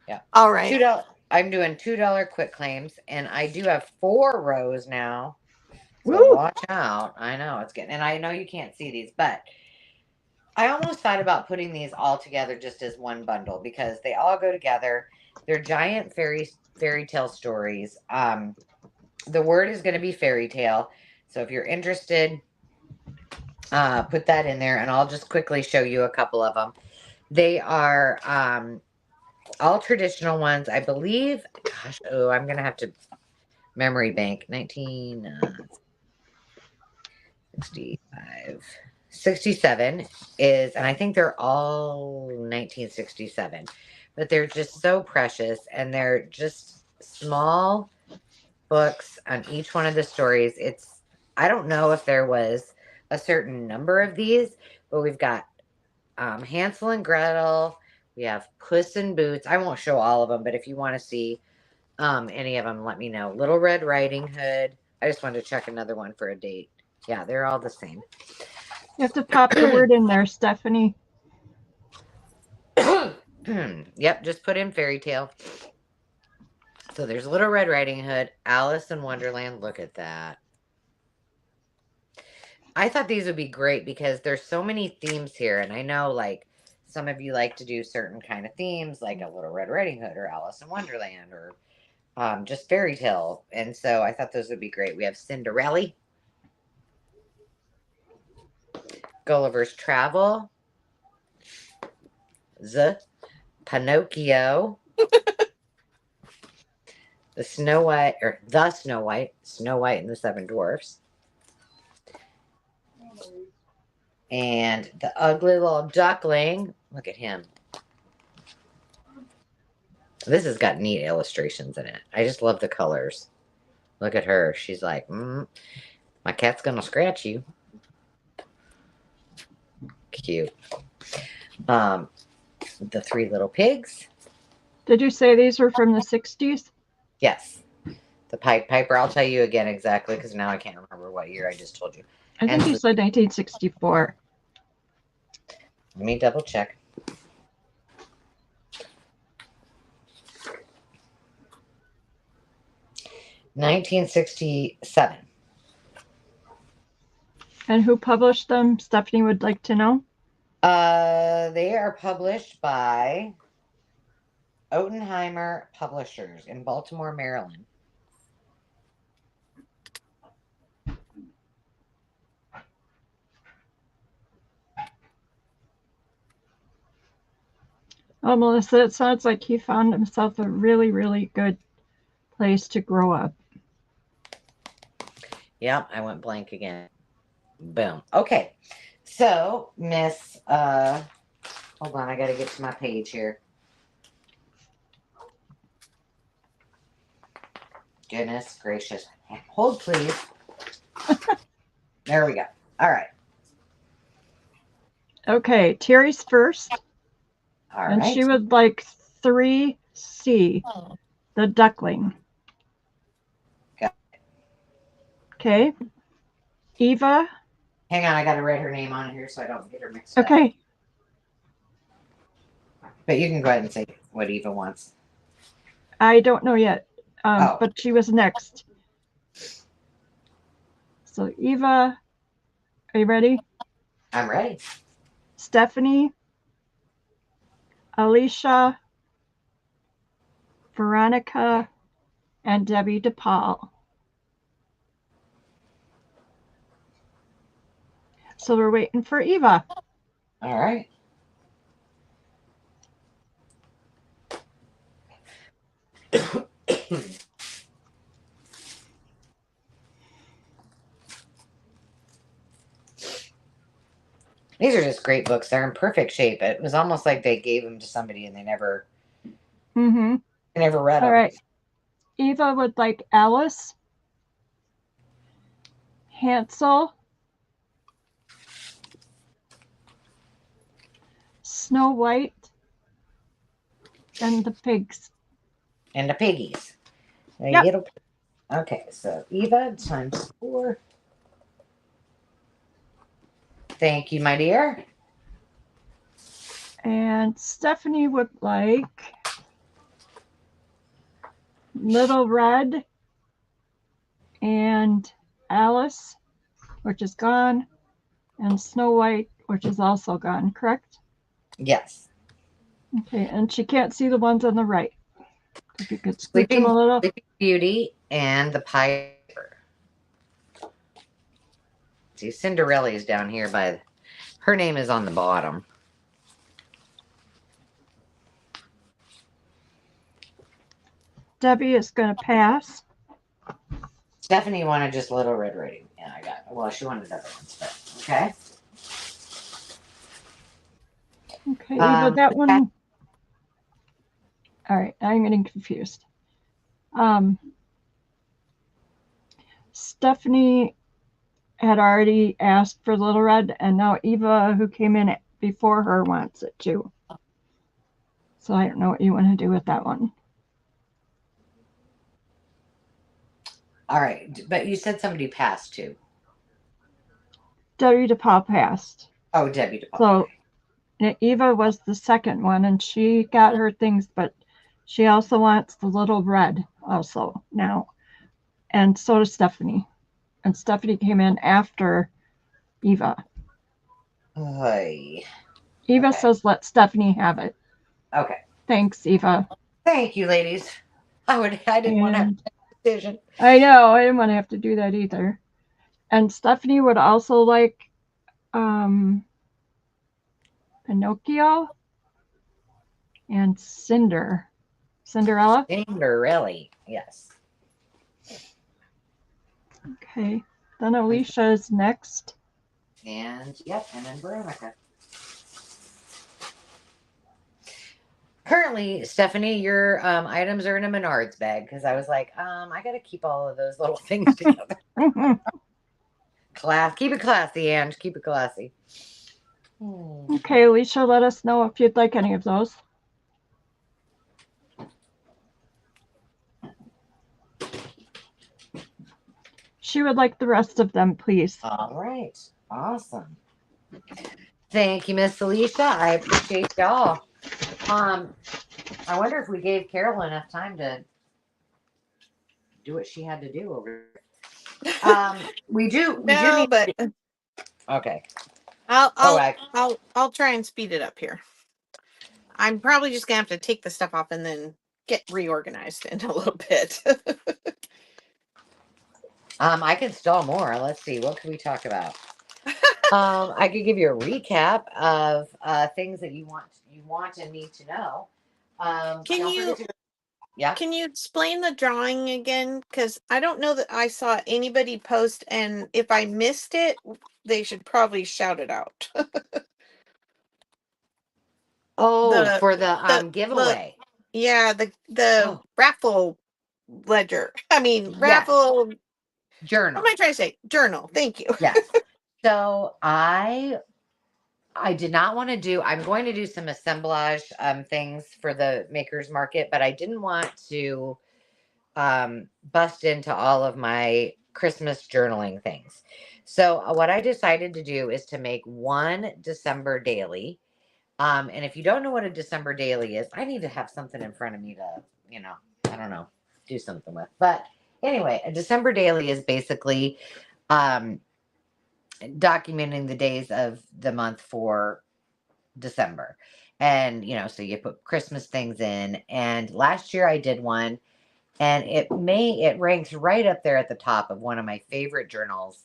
Yeah. All right. $2. I'm doing $2 quick claims, and I do have 4 rows now. So Woo! watch out. I know it's getting, and I know you can't see these, but I almost thought about putting these all together just as one bundle because they all go together. They're giant fairy tale stories. The word is going to be fairy tale. So if you're interested, put that in there, and I'll just quickly show you a couple of them. They are all traditional ones, I believe. Gosh, I'm going to have to memory bank. 1965. 67 is, and I think they're all 1967, but they're just so precious, and they're just small books on each one of the stories. I don't know if there was a certain number of these, but we've got Hansel and Gretel. We have Puss in Boots. I won't show all of them, but if you want to see any of them, let me know. Little Red Riding Hood. I just wanted to check another one for a date. Yeah, they're all the same. You have to pop the word in there, Stephanie. Yep, just put in fairy tale. So there's Little Red Riding Hood, Alice in Wonderland. Look at that. I thought these would be great because there's so many themes here. And I know, like, some of you like to do certain kind of themes, like a Little Red Riding Hood or Alice in Wonderland or just fairy tale. And so I thought those would be great. We have Cinderella, Gulliver's Travel, Pinocchio, Snow White and the Seven Dwarfs, and the Ugly Little Duckling. Look at him. This has got neat illustrations in it. I just love the colors. Look at her. She's like, my cat's gonna scratch you. Cute. The Three Little Pigs. Did you say these were from the 60s? Yes. The Pied Piper. I'll tell you again exactly because now I can't remember what year I just told you. I think you said 1964. Let me double check. $1967. And who published them? Stephanie would like to know. They are published by Ottenheimer Publishers in Baltimore, Maryland. Oh, Melissa, it sounds like he found himself a really, really good place to grow up. Yep, I went blank again. Boom. Okay. So, Miss, hold on, I got to get to my page here. Goodness gracious. Hold, please. There we go. All right. Okay, Terry's first. All and right. she would like 3C, the duckling. Got it. Okay. Eva. Hang on, I got to write her name on here so I don't get her mixed up. Okay. But you can go ahead and say what Eva wants. I don't know yet, but she was next. So Eva, are you ready? I'm ready. Stephanie, Alicia, Veronica, and Debbie DePaul. So we're waiting for Eva. All right. These are just great books. They're in perfect shape. It was almost like they gave them to somebody and they never read them. All right. Eva would like Alice, Hansel, Snow White, and the pigs. And the piggies. Yep. Okay, so Eva times 4. Thank you, my dear. And Stephanie would like Little Red and Alice, which is gone, and Snow White, which is also gone, correct? Yes. Okay, and she can't see the ones on the right. If you could scooch them a little. Sleeping Beauty and the Piper. See, Cinderella's down here by her name is on the bottom. Debbie is going to pass. Stephanie wanted just Little Red Riding. Yeah, I got it. Well, she wanted other ones, but okay. Okay, Eva, that one. All right, I'm getting confused. Stephanie had already asked for Little Red, and now Eva, who came in before her, wants it too. So I don't know what you want to do with that one. All right, but you said somebody passed too. Debbie DePaul passed. Oh, Debbie DePaul. So Eva was the second one, and she got her things, but she also wants the Little Red also now. And so does Stephanie. And Stephanie came in after Eva. Hey. Eva Okay. says let Stephanie have it. Okay. Thanks, Eva. Thank you, ladies. I didn't want to have to make a decision. I know, I didn't want to have to do that either. And Stephanie would also like Pinocchio and Cinderella. Cinderella, yes. Okay. Then Alicia is next. And yep, and then Veronica. Currently, Stephanie, your items are in a Menards bag because I was like, I gotta keep all of those little things together. Keep it classy, Ange. Keep it classy. Okay, Alicia, let us know if you'd like any of those. She would like the rest of them, please. All right. Awesome. Thank you, Miss Alicia. I appreciate y'all. I wonder if we gave Carol enough time to do what she had to do over there. We do No, need but okay. I'll try and speed it up here. I'm probably just gonna have to take the stuff off and then get reorganized in a little bit. I can stall more. Let's see. What can we talk about? I could give you a recap of things that you want and need to know. Can you explain the drawing again? Because I don't know that I saw anybody post, and if I missed it, they should probably shout it out. For the giveaway. The raffle ledger. I mean, raffle journal. What am I trying to say? Journal. Thank you. Yes. So I did not want to do. I'm going to do some assemblage things for the makers market, but I didn't want to bust into all of my Christmas journaling things. So what I decided to do is to make one December daily. And if you don't know what a December daily is, I need to have something in front of me to, I don't know, do something with. But anyway, a December daily is basically documenting the days of the month for December. And, so you put Christmas things in. And last year I did one, and it ranks right up there at the top of one of my favorite journals.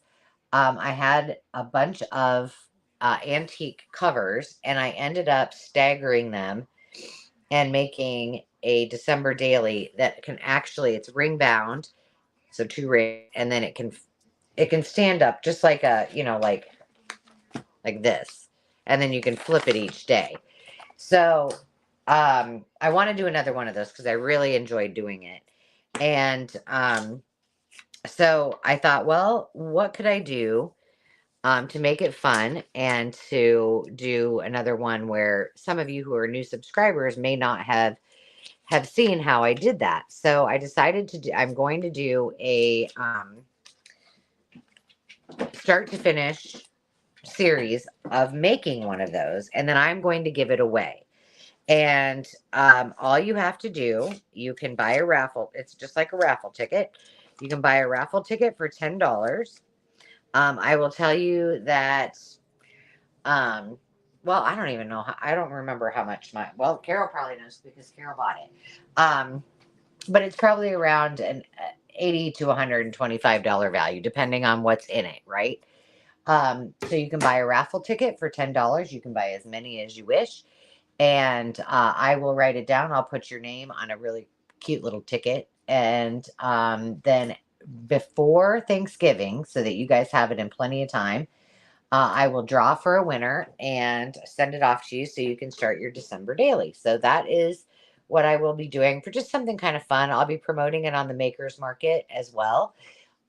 I had a bunch of antique covers, and I ended up staggering them and making a December daily that can it's ring bound, so 2 rings, and then it can stand up just like a like this, and then you can flip it each day. So I want to do another one of those because I really enjoyed doing it. And so I thought, well, what could I do to make it fun and to do another one where some of you who are new subscribers may not have seen how I did that. So I decided I'm going to do a start to finish series of making one of those, and then I'm going to give it away. And all you have to do, you can buy a raffle. It's just like a raffle ticket. You can buy a raffle ticket for $10. I will tell you that, well, I don't even know. I don't remember how much Carol probably knows because Carol bought it. But it's probably around an $80 to $125 value, depending on what's in it, right? So you can buy a raffle ticket for $10. You can buy as many as you wish. And I will write it down. I'll put your name on a really cute little ticket. And then before Thanksgiving, so that you guys have it in plenty of time, I will draw for a winner and send it off to you so you can start your December daily. So that is what I will be doing for just something kind of fun. I'll be promoting it on the Makers Market as well.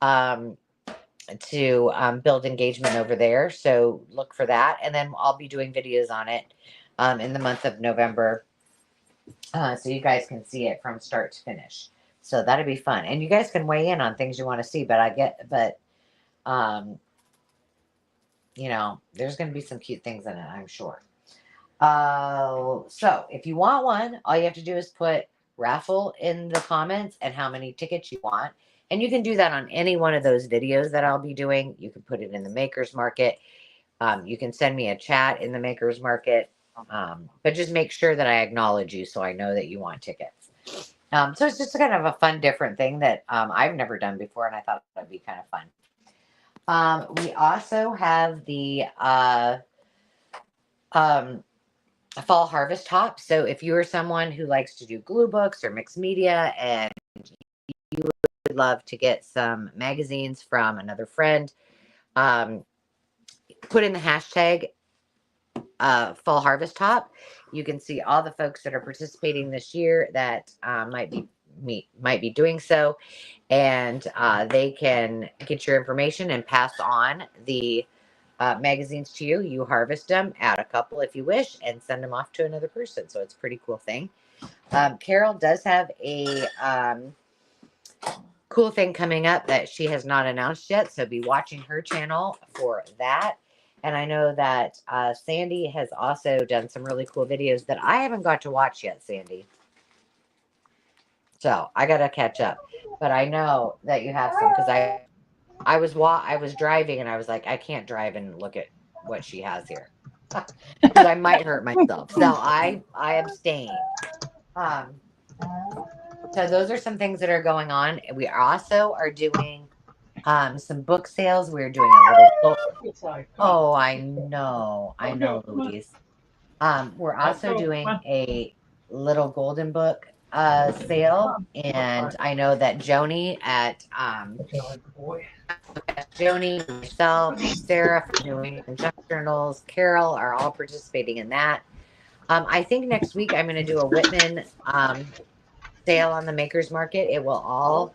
To build engagement over there. So look for that. And then I'll be doing videos on it in the month of November. So you guys can see it from start to finish. So that'll be fun. And you guys can weigh in on things you want to see, but there's going to be some cute things in it, I'm sure. So if you want one, all you have to do is put raffle in the comments and how many tickets you want. And you can do that on any one of those videos that I'll be doing. You can put it in the Makers Market. You can send me a chat in the Makers Market. But just make sure that I acknowledge you so I know that you want tickets. So it's just kind of a fun, different thing that I've never done before, and I thought that'd be kind of fun. We also have the fall harvest hop. So if you are someone who likes to do glue books or mixed media and you would love to get some magazines from another friend, put in the hashtag fall harvest hop. You can see all the folks that are participating this year that might be doing so, and they can get your information and pass on the magazines to you. You harvest them, add a couple if you wish, and send them off to another person. So it's a pretty cool thing. Carol does have a cool thing coming up that she has not announced yet, so be watching her channel for that. And I know that Sandy has also done some really cool videos that I haven't got to watch yet, Sandy. So I got to catch up. But I know that you have some because I was driving and I was like, I can't drive and look at what she has here because I might hurt myself. So I abstain. So those are some things that are going on. We also are doing some book sales. We're doing a little. Oh, I know, Louise. We're also doing a little golden book sale, and I know that Joni at Joni, myself, Sarah from New England Junk Journals, Carol are all participating in that. I think next week I'm going to do a Whitman sale on the Makers Market. It will all.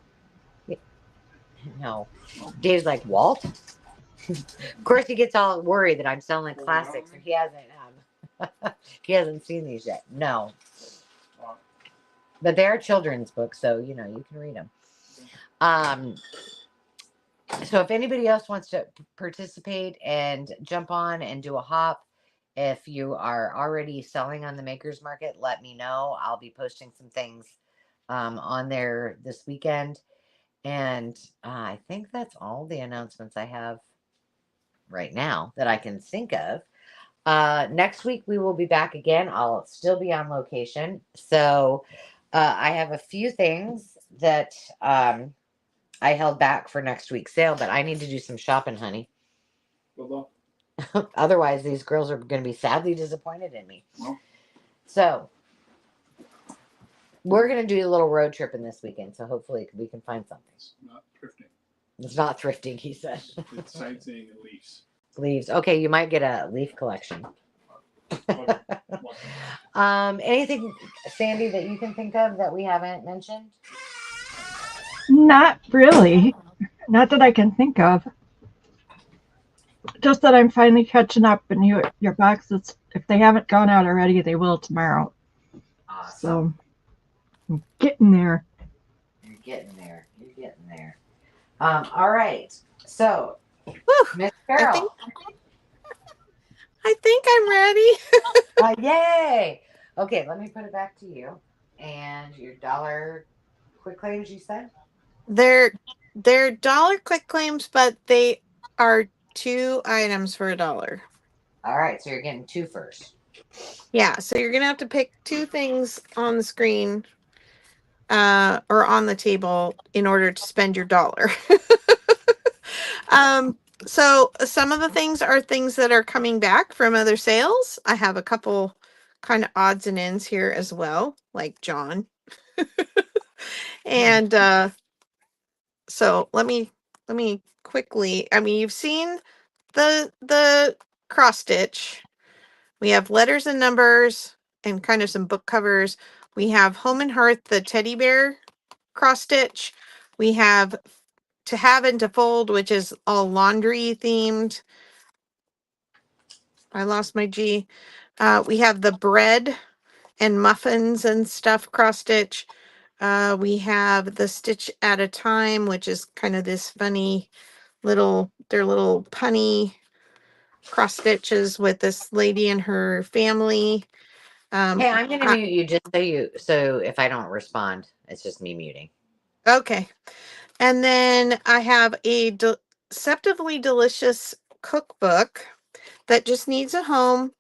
No, Dave's like, Walt. Of course, he gets all worried that I'm selling classics, and he hasn't seen these yet. No, but they are children's books, so you can read them. So if anybody else wants to participate and jump on and do a hop, if you are already selling on the Makers Market, let me know. I'll be posting some things on there this weekend. And I think that's all the announcements I have right now that I can think of. Next week, we will be back again. I'll still be on location. So I have a few things that I held back for next week's sale, but I need to do some shopping, honey. Well, Otherwise, these girls are going to be sadly disappointed in me. Well. So we're going to do a little road tripping this weekend. So hopefully we can find something. It's not thrifting. It's not thrifting, he said. It's sightseeing and leaves. Leaves. Okay, you might get a leaf collection. Anything, Sandy, that you can think of that we haven't mentioned? Not really. Not that I can think of. Just that I'm finally catching up, and your boxes, if they haven't gone out already, they will tomorrow. Awesome. So I'm getting there. You're getting there. All right. So, Miss Carol. I think I'm ready. Yay. Okay, let me put it back to you. And your dollar quick claims, you said? They're dollar quick claims, but they are 2 items for $1. All right, so you're getting 2 first. Yeah, so you're gonna have to pick 2 things on the screen or on the table in order to spend your dollar. So some of the things are things that are coming back from other sales. I have a couple kind of odds and ends here as well, like John. And so let me quickly, you've seen the cross stitch. We have letters and numbers and kind of some book covers. We have Home and Hearth, the teddy bear cross stitch. We have To Have and To Fold, which is all laundry themed. I lost my G. We have the bread and muffins and stuff cross stitch. We have the Stitch at a Time, which is kind of this funny little punny cross stitches with this lady and her family. Hey, I'm gonna mute you just so if I don't respond, it's just me muting. Okay. And then I have a deceptively delicious cookbook that just needs a home.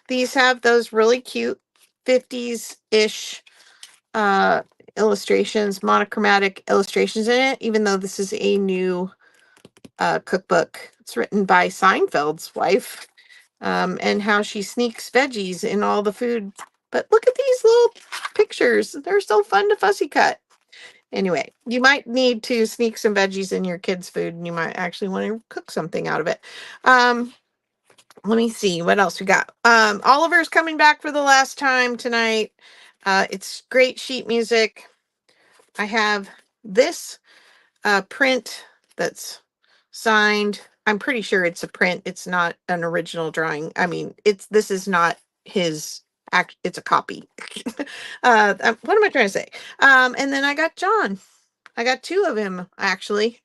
These have those really cute 50s-ish illustrations, monochromatic illustrations in it, even though this is a new cookbook. It's written by Seinfeld's wife, and how she sneaks veggies in all the food. But look at these little pictures. They're so fun to fussy cut. Anyway, you might need to sneak some veggies in your kids' food, and you might actually want to cook something out of it. Let me see what else we got. Oliver's coming back for the last time tonight. It's great sheet music. I have this print that's signed. I'm pretty sure it's a print. It's not an original drawing. I mean, this is not his act. It's a copy. What am I trying to say? And then I got John. I got two of him actually.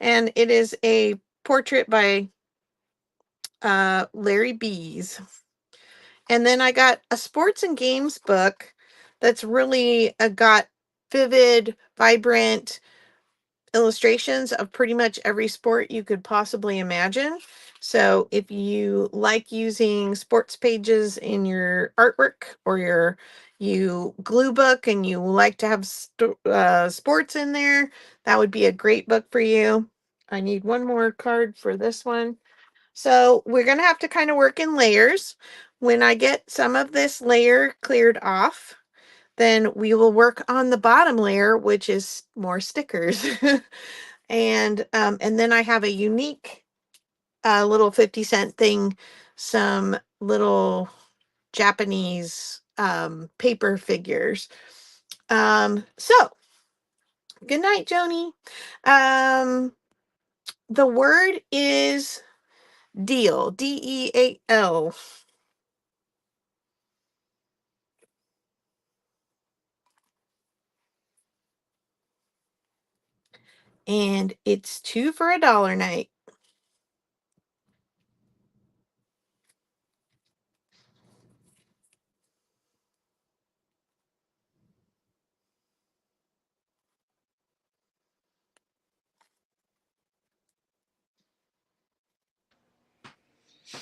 And it is a portrait by Larry Bees. And then I got a sports and games book that's really got vivid, vibrant illustrations of pretty much every sport you could possibly imagine. So if you like using sports pages in your artwork, or you glue book and you like to have sports in there, that would be a great book for you. I need one more card for this one. So we're going to have to kind of work in layers. When I get some of this layer cleared off, then we will work on the bottom layer, which is more stickers. And then I have a unique little 50-cent thing, some little Japanese paper figures. So good night, Joni. The word is deal, DEAL. And it's 2 for $1 night.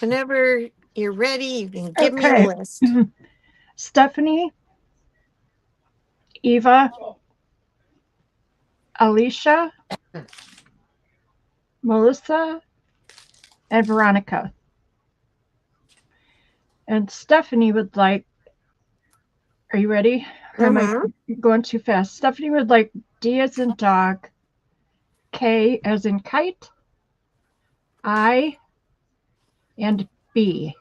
Whenever you're ready, you can give me a list. Stephanie, Eva, Alicia, Melissa, and Veronica. And Stephanie would like, are you ready? Or am I going too fast? Stephanie would like D as in dog, K as in kite, I, and B.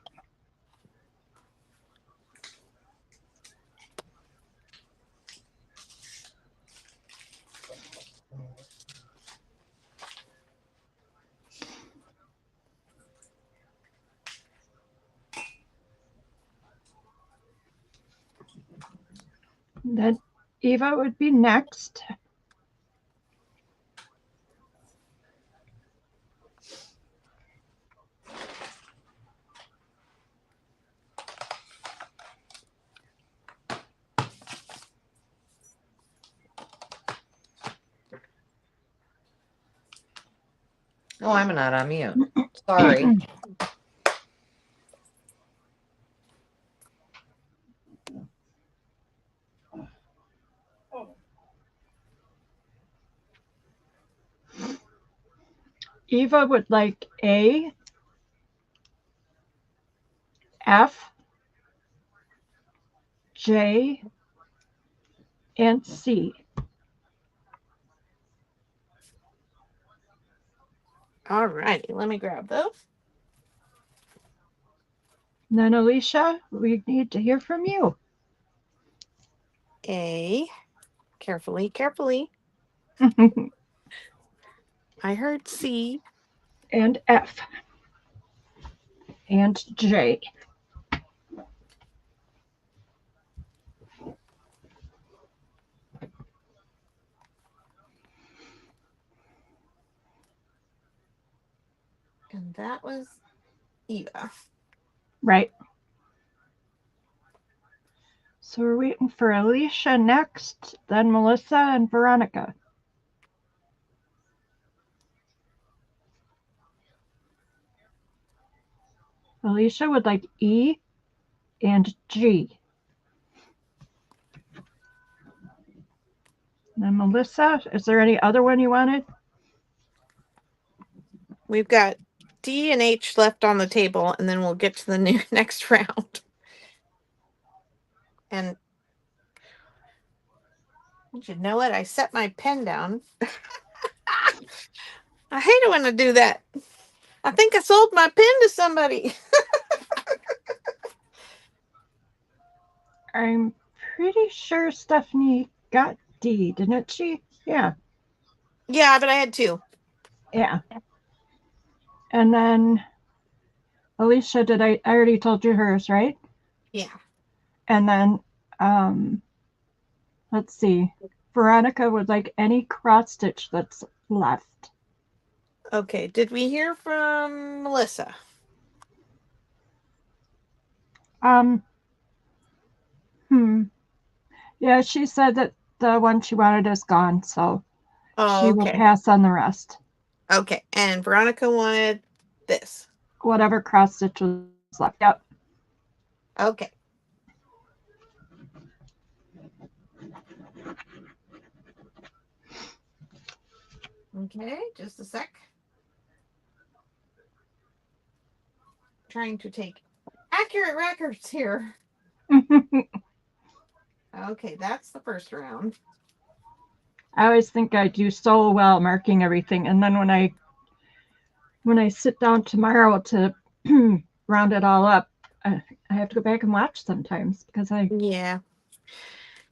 Then Eva would be next. Oh, I'm not on mute. Sorry. Eva would like A, F, J, and C. All righty, let me grab those. And then Alicia, we need to hear from you. A, carefully. I heard C. And F. And J. And that was Eva. Right. So we're waiting for Alicia next, then Melissa and Veronica. Alicia would like E and G. And then Melissa, is there any other one you wanted? We've got D and H left on the table, and then we'll get to the next round. And you know what? I set my pen down. I hate it when I do that. I think I sold my pen to somebody. I'm pretty sure Stephanie got D, didn't she? Yeah. Yeah, but I had 2. Yeah. And then Alicia, I already told you hers, right? Yeah. And then let's see. Veronica would like any cross stitch that's left. Okay. Did we hear from Melissa? Yeah, she said that the one she wanted is gone, so she will Okay. pass on the rest. Okay. And Veronica wanted this. Whatever cross stitch was left. Yep. Okay. Okay, just a sec. Trying to take accurate records here. Okay, that's the first round. I always think I do so well marking everything, and then when I sit down tomorrow to round it all up, I have to go back and watch sometimes because Yeah.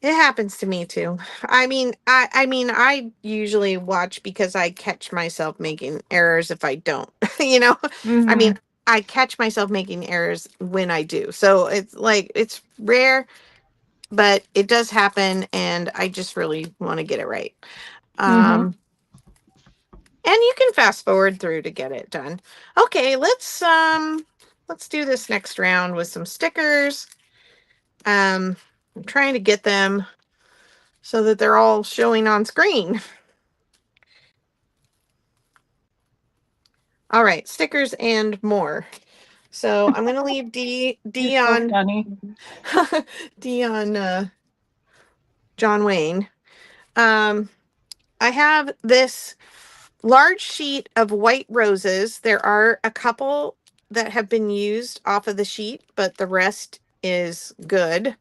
It happens to me too. I mean, I usually watch because I catch myself making errors if I don't. Mm-hmm. I mean, I catch myself making errors when I do. So it's rare, but it does happen, and I just really want to get it right. Mm-hmm. And you can fast forward through to get it done. Okay, let's do this next round with some stickers. I'm trying to get them so that they're all showing on screen. All right, stickers and more. So I'm going to leave D on D on John Wayne. I have this large sheet of white roses. There are a couple that have been used off of the sheet, but the rest is good.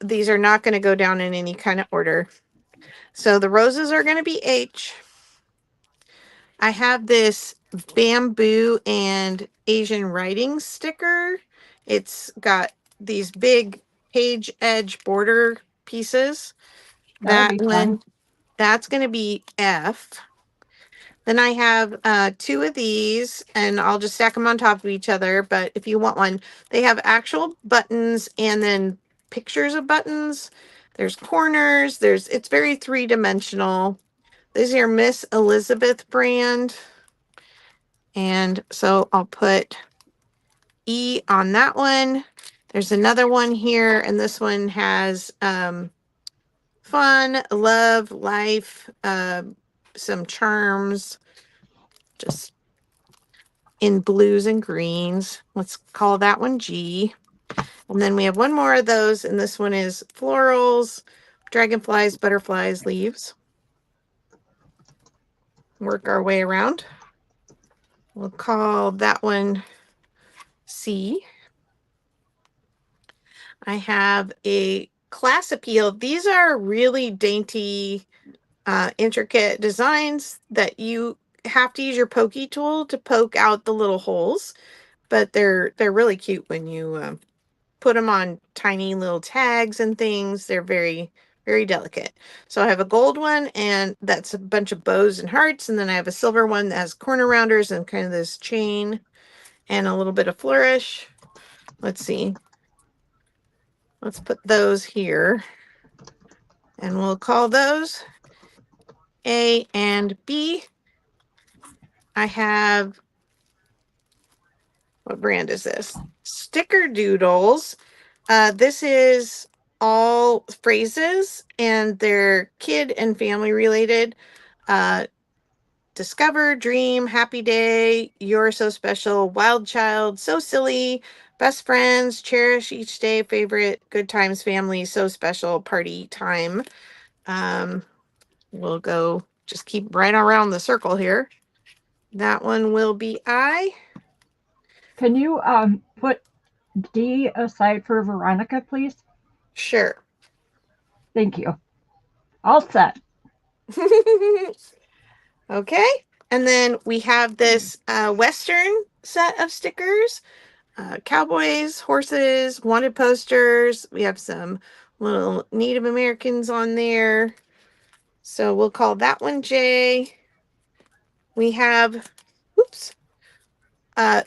These are not going to go down in any kind of order. So the roses are going to be H. I have this bamboo and Asian writing sticker. It's got these big page edge border pieces. That would be fun. That's going to be F. Then I have 2 of these, and I'll just stack them on top of each other. But if you want one, they have actual buttons and then pictures of buttons. There's corners. It's very 3-dimensional. This is your Miss Elizabeth brand. And so I'll put E on that one. There's another one here, and this one has fun, love, life, some charms, just in blues and greens. Let's call that one G. And then we have one more of those, and this one is florals, dragonflies, butterflies, leaves. Work our way around. We'll call that one C. I have a class appeal. These are really dainty, intricate designs that you have to use your pokey tool to poke out the little holes, but they're really cute when you put them on tiny little tags and things. They're very, very delicate. So I have a gold one, and that's a bunch of bows and hearts, and then I have a silver one that has corner rounders and kind of this chain and a little bit of flourish. Let's see. Let's put those here, and we'll call those A and B. I have, what brand is this? Sticker Doodles. This is all phrases, and they're kid and family related. Discover, dream, happy day, you're so special, wild child, so silly, best friends, cherish each day, favorite, good times, family, so special, party time. We'll go just keep right around the circle here. That one will be I. Can you put D aside for Veronica, please? Sure. Thank you. All set. Okay. And then we have this Western set of stickers. Cowboys, horses, wanted posters. We have some little Native Americans on there. So we'll call that one J. We have, oops,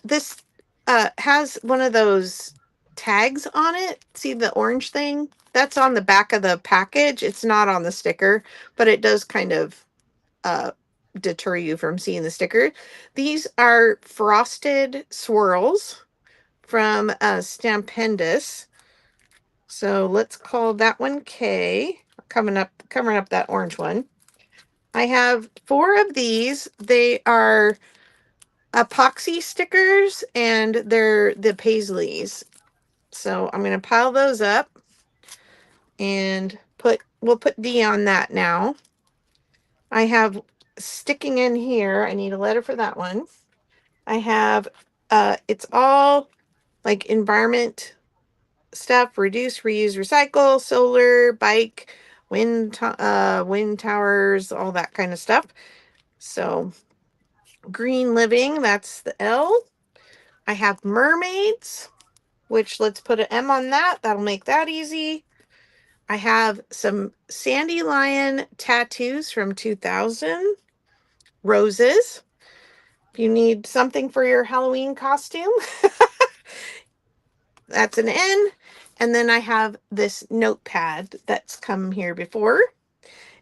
this has one of those tags on it. See the orange thing? That's on the back of the package. It's not on the sticker, but it does kind of deter you from seeing the sticker. These are frosted swirls from Stampendous. So let's call that one K. Covering up that orange one. I have 4 of these. They are epoxy stickers, and they're the paisleys. So I'm going to pile those up and we'll put D on that now. I have sticking in here, I need a letter for that one. I have, it's all like environment stuff, reduce, reuse, recycle, solar, bike, wind towers, all that kind of stuff. So green living, that's the L. I have mermaids, which let's put an M on that. That'll make that easy. I have some Sandy Lion tattoos from 2000. Roses. If you need something for your Halloween costume, that's an N. And then I have this notepad that's come here before.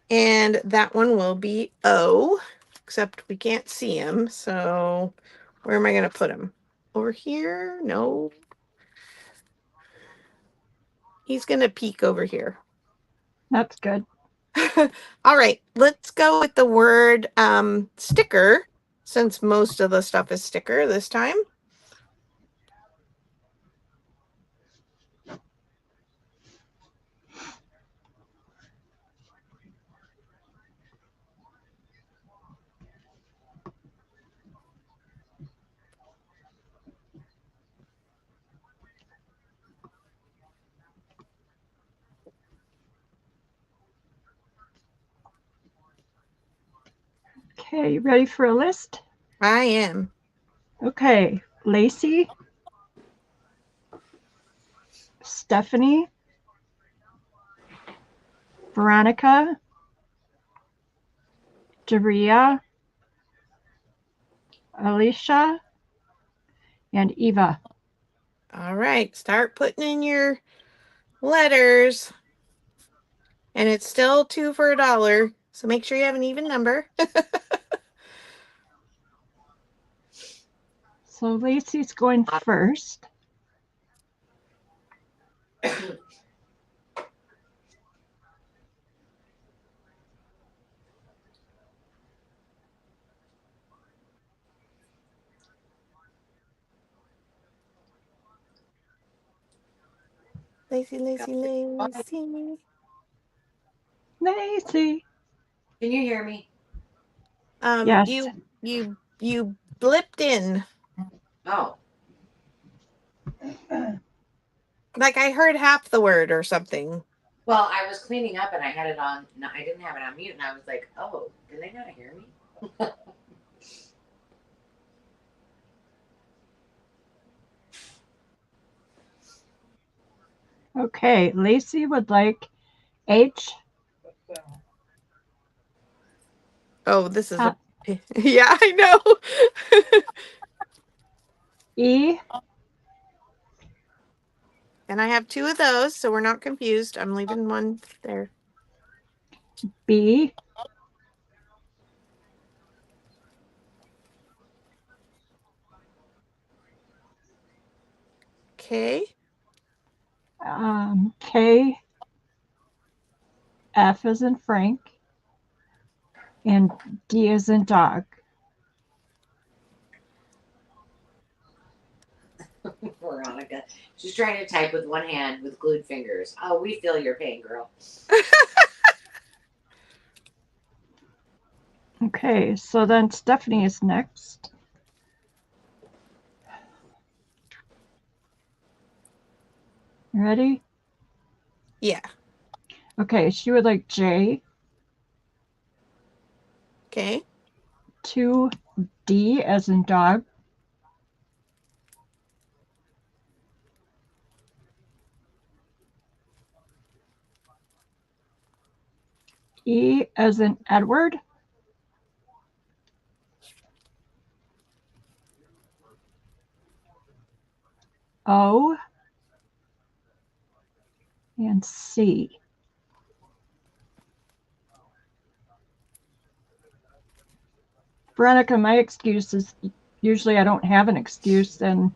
And that one will be O, except we can't see him. So where am I going to put him? Over here? No. He's going to peek over here. That's good. All right, let's go with the word sticker, since most of the stuff is sticker this time. Okay, you ready for a list? I am. Okay, Lacey, Stephanie, Veronica, Daria, Alicia, and Eva. All right, start putting in your letters. And it's still 2 for $1, so make sure you have an even number. So Lacey's going first. Lacey. Lacey. Can you hear me? Yes. You blipped in. Oh. Like I heard half the word or something. Well, I was cleaning up and I had it on. No, I didn't have it on mute, and I was like, "Oh, did they not hear me?" Okay, Lacey would like H. Oh, this is a yeah, I know. E. And I have 2 of those, so we're not confused. I'm leaving one there. B. Okay. K, F as in Frank, and D as in dog. Veronica. She's trying to type with one hand with glued fingers. Oh, we feel your pain, girl. Okay, so then Stephanie is next. You ready? Yeah. Okay, she would like J, Okay. 2D as in dog, E as in Edward, O, and C. Veronica, my excuse is usually I don't have an excuse, and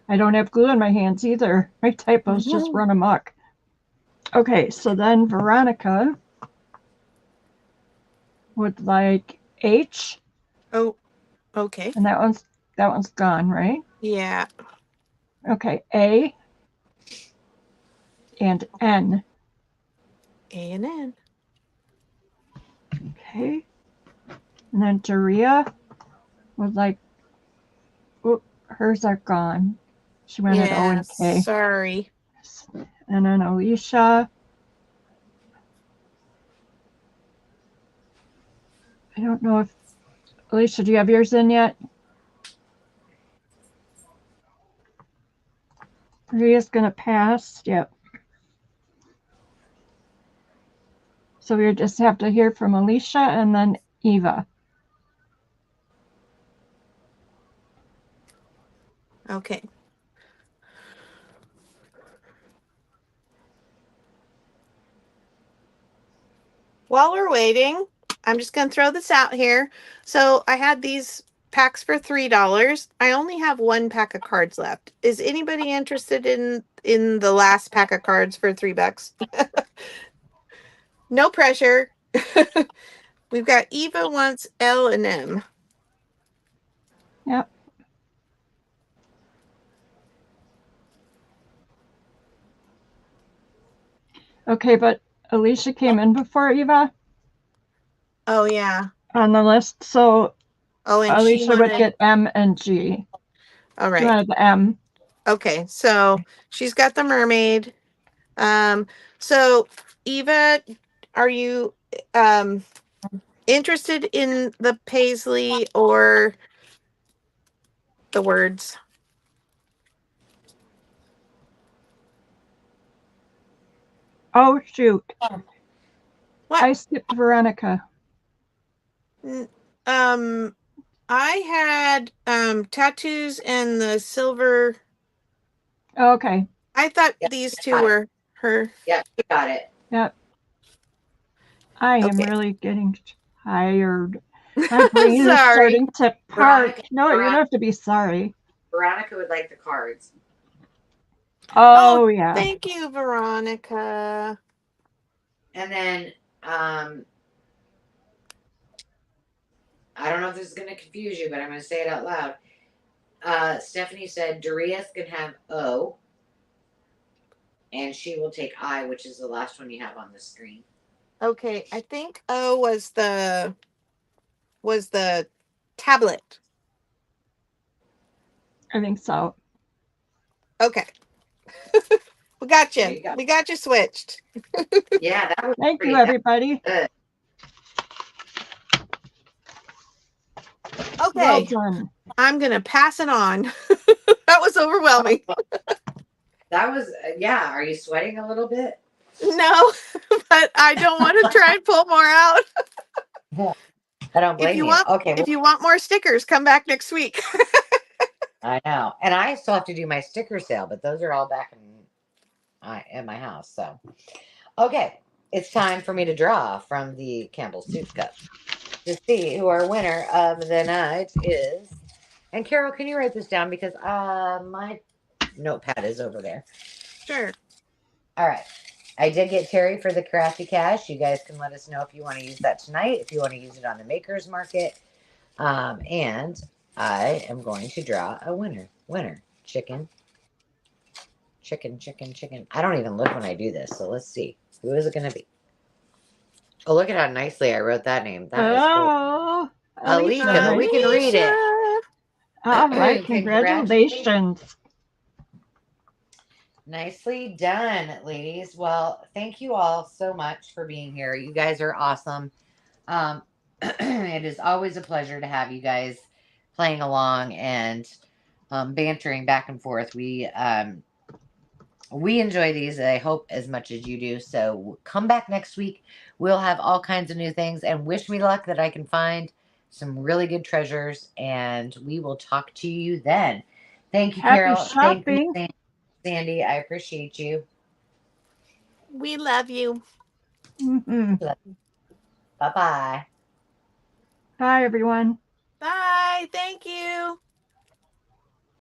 I don't have glue in my hands either. My typos just run amok. Okay, so then Veronica would like H, Oh, okay. and that one's gone, right? Yeah. Okay, A and N. A and N. Okay, and then Daria would like. Oop, hers are gone. She went at O Yeah. and K. Sorry. And then Alicia. I don't know if Alicia, do you have yours in yet? Maria's gonna pass. Yep. So we just have to hear from Alicia and then Eva. Okay. While we're waiting, I'm just going to throw this out here. So I had these packs for $3. I only have one pack of cards left. Is anybody interested in the last pack of cards for $3? No pressure. We've got Eva wants L and M. Yep. Okay, but Alicia came in before Eva Oh yeah. on the list, so Oh, and she Alicia would wanted. get M and G. All She right. wanted the M. Okay, so she's got the mermaid. So Eva, are you interested in the paisley or the words? Oh shoot. What? I skipped Veronica. I had tattoos and the silver. Oh, okay. I thought Yeah, these two got it. were her. Yeah, you got it. Yep. I am Okay. really getting tired. My brain is Sorry. starting to park. Veronica, No, you don't have to be sorry. Veronica would like the cards. Oh yeah. Thank you, Veronica. And then I don't know if this is going to confuse you, but I'm going to say it out loud. Stephanie said Darius can have O, and she will take I, which is the last one you have on the screen. Okay, I think O was the tablet. I think so. Okay. We got There you. you go. We got you switched. Yeah, that was Thank pretty. you, everybody. Good. Well Okay, done. I'm gonna pass it on. That was overwhelming. That was yeah. Are you sweating a little bit? No, but I don't want to try and pull more out. I don't blame If you you. want, Okay, if you want more stickers, come back next week. I know, and I still have to do my sticker sale, but those are all back in my house. So, okay, it's time for me to draw from the Campbell's Soup Cup to see who our winner of the night is. And Carol, can you write this down because my notepad is over there. Sure. All right. I did get Terry for the Crafty Cash. You guys can let us know if you want to use that tonight, if you want to use it on the Maker's Market. And I am going to draw a winner. Winner. Chicken. Chicken, chicken, chicken. I don't even look when I do this, so let's see. Who is it going to be? Oh, look at how nicely I wrote that name. That is cool. Oh, Alicia, we can read it. All right, Congratulations. congratulations. Nicely done, ladies. Well, thank you all so much for being here. You guys are awesome. It is always a pleasure to have you guys playing along and bantering back and forth. We enjoy these, I hope, as much as you do. So come back next week. We'll have all kinds of new things, and wish me luck that I can find some really good treasures, and we will talk to you then. Thank you, Happy Carol. shopping. Thank you, Sandy. I appreciate you. We love you. Bye-bye. Bye, everyone. Bye. Thank you.